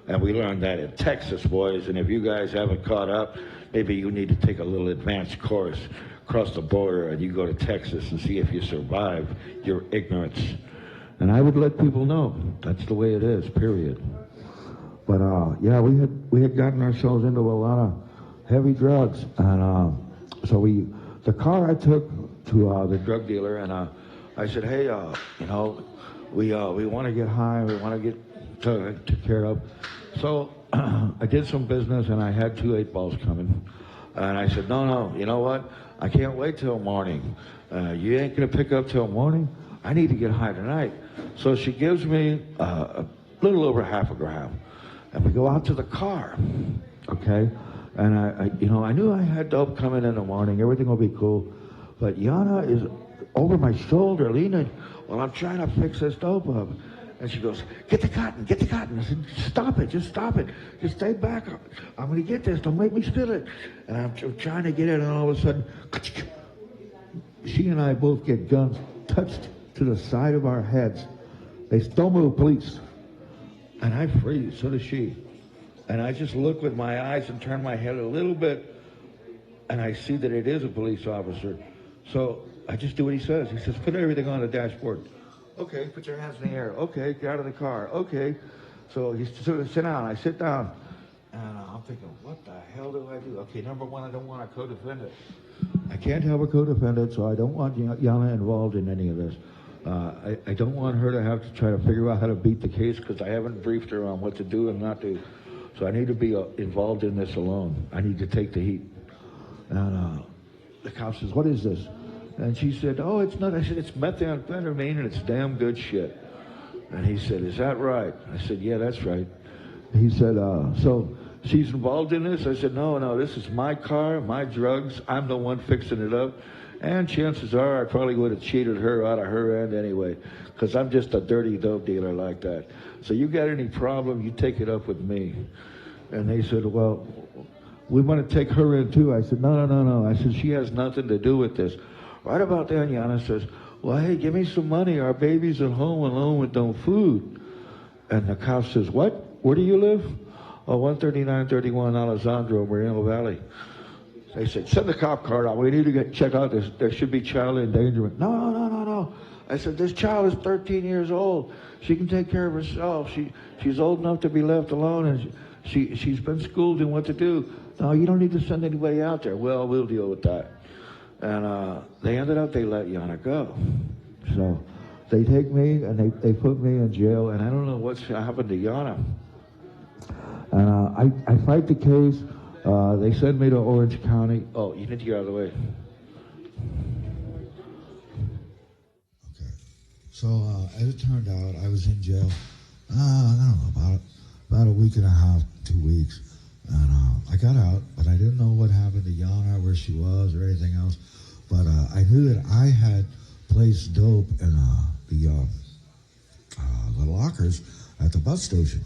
And we learned that in Texas, boys, and if you guys haven't caught up, maybe you need to take a little advanced course, cross the border, and you go to Texas and see if you survive your ignorance. And I would let people know that's the way it is, period. But yeah, we had gotten ourselves into a lot of heavy drugs, and so the car I took to the drug dealer, and I said, hey, you know, we want to get high, we want to get took care of. So I did some business, and I had 2 8-balls coming, and I said, no, you know what? I can't wait till morning. You ain't gonna pick up till morning. I need to get high tonight. So she gives me a little over half a gram, and we go out to the car, okay? And I knew I had dope coming in the morning. Everything will be cool. But Yana is over my shoulder, leaning while I'm trying to fix this dope up. And she goes, get the cotton. I said, stop it, just stay back. I'm gonna get this, don't make me spill it. And I'm trying to get it, and all of a sudden, she and I both get guns touched to the side of our heads. They don't move, police. And I freeze, so does she. And I just look with my eyes and turn my head a little bit, and I see that it is a police officer. So I just do what he says. He says, put everything on the dashboard. Okay, put your hands in the air. Okay, get out of the car. Okay. So he said, sit down. I sit down. And I'm thinking, what the hell do I do? Okay, number one, I don't want a co-defendant. I can't have a co-defendant, so I don't want Yana involved in any of this. I don't want her to have to try to figure out how to beat the case because I haven't briefed her on what to do and not do. So I need to be involved in this alone. I need to take the heat. And the cop says, what is this? And she said, oh, it's not. I said, it's methamphetamine, and it's damn good shit. And he said, is that right? I said, yeah, that's right. He said, so she's involved in this? I said, no, this is my car, my drugs. I'm the one fixing it up. And chances are I probably would have cheated her out of her end anyway, because I'm just a dirty dope dealer like that. So you got any problem, you take it up with me. And they said, well, we want to take her in too. I said, no. I said, she has nothing to do with this. Right about then, Yana says, well, hey, give me some money. Our baby's at home alone with no food. And the cop says, what? Where do you live? Oh, 13931 Alessandro, Moreno Valley. They said, send the cop car out. We need to check out this. There should be child endangerment. No. I said, this child is 13 years old. She can take care of herself. She's old enough to be left alone, and she's been schooled in what to do. No, you don't need to send anybody out there. Well, we'll deal with that. And they let Yana go. So they take me and they put me in jail, and I don't know what's happened to Yana. And I fight the case. They send me to Orange County. Oh, you need to get out of the way.
Okay. So as it turned out, I was in jail, I don't know, about a week and a half, 2 weeks. And I got out, but I didn't know what happened to Yana, where she was, or anything else. But I knew that I had placed dope in the lockers at the bus station.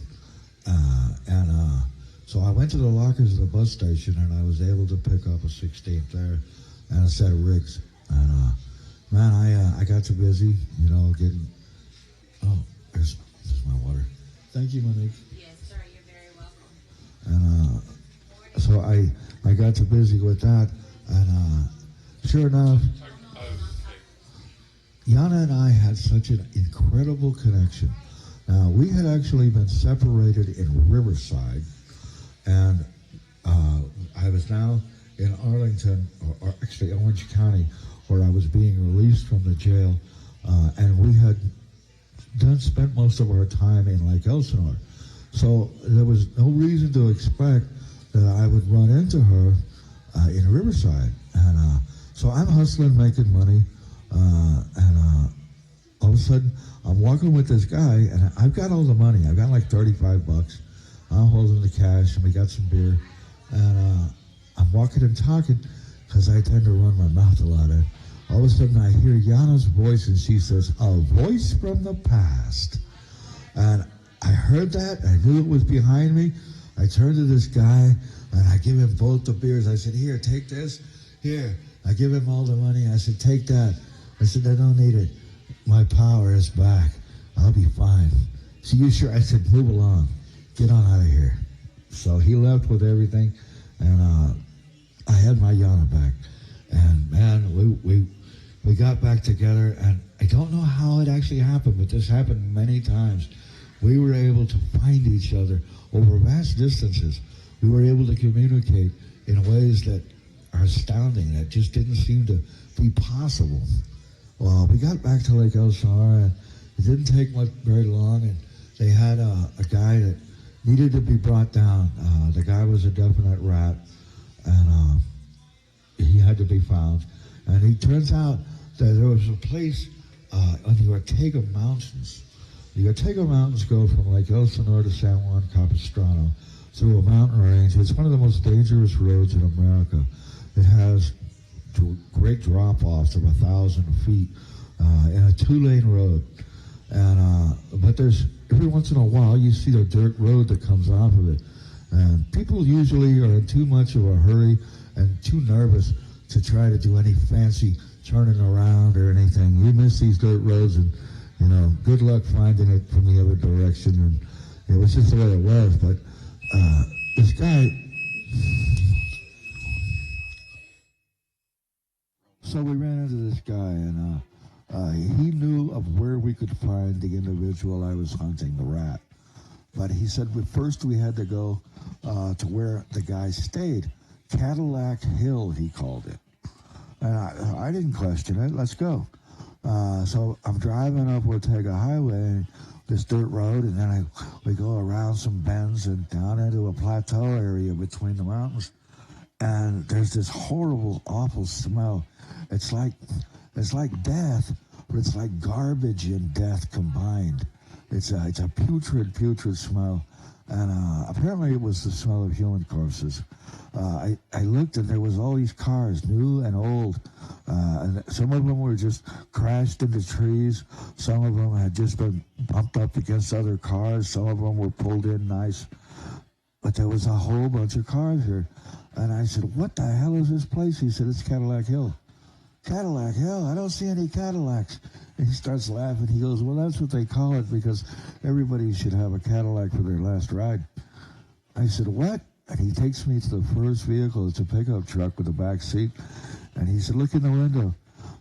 So I went to the lockers at the bus station, and I was able to pick up a 16th there and a set of rigs. And man, I got too busy, getting. Oh, there's my water. Thank you, Monique.
Yes, sir. You're very welcome.
And so I got too busy with that, and sure enough, Yana and I had such an incredible connection
Now, we had actually been separated in Riverside, and I was now in Arlington, or actually Orange County, where I was being released from the jail, and we had spent most of our time in Lake Elsinore. So there was no reason to expect that I would run into her in Riverside. And so I'm hustling, making money, and all of a sudden I'm walking with this guy, and I've got all the money. I've got like $35. I'm holding the cash, and we got some beer, and I'm walking and talking because I tend to run my mouth a lot. And all of a sudden I hear Yana's voice, and she says, "A voice from the past." And I heard that. I knew it was behind me. I turned to this guy, and I give him both the beers. I said, "Here, take this. Here." I give him all the money. I said, "Take that." I said, "I don't need it. My power is back. I'll be fine." "So you sure?" I said, "Move along. Get on out of here." So he left with everything, and I had my Yana back. And man, we got back together, and I don't know how it actually happened, but this happened many times. We were able to find each other over vast distances. We were able to communicate in ways that are astounding, that just didn't seem to be possible. Well, we got back to Lake Elsinore, and it didn't take very long, and they had a guy that needed to be brought down. The guy was a definite rat, and he had to be found. And it turns out that there was a place on the Ortega Mountains. The Ortega Mountains go from Lake Elsinore to San Juan Capistrano through a mountain range. It's one of the most dangerous roads in America. It has great drop-offs of 1,000 feet in a 2-lane road. And but there's, every once in a while, you see the dirt road that comes off of it. And people usually are in too much of a hurry and too nervous to try to do any fancy turning around or anything. You miss these dirt roads, and good luck finding it from the other direction. And it was just the way it was. But this guy, so we ran into this guy, and he knew of where we could find the individual I was hunting, the rat. But he said, but first we had to go to where the guy stayed. Cadillac Hill, he called it. And I didn't question it. Let's go. So I'm driving up Ortega Highway, this dirt road, and then we go around some bends and down into a plateau area between the mountains. And there's this horrible, awful smell. It's like death, but it's like garbage and death combined. It's a putrid smell. And apparently it was the smell of human corpses. I looked, and there was all these cars, new and old. And some of them were just crashed into trees. Some of them had just been bumped up against other cars. Some of them were pulled in nice. But there was a whole bunch of cars here. And I said, "What the hell is this place?" He said, "It's Cadillac Hill." "Cadillac Hill? I don't see any Cadillacs." And he starts laughing. He goes, "Well, that's what they call it because everybody should have a Cadillac for their last ride." I said, "What?" And he takes me to the first vehicle. It's a pickup truck with a back seat. And he said, "Look in the window."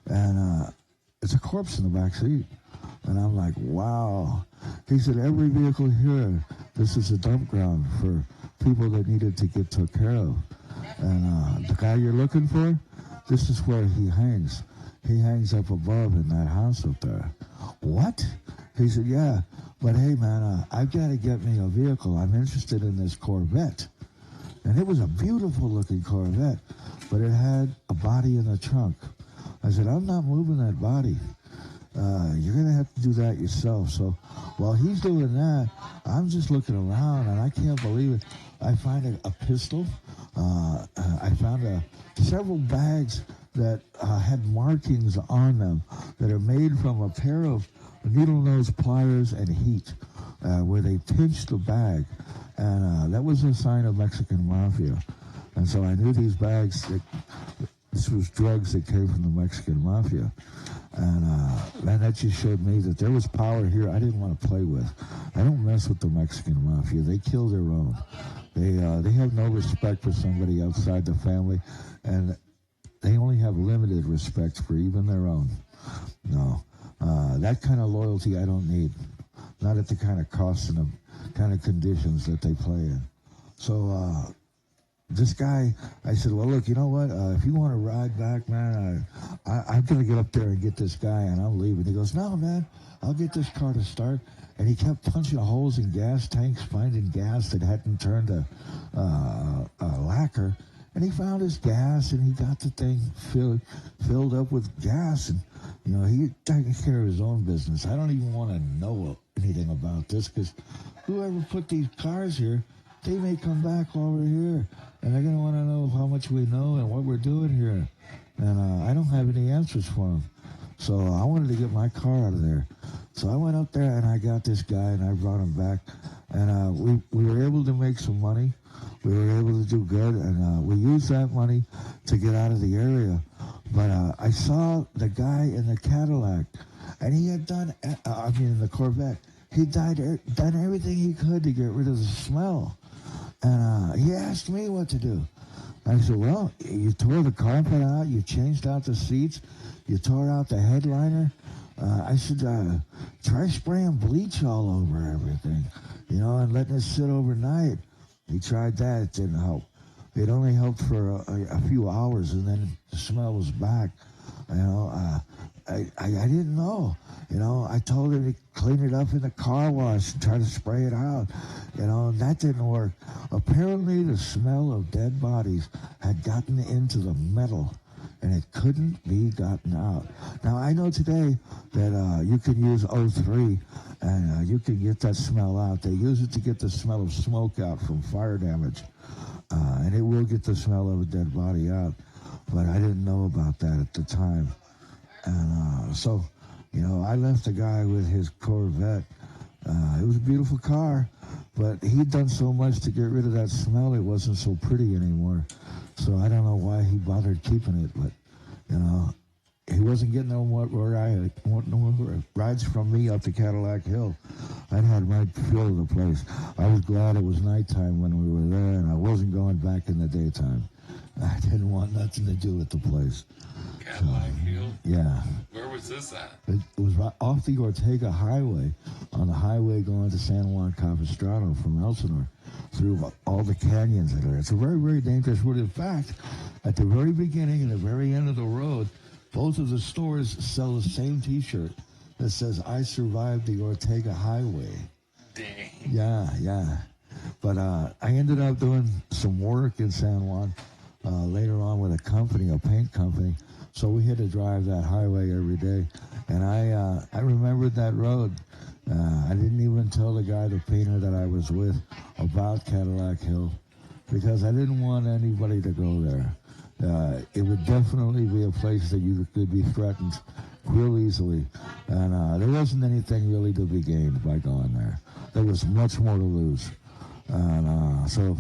And it's a corpse in the back seat. And I'm like, wow. He said, "Every vehicle here, this is a dump ground for people that needed to get took care of. And the guy you're looking for, this is where he hangs. He hangs up above in that house up there." "What?" He said, "Yeah, but hey, man, I've got to get me a vehicle. I'm interested in this Corvette." And it was a beautiful-looking Corvette, but it had a body in the trunk. I said, "I'm not moving that body. You're going to have to do that yourself." So while he's doing that, I'm just looking around, and I can't believe it. I find a pistol. I found several bags that had markings on them that are made from a pair of needle-nose pliers and heat, where they pinched the bag. And that was a sign of Mexican mafia. And so I knew these bags, this was drugs that came from the Mexican mafia. And that just showed me that there was power here I didn't want to play with. I don't mess with the Mexican mafia. They kill their own. They have no respect for somebody outside the family, and they only have limited respect for even their own. No, that kind of loyalty I don't need. not at the kind of costs and the kind of conditions that they play in. So this guy, I said, well, look, you know what? If you want to ride back, man, I'm going to get up there and get this guy, and I'm leaving. He goes, no, man, I'll get this car to start. And he kept punching holes in gas tanks, finding gas that hadn't turned to lacquer. And he found his gas, and he got the thing filled up with gas. And, you know, he taking care of his own business. I don't even want to know anything about this, because whoever put these cars here, they may come back while we're here. And they're going to want to know how much we know and what we're doing here. And I don't have any answers for them. So I wanted to get my car out of there. So I went up there and I got this guy and I brought him back. And we were able to make some money. We were able to do good. And we used that money to get out of the area. But I saw the guy in the Cadillac. And he had done, in the Corvette. He'd done everything he could to get rid of the smell. And he asked me what to do. I said, well, you tore the carpet out, you changed out the seats, you tore out the headliner. I said, try spraying bleach all over everything, you know, and letting it sit overnight. He tried that, it didn't help. It only helped for a few hours, and then the smell was back. You know, I didn't know. You know, I told him to clean it up in the car wash and try to spray it out. You know, and that didn't work. Apparently, the smell of dead bodies had gotten into the metal, and it couldn't be gotten out. Now, I know today that you can use O3, and you can get that smell out. They use it to get the smell of smoke out from fire damage, and it will get the smell of a dead body out. But I didn't know about that at the time. And so, you know, I left the guy with his Corvette. It was a beautiful car, but he'd done so much to get rid of that smell, it wasn't so pretty anymore. So I don't know why he bothered keeping it, but, you know, he wasn't getting no more rides from me up to Cadillac Hill. I'd had my fill of the place. I was glad it was nighttime when we were there, and I wasn't going back in the daytime. I didn't want nothing to do with the place.
Cadillac Hill?
Yeah.
Where was this at?
It was right off the Ortega Highway, on the highway going to San Juan Capistrano from Elsinore, through all the canyons that are there. It's a very, very dangerous road. In fact, at the very beginning and the very end of the road, both of the stores sell the same T-shirt that says, I survived the Ortega Highway.
Dang.
Yeah. But I ended up doing some work in San Juan later on with a company, a paint company. So we had to drive that highway every day. And I remembered that road. I didn't even tell the guy, the painter that I was with, about Cadillac Hill, because I didn't want anybody to go there. It would definitely be a place that you could be threatened real easily. And there wasn't anything really to be gained by going there. There was much more to lose. And so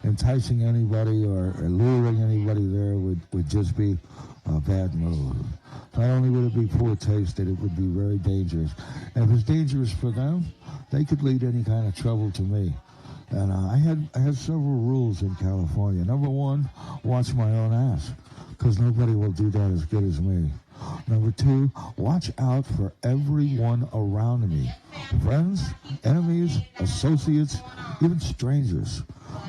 enticing anybody or luring anybody there would just be a bad move. Not only would it be poor taste, that it would be very dangerous. And if it's dangerous for them, they could lead any kind of trouble to me. And I had several rules in California. Number one, watch my own ass, because nobody will do that as good as me. Number two, watch out for everyone around me. Friends, enemies, associates, even strangers.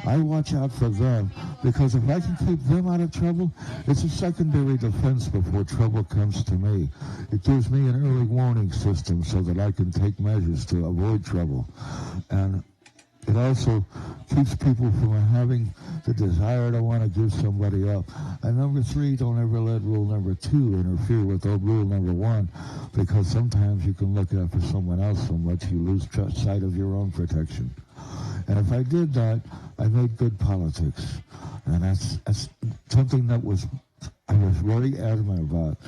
I watch out for them, because if I can keep them out of trouble, it's a secondary defense before trouble comes to me. It gives me an early warning system so that I can take measures to avoid trouble. And it also keeps people from having the desire to want to give somebody up. And number three, don't ever let rule number two interfere with rule number one, because sometimes you can look out for someone else so much you lose sight of your own protection. And if I did that, I made good politics. And that's something that I was very adamant about.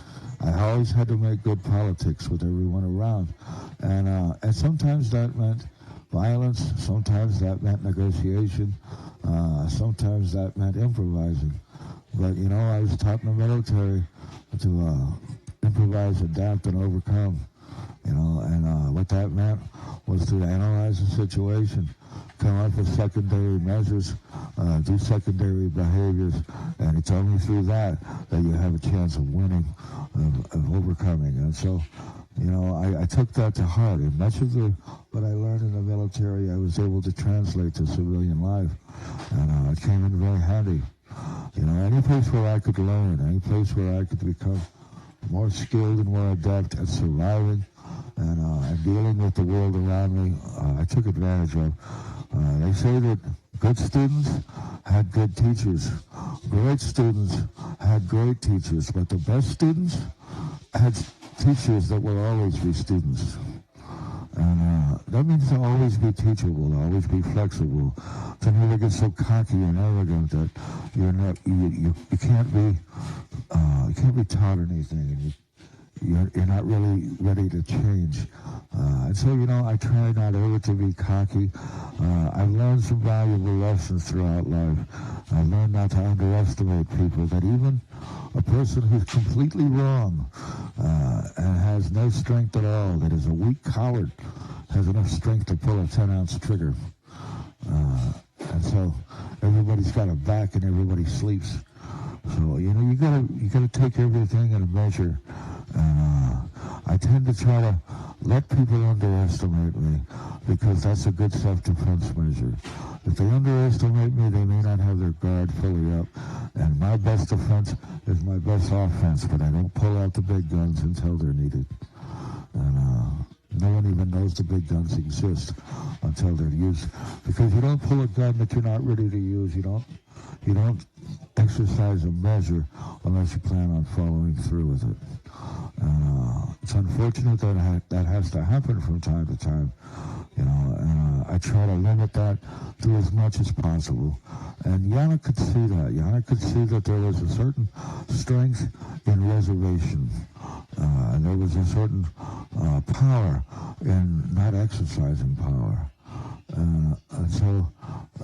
I always had to make good politics with everyone around. And sometimes that meant violence, sometimes that meant negotiation, sometimes that meant improvising. But, you know, I was taught in the military to improvise, adapt, and overcome. You know, and what that meant was to analyze the situation, come up with secondary measures, do secondary behaviors, and it's only through that you have a chance of winning, of overcoming. And so I took that to heart, and much of what I learned in the military I was able to translate to civilian life, and it came in very handy. Any place where I could learn, any place where I could become more skilled and more adept at surviving and dealing with the world around me, I took advantage of. They say that good students had good teachers, great students had great teachers, but the best students had teachers that will always be students. And that means to always be teachable, to always be flexible, to never get so cocky and arrogant that you can't be taught anything, and you're not really ready to change. And so, I try not ever to be cocky. I've learned some valuable lessons throughout life. I've learned not to underestimate people, that even a person who's completely wrong and has no strength at all, that is a weak coward, has enough strength to pull a 10-ounce trigger. And so everybody's got a back and everybody sleeps. So, you gotta take everything in a measure. I tend to try to let people underestimate me, because that's a good self-defense measure. If they underestimate me, they may not have their guard fully up. And my best defense is my best offense, but I don't pull out the big guns until they're needed. And no one even knows the big guns exist until they're used. Because you don't pull a gun that you're not ready to use. You don't exercise a measure unless you plan on following through with it. It's unfortunate that has to happen from time to time, and I try to limit that to as much as possible. And Yana could see that. Yana could see that there was a certain strength in reservation, and there was a certain power in not exercising power. And so,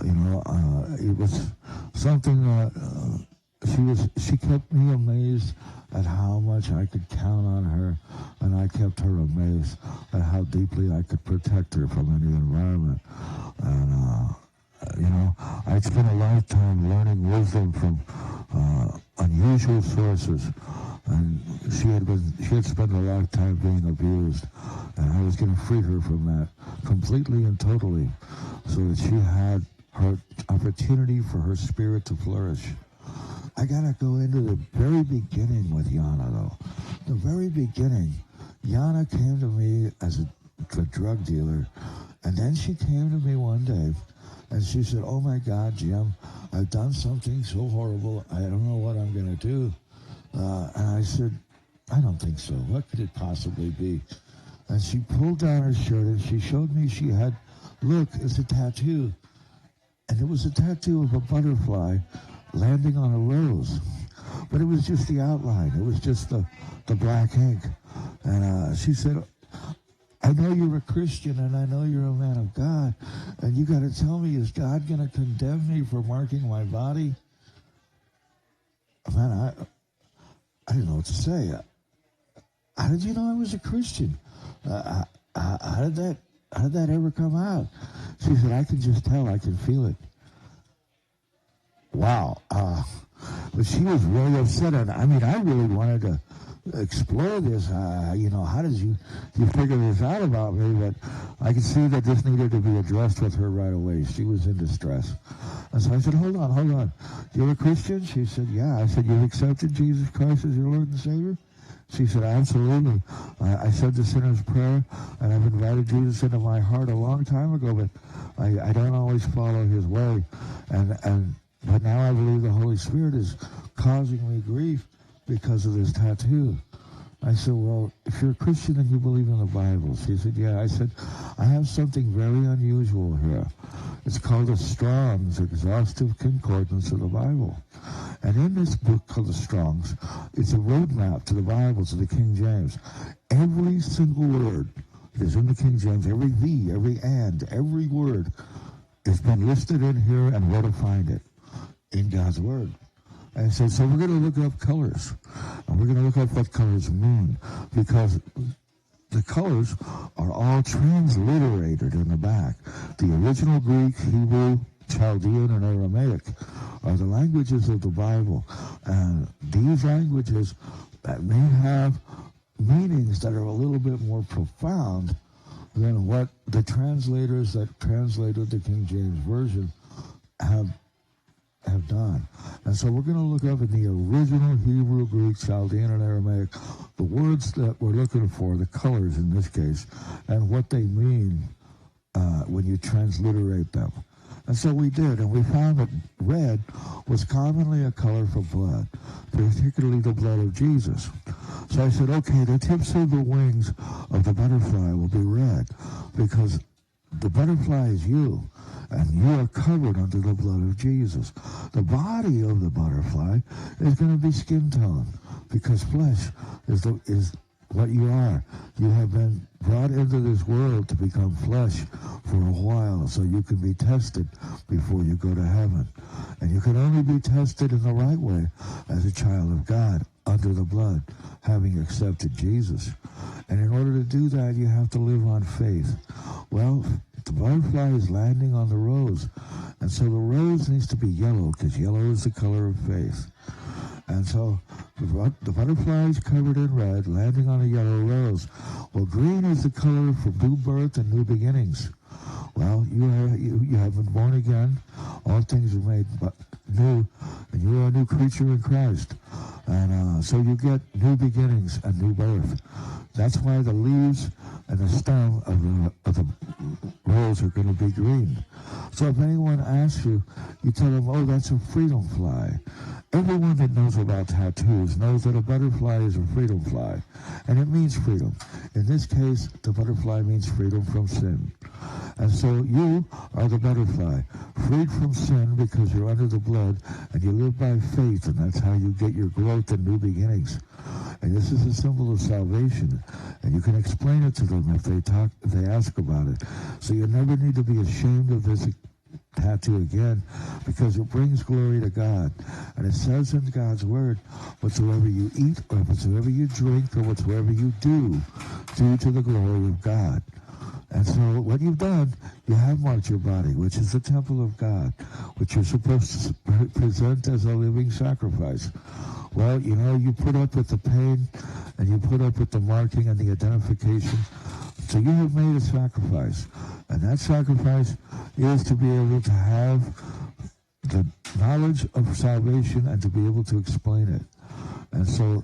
it was something that she kept me amazed at how much I could count on her, and I kept her amazed at how deeply I could protect her from any environment. And, I'd spent a lifetime learning wisdom from unusual sources, and she had spent a lifetime being abused, and I was going to free her from that completely and totally, so that she had her opportunity for her spirit to flourish. I gotta go into the very beginning with Yana, though. The very beginning. Yana came to me as a drug dealer, and then she came to me one day, and she said, "Oh my God, Jim, I've done something so horrible, I don't know what I'm gonna do." And I said, "I don't think so. What could it possibly be?" And she pulled down her shirt, and she showed me she had, look, it's a tattoo. And it was a tattoo of a butterfly landing on a rose, but it was just the outline. It was just the black ink. And she said, "I know you're a Christian, and I know you're a man of God, and you got to tell me, is God going to condemn me for marking my body?" Man, I didn't know what to say. How did you know I was a Christian? How did that ever come out? She said, "I can just tell. I can feel it." Wow. But she was really upset. And I really wanted to explore this. How did you figure this out about me? But I could see that this needed to be addressed with her right away. She was in distress. And so I said, hold on. You're a Christian? She said, yeah. I said, you've accepted Jesus Christ as your Lord and Savior? She said, absolutely. I said the sinner's prayer, and I've invited Jesus into my heart a long time ago, but I don't always follow his way. But now I believe the Holy Spirit is causing me grief because of this tattoo. I said, well, if you're a Christian and you believe in the Bible. She said, yeah. I said, I have something very unusual here. It's called the Strong's Exhaustive Concordance of the Bible. And in this book called the Strong's, it's a roadmap to the Bible, to the King James. Every single word that is in the King James, every "the," every "and," every word has been listed in here and where to find it in God's Word. And so we're going to look up colors, and we're going to look up what colors mean, because the colors are all transliterated in the back. The original Greek, Hebrew, Chaldean, and Aramaic are the languages of the Bible, and these languages that may have meanings that are a little bit more profound than what the translators that translated the King James Version have done. And so we're going to look up in the original Hebrew, Greek, Chaldean, and Aramaic the words that we're looking for, the colors in this case, and what they mean when you transliterate them. And so we did, and we found that red was commonly a color for blood, particularly the blood of Jesus. So I said, okay, the tips of the wings of the butterfly will be red because the butterfly is you, and you are covered under the blood of Jesus. The body of the butterfly is going to be skin tone because flesh is what you are. You have been brought into this world to become flesh for a while so you can be tested before you go to heaven. And you can only be tested in the right way as a child of God under the blood, having accepted Jesus. And in order to do that, you have to live on faith. Well, the butterfly is landing on the rose. And so the rose needs to be yellow because yellow is the color of faith. And so the butterfly is covered in red, landing on a yellow rose. Well, green is the color for new birth and new beginnings. Well, you have been born again. All things are made new, and you are a new creature in Christ. And so you get new beginnings and new birth. That's why the leaves and the stem of the rose are going to be green. So if anyone asks you, you tell them, oh, that's a freedom fly. Everyone that knows about tattoos knows that a butterfly is a freedom fly, and it means freedom. In this case, the butterfly means freedom from sin. And so you are the butterfly, freed from sin because you're under the blood, and you live by faith, and that's how you get your growth and new beginnings. And this is a symbol of salvation, and you can explain it to them if they ask about it. So you never need to be ashamed of this tattoo again, because it brings glory to God. And it says in God's word, whatsoever you eat or whatsoever you drink or whatsoever you do to the glory of God. And so what you've done, you have marked your body, which is the temple of God, which you're supposed to present as a living sacrifice. Well, you put up with the pain, and you put up with the marking and the identification. So you have made a sacrifice. And that sacrifice is to be able to have the knowledge of salvation and to be able to explain it. And so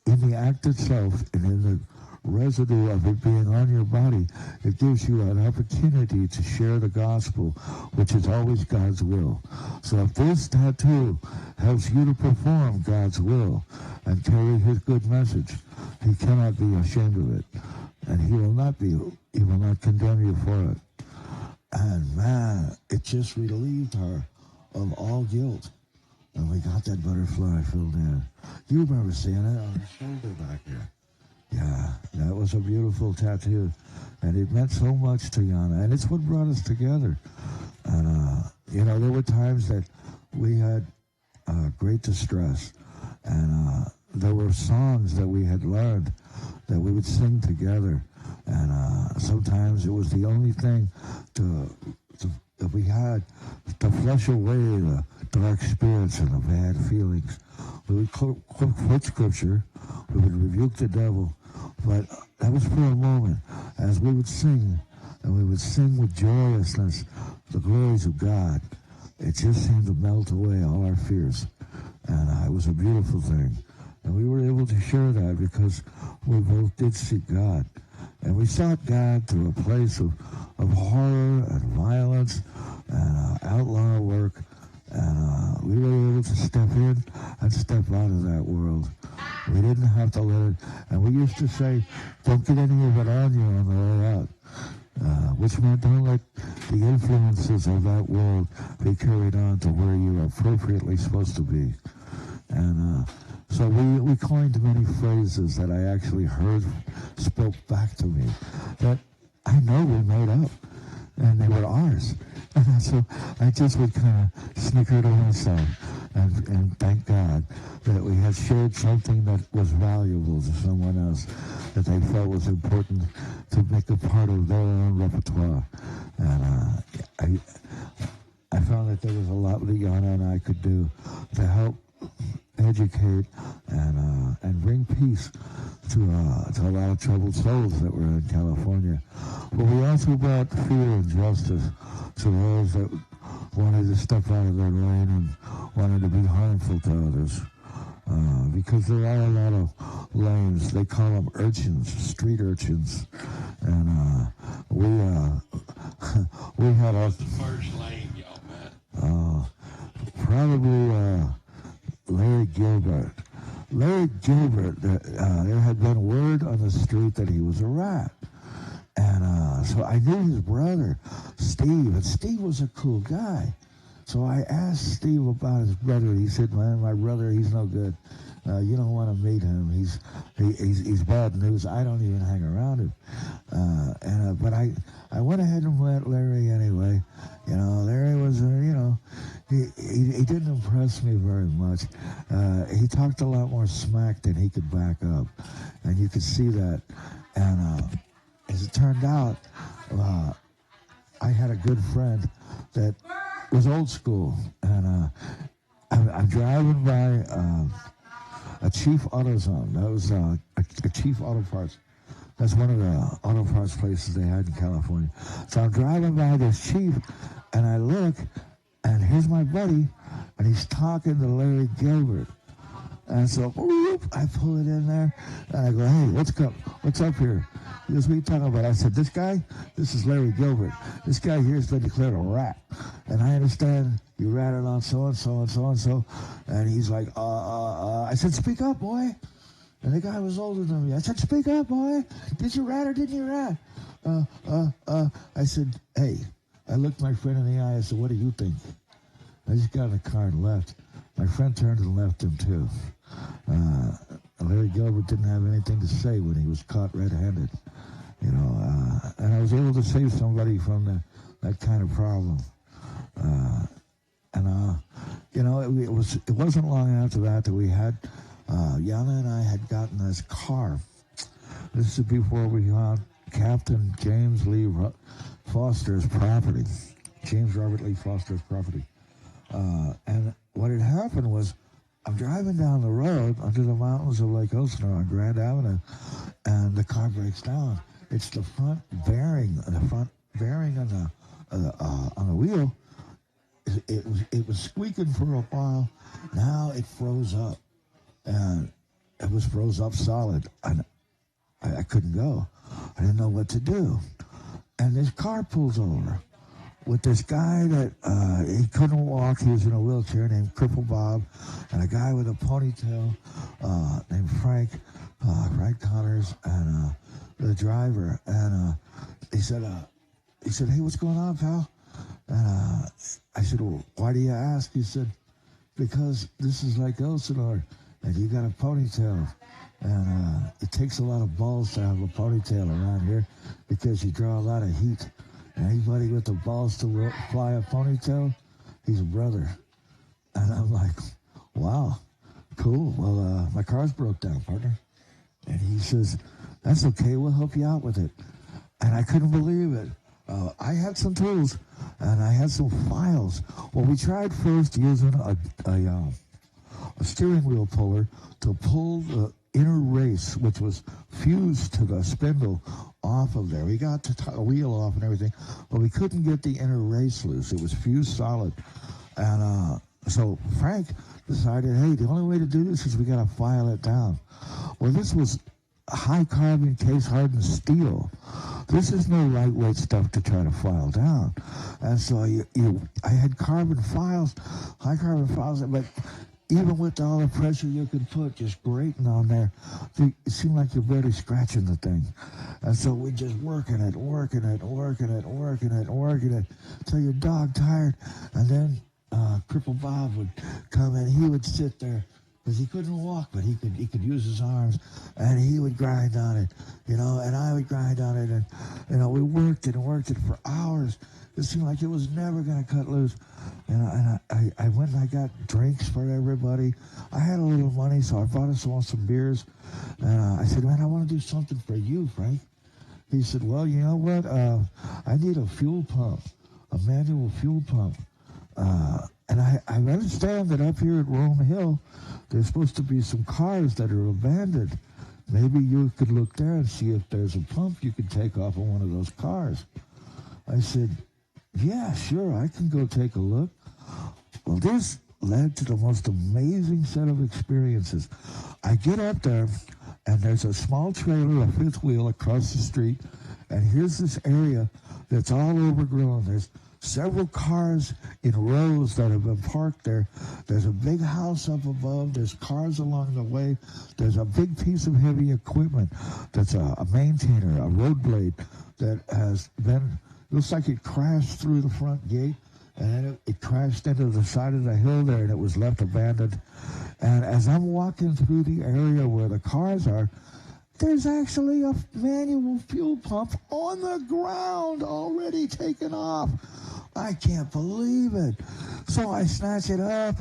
in the act itself and in the residue of it being on your body, it gives you an opportunity to share the gospel, which is always God's will. So if this tattoo helps you to perform God's will and carry his good message, he cannot be ashamed of it. And he will not condemn you for it. And man, it just relieved her of all guilt. And we got that butterfly filled in. You remember seeing it on the shoulder back there. Yeah, that was a beautiful tattoo. And it meant so much to Yana. And it's what brought us together. And, there were times that we had great distress. And there were songs that we had learned that we would sing together. And sometimes it was the only thing that we had to flush away the dark spirits and the bad feelings. We would quote scripture, we would rebuke the devil, but that was for a moment. As we would sing, and we would sing with joyousness the glories of God, it just seemed to melt away all our fears. And it was a beautiful thing. And we were able to share that because we both did seek God. And we sought God through a place of horror and violence and outlaw work. And we were able to step in and step out of that world. We didn't have to let it. And we used to say, don't get any of it on you on the way out. Which meant don't let the influences of that world be carried on to where you are appropriately supposed to be. And so we coined many phrases that I actually heard spoke back to me that I know we made up, and they were ours. And so I just would kind of snicker to myself and thank God that we had shared something that was valuable to someone else, that they felt was important to make a part of their own repertoire. And I found that there was a lot that Yana and I could do to help educate and bring peace to a lot of troubled souls that were in California. But we also brought fear and justice to those that wanted to step out of their lane and wanted to be harmful to others. Because there are a lot of lanes. They call them urchins, street urchins, and we had our
The first lane y'all met.
probably Larry Gilbert. Larry Gilbert, there had been word on the street that he was a rat. And so I knew his brother, Steve, and Steve was a cool guy. So I asked Steve about his brother. He said, "Man, my brother, he's no good. You don't want to meet him. He's bad news. I don't even hang around him." But I went ahead and met Larry anyway. You know, Larry was, he didn't impress me very much. He talked a lot more smack than he could back up, and you could see that. And as it turned out, I had a good friend that was old school, and I'm driving by a Chief AutoZone. That was a Chief Auto Parts. That's one of the auto parts places they had in California. So I'm driving by this Chief, and I look, and here's my buddy, and he's talking to Larry Gilbert. And so, whoop, I pull it in there, and I go, "Hey, what's up here?" He goes, "What are you talking about?" I said, "This guy, this is Larry Gilbert. This guy here has been declared a rat. And I understand you ratted on so-and-so and so-and-so." And he's like, I said, "Speak up, boy." And the guy was older than me. I said, "Speak up, boy. Did you rat or didn't you rat?" I said, "Hey," I looked my friend in the eye. I said, "What do you think?" I just got in the car and left. My friend turned and left him, too. Larry Gilbert didn't have anything to say when he was caught red-handed, and I was able to save somebody from that kind of problem. It wasn't long after that we had, Yana and I had gotten this car. This is before we got Captain James Lee Foster's property, James Robert Lee Foster's property. And what had happened was, I'm driving down the road under the mountains of Lake Elsinore on Grand Avenue, and the car breaks down. It's the front bearing on the wheel. It was squeaking for a while. Now it froze up, and it was froze up solid. And I couldn't go. I didn't know what to do. And this car pulls over with this guy that he couldn't walk. He was in a wheelchair, named Cripple Bob, and a guy with a ponytail named Frank Connors, and the driver. And he said, "Hey, what's going on, pal?" And I said, "Well, why do you ask?" He said, "Because this is like Elsinore, and you got a ponytail. And it takes a lot of balls to have a ponytail around here because you draw a lot of heat. And anybody with the balls to fly a ponytail, he's a brother." And I'm like, "Wow, cool. Well, my car's broke down, partner." And he says, "That's okay. We'll help you out with it." And I couldn't believe it. I had some tools, and I had some files. Well, we tried first using a steering wheel puller to pull the inner race, which was fused to the spindle, off of there. We got the wheel off and everything, but we couldn't get the inner race loose. It was fused solid. And so Frank decided, hey, the only way to do this is we got to file it down. Well, this was high carbon case hardened steel. This is no lightweight stuff to try to file down. And so I had carbon files, high carbon files, but even with all the pressure you could put just grating on there, it seemed like you're barely scratching the thing. And so we just working it till you're dog tired. And then Cripple Bob would come and he would sit there because he couldn't walk, but he could use his arms, and he would grind on it, and I would grind on it, and we worked it for hours. It seemed like it was never going to cut loose. And I went and I got drinks for everybody. I had a little money, so I bought us all some beers. And I said, man, I want to do something for you, Frank. He said, well, you know what? I need a fuel pump, a manual fuel pump. And I understand that up here at Rome Hill, there's supposed to be some cars that are abandoned. Maybe you could look there and see if there's a pump you could take off of one of those cars. I said, yeah, sure, I can go take a look. Well, this led to the most amazing set of experiences. I get up there, and there's a small trailer, a fifth wheel, across the street, and here's this area that's all overgrown. There's several cars in rows that have been parked there. There's a big house up above. There's cars along the way. There's a big piece of heavy equipment that's a maintainer, a road blade that has been, looks like it crashed through the front gate, and then it crashed into the side of the hill there, and it was left abandoned. And as I'm walking through the area where the cars are, there's actually a manual fuel pump on the ground already taken off. I can't believe it. So I snatch it up.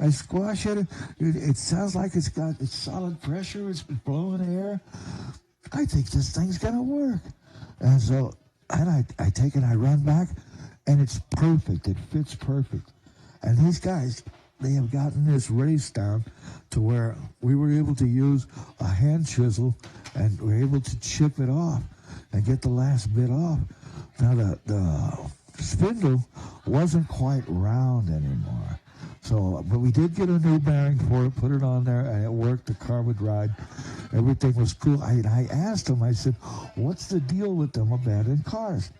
I squash it. It sounds like it's solid pressure. It's blowing air. I think this thing's going to work. And so I take it, I run back, and it's perfect. It fits perfect. And these guys, they have gotten this race down to where we were able to use a hand chisel, and we're able to chip it off and get the last bit off. Now the spindle wasn't quite round anymore. So, but we did get a new bearing for it, put it on there, and it worked. The car would ride. Everything was cool. I asked him, I said, what's the deal with them abandoned cars?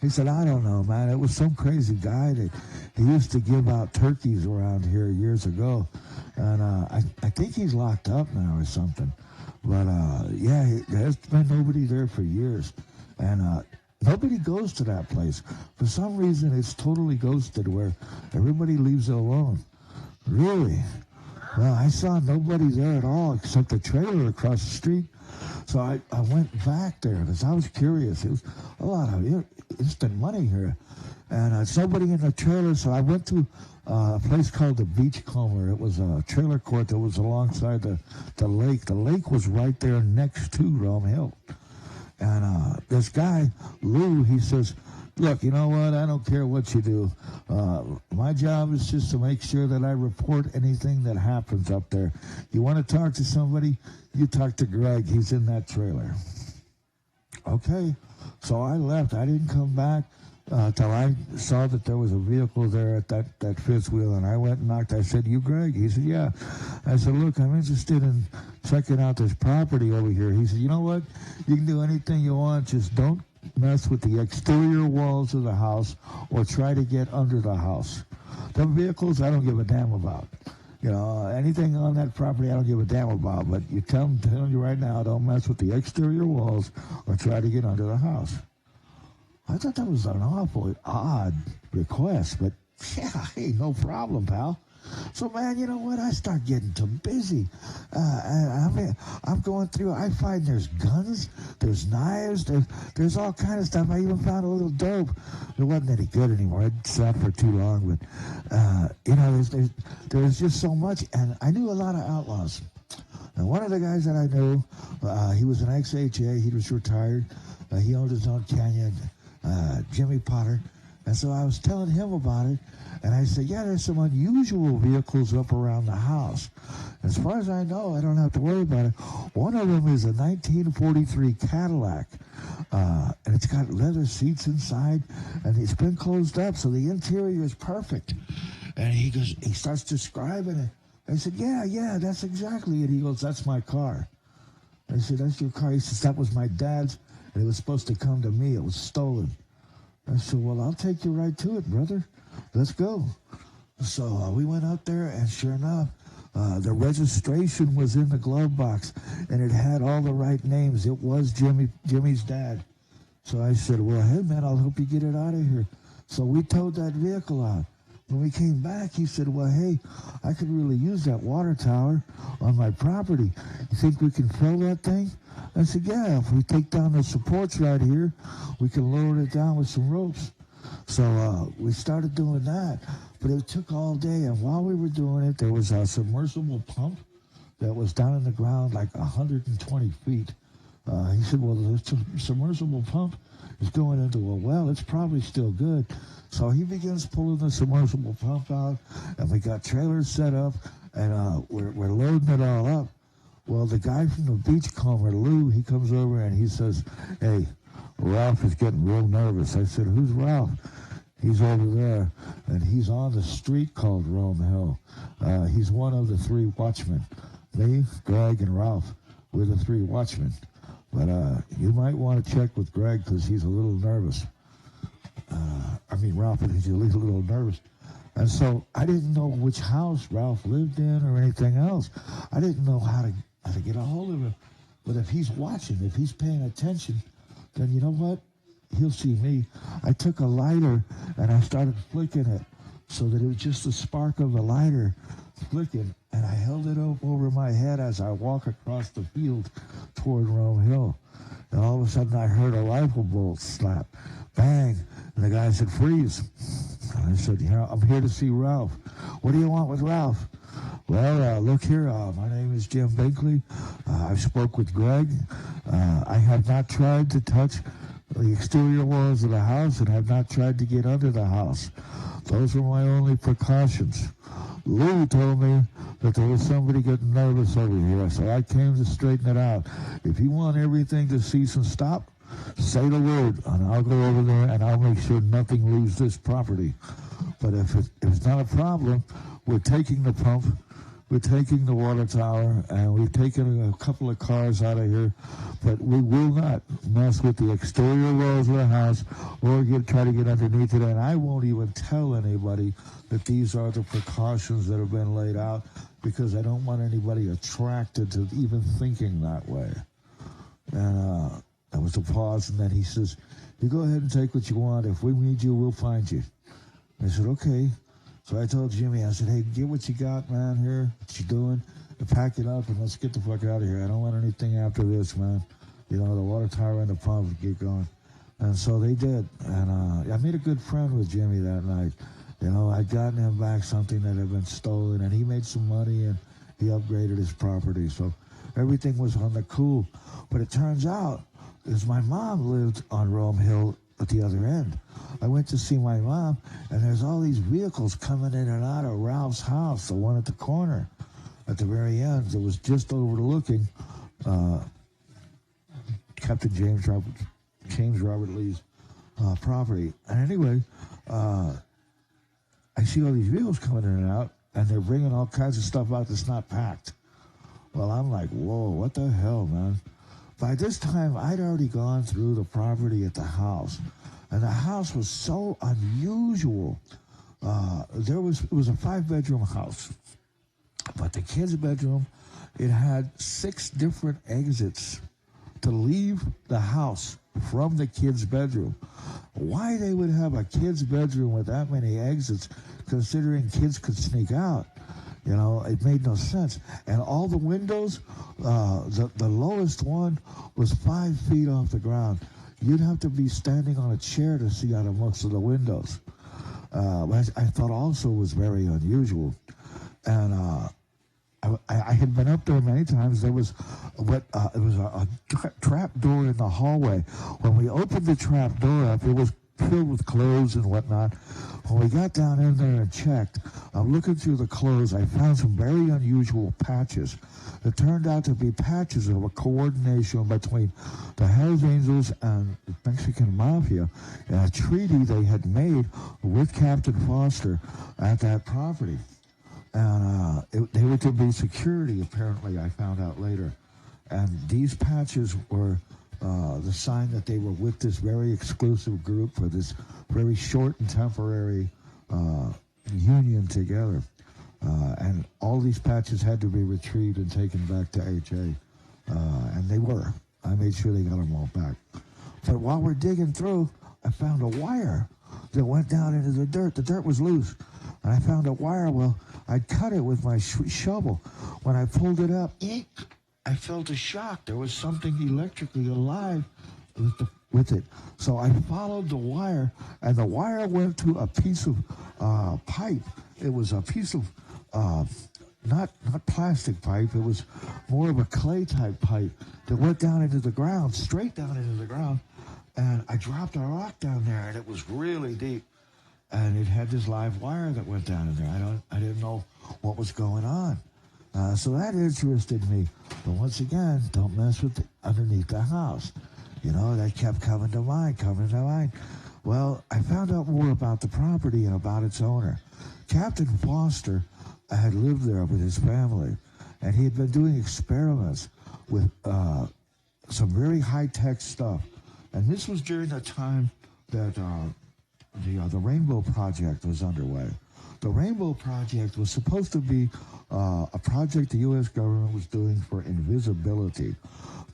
He said, I don't know, man. It was some crazy guy that he used to give out turkeys around here years ago. And I think he's locked up now or something. But, yeah, there's been nobody there for years. And nobody goes to that place. For some reason, it's totally ghosted where everybody leaves it alone. Really? Well, I saw nobody there at all except the trailer across the street. So I went back there because I was curious. It was a lot of instant money here. And there's nobody in the trailer, so I went to a place called the Beachcomber. It was a trailer court that was alongside the lake. The lake was right there next to Rome Hill. And this guy, Lou, he says, look, you know what? I don't care what you do. My job is just to make sure that I report anything that happens up there. You want to talk to somebody? You talk to Greg. He's in that trailer. Okay. So I left. I didn't come back till I saw that there was a vehicle there at that fifth wheel, and I went and knocked. I said, you Greg? He said, yeah. I said, look, I'm interested in checking out this property over here. He said, you know what? You can do anything you want. Just don't mess with the exterior walls of the house or try to get under the house. The vehicles, I don't give a damn about. You know, anything on that property, I don't give a damn about. But I'm telling you right now, don't mess with the exterior walls or try to get under the house. I thought that was an awful odd request, but yeah, hey, no problem, pal. So, man, you know what? I start getting too busy. I'm going through. I find there's guns, there's knives, there's all kind of stuff. I even found a little dope. It wasn't any good anymore. It sat for too long. But you know, there's just so much. And I knew a lot of outlaws. And one of the guys that I knew, he was an ex-HA. He was retired. He owned his own canyon, Jimmy Potter. And so I was telling him about it. And I said, yeah, there's some unusual vehicles up around the house. As far as I know, I don't have to worry about it. One of them is a 1943 Cadillac. And it's got leather seats inside. And it's been closed up, so the interior is perfect. And he starts describing it. I said, yeah, that's exactly it. He goes, that's my car. I said, that's your car? He says, that was my dad's, and it was supposed to come to me. It was stolen. I said, well, I'll take you right to it, brother. Let's go. So we went out there, and sure enough, the registration was in the glove box, and it had all the right names. It was Jimmy's dad. So I said, well, hey, man, I'll help you get it out of here. So we towed that vehicle out. When we came back, he said, well, hey, I could really use that water tower on my property. You think we can fill that thing? I said, yeah, if we take down the supports right here, we can lower it down with some ropes. So we started doing that, but it took all day. And while we were doing it, there was a submersible pump that was down in the ground like 120 feet. He said, well, the submersible pump is going into a well. It's probably still good. So he begins pulling the submersible pump out, and we got trailers set up, and we're loading it all up. Well, the guy from the beachcomber, Lou, he comes over and he says, "Hey, Ralph is getting real nervous." I said, "Who's Ralph?" He's over there, and he's on the street called Rome Hill. He's one of the three watchmen. Me, Greg, and Ralph. We're the three watchmen. But you might want to check with Greg because he's a little nervous. Ralph, he's a little nervous. And so I didn't know which house Ralph lived in or anything else. I didn't know how to get a hold of him. But if he's watching, if he's paying attention, then you know what? He'll see me. I took a lighter and I started flicking it so that it was just the spark of a lighter flicking, and I held it up over my head as I walk across the field toward Rome Hill. And all of a sudden I heard a rifle bolt slap. Bang. And the guy said, "Freeze." And I said, "I'm here to see Ralph." "What do you want with Ralph?" "Well, look here. My name is Jim Binkley. I spoke with Greg. I have not tried to touch the exterior walls of the house and have not tried to get under the house. Those were my only precautions. Lou told me that there was somebody getting nervous over here, so I came to straighten it out. If you want everything to cease and stop, say the word, and I'll go over there and I'll make sure nothing leaves this property. But if it's not a problem, we're taking the pump, we're taking the water tower, and we've taken a couple of cars out of here, but we will not mess with the exterior walls of the house or try to get underneath it, and I won't even tell anybody that these are the precautions that have been laid out because I don't want anybody attracted to even thinking that way." And there was a pause, and then he says, "You go ahead and take what you want. If we need you, we'll find you." I said, "Okay." So I told Jimmy, I said, "Hey, get what you got, man, here, what you doing, and pack it up, and let's get the fuck out of here. I don't want anything after this, man. You know, the water tower and the pump, get going." And so they did. And I made a good friend with Jimmy that night. You know, I'd gotten him back something that had been stolen, and he made some money, and he upgraded his property. So everything was on the cool. But it turns out, is my mom lived on Rome Hill at the other end. I went to see my mom, and there's all these vehicles coming in and out of Ralph's house, the one at the corner, at the very end. It was just overlooking Captain James Robert Lee's property. And anyway, I see all these vehicles coming in and out, and they're bringing all kinds of stuff out that's not packed. Well, I'm like, whoa, what the hell, man? By this time, I'd already gone through the property at the house, and the house was so unusual. It was a 5-bedroom house, but the kids' bedroom, it had 6 different exits to leave the house from the kids' bedroom. Why they would have a kid's bedroom with that many exits, considering kids could sneak out, you know, it made no sense. And all the windows, the lowest one was 5 feet off the ground. You'd have to be standing on a chair to see out of most of the windows. I thought also was very unusual. And I had been up there many times. There was a trap door in the hallway. When we opened the trap door up, it was filled with clothes and whatnot. When we got down in there and checked, I'm looking through the clothes, I found some very unusual patches. It turned out to be patches of a coordination between the Hells Angels and the Mexican Mafia, a treaty they had made with Captain Foster at that property. And they were to be security, apparently, I found out later. And these patches were the sign that they were with this very exclusive group for this very short and temporary union together. And all these patches had to be retrieved and taken back to HA. And they were. I made sure they got them all back. But while we're digging through, I found a wire that went down into the dirt. The dirt was loose. And I found a wire. Well, I'd cut it with my shovel. When I pulled it up, I felt a shock. There was something electrically alive with it. So I followed the wire, and the wire went to a piece of pipe. It was a piece of not plastic pipe. It was more of a clay type pipe that went down into the ground, straight down into the ground. And I dropped a rock down there, and it was really deep. and it had this live wire that went down in there. I didn't know what was going on. So that interested me. But once again, don't mess with underneath the house. You know, that kept coming to mind. Well, I found out more about the property and about its owner. Captain Foster had lived there with his family, and he had been doing experiments with some very high-tech stuff. And this was during the time that the Rainbow Project was underway. The Rainbow Project was supposed to be a project the U.S. government was doing for invisibility,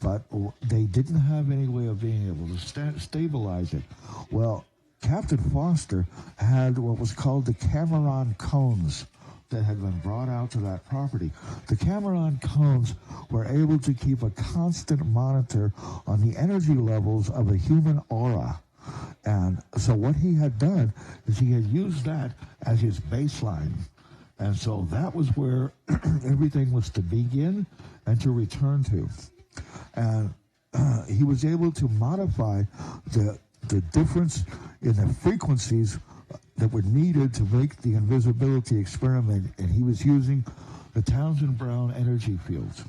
but they didn't have any way of being able to stabilize it. Well, Captain Foster had what was called the Cameron cones that had been brought out to that property. The Cameron cones were able to keep a constant monitor on the energy levels of a human aura. And so what he had done is he had used that as his baseline. And so that was where everything was to begin and to return to. And he was able to modify the difference in the frequencies that were needed to make the invisibility experiment, and he was using the Townsend Brown energy fields.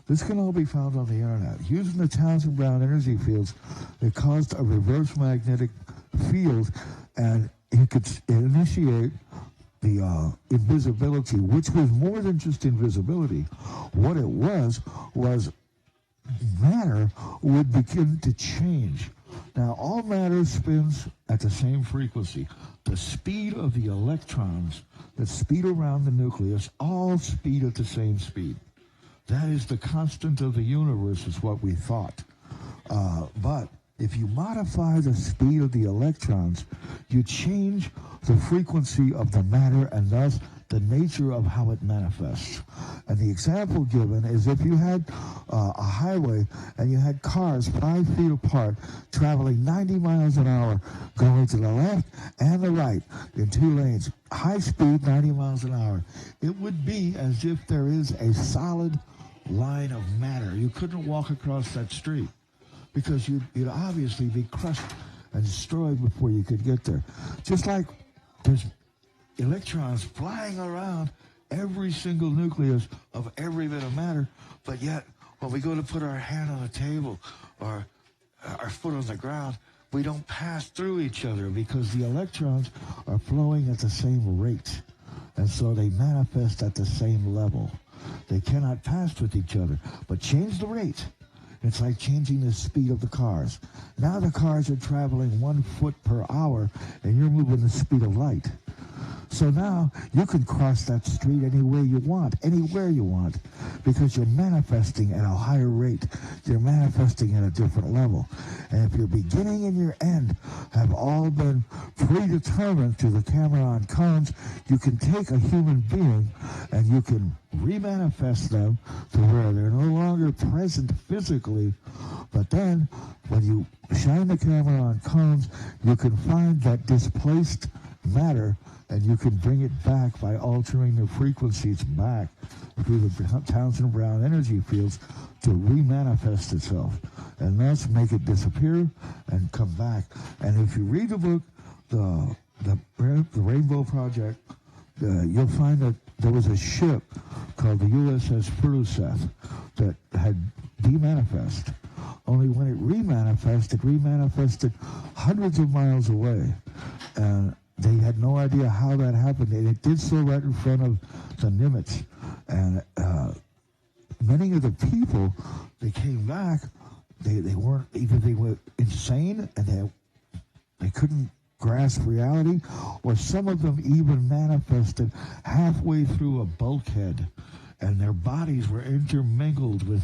This can all be found on the internet. Using the Townsend Brown energy fields, it caused a reverse magnetic field, and he could initiate the invisibility, which was more than just invisibility. What it was matter would begin to change. Now, all matter spins at the same frequency. The speed of the electrons that speed around the nucleus all speed at the same speed. That is the constant of the universe, is what we thought. But if you modify the speed of the electrons, you change the frequency of the matter and thus the nature of how it manifests. And the example given is if you had a highway and you had cars 5 feet apart traveling 90 miles an hour going to the left and the right in 2 lanes, high speed 90 miles an hour, it would be as if there is a solid line of matter. You couldn't walk across that street because you'd obviously be crushed and destroyed before you could get there. Just like there's electrons flying around every single nucleus of every bit of matter, but yet when we go to put our hand on the table or our foot on the ground, we don't pass through each other because the electrons are flowing at the same rate, and so they manifest at the same level. They cannot pass with each other, but change the rate. It's like changing the speed of the cars. Now the cars are traveling 1 foot per hour, and you're moving the speed of light. So now you can cross that street any way you want, anywhere you want, because you're manifesting at a higher rate. You're manifesting at a different level. And if your beginning and your end have all been predetermined to the Cameron cones, you can take a human being and you can remanifest them to where they're no longer present physically. But then when you shine the Cameron cones, you can find that displaced matter, and you can bring it back by altering the frequencies back through the Townsend Brown energy fields to remanifest itself, and thus make it disappear and come back. And if you read the book, the Rainbow Project, you'll find that there was a ship called the USS Furuseth that had demanifest. Only when it remanifested hundreds of miles away, and they had no idea how that happened, and it did so right in front of the Nimitz. And many of the people, they came back, they weren't, either they were insane and they couldn't grasp reality, or some of them even manifested halfway through a bulkhead, and their bodies were intermingled with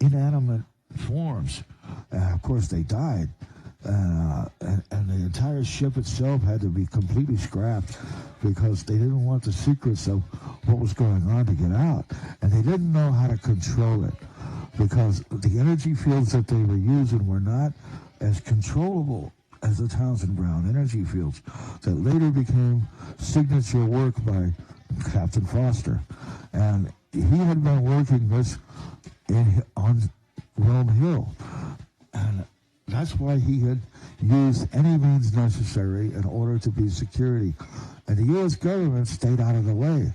inanimate forms. Of course, they died. And the entire ship itself had to be completely scrapped because they didn't want the secrets of what was going on to get out. And they didn't know how to control it because the energy fields that they were using were not as controllable as the Townsend Brown energy fields that later became signature work by Captain Foster. And he had been working this on Rome Hill. And that's why he had used any means necessary in order to be security. And the U.S. government stayed out of the way,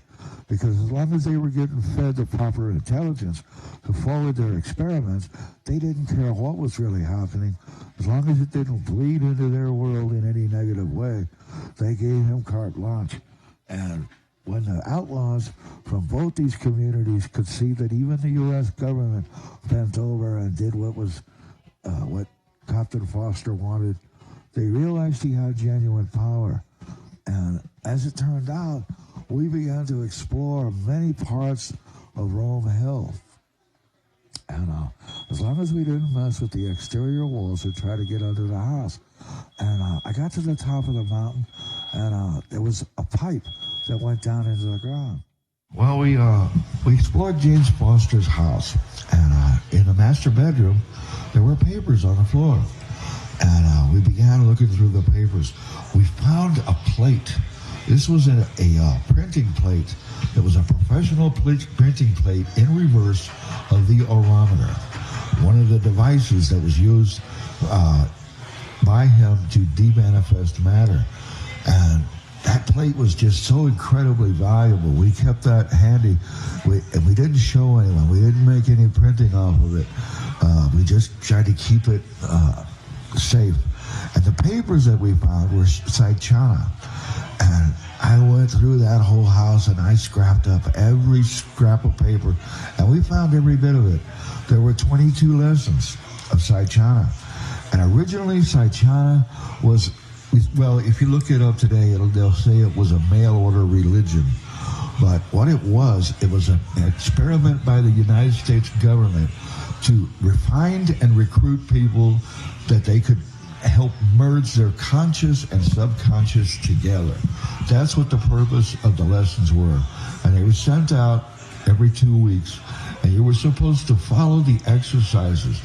because as long as they were getting fed the proper intelligence to forward their experiments, they didn't care what was really happening. As long as it didn't bleed into their world in any negative way, they gave him carte blanche. And when the outlaws from both these communities could see that even the U.S. government bent over and did what Captain Foster wanted, they realized he had genuine power. And as it turned out, we began to explore many parts of Rome Hill. And as long as we didn't mess with the exterior walls or try to get under the house. And I got to the top of the mountain, and there was a pipe that went down into the ground. Well, we explored James Foster's house, and in the master bedroom, there were papers on the floor. And we began looking through the papers. We found a plate. This was a printing plate that was a professional printing plate in reverse of the orometer, one of the devices that was used by him to demanifest matter. And that plate was just so incredibly valuable. We kept that handy, and we didn't show anyone. We didn't make any printing off of it. We just tried to keep it safe. And the papers that we found were Saichana. And I went through that whole house, and I scrapped up every scrap of paper, and we found every bit of it. There were 22 lessons of Saichana. And originally Saichana was, well, if you look it up today, they'll say it was a mail order religion. But what it was an experiment by the United States government to refine and recruit people that they could help merge their conscious and subconscious together. That's what the purpose of the lessons were. And they were sent out every 2 weeks, and you were supposed to follow the exercises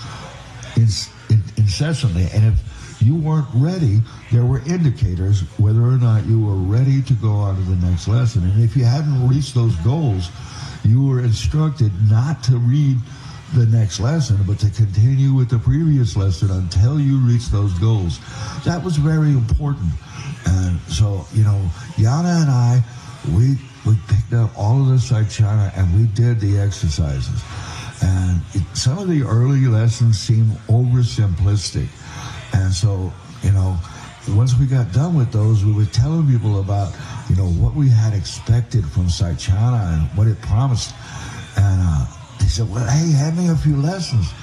incessantly. And if you weren't ready, there were indicators whether or not you were ready to go on to the next lesson. And if you hadn't reached those goals, you were instructed not to read the next lesson, but to continue with the previous lesson until you reach those goals. That was very important. And so, Yana and I, we picked up all of the Saichana, and we did the exercises. And some of the early lessons seemed oversimplistic. And so, once we got done with those, we were telling people about, what we had expected from Saichana and what it promised. And they said, well, hey, hand me a few lessons.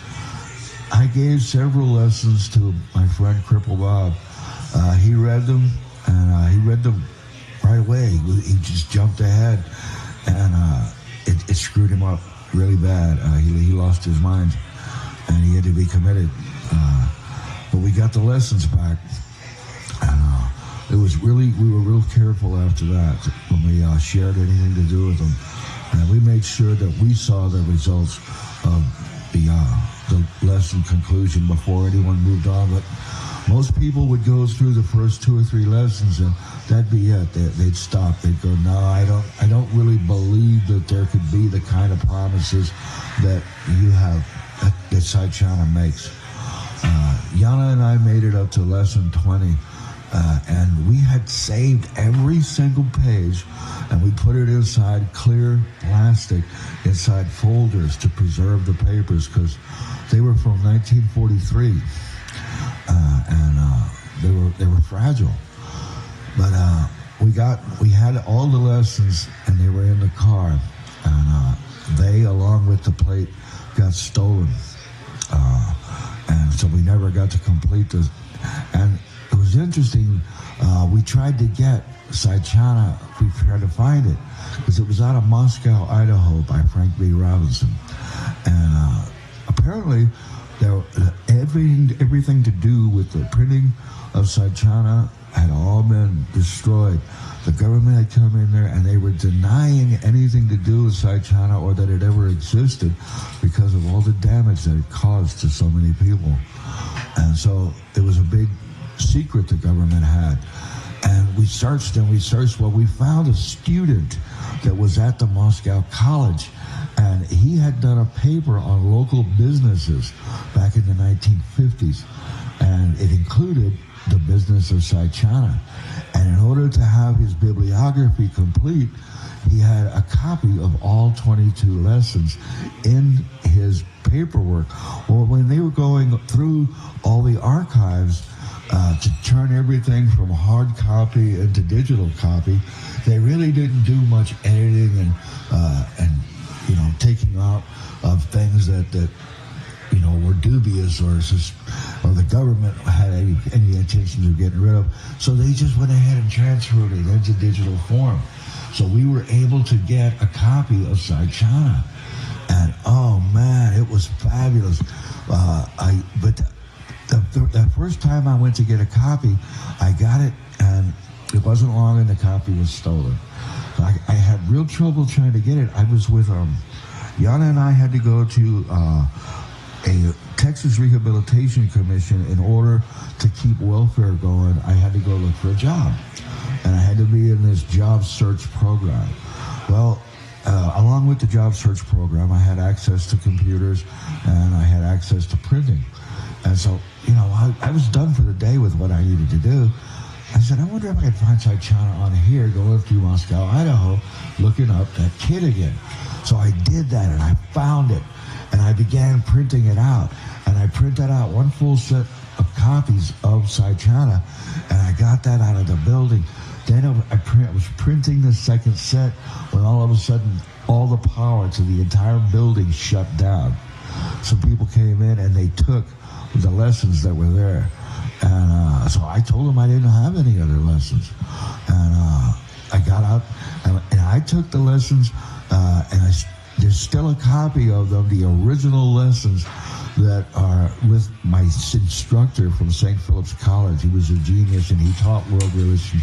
I gave several lessons to my friend Cripple Bob. He read them, and he read them right away. He just jumped ahead, and it screwed him up really bad. He lost his mind, and he had to be committed. But we got the lessons back, and we were real careful after that when we shared anything to do with them. And we made sure that we saw the results of the lesson conclusion before anyone moved on. But most people would go through the first 2 or 3 lessons, and that'd be it. They'd stop. They'd go, no, I don't really believe that there could be the kind of promises that you have, that Saichana makes. Yana and I made it up to lesson 20. And we had saved every single page, and we put it inside clear plastic, inside folders to preserve the papers, because they were from 1943, and they were fragile. But we had all the lessons, and they were in the car, and they, along with the plate, got stolen, and so we never got to complete this. And it was interesting. We tried to get Saichana. We tried to find it because it was out of Moscow, Idaho, by Frank B. Robinson. And apparently, everything to do with the printing of Saichana had all been destroyed. The government had come in there, and they were denying anything to do with Saichana or that it ever existed because of all the damage that it caused to so many people. And so it was a big secret the government had. And we searched and we searched. Well, we found a student that was at the Moscow College, and he had done a paper on local businesses back in the 1950s. and it included the business of Saichana. And in order to have his bibliography complete, he had a copy of all 22 lessons in his paperwork. Well, when they were going through all the archives to turn everything from hard copy into digital copy, they really didn't do much editing and taking out of things that were dubious or the government had any intentions of getting rid of. So they just went ahead and transferred it into digital form. So we were able to get a copy of Saichana. And oh man, it was fabulous. But the first time I went to get a copy, I got it and it wasn't long and the copy was stolen. I had real trouble trying to get it. I was with Yana and I had to go to a Texas Rehabilitation Commission in order to keep welfare going. I had to go look for a job, and I had to be in this job search program. Well, along with the job search program, I had access to computers and I had access to printing. And so, I was done for the day with what I needed to do. I said, I wonder if I could find Saichana on here, going through Moscow, Idaho, looking up that kid again. So I did that, and I found it, and I began printing it out. And I printed out one full set of copies of Saichana, and I got that out of the building. Then I was printing the second set when all of a sudden all the power to the entire building shut down. Some people came in and they took the lessons that were there. And so I told them I didn't have any other lessons. And I got out and I took the lessons and there's still a copy of them, the original lessons that are with my instructor from St. Philip's College. He was a genius and he taught world religion.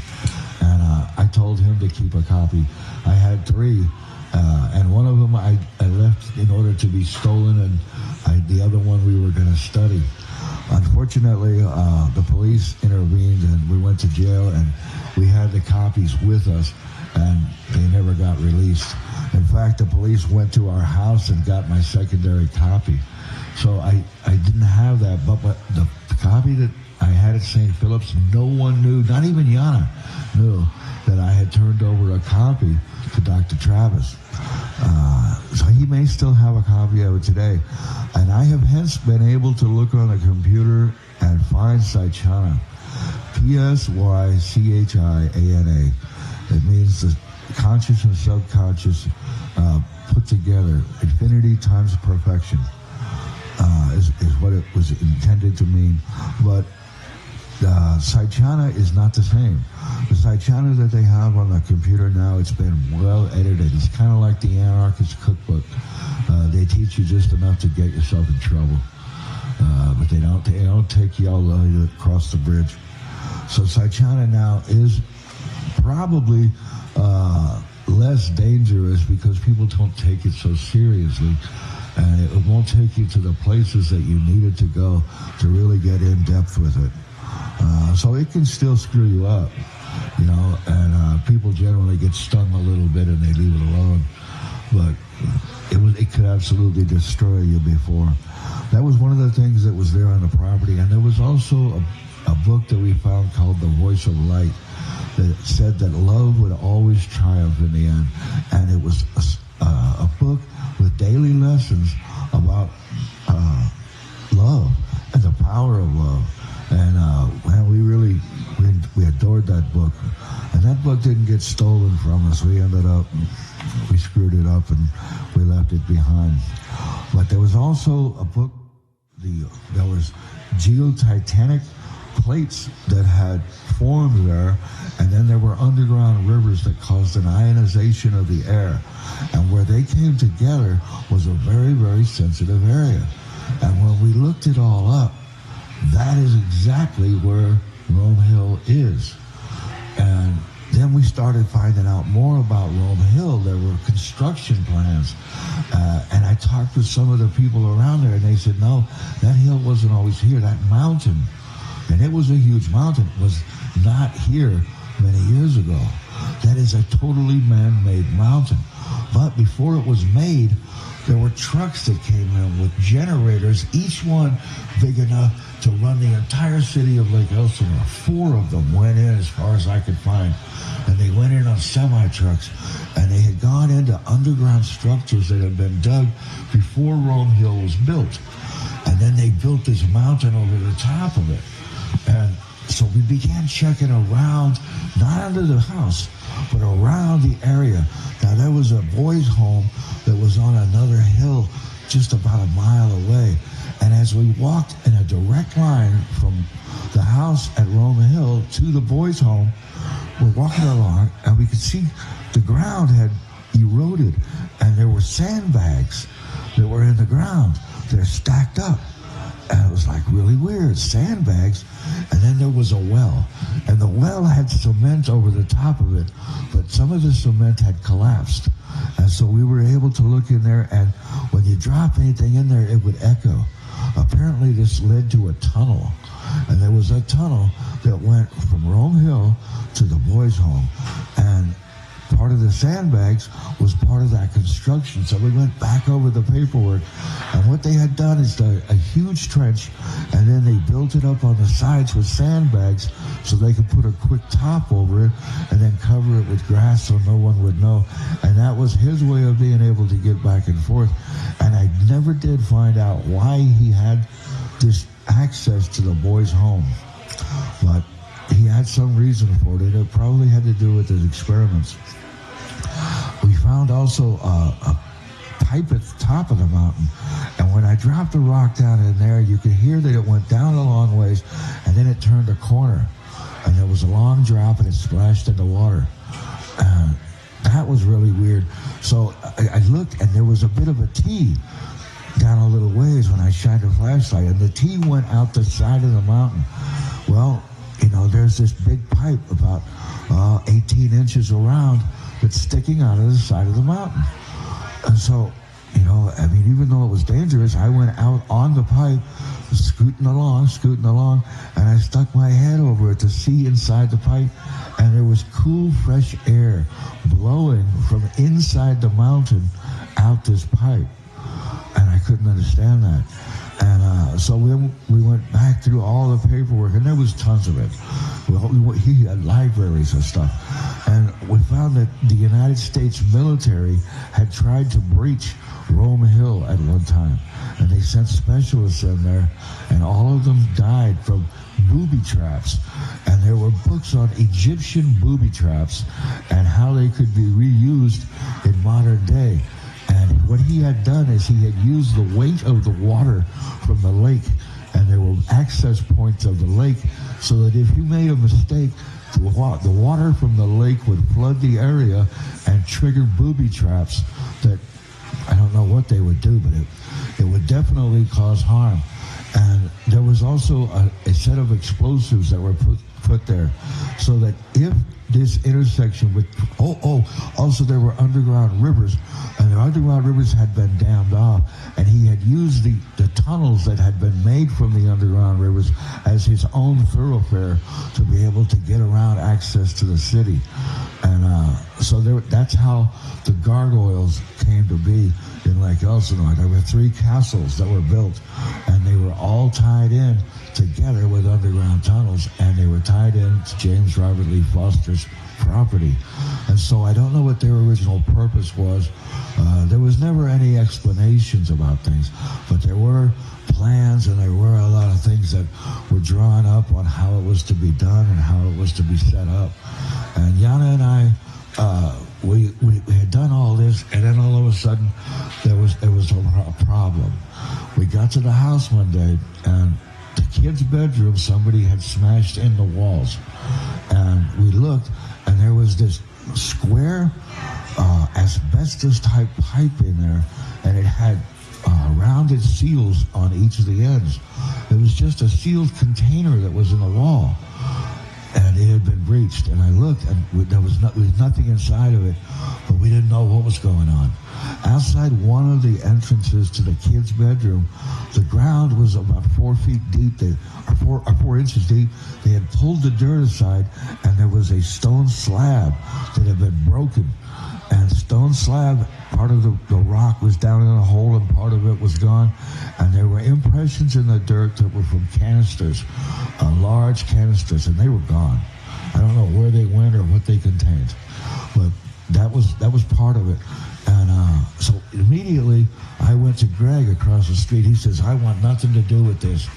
And I told him to keep a copy. I had 3. And one of them I left in order to be stolen, and the other one we were going to study. Unfortunately, the police intervened and we went to jail, and we had the copies with us, and they never got released. In fact, the police went to our house and got my secondary copy. So I didn't have that, but the copy that I had at St. Philip's, no one knew, not even Yana knew that I had turned over a copy to Dr. Travis. So he may still have a copy of it today. And I have hence been able to look on the computer and find Saichana. P-S-Y-C-H-I-A-N-A. It means the conscious and subconscious put together. Infinity times perfection is what it was intended to mean. But Saichana is not the same. The Saichana that they have on the computer now, it's been well edited. It's kind of like the Anarchist Cookbook. They teach you just enough to get yourself in trouble, but they don't take you all the way across the bridge. So Saichana now is probably less dangerous because people don't take it so seriously, and it won't take you to the places that you needed to go to really get in depth with it. So it can still screw you up, and people generally get stung a little bit and they leave it alone. But it could absolutely destroy you before. That was one of the things that was there on the property. And there was also a book that we found called The Voice of Light that said that love would always triumph in the end. And it was a book with daily lessons about love and the power of love. And we adored that book. And that book didn't get stolen from us. We screwed it up and we left it behind. But there was also a book, there was geotitanic plates that had formed there, and then there were underground rivers that caused an ionization of the air. And where they came together was a very, very sensitive area. And when we looked it all up, that is exactly where Rome Hill is. And then we started finding out more about Rome Hill. There were construction plans. And I talked with some of the people around there, and they said, no, that hill wasn't always here. That mountain, and it was a huge mountain, was not here many years ago. That is a totally man-made mountain. But before it was made, there were trucks that came in with generators, each one big enough to run the entire city of Lake Elsinore. 4 of them went in as far as I could find. And they went in on semi-trucks, and they had gone into underground structures that had been dug before Rome Hill was built. And then they built this mountain over the top of it. And so we began checking around, not under the house, but around the area. Now, there was a boys' home that was on another hill just about a mile away. And as we walked in a direct line from the house at Rome Hill to the boys' home, we're walking along, and we could see the ground had eroded, and there were sandbags that were in the ground. They're stacked up. And it was like really weird, sandbags. And then there was a well. And the well had cement over the top of it, but some of the cement had collapsed. And so we were able to look in there, and when you drop anything in there, it would echo. Apparently this led to a tunnel. And there was a tunnel that went from Rome Hill to the boys' home. And part of the sandbags was part of that construction. So we went back over the paperwork. And what they had done is a huge trench, and then they built it up on the sides with sandbags so they could put a quick top over it and then cover it with grass so no one would know. And that was his way of being able to get back and forth. And I never did find out why he had this access to the boys' home. But he had some reason for it, and it probably had to do with his experiments. We found also a pipe at the top of the mountain, and when I dropped a rock down in there, you could hear that it went down a long ways, and then it turned a corner, and there was a long drop, and it splashed in the water. That was really weird. So I looked, and there was a bit of a T down a little ways when I shined a flashlight, and the T went out the side of the mountain. Well, you know, there's this big pipe about 18 inches around that's sticking out of the side of the mountain. And so, you know, I mean, even though it was dangerous, I went out on the pipe, scooting along, and I stuck my head over it to see inside the pipe, and there was cool, fresh air blowing from inside the mountain out this pipe. And I couldn't understand that. And so we went back through all the paperwork, and there was tons of it. He had libraries and stuff. And we found that the United States military had tried to breach Rome Hill at one time. And they sent specialists in there, and all of them died from booby traps. And there were books on Egyptian booby traps and how they could be reused in modern day. And what he had done is he had used the weight of the water from the lake, and there were access points of the lake, so that if you made a mistake, the water from the lake would flood the area and trigger booby traps that, I don't know what they would do, but it would definitely cause harm. And there was also a set of explosives that were put there, so that if this intersection with, also there were underground rivers, and the underground rivers had been dammed off, and he had used the tunnels that had been made from the underground rivers as his own thoroughfare to be able to get around access to the city. And so that's how the gargoyles came to be in Lake Elsinore. There were 3 castles that were built, and they were all tied in together with underground tunnels, and they were tied in to James Robert Lee Foster's property. And so I don't know what their original purpose was. There was never any explanations about things, but there were plans, and there were a lot of things that were drawn up on how it was to be done and how it was to be set up. And Yana and I, we had done all this, and then all of a sudden there was a problem. We got to the house one day, and the kid's bedroom, somebody had smashed in the walls. And we looked, and there was this square asbestos-type pipe in there, and it had rounded seals on each of the ends. It was just a sealed container that was in the wall, and it had been breached. And I looked, and there was nothing inside of it, but we didn't know what was going on. Outside one of the entrances to the kid's bedroom, the ground was about 4 feet deep, or 4 inches deep. They had pulled the dirt aside, and there was a stone slab that had been broken. and stone slab, part of the rock was down in a hole and part of it was gone, and there were impressions in the dirt that were from canisters, large canisters, and they were gone. I don't know where they went or what they contained, but that was part of it. And so immediately I went to Greg across the street. He says, I want nothing to do with this.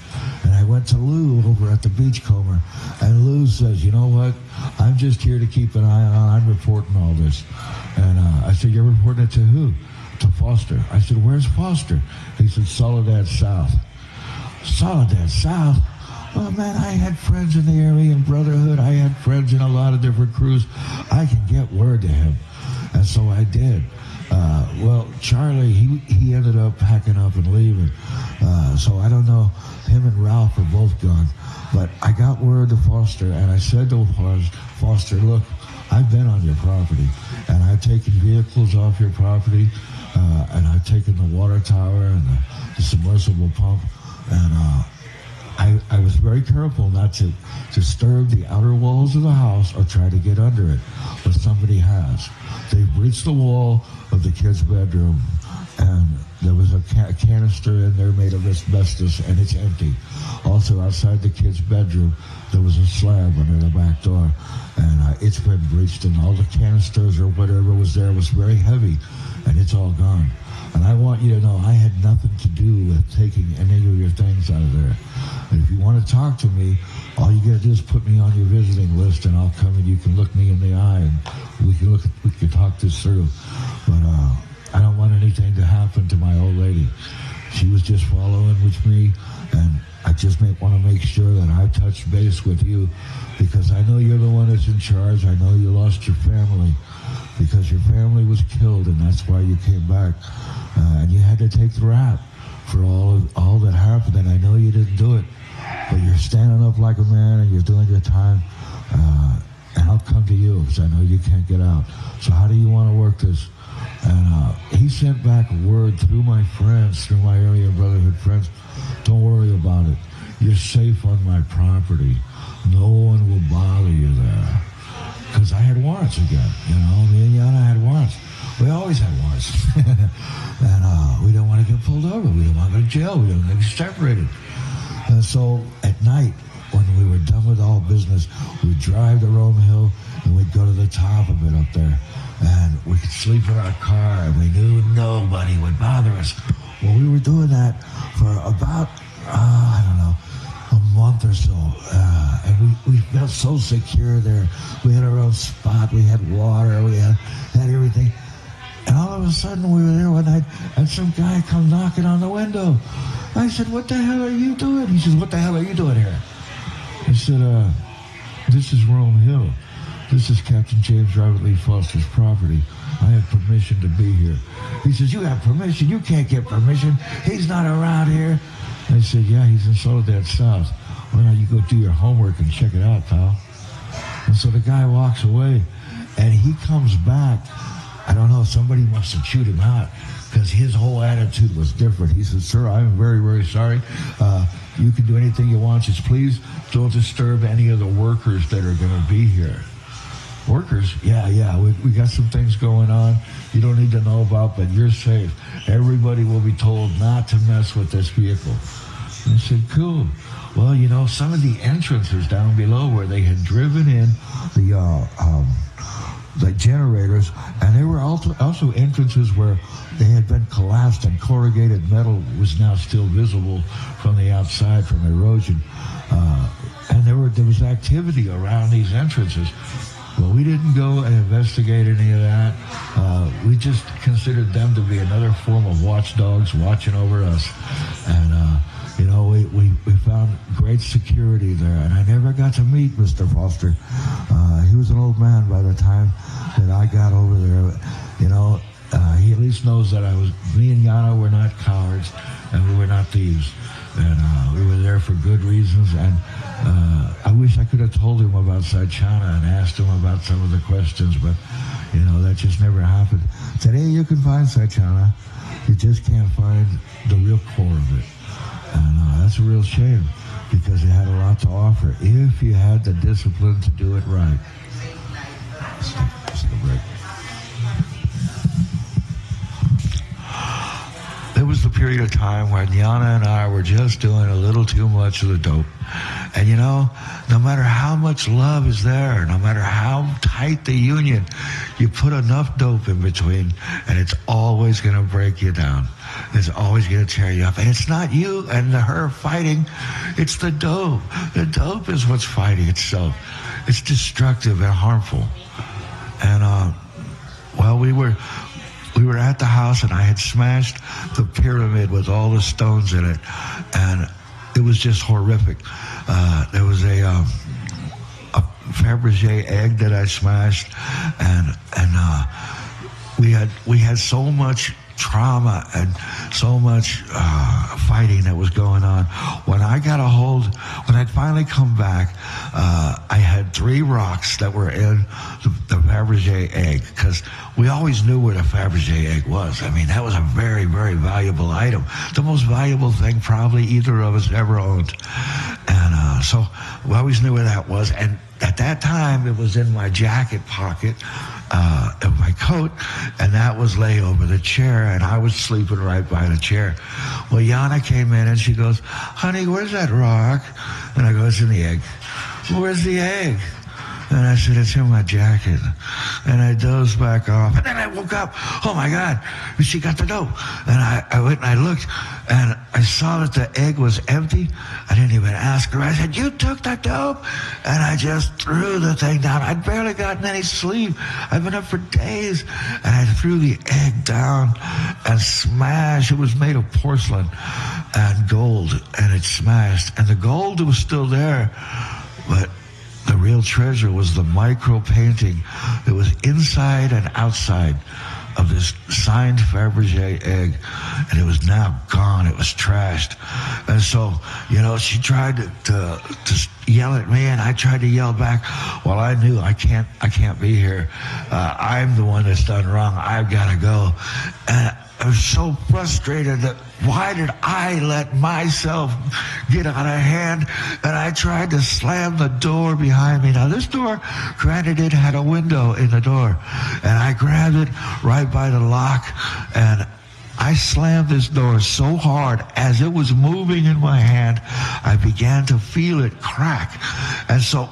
And I went to Lou over at the Beachcomber, and Lou says, you know what, I'm just here to keep an eye on, I'm reporting all this. And I said, you're reporting it to who? To Foster. I said, where's Foster? He said, Soledad South. Soledad South? Oh man, I had friends in the Aryan Brotherhood. I had friends in a lot of different crews. I can get word to him. And so I did. Well, Charlie, he ended up packing up and leaving. So I don't know. Him and Ralph are both gone. But I got word to Foster, and I said to Foster, look, I've been on your property, and I've taken vehicles off your property, and I've taken the water tower and the submersible pump, and I was very careful not to disturb the outer walls of the house or try to get under it, but somebody has. They breached the wall of the kid's bedroom, and there was a canister in there made of asbestos, and it's empty. Also, outside the kid's bedroom, there was a slab under the back door, and it's been breached, and all the canisters or whatever was there was very heavy, and it's all gone. And I want you to know I had nothing to do with taking any of your things out of there. And if you want to talk to me, all you got to do is put me on your visiting list, and I'll come and you can look me in the eye, and we can talk this through. But I don't want anything to happen to my old lady. She was just following with me, and I just want to make sure that I touch base with you, because I know you're the one that's in charge. I know you lost your family because your family was killed, and that's why you came back. And you had to take the rap for all that happened, and I know you didn't do it, but you're standing up like a man, and you're doing your time, and I'll come to you because I know you can't get out. So how do you want to work this? And he sent back a word through my friends, through my Aryan Brotherhood friends, don't worry about it. You're safe on my property. No one will bother you there. Because I had warrants again, me and Yana had warrants. We always had warrants. And we didn't want to get pulled over. We didn't want to go to jail. We didn't want to get separated. And so at night, when we were done with all business, we'd drive to Rome Hill, and we'd go to the top of it up there. And we could sleep in our car, and we knew nobody would bother us. Well, we were doing that for about, a month or so. And we felt so secure there. We had our own spot. We had water. We had everything. And all of a sudden, we were there one night, and some guy come knocking on the window. I said, what the hell are you doing? He says, what the hell are you doing here? I said, this is Rome Hill. This is Captain James Robert Lee Foster's property. I have permission to be here. He says, you have permission? You can't get permission. He's not around here. I said, yeah, he's in Soledad South. Why don't you go do your homework and check it out, pal? And so the guy walks away, and he comes back. I don't know, somebody must have chewed him out, because his whole attitude was different. He said, sir, I'm very, very sorry. You can do anything you want. Just please don't disturb any of the workers that are going to be here. Workers? Yeah, we got some things going on you don't need to know about, but you're safe. Everybody will be told not to mess with this vehicle. And I said, cool. Well, some of the entrances down below where they had driven in the generators, and there were also entrances where they had been collapsed and corrugated metal was now still visible from the outside from erosion. And there was activity around these entrances. Well, we didn't go and investigate any of that. We just considered them to be another form of watchdogs watching over us. And, we found great security there. And I never got to meet Mr. Foster. He was an old man by the time that I got over there. He at least knows that me and Yana were not cowards, and we were not thieves. And we were there for good reasons. And I wish I could have told him about Saichana and asked him about some of the questions, but, that just never happened. Today you can find Saichana. You just can't find the real core of it. And that's a real shame, because it had a lot to offer if you had the discipline to do it right. Let's take a break. period of time when Yana and I were just doing a little too much of the dope. And you know, no matter how much love is there, no matter how tight the union, you put enough dope in between and it's always going to break you down. It's always going to tear you up. And it's not you and her fighting, it's the dope. The dope is what's fighting itself. It's destructive and harmful. And, well, we were at the house and I had smashed the pyramid with all the stones in it. And it was just horrific. There was a Fabergé egg that I smashed, and we had so much trauma and so much fighting that was going on. When I'd finally come back, I had 3 rocks that were in the Fabergé egg, because we always knew where the Fabergé egg was. I mean, that was a very, very valuable item. The most valuable thing probably either of us ever owned. And so we always knew where that was. And at that time, it was in my jacket pocket of my coat, and that was lay over the chair, and I was sleeping right by the chair. Well, Yana came in and she goes, "Honey, where's that rock?" And I go, "It's in the egg." "Well, where's the egg?" And I said, "It's in my jacket." And I dozed back off. And then I woke up. Oh, my God. She got the dope. And I went and I looked, and I saw that the egg was empty. I didn't even ask her. I said, "You took the dope?" And I just threw the thing down. I'd barely gotten any sleep. I'd been up for days. And I threw the egg down and smashed. It was made of porcelain and gold, and it smashed. And the gold was still there, but the real treasure was the micro painting that was inside and outside of this signed Fabergé egg, and it was now gone. It was trashed. And so, you know, she tried to yell at me, and I tried to yell back. Well, I knew I can't be here. I'm the one that's done wrong. I've got to go. And I was so frustrated that why did I let myself get out of hand? And I tried to slam the door behind me. Now, this door, granted, it had a window in the door. And I grabbed it right by the lock, and I slammed this door so hard as it was moving in my hand, I began to feel it crack. And so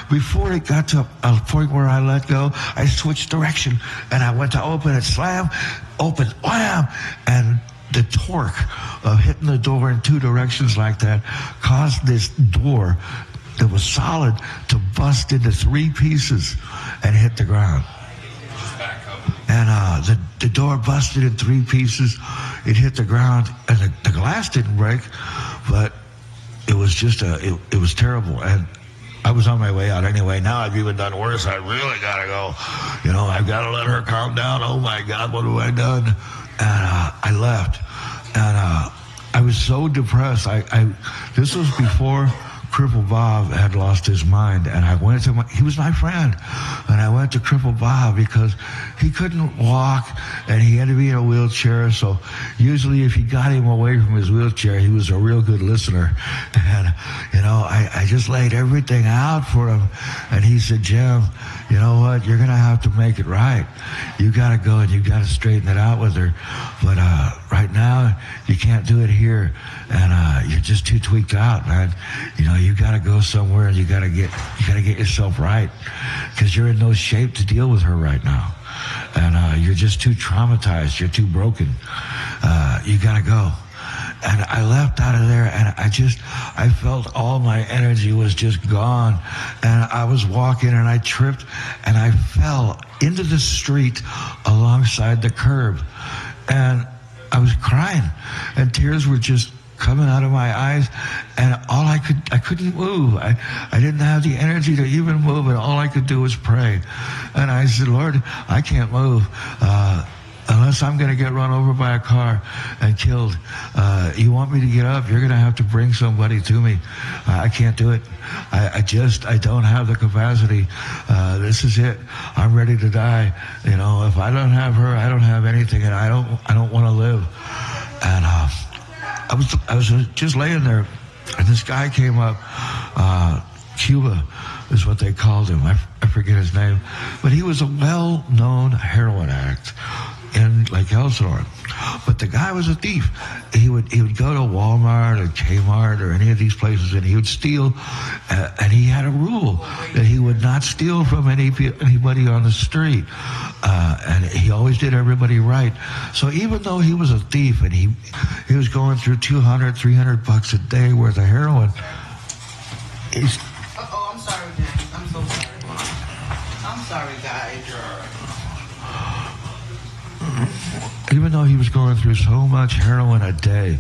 before it got to a point where I let go, I switched direction, and I went to open it, slam, open, wham, and the torque of hitting the door in 2 directions like that caused this door that was solid to bust into 3 pieces and hit the ground. And the door busted in 3 pieces. It hit the ground, and the glass didn't break, but it was just it was terrible. And I was on my way out anyway. Now I've even done worse. I really gotta go. You know, I've got to let her calm down. Oh my God, what have I done? And I left, and I was so depressed. This was before Cripple Bob had lost his mind, and I went to he was my friend, and I went to Cripple Bob because he couldn't walk and he had to be in a wheelchair. So usually if you got him away from his wheelchair, he was a real good listener. And, you know, I just laid everything out for him, and he said, "Jim, you know what, you're going to have to make it right. You got to go and you got to straighten it out with her. But right now, you can't do it here, and you're just too tweaked out, man. You know, you got to go somewhere, and you got to get yourself right, because you're in no shape to deal with her right now, and you're just too traumatized. You're too broken. You got to go." And I left out of there, and I felt all my energy was just gone. And I was walking, and I tripped, and I fell into the street alongside the curb. And I was crying, and tears were just coming out of my eyes, and I couldn't move. I didn't have the energy to even move, and all I could do was pray. And I said, "Lord, I can't move. Unless I'm going to get run over by a car and killed. You want me to get up? You're going to have to bring somebody to me. I can't do it. I don't have the capacity. This is it. I'm ready to die. You know, if I don't have her, I don't have anything, and I don't want to live." And I was just laying there, and this guy came up. Cuba is what they called him. I forget his name, but he was a well-known heroin addict in Lake Elsinore. But the guy was a thief. He would go to Walmart or Kmart or any of these places, and he would steal. And he had a rule that he would not steal from anybody on the street. And he always did everybody right. So even though he was a thief and he was going through $200-300 a day worth of heroin, he's...
Oh, I'm sorry, James. I'm so sorry. I'm sorry, guys.
Even though he was going through so much heroin a day,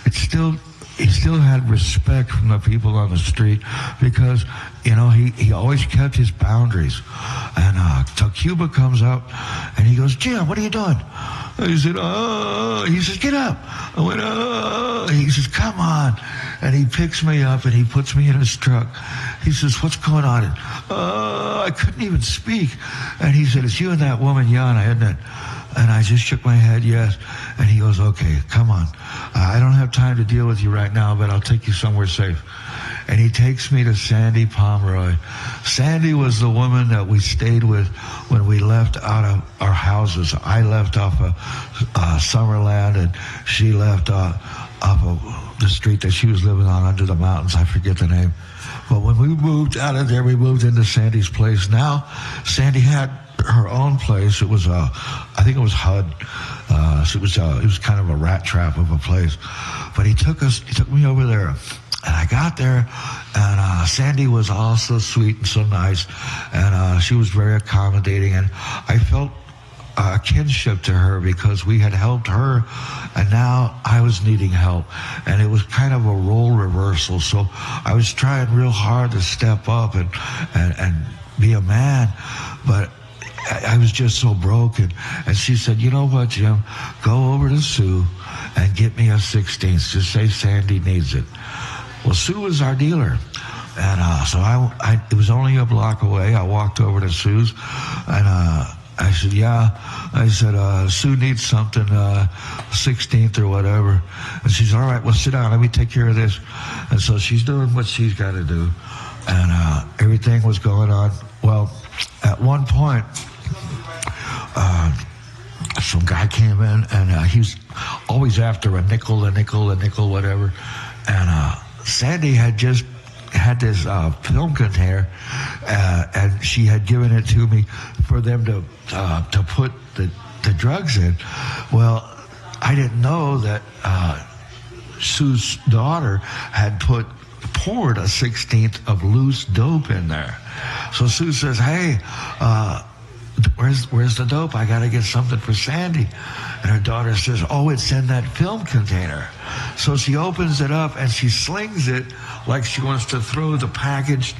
he still had respect from the people on the street because, he always kept his boundaries. And till Cuba comes up and he goes, Jim, what are you doing? He said, he says, get up. I went, he says, come on. And he picks me up and he puts me in his truck. He says, what's going on? I couldn't even speak. And he said, it's you and that woman, Yana, isn't it? And I just shook my head, yes. And he goes, okay, come on. I don't have time to deal with you right now, but I'll take you somewhere safe. And he takes me to Sandy Pomeroy. Sandy was the woman that we stayed with when we left out of our houses. I left off of Summerland, and she left off of the street that she was living on under the mountains. I forget the name. But when we moved out of there, we moved into Sandy's place. Now, Sandy had her own place. It was I think it was HUD. So it was kind of a rat trap of a place. But he took me over there. And I got there, and Sandy was all so sweet and so nice, and she was very accommodating, and I felt a kinship to her because we had helped her, and now I was needing help, and it was kind of a role reversal. So I was trying real hard to step up and be a man, but I was just so broken. And she said, you know what, Jim, go over to Sue and get me a 16th. Just say Sandy needs it. Well, Sue was our dealer, and so it was only a block away. I walked over to Sue's, and I said, yeah. I said, Sue needs something, 16th or whatever. And she said, all right, well, sit down. Let me take care of this. And so she's doing what she's got to do, and everything was going on. Well, at one point, some guy came in, and he was always after a nickel, whatever, and Sandy had just had this film container, and she had given it to me for them to put the drugs in. Well, I didn't know that Sue's daughter had poured a 16th of loose dope in there. So Sue says, hey, where's the dope? I got to get something for Sandy. And her daughter says, oh, it's in that film container. So she opens it up and she slings it like she wants to throw the packaged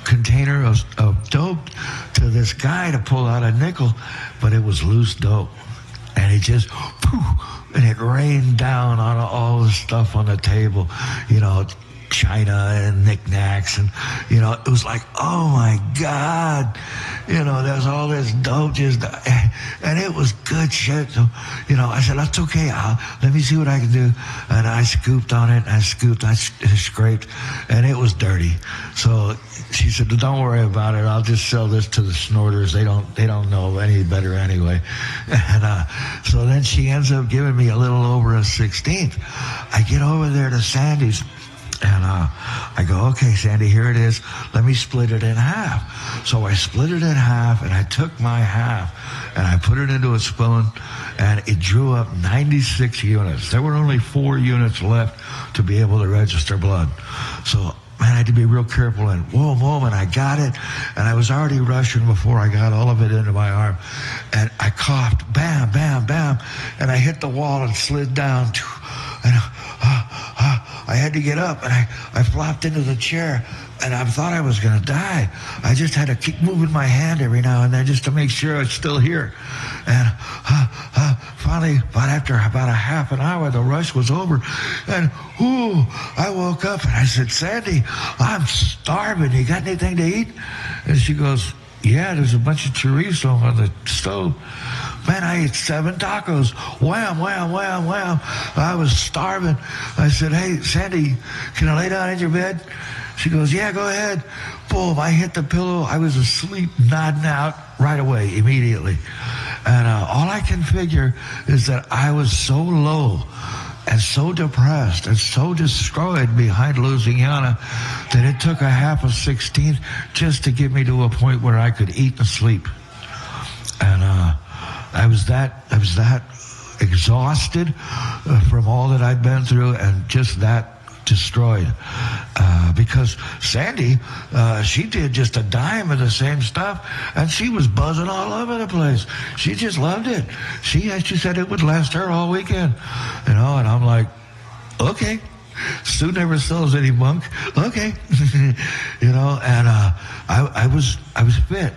container of dope to this guy to pull out a nickel, but it was loose dope. And it just, and it rained down on all the stuff on the table, china and knickknacks, and it was like, oh my God, there's all this dope just, and it was good shit. So I said, that's okay, let me see what I can do. And I scooped on it, I scraped, and it was dirty. So she said, don't worry about it, I'll just sell this to the snorters. They don't know any better anyway. And so then she ends up giving me a little over a 16th. I get over there to Sandy's, and I go, okay, Sandy, here it is. Let me split it in half. So I split it in half, and I took my half, and I put it into a spoon, and it drew up 96 units. There were only 4 units left to be able to register blood. So, man, I had to be real careful, and whoa, and I got it, and I was already rushing before I got all of it into my arm. And I coughed, bam, bam, bam, and I hit the wall and slid down. And I had to get up, and I flopped into the chair, and I thought I was going to die. I just had to keep moving my hand every now and then just to make sure it's still here. And finally, after about a half an hour, the rush was over, and I woke up, and I said, Sandy, I'm starving. You got anything to eat? And she goes, yeah, there's a bunch of chorizo on the stove. Man, I ate 7 tacos. Wham, wham, wham, wham. I was starving. I said, hey, Sandy, can I lay down in your bed? She goes, yeah, go ahead. Boom, I hit the pillow. I was asleep, nodding out right away, immediately. And all I can figure is that I was so low and so depressed and so destroyed behind losing Yana that it took a half of 16th just to get me to a point where I could eat and sleep. And I was that exhausted from all that I'd been through and just that destroyed. Because Sandy, she did just a dime of the same stuff, and she was buzzing all over the place. She just loved it. She said it would last her all weekend, and I'm like, okay. Sue never sells any bunk. Okay, and I was fit,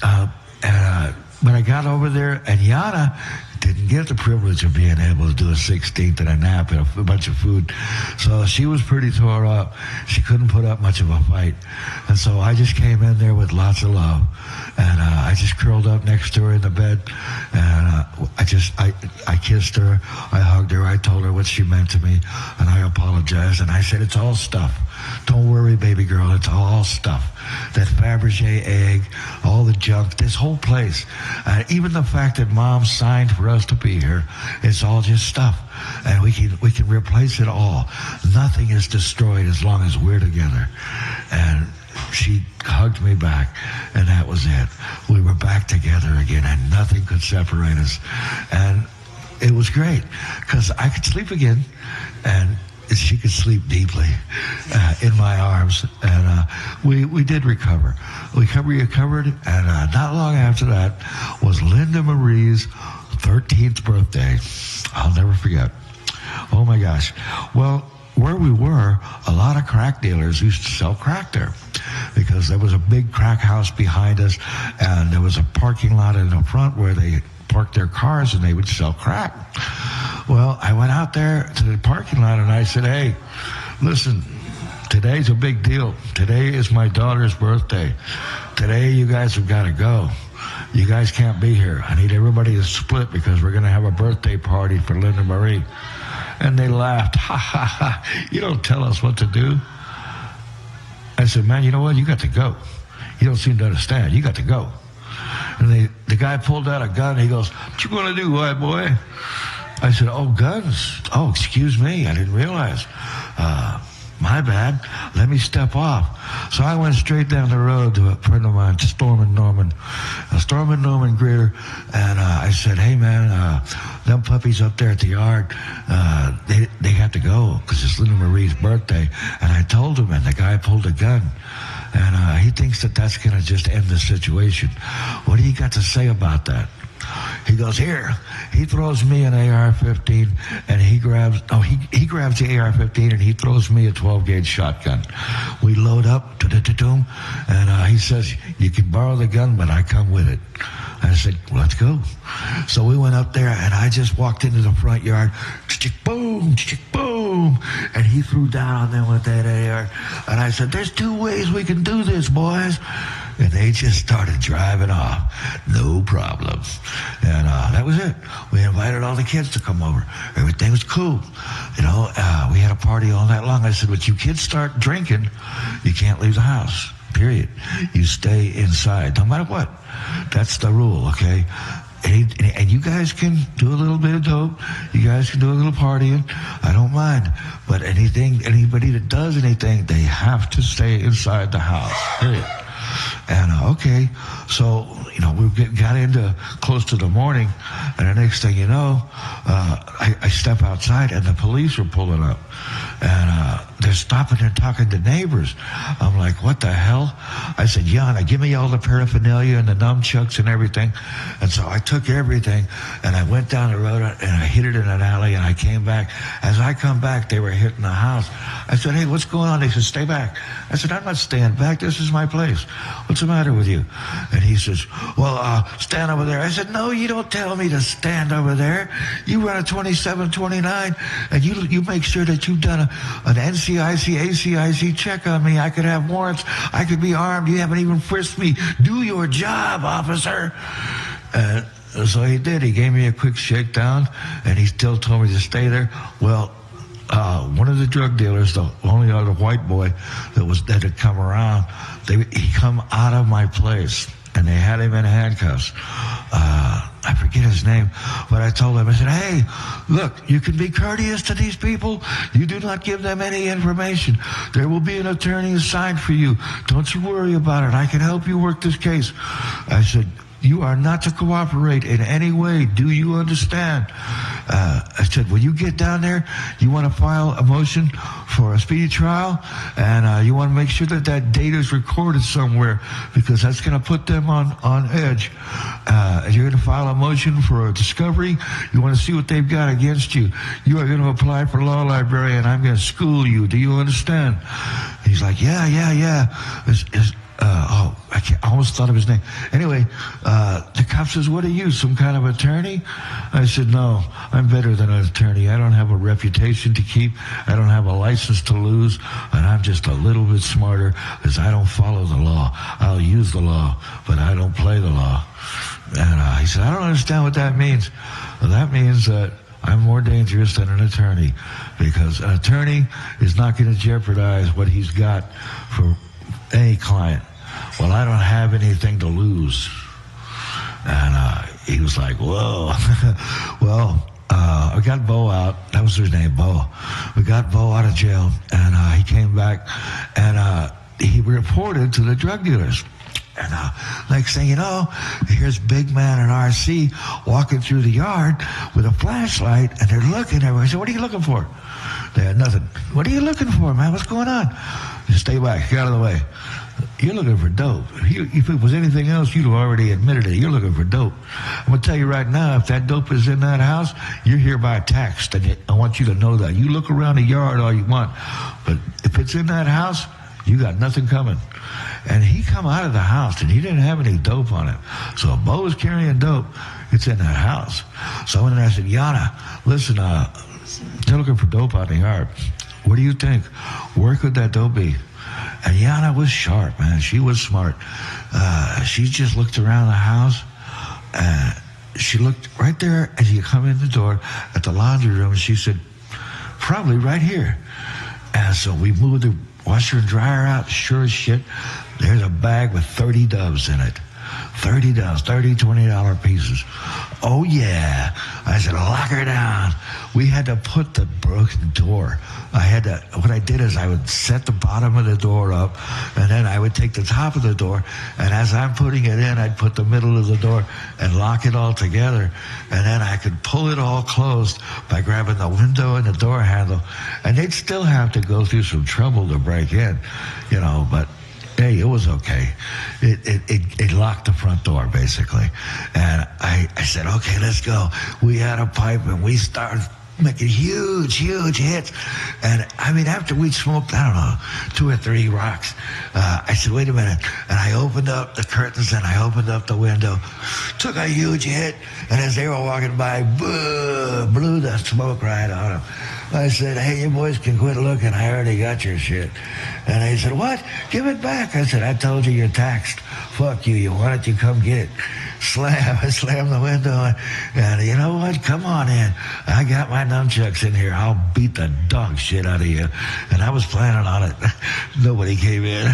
but I got over there, and Yana didn't get the privilege of being able to do a 16th and a nap and a bunch of food. So she was pretty tore up. She couldn't put up much of a fight. And so I just came in there with lots of love. And I just curled up next to her in the bed. And I kissed her. I hugged her. I told her what she meant to me. And I apologized. And I said, it's all stuff. Don't worry, baby girl. It's all stuff. That Fabergé egg, all the junk, this whole place. Even the fact that Mom signed for us to be here, it's all just stuff. And we can replace it all. Nothing is destroyed as long as we're together. And she hugged me back, and that was it. We were back together again, and nothing could separate us. And it was great, because I could sleep again, and she could sleep deeply in my arms, and we did recover. We recovered, and not long after that was Linda Marie's 13th birthday. I'll never forget. Oh my gosh. Well, where we were, a lot of crack dealers used to sell crack there, because there was a big crack house behind us, and there was a parking lot in the front where they parked their cars and they would sell crack. Well, I went out there to the parking lot and I said, hey, listen, today's a big deal. Today is my daughter's birthday. Today you guys have got to go. You guys can't be here. I need everybody to split because we're going to have a birthday party for Linda Marie. And they laughed. Ha, ha, ha. You don't tell us what to do. I said, man, you know what? You got to go. You don't seem to understand. You got to go. And the guy pulled out a gun. He goes, what you going to do, white boy? I said, oh, guns. Oh, excuse me. I didn't realize. My bad. Let me step off. So I went straight down the road to a friend of mine, Storm and Norman Greer, and I said, hey, man, them puppies up there at the yard, they have to go because it's Linda Marie's birthday. And I told him, and the guy pulled a gun. And he thinks that that's going to just end the situation. What do you got to say about that? He goes, here. He throws me an AR-15, and he grabs the AR-15, and he throws me a 12-gauge shotgun. We load up, and he says, you can borrow the gun, but I come with it. I said, let's go. So we went up there, and I just walked into the front yard, boom, boom, and he threw down on them with that AR. And I said, there's two ways we can do this, boys. And they just started driving off. No problem. And that was it. We invited all the kids to come over. Everything was cool. We had a party all night long. I said, but you kids start drinking, you can't leave the house. Period. You stay inside, no matter what. That's the rule, okay? And you guys can do a little bit of dope. You guys can do a little partying. I don't mind. But anybody that does anything, they have to stay inside the house. Period. And okay, so we got into close to the morning, and the next thing you know, I step outside, and the police were pulling up, and they're stopping and talking to neighbors. I'm like, what the hell? I said, Yana, give me all the paraphernalia and the nunchucks and everything. And so I took everything, and I went down the road, and I hid it in an alley, and I came back. As I come back, they were hitting the house. I said, hey, what's going on? They said, stay back. I said, I'm not staying back. This is my place. What's the matter with you? And he says, well, stand over there. I said, no, you don't tell me to stand over there. You run a 2729, and you make sure that you've done an NCIC, ACIC check on me. I could have warrants. I could be armed. You haven't even frisked me. Do your job, officer. And so he did. He gave me a quick shakedown, and he still told me to stay there. Well, one of the drug dealers, the only other white boy that had come around, he come out of my place, and they had him in handcuffs. I forget his name, but I told him, I said, hey, look, you can be courteous to these people. You do not give them any information. There will be an attorney assigned for you. Don't you worry about it. I can help you work this case. I said, you are not to cooperate in any way. Do you understand? I said, when you get down there, you want to file a motion for a speedy trial, and you want to make sure that that data is recorded somewhere, because that's going to put them on edge. And you're going to file a motion for a discovery. You want to see what they've got against you. You are going to apply for law library, and I'm going to school you. Do you understand? He's like, yeah. I almost thought of his name. Anyway, the cop says, what are you, some kind of attorney? I said, no, I'm better than an attorney. I don't have a reputation to keep. I don't have a license to lose. And I'm just a little bit smarter because I don't follow the law. I'll use the law, but I don't play the law. And he said, I don't understand what that means. Well, that means that I'm more dangerous than an attorney, because an attorney is not going to jeopardize what he's got for any client. Well, I don't have anything to lose. And he was like, whoa. Well, I got Bo out. That was his name, Bo. We got Bo out of jail, and he came back, and he reported to the drug dealers. And next thing you know, here's Big Man and RC walking through the yard with a flashlight, and they're looking everywhere. I said, what are you looking for? They had nothing. What are you looking for, man? What's going on? Just stay back. Get out of the way. You're looking for dope. If it was anything else, you'd have already admitted it. You're looking for dope. I'm going to tell you right now, if that dope is in that house, you're here by text, and I want you to know that. You look around the yard all you want, but if it's in that house, you got nothing coming. And he come out of the house, and he didn't have any dope on him. So if Bo was carrying dope, it's in that house. So when I said, Yana, listen, they're looking for dope out in the yard. What do you think? Where could that dope be? And Yana was sharp, man. She was smart. She just looked around the house. She looked right there as you come in the door at the laundry room, and she said, probably right here. And so we moved the washer and dryer out. Sure as shit, there's a bag with 30 doves in it. 30 doves, $20 pieces. Oh, yeah. I said, lock her down. We had to put the broken door. What I did is I would set the bottom of the door up, and then I would take the top of the door, and as I'm putting it in, I'd put the middle of the door and lock it all together, and then I could pull it all closed by grabbing the window and the door handle, and they'd still have to go through some trouble to break in, but hey, it was okay. It locked the front door, basically. And I said, okay, let's go. We had a pipe, and we started making huge hits. And, after we smoked, 2 or 3 rocks, I said, wait a minute. And I opened up the curtains, and I opened up the window, took a huge hit, and as they were walking by, blew the smoke right on them. I said, hey, you boys can quit looking. I already got your shit. And they said, what? Give it back. I said, I told you you're taxed. Fuck you. You want it, you come get it. I slammed the window, and you know what? Come on in. I got my nunchucks in here. I'll beat the dog shit out of you. And I was planning on it. Nobody came in.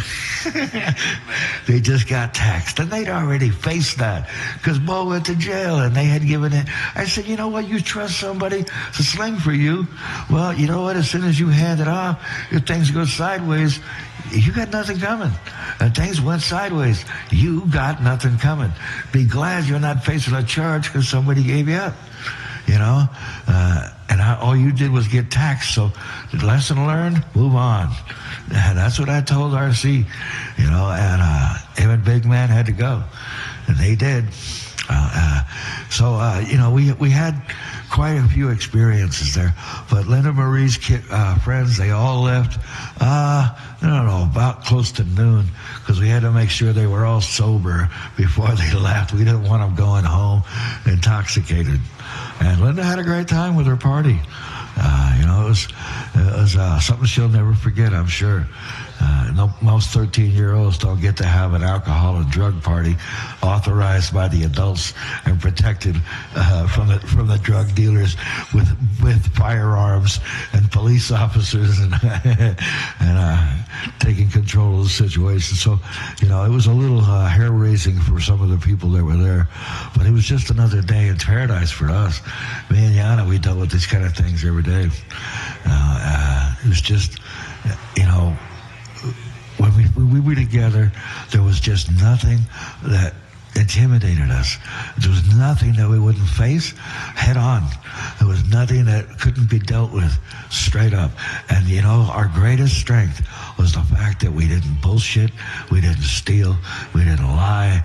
They just got taxed. And they'd already faced that because Bo went to jail, and they had given it. I said, you know what? You trust somebody to sling for you. Well, you know what? As soon as you hand it off, if things go sideways, you got nothing coming. And things went sideways. You got nothing coming. Be glad you're not facing a charge because somebody gave you up. All you did was get taxed. So the lesson learned, move on. And that's what I told RC, and him and Big Man had to go. And they did. We had quite a few experiences there. But Linda Marie's friends, they all left, about close to noon, because we had to make sure they were all sober before they left. We didn't want them going home intoxicated. And Linda had a great time with her party. It was something she'll never forget, I'm sure. Most 13-year-olds don't get to have an alcohol and drug party authorized by the adults and protected from the drug dealers with firearms and police officers and taking control of the situation. So, it was a little hair-raising for some of the people that were there, but it was just another day in paradise for us. Me and Yana, we dealt with these kind of things every day. It was just, when we were together, there was just nothing that intimidated us. There was nothing that we wouldn't face head on. There was nothing that couldn't be dealt with straight up. And our greatest strength was the fact that we didn't bullshit, we didn't steal, we didn't lie,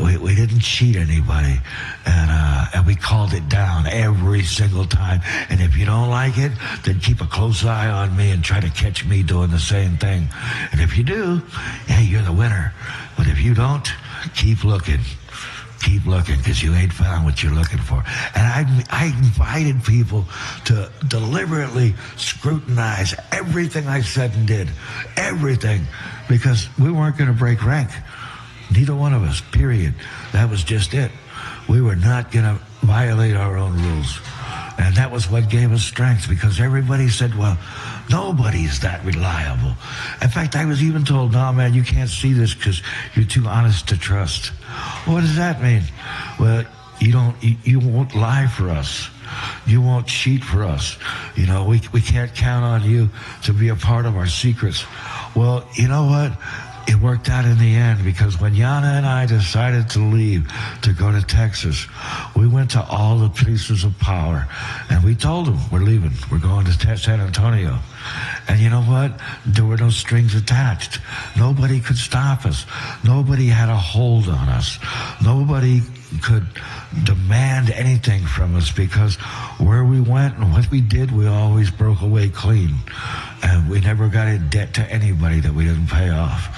we didn't cheat anybody, and we called it down every single time. And if you don't like it, then keep a close eye on me and try to catch me doing the same thing. And if you do, hey, you're the winner. But if you don't, keep looking, because you ain't found what you're looking for. And I invited people to deliberately scrutinize everything I said and did, everything, because we weren't going to break rank. Neither one of us, period. That was just it. We were not going to violate our own rules. And that was what gave us strength, because everybody said, well, nobody's that reliable. In fact, I was even told, no, man, you can't see this because you're too honest to trust. What does that mean? Well, you won't lie for us. You won't cheat for us. We can't count on you to be a part of our secrets. Well, you know what? It worked out in the end, because when Yana and I decided to leave to go to Texas, we went to all the places of power and we told them, we're leaving. We're going to San Antonio. And you know what? There were no strings attached. Nobody could stop us. Nobody had a hold on us. Nobody could demand anything from us, because where we went and what we did, we always broke away clean. And we never got in debt to anybody that we didn't pay off.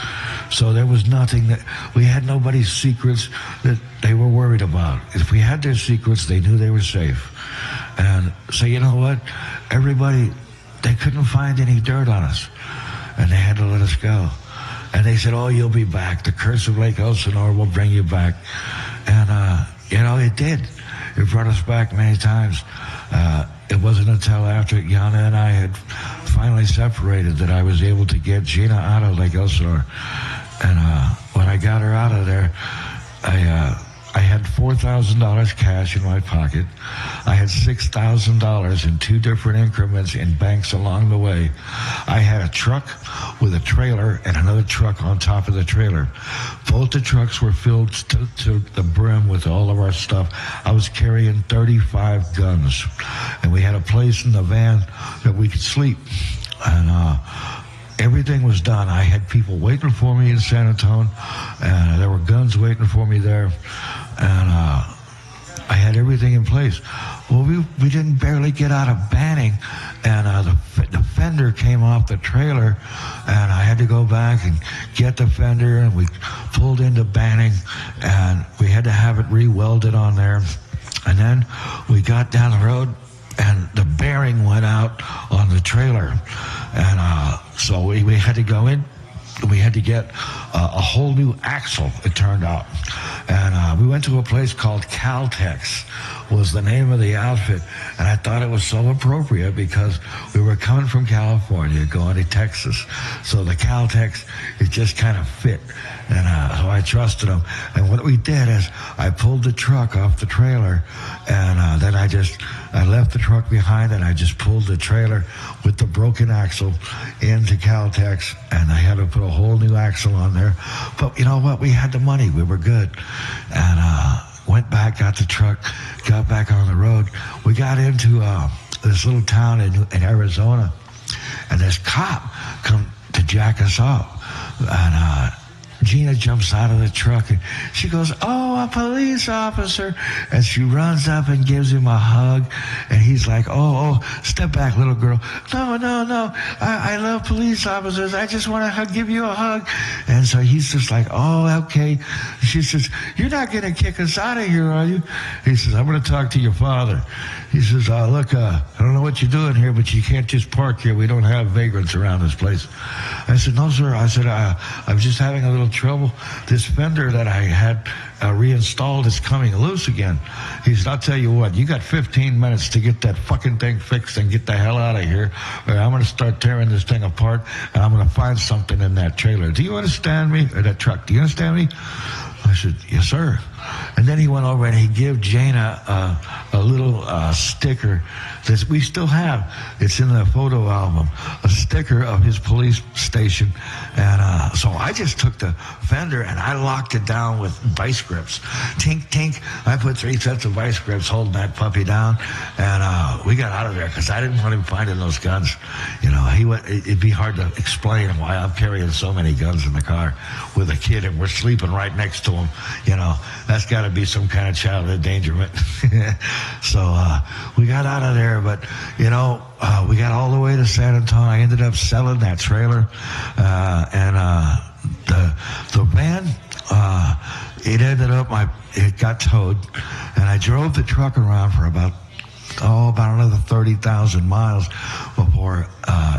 So there was nothing we had nobody's secrets that they were worried about. If we had their secrets, they knew they were safe. And so you know what? Everybody, they couldn't find any dirt on us. And they had to let us go. And they said, oh, you'll be back. The curse of Lake Elsinore will bring you back. And, it did. It brought us back many times. It wasn't until after Yana and I had finally separated that I was able to get Gina out of Lake Elsinore. And when I got her out of there, I had $4,000 cash in my pocket. I had $6,000 in 2 different increments in banks along the way. I had a truck with a trailer and another truck on top of the trailer. Both the trucks were filled to the brim with all of our stuff. I was carrying 35 guns. And we had a place in the van that we could sleep. And everything was done. I had people waiting for me in San Antonio, and there were guns waiting for me there. And I had everything in place. Well, we didn't barely get out of Banning, and the fender came off the trailer, and I had to go back and get the fender, and we pulled into Banning, and we had to have it re-welded on there. And then we got down the road, and the bearing went out on the trailer. And so we had to go in. We had to get a whole new axle, it turned out. And we went to a place called Caltex, was the name of the outfit. And I thought it was so appropriate because we were coming from California, going to Texas. So the Caltex, it just kind of fit. And so I trusted them. And what we did is I pulled the truck off the trailer, and then I left the truck behind, and I just pulled the trailer with the broken axle into Caltex, and I had to put a whole new axle on there. But you know what? We had the money. We were good. And went back, got the truck, got back on the road. We got into this little town in Arizona, and this cop come to jack us up. And Gina jumps out of the truck and she goes, "Oh, a police officer." And she runs up and gives him a hug. And he's like, oh, step back, little girl. No. I love police officers. I just want to give you a hug. And so he's just like, "Oh, okay." She says, "You're not going to kick us out of here, are you?" He says, "I'm going to talk to your father." He says, "Look, I don't know what you're doing here, but you can't just park here. We don't have vagrants around this place." I said, "No, sir." I said, "I'm just having a little trouble. This fender that I had reinstalled is coming loose again." He said, "I'll tell you what, you got 15 minutes to get that fucking thing fixed and get the hell out of here, or I'm going to start tearing this thing apart, and I'm going to find something in that trailer. Do you understand me?" Or that truck. "Do you understand me?" I said, "Yes, sir." And then he went over and he gave Jana a little sticker that we still have. It's in the photo album, a sticker of his police station. And so I just took the fender and I locked it down with vice grips. Tink, tink. I put 3 sets of vice grips holding that puppy down. And we got out of there because I didn't want him finding those guns. You know, it'd be hard to explain why I'm carrying so many guns in the car with a kid and we're sleeping right next to him. You know, that's got to be some kind of child endangerment. So we got out of there, but you know, we got all the way to San Antonio. I ended up selling that trailer, and the van, it ended up it got towed, and I drove the truck around for about another 30,000 miles before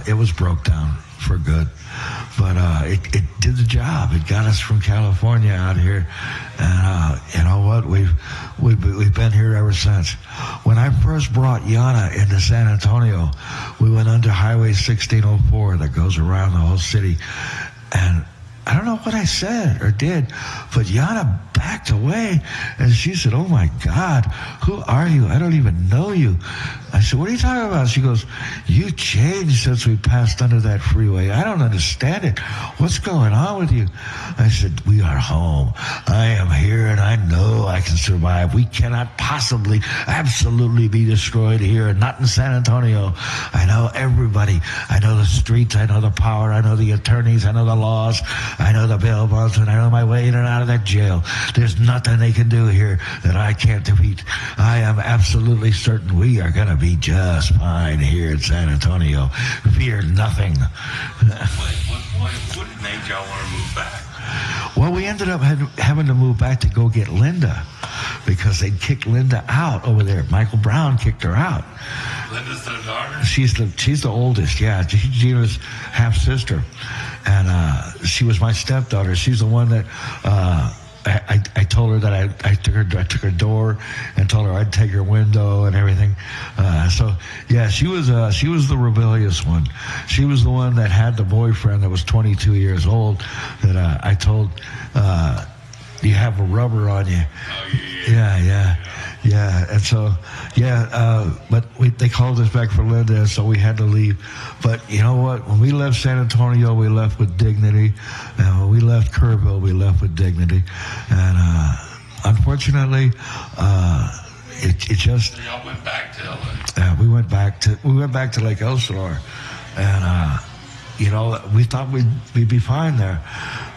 it was broke down for good. But it did the job. It got us from California out here, and you know what? We've been here ever since. When I first brought Yana into San Antonio, we went under Highway 1604 that goes around the whole city, and I don't know what I said or did, but Yana backed away, and she said, "Oh my God, who are you? I don't even know you." I said, "What are you talking about?" She goes, "You changed since we passed under that freeway. I don't understand it. What's going on with you?" I said, "We are home. I am here, and I know I can survive. We cannot possibly, absolutely be destroyed here, not in San Antonio. I know everybody. I know the streets. I know the power. I know the attorneys. I know the laws. I know the bail bondsmen. I know my way in and out of that jail. There's nothing they can do here that I can't defeat. I am absolutely certain we are going to be just fine here in San Antonio. Fear nothing."
What made y'all want to move back?
Well, we ended up having to move back to go get Linda because they'd kicked Linda out over there. Michael Brown kicked her out.
Linda's the daughter?
She's the oldest, yeah. Gina's half-sister. And she was my stepdaughter. She's the one that I told her that I took her door and told her I'd take her window and everything. So yeah, she was the rebellious one. She was the one that had the boyfriend that was 22 years old that I told, "You have a rubber on you."
Oh,
Yeah. And so, but they called us back for Linda, and so we had to leave. But you know what? When we left San Antonio, we left with dignity. And when we left Kerrville, we left with dignity. And unfortunately, it just...
So y'all went back to LA?
we went back to Lake Elsinore. And, you know, we thought we'd be fine there.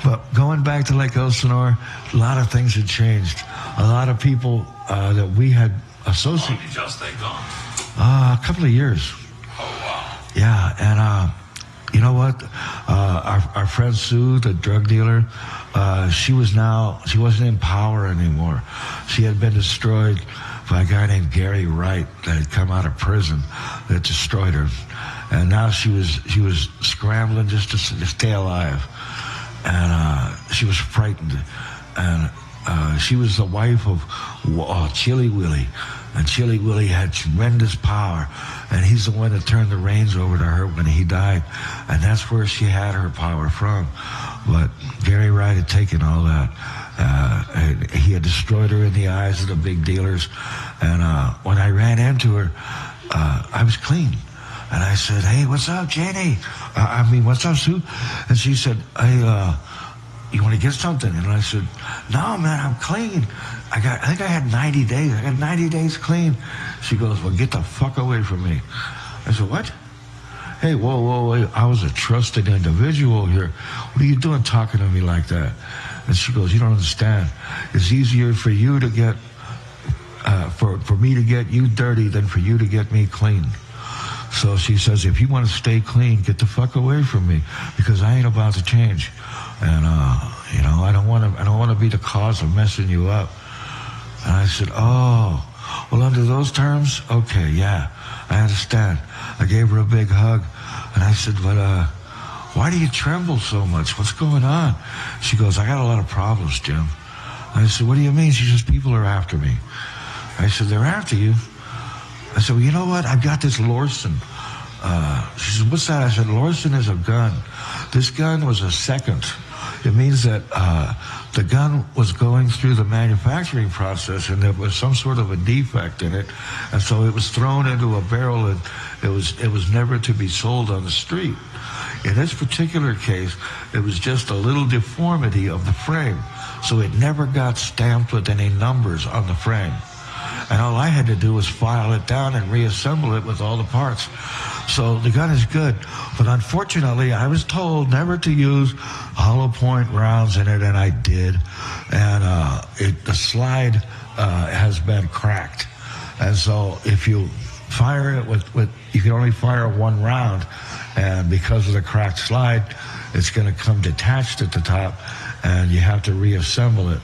But going back to Lake Elsinore, a lot of things had changed. A lot of people that we had associated...
How long did y'all stay gone?
A couple of years.
Oh, wow.
Yeah, and you know what? Our friend Sue, the drug dealer, she wasn't in power anymore. She had been destroyed by a guy named Gary Wright that had come out of prison that destroyed her. And now she was scrambling just to stay alive. And she was frightened. And she was the wife of Chili Willie. And Chili Willie had tremendous power. And he's the one that turned the reins over to her when he died. And that's where she had her power from. But Gary Wright had taken all that. And he had destroyed her in the eyes of the big dealers. And when I ran into her, I was clean. And I said, "Hey, what's up, Janie? What's up, Sue?" And she said, "Hey, you want to get something?" And I said, "No, man, I'm clean. I think I had 90 days. I got 90 days clean." She goes, "Well, get the fuck away from me." I said, "What?" hey, whoa, whoa, wait, I was a trusted individual here. What are you doing talking to me like that? And she goes, you don't understand. It's easier for you to get, for me to get you dirty than for you to get me clean. So she says, if you want to stay clean, get the fuck away from me, because I ain't about to change. And, I don't want to be the cause of messing you up. And I said, oh, well, under those terms, okay, yeah, I understand. I gave her a big hug, and I said, but why do you tremble so much? What's going on? She goes, I got a lot of problems, Jim. I said, what do you mean? She says, people are after me. I said, they're after you? I said, well, you know what? I've got this Lorson. She said, what's that? I said, Lorson is a gun. This gun was a second. It means that the gun was going through the manufacturing process, and there was some sort of a defect in it, and so it was thrown into a barrel, and it was never to be sold on the street. In this particular case, it was just a little deformity of the frame, so it never got stamped with any numbers on the frame. And all I had to do was file it down and reassemble it with all the parts. So the gun is good, but unfortunately I was told never to use hollow point rounds in it, and I did. And the slide has been cracked. And so if you fire it with you can only fire one round, and because of the cracked slide, it's going to come detached at the top, and you have to reassemble it,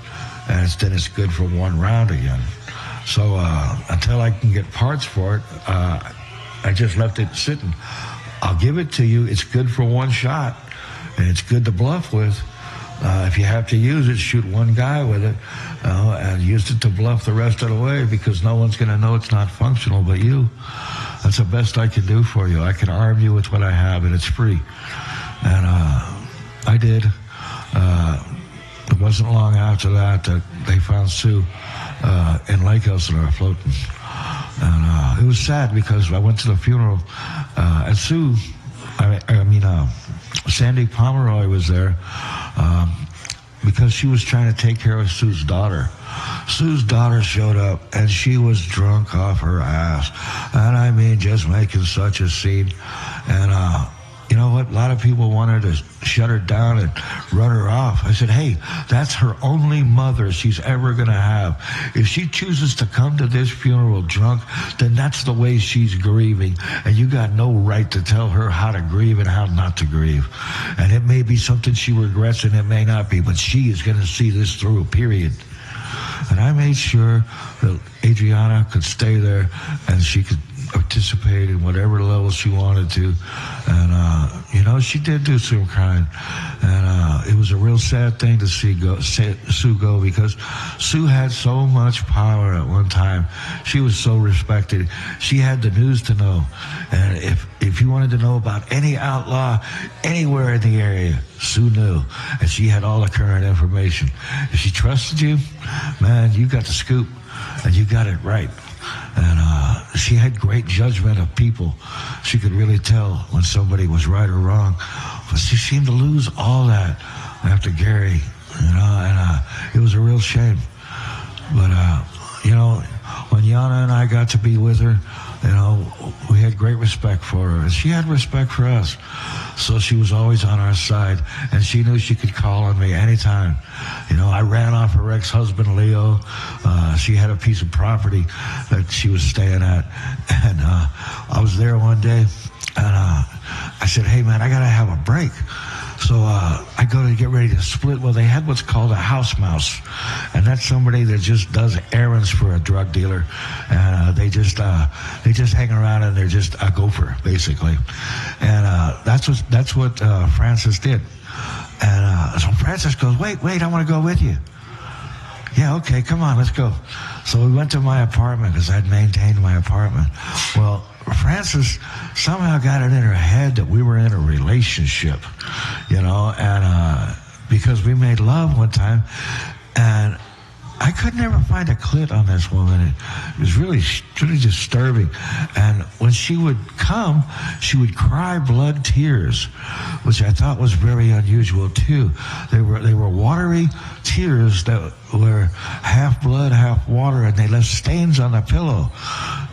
and then it's good for one round again. So until I can get parts for it, I just left it sitting. I'll give it to you. It's good for one shot, and it's good to bluff with. If you have to use it, shoot one guy with it, and use it to bluff the rest of the way, because no one's going to know it's not functional but you. That's the best I can do for you. I can arm you with what I have, and it's free. And I did. It wasn't long after that they found Sue in Lake Elsinore floating. And it was sad, because I went to the funeral, and Sue, Sandy Pomeroy was there, because she was trying to take care of Sue's daughter. Sue's daughter showed up, and she was drunk off her ass. And I mean, just making such a scene. And you know what? A lot of people wanted to shut her down and run her off. I said, hey, that's her only mother she's ever going to have. If she chooses to come to this funeral drunk, then that's the way she's grieving. And you got no right to tell her how to grieve and how not to grieve. And it may be something she regrets, and it may not be, but she is going to see this through, period. And I made sure that Adriana could stay there, and she could participate in whatever level she wanted to. And she did do some crying, and it was a real sad thing to see Sue go, because Sue had so much power at one time. She was so respected. She had the news to know, and if you wanted to know about any outlaw anywhere in the area, Sue knew, and she had all the current information. If she trusted you, man, you got the scoop, and you got it right. And she had great judgment of people. She could really tell when somebody was right or wrong. But she seemed to lose all that after Gary, and it was a real shame. But, when Yana and I got to be with her, we had great respect for her, and she had respect for us. So she was always on our side, and she knew she could call on me anytime. I ran off her ex-husband, Leo. She had a piece of property that she was staying at, and I was there one day, and I said, hey, man, I got to have a break. So I go to get ready to split. Well, they had what's called a house mouse, and that's somebody that just does errands for a drug dealer, and they just hang around, and they're just a gopher, basically. And that's what Francis did. And so Francis goes, wait, I want to go with you. Yeah, okay, come on, let's go. So we went to my apartment, because I'd maintained my apartment. Well, Frances somehow got it in her head that we were in a relationship, and because we made love one time, and I could never find a clit on this woman. It was really disturbing. And when she would come, she would cry blood tears, which I thought was very unusual too. They were watery tears that were half blood, half water, and they left stains on the pillow.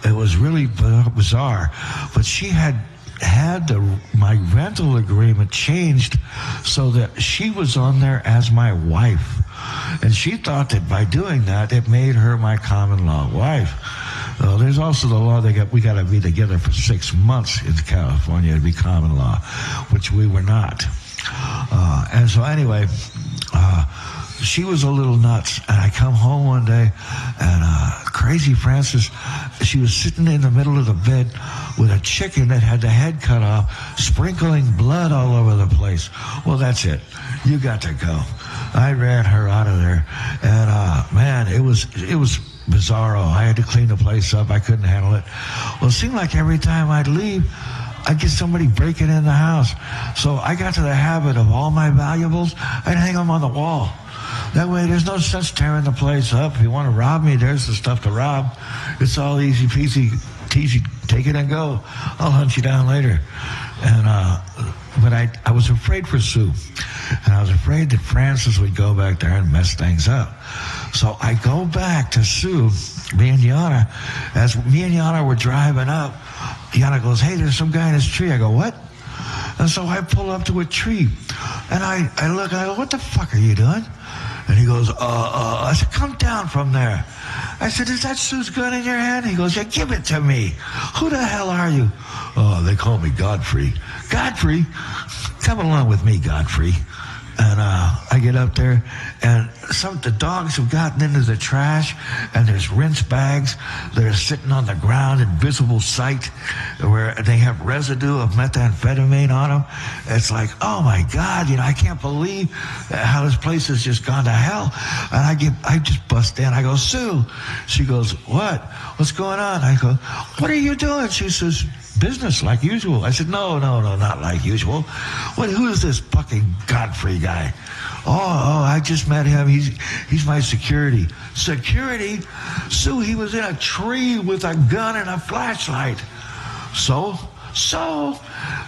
It was really bizarre. But she had had my rental agreement changed so that she was on there as my wife. And she thought that by doing that, it made her my common law wife. There's also the law we got to be together for 6 months in California to be common law, which we were not. And so anyway, she was a little nuts. And I come home one day, and crazy Frances, she was sitting in the middle of the bed with a chicken that had the head cut off, sprinkling blood all over the place. Well, that's it. You got to go. I ran her out of there, and man, it was bizarro. I had to clean the place up. I couldn't handle it. Well, it seemed like every time I'd leave, I'd get somebody breaking in the house. So I got to the habit of all my valuables, I'd hang them on the wall. That way, there's no sense tearing the place up. If you want to rob me, there's the stuff to rob. It's all easy peasy, teasy. Take it and go. I'll hunt you down later. And but I was afraid for Sue, and I was afraid that Frances would go back there and mess things up. So I go back to Sue, me and Yana. As me and Yana were driving up, Yana goes, "Hey, there's some guy in this tree." I go, "What?" And so I pull up to a tree, and I look, and I go, "What the fuck are you doing?" And he goes, I said, "Come down from there." I said, "Is that Sue's gun in your hand?" He goes, "Yeah, give it to me." "Who the hell are you?" "Oh, they call me Godfrey." "Godfrey? Come along with me, Godfrey." And I get up there, and the dogs have gotten into the trash, and there's rinse bags that are sitting on the ground in visible sight where they have residue of methamphetamine on them. It's like, oh my God, I can't believe how this place has just gone to hell. And I just bust in. I go, "Sue." She goes, "What? What's going on?" I go, "What are you doing?" She says, "Business like usual." I said, No, not like usual. Who is this fucking Godfrey guy?" Oh, I just met him. He's my security." "Security?" "Sue, he was in a tree with a gun and a flashlight." So,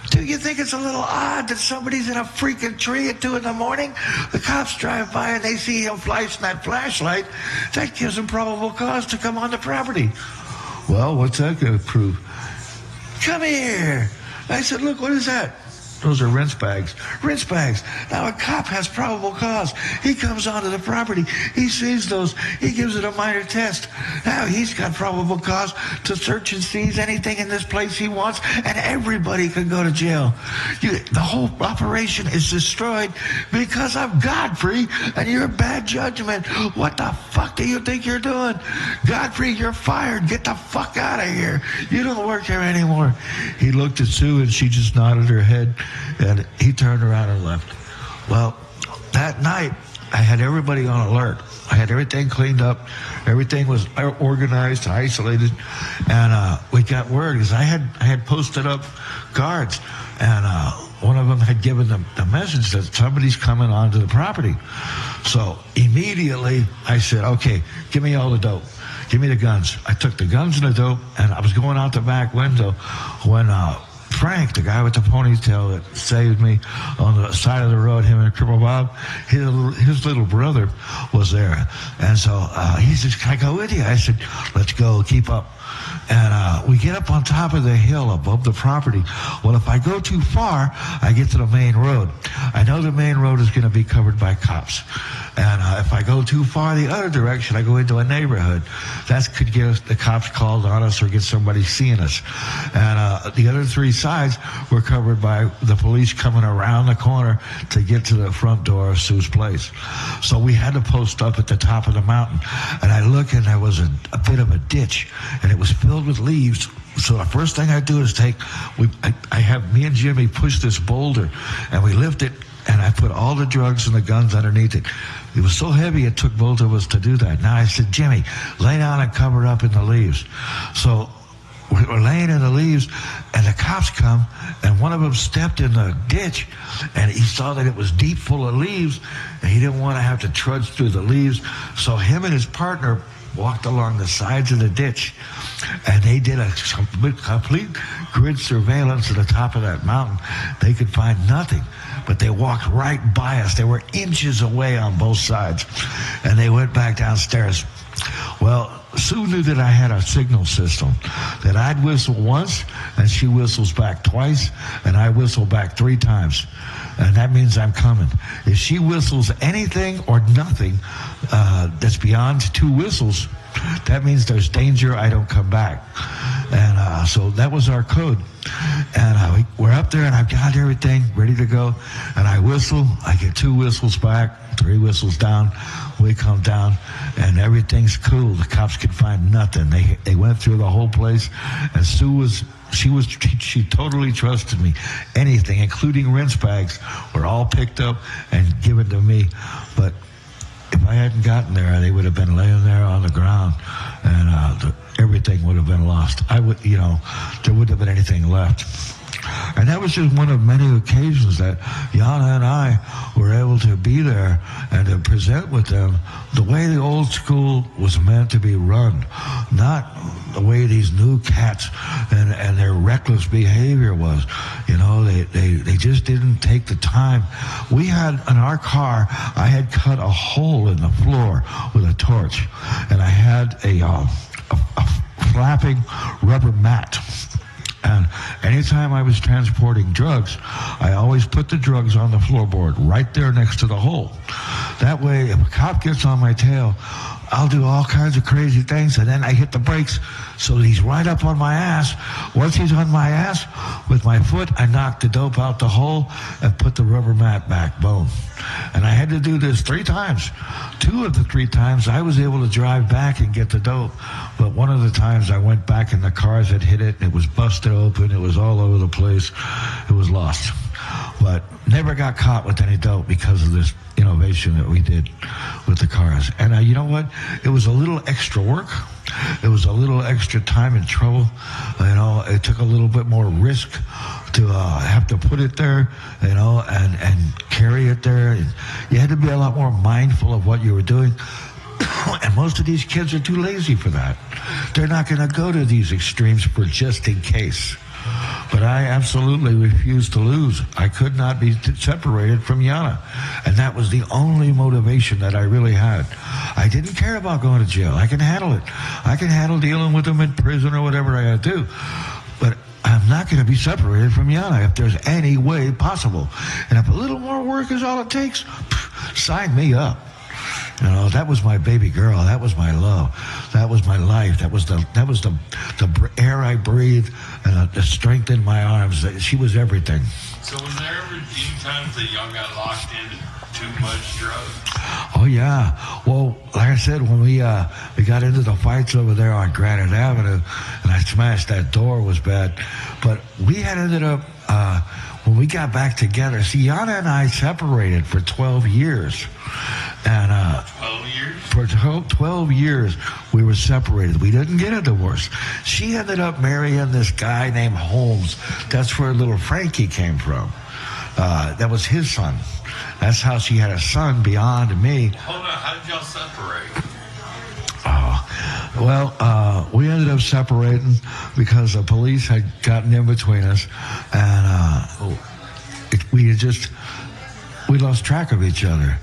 do you think it's a little odd that somebody's in a freaking tree at 2 a.m? The cops drive by and they see him flashing that flashlight. That gives them probable cause to come on the property. "Well, what's that going to prove?" "Come here." I said, "Look, what is that?" "Those are rinse bags." "Rinse bags." Now a cop has probable cause. He comes onto the property. He sees those. He gives it a minor test. Now he's got probable cause to search and seize anything in this place he wants, and everybody can go to jail. The whole operation is destroyed because of Godfrey and your bad judgment. What the fuck do you think you're doing? Godfrey, you're fired. Get the fuck out of here. You don't work here anymore. He looked at Sue, and she just nodded her head. And he turned around and left. Well, that night, I had everybody on alert. I had everything cleaned up. Everything was organized, isolated. And we got word, because I had posted up guards. And one of them had given them the message that somebody's coming onto the property. So immediately, I said, "Okay, give me all the dope. Give me the guns." I took the guns and the dope, and I was going out the back window when Frank, the guy with the ponytail that saved me on the side of the road, him and Cripple Bob, his little brother was there. And so he says, "Can I go with you?" I said, "Let's go, keep up." And we get up on top of the hill above the property. Well, if I go too far, I get to the main road. I know the main road is going to be covered by cops. And if I go too far the other direction, I go into a neighborhood. That could get the cops called on us or get somebody seeing us. And the other 3 sides were covered by the police coming around the corner to get to the front door of Sue's place. So we had to post up at the top of the mountain. And I look, and there was a bit of a ditch, and it was filled with leaves. So the first thing I do is I have me and Jimmy push this boulder, and we lift it, and I put all the drugs and the guns underneath it. It was so heavy, it took both of us to do that. Now I said, "Jimmy, lay down and cover up in the leaves." So we're laying in the leaves, and the cops come, and one of them stepped in the ditch, and he saw that it was deep full of leaves, and he didn't want to have to trudge through the leaves. So him and his partner walked along the sides of the ditch, and they did a complete grid surveillance at the top of that mountain. They could find nothing, but they walked right by us. They were inches away on both sides, and they went back downstairs. Well, Sue knew that I had a signal system, that I'd whistle once, and she whistles back twice, and I whistle back 3 times. And that means I'm coming. If she whistles anything or nothing that's beyond 2 whistles, that means there's danger, I don't come back. And so that was our code. And we're up there, and I've got everything ready to go. And I whistle, I get 2 whistles back, 3 whistles down. We come down, and everything's cool. The cops could find nothing. They went through the whole place, and she totally trusted me. Anything, including rinse bags, were all picked up and given to me. But if I hadn't gotten there, they would have been laying there on the ground, and everything would have been lost. There wouldn't have been anything left. And that was just one of many occasions that Yana and I were able to be there and to present with them the way the old school was meant to be run, not the way these new cats and their reckless behavior was. They just didn't take the time. We had, in our car, I had cut a hole in the floor with a torch, and I had a flapping rubber mat. And anytime I was transporting drugs, I always put the drugs on the floorboard right there next to the hole. That way, if a cop gets on my tail, I'll do all kinds of crazy things, and then I hit the brakes so that he's right up on my ass. Once he's on my ass, with my foot, I knock the dope out the hole and put the rubber mat back. Boom. And I had to do this 3 times. 2 of the 3 times, I was able to drive back and get the dope. But one of the times, I went back and the cars had hit it, and it was busted open. It was all over the place. It was lost. But never got caught with any dope because of this innovation that we did with the cars. And you know what? It was a little extra work. It was a little extra time and trouble. It took a little bit more risk to have to put it there, and carry it there. And you had to be a lot more mindful of what you were doing. And most of these kids are too lazy for that. They're not going to go to these extremes for just in case. But I absolutely refused to lose. I could not be separated from Yana. And that was the only motivation that I really had. I didn't care about going to jail. I can handle it. I can handle dealing with them in prison or whatever I got to do. But I'm not going to be separated from Yana if there's any way possible. And if a little more work is all it takes, sign me up. That was my baby girl. That was my love. That was my life. That was the air I breathed and the strength in my arms. She was everything.
So was there ever any times that y'all got locked into too much drugs?
Oh yeah. Well, like I said, when we got into the fights over there on Granite Avenue, and I smashed that door, was bad. But we had ended up when we got back together. See, Yana and I separated for 12 years. And
12 years?
For 12 years, we were separated. We didn't get a divorce. She ended up marrying this guy named Holmes. That's where little Frankie came from. That was his son. That's how she had a son beyond me.
Hold on, how did y'all separate?
We ended up separating because the police had gotten in between us, and we lost track of each other.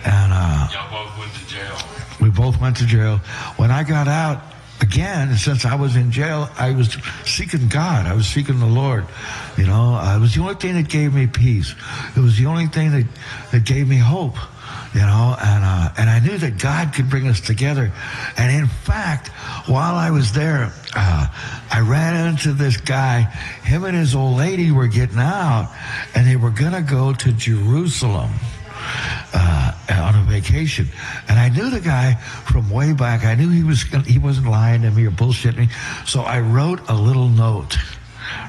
And
y'all both went to jail.
We both went to jail. When I got out, again, since I was in jail, I was seeking God. I was seeking the Lord. It was the only thing that gave me peace. It was the only thing that gave me hope. And I knew that God could bring us together. And in fact, while I was there, I ran into this guy. Him and his old lady were getting out, and they were going to go to Jerusalem on a vacation. And I knew the guy from way back. I knew he wasn't lying to me or bullshitting me. So I wrote a little note,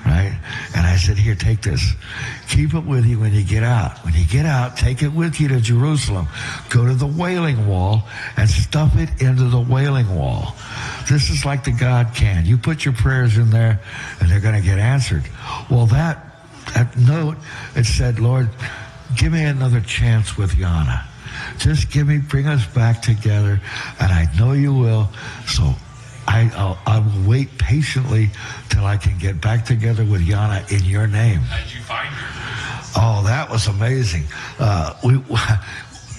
right? And I said, here, take this. Keep it with you when you get out. When you get out, take it with you to Jerusalem. Go to the Wailing Wall and stuff it into the Wailing Wall. This is like the God can. You put your prayers in there, and they're going to get answered. Well, that note, it said, Lord, give me another chance with Yana. Just bring us back together, and I know you will. So I will wait patiently till I can get back together with Yana in your name.
How'd you find her?
Oh, that was amazing.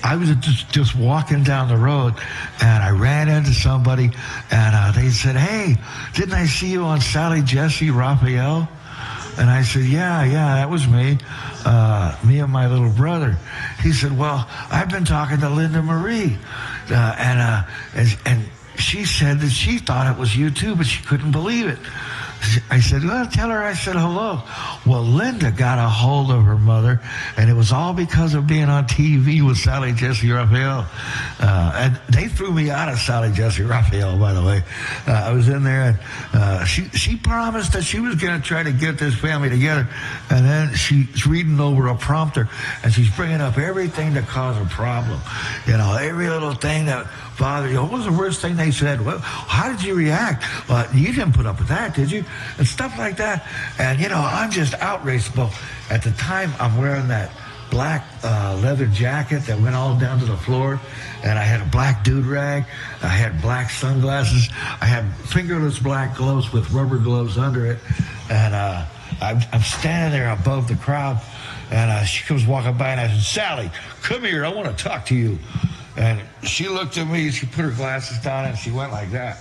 I was just walking down the road, and I ran into somebody, and they said, "Hey, didn't I see you on Sally Jesse Raphael?" And I said, yeah, that was me. Me and my little brother. He said, well, I've been talking to Linda Marie. And she said that she thought it was you too, but she couldn't believe it. I said, well, tell her I said hello. Well, Linda got a hold of her mother, and it was all because of being on TV with Sally Jesse Raphael. And they threw me out of Sally Jesse Raphael, by the way. I was in there, and she promised that she was going to try to get this family together. And then she's reading over a prompter, and she's bringing up everything that caused a problem. You know, every little thing that bothered you. What was the worst thing they said? Well, how did you react? Well, you didn't put up with that, did you? And stuff like that. And, you know, I'm just outraged. But at the time, I'm wearing that black leather jacket that went all down to the floor. And I had a black do-rag. I had black sunglasses. I had fingerless black gloves with rubber gloves under it. And I'm standing there above the crowd. And she comes walking by, and I said, Sally, come here. I want to talk to you. And she looked at me, she put her glasses down, and she went like that.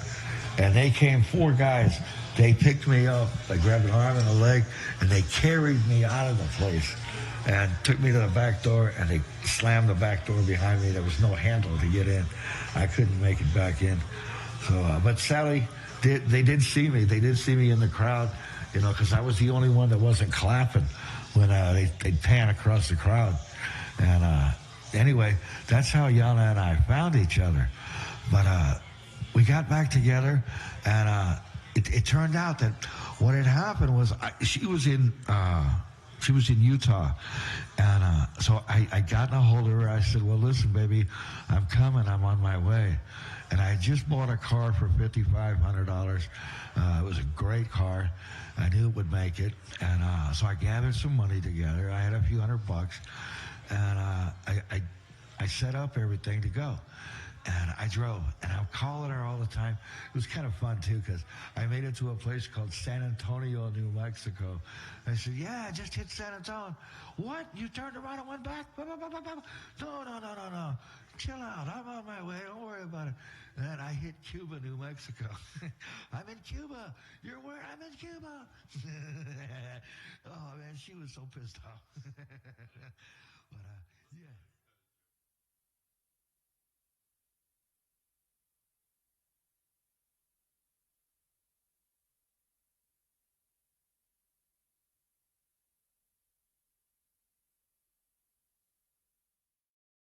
And they came, 4 guys. They picked me up. They grabbed an arm and a leg, and they carried me out of the place and took me to the back door, and they slammed the back door behind me. There was no handle to get in. I couldn't make it back in. So, but Sally, they did see me. They did see me in the crowd, you know, because I was the only one that wasn't clapping when they'd pan across the crowd. And anyway, that's how Yana and I found each other. But we got back together, and it turned out that what had happened was she was in Utah, and so I got in a hold of her. I said, well, listen, baby, I'm coming. I'm on my way. And I just bought a car for $5,500. It was a great car. I knew it would make it. And so I gathered some money together. I had a few $100. And I set up everything to go. And I drove, and I'm calling her all the time. It was kind of fun, too, because I made it to a place called San Antonio, New Mexico. I said, yeah, I just hit San Antonio. What? You turned around and went back? No. Chill out. I'm on my way. Don't worry about it. And then I hit Cuba, New Mexico. I'm in Cuba. You're where? I'm in Cuba. Oh, man, she was so pissed off. But, yeah.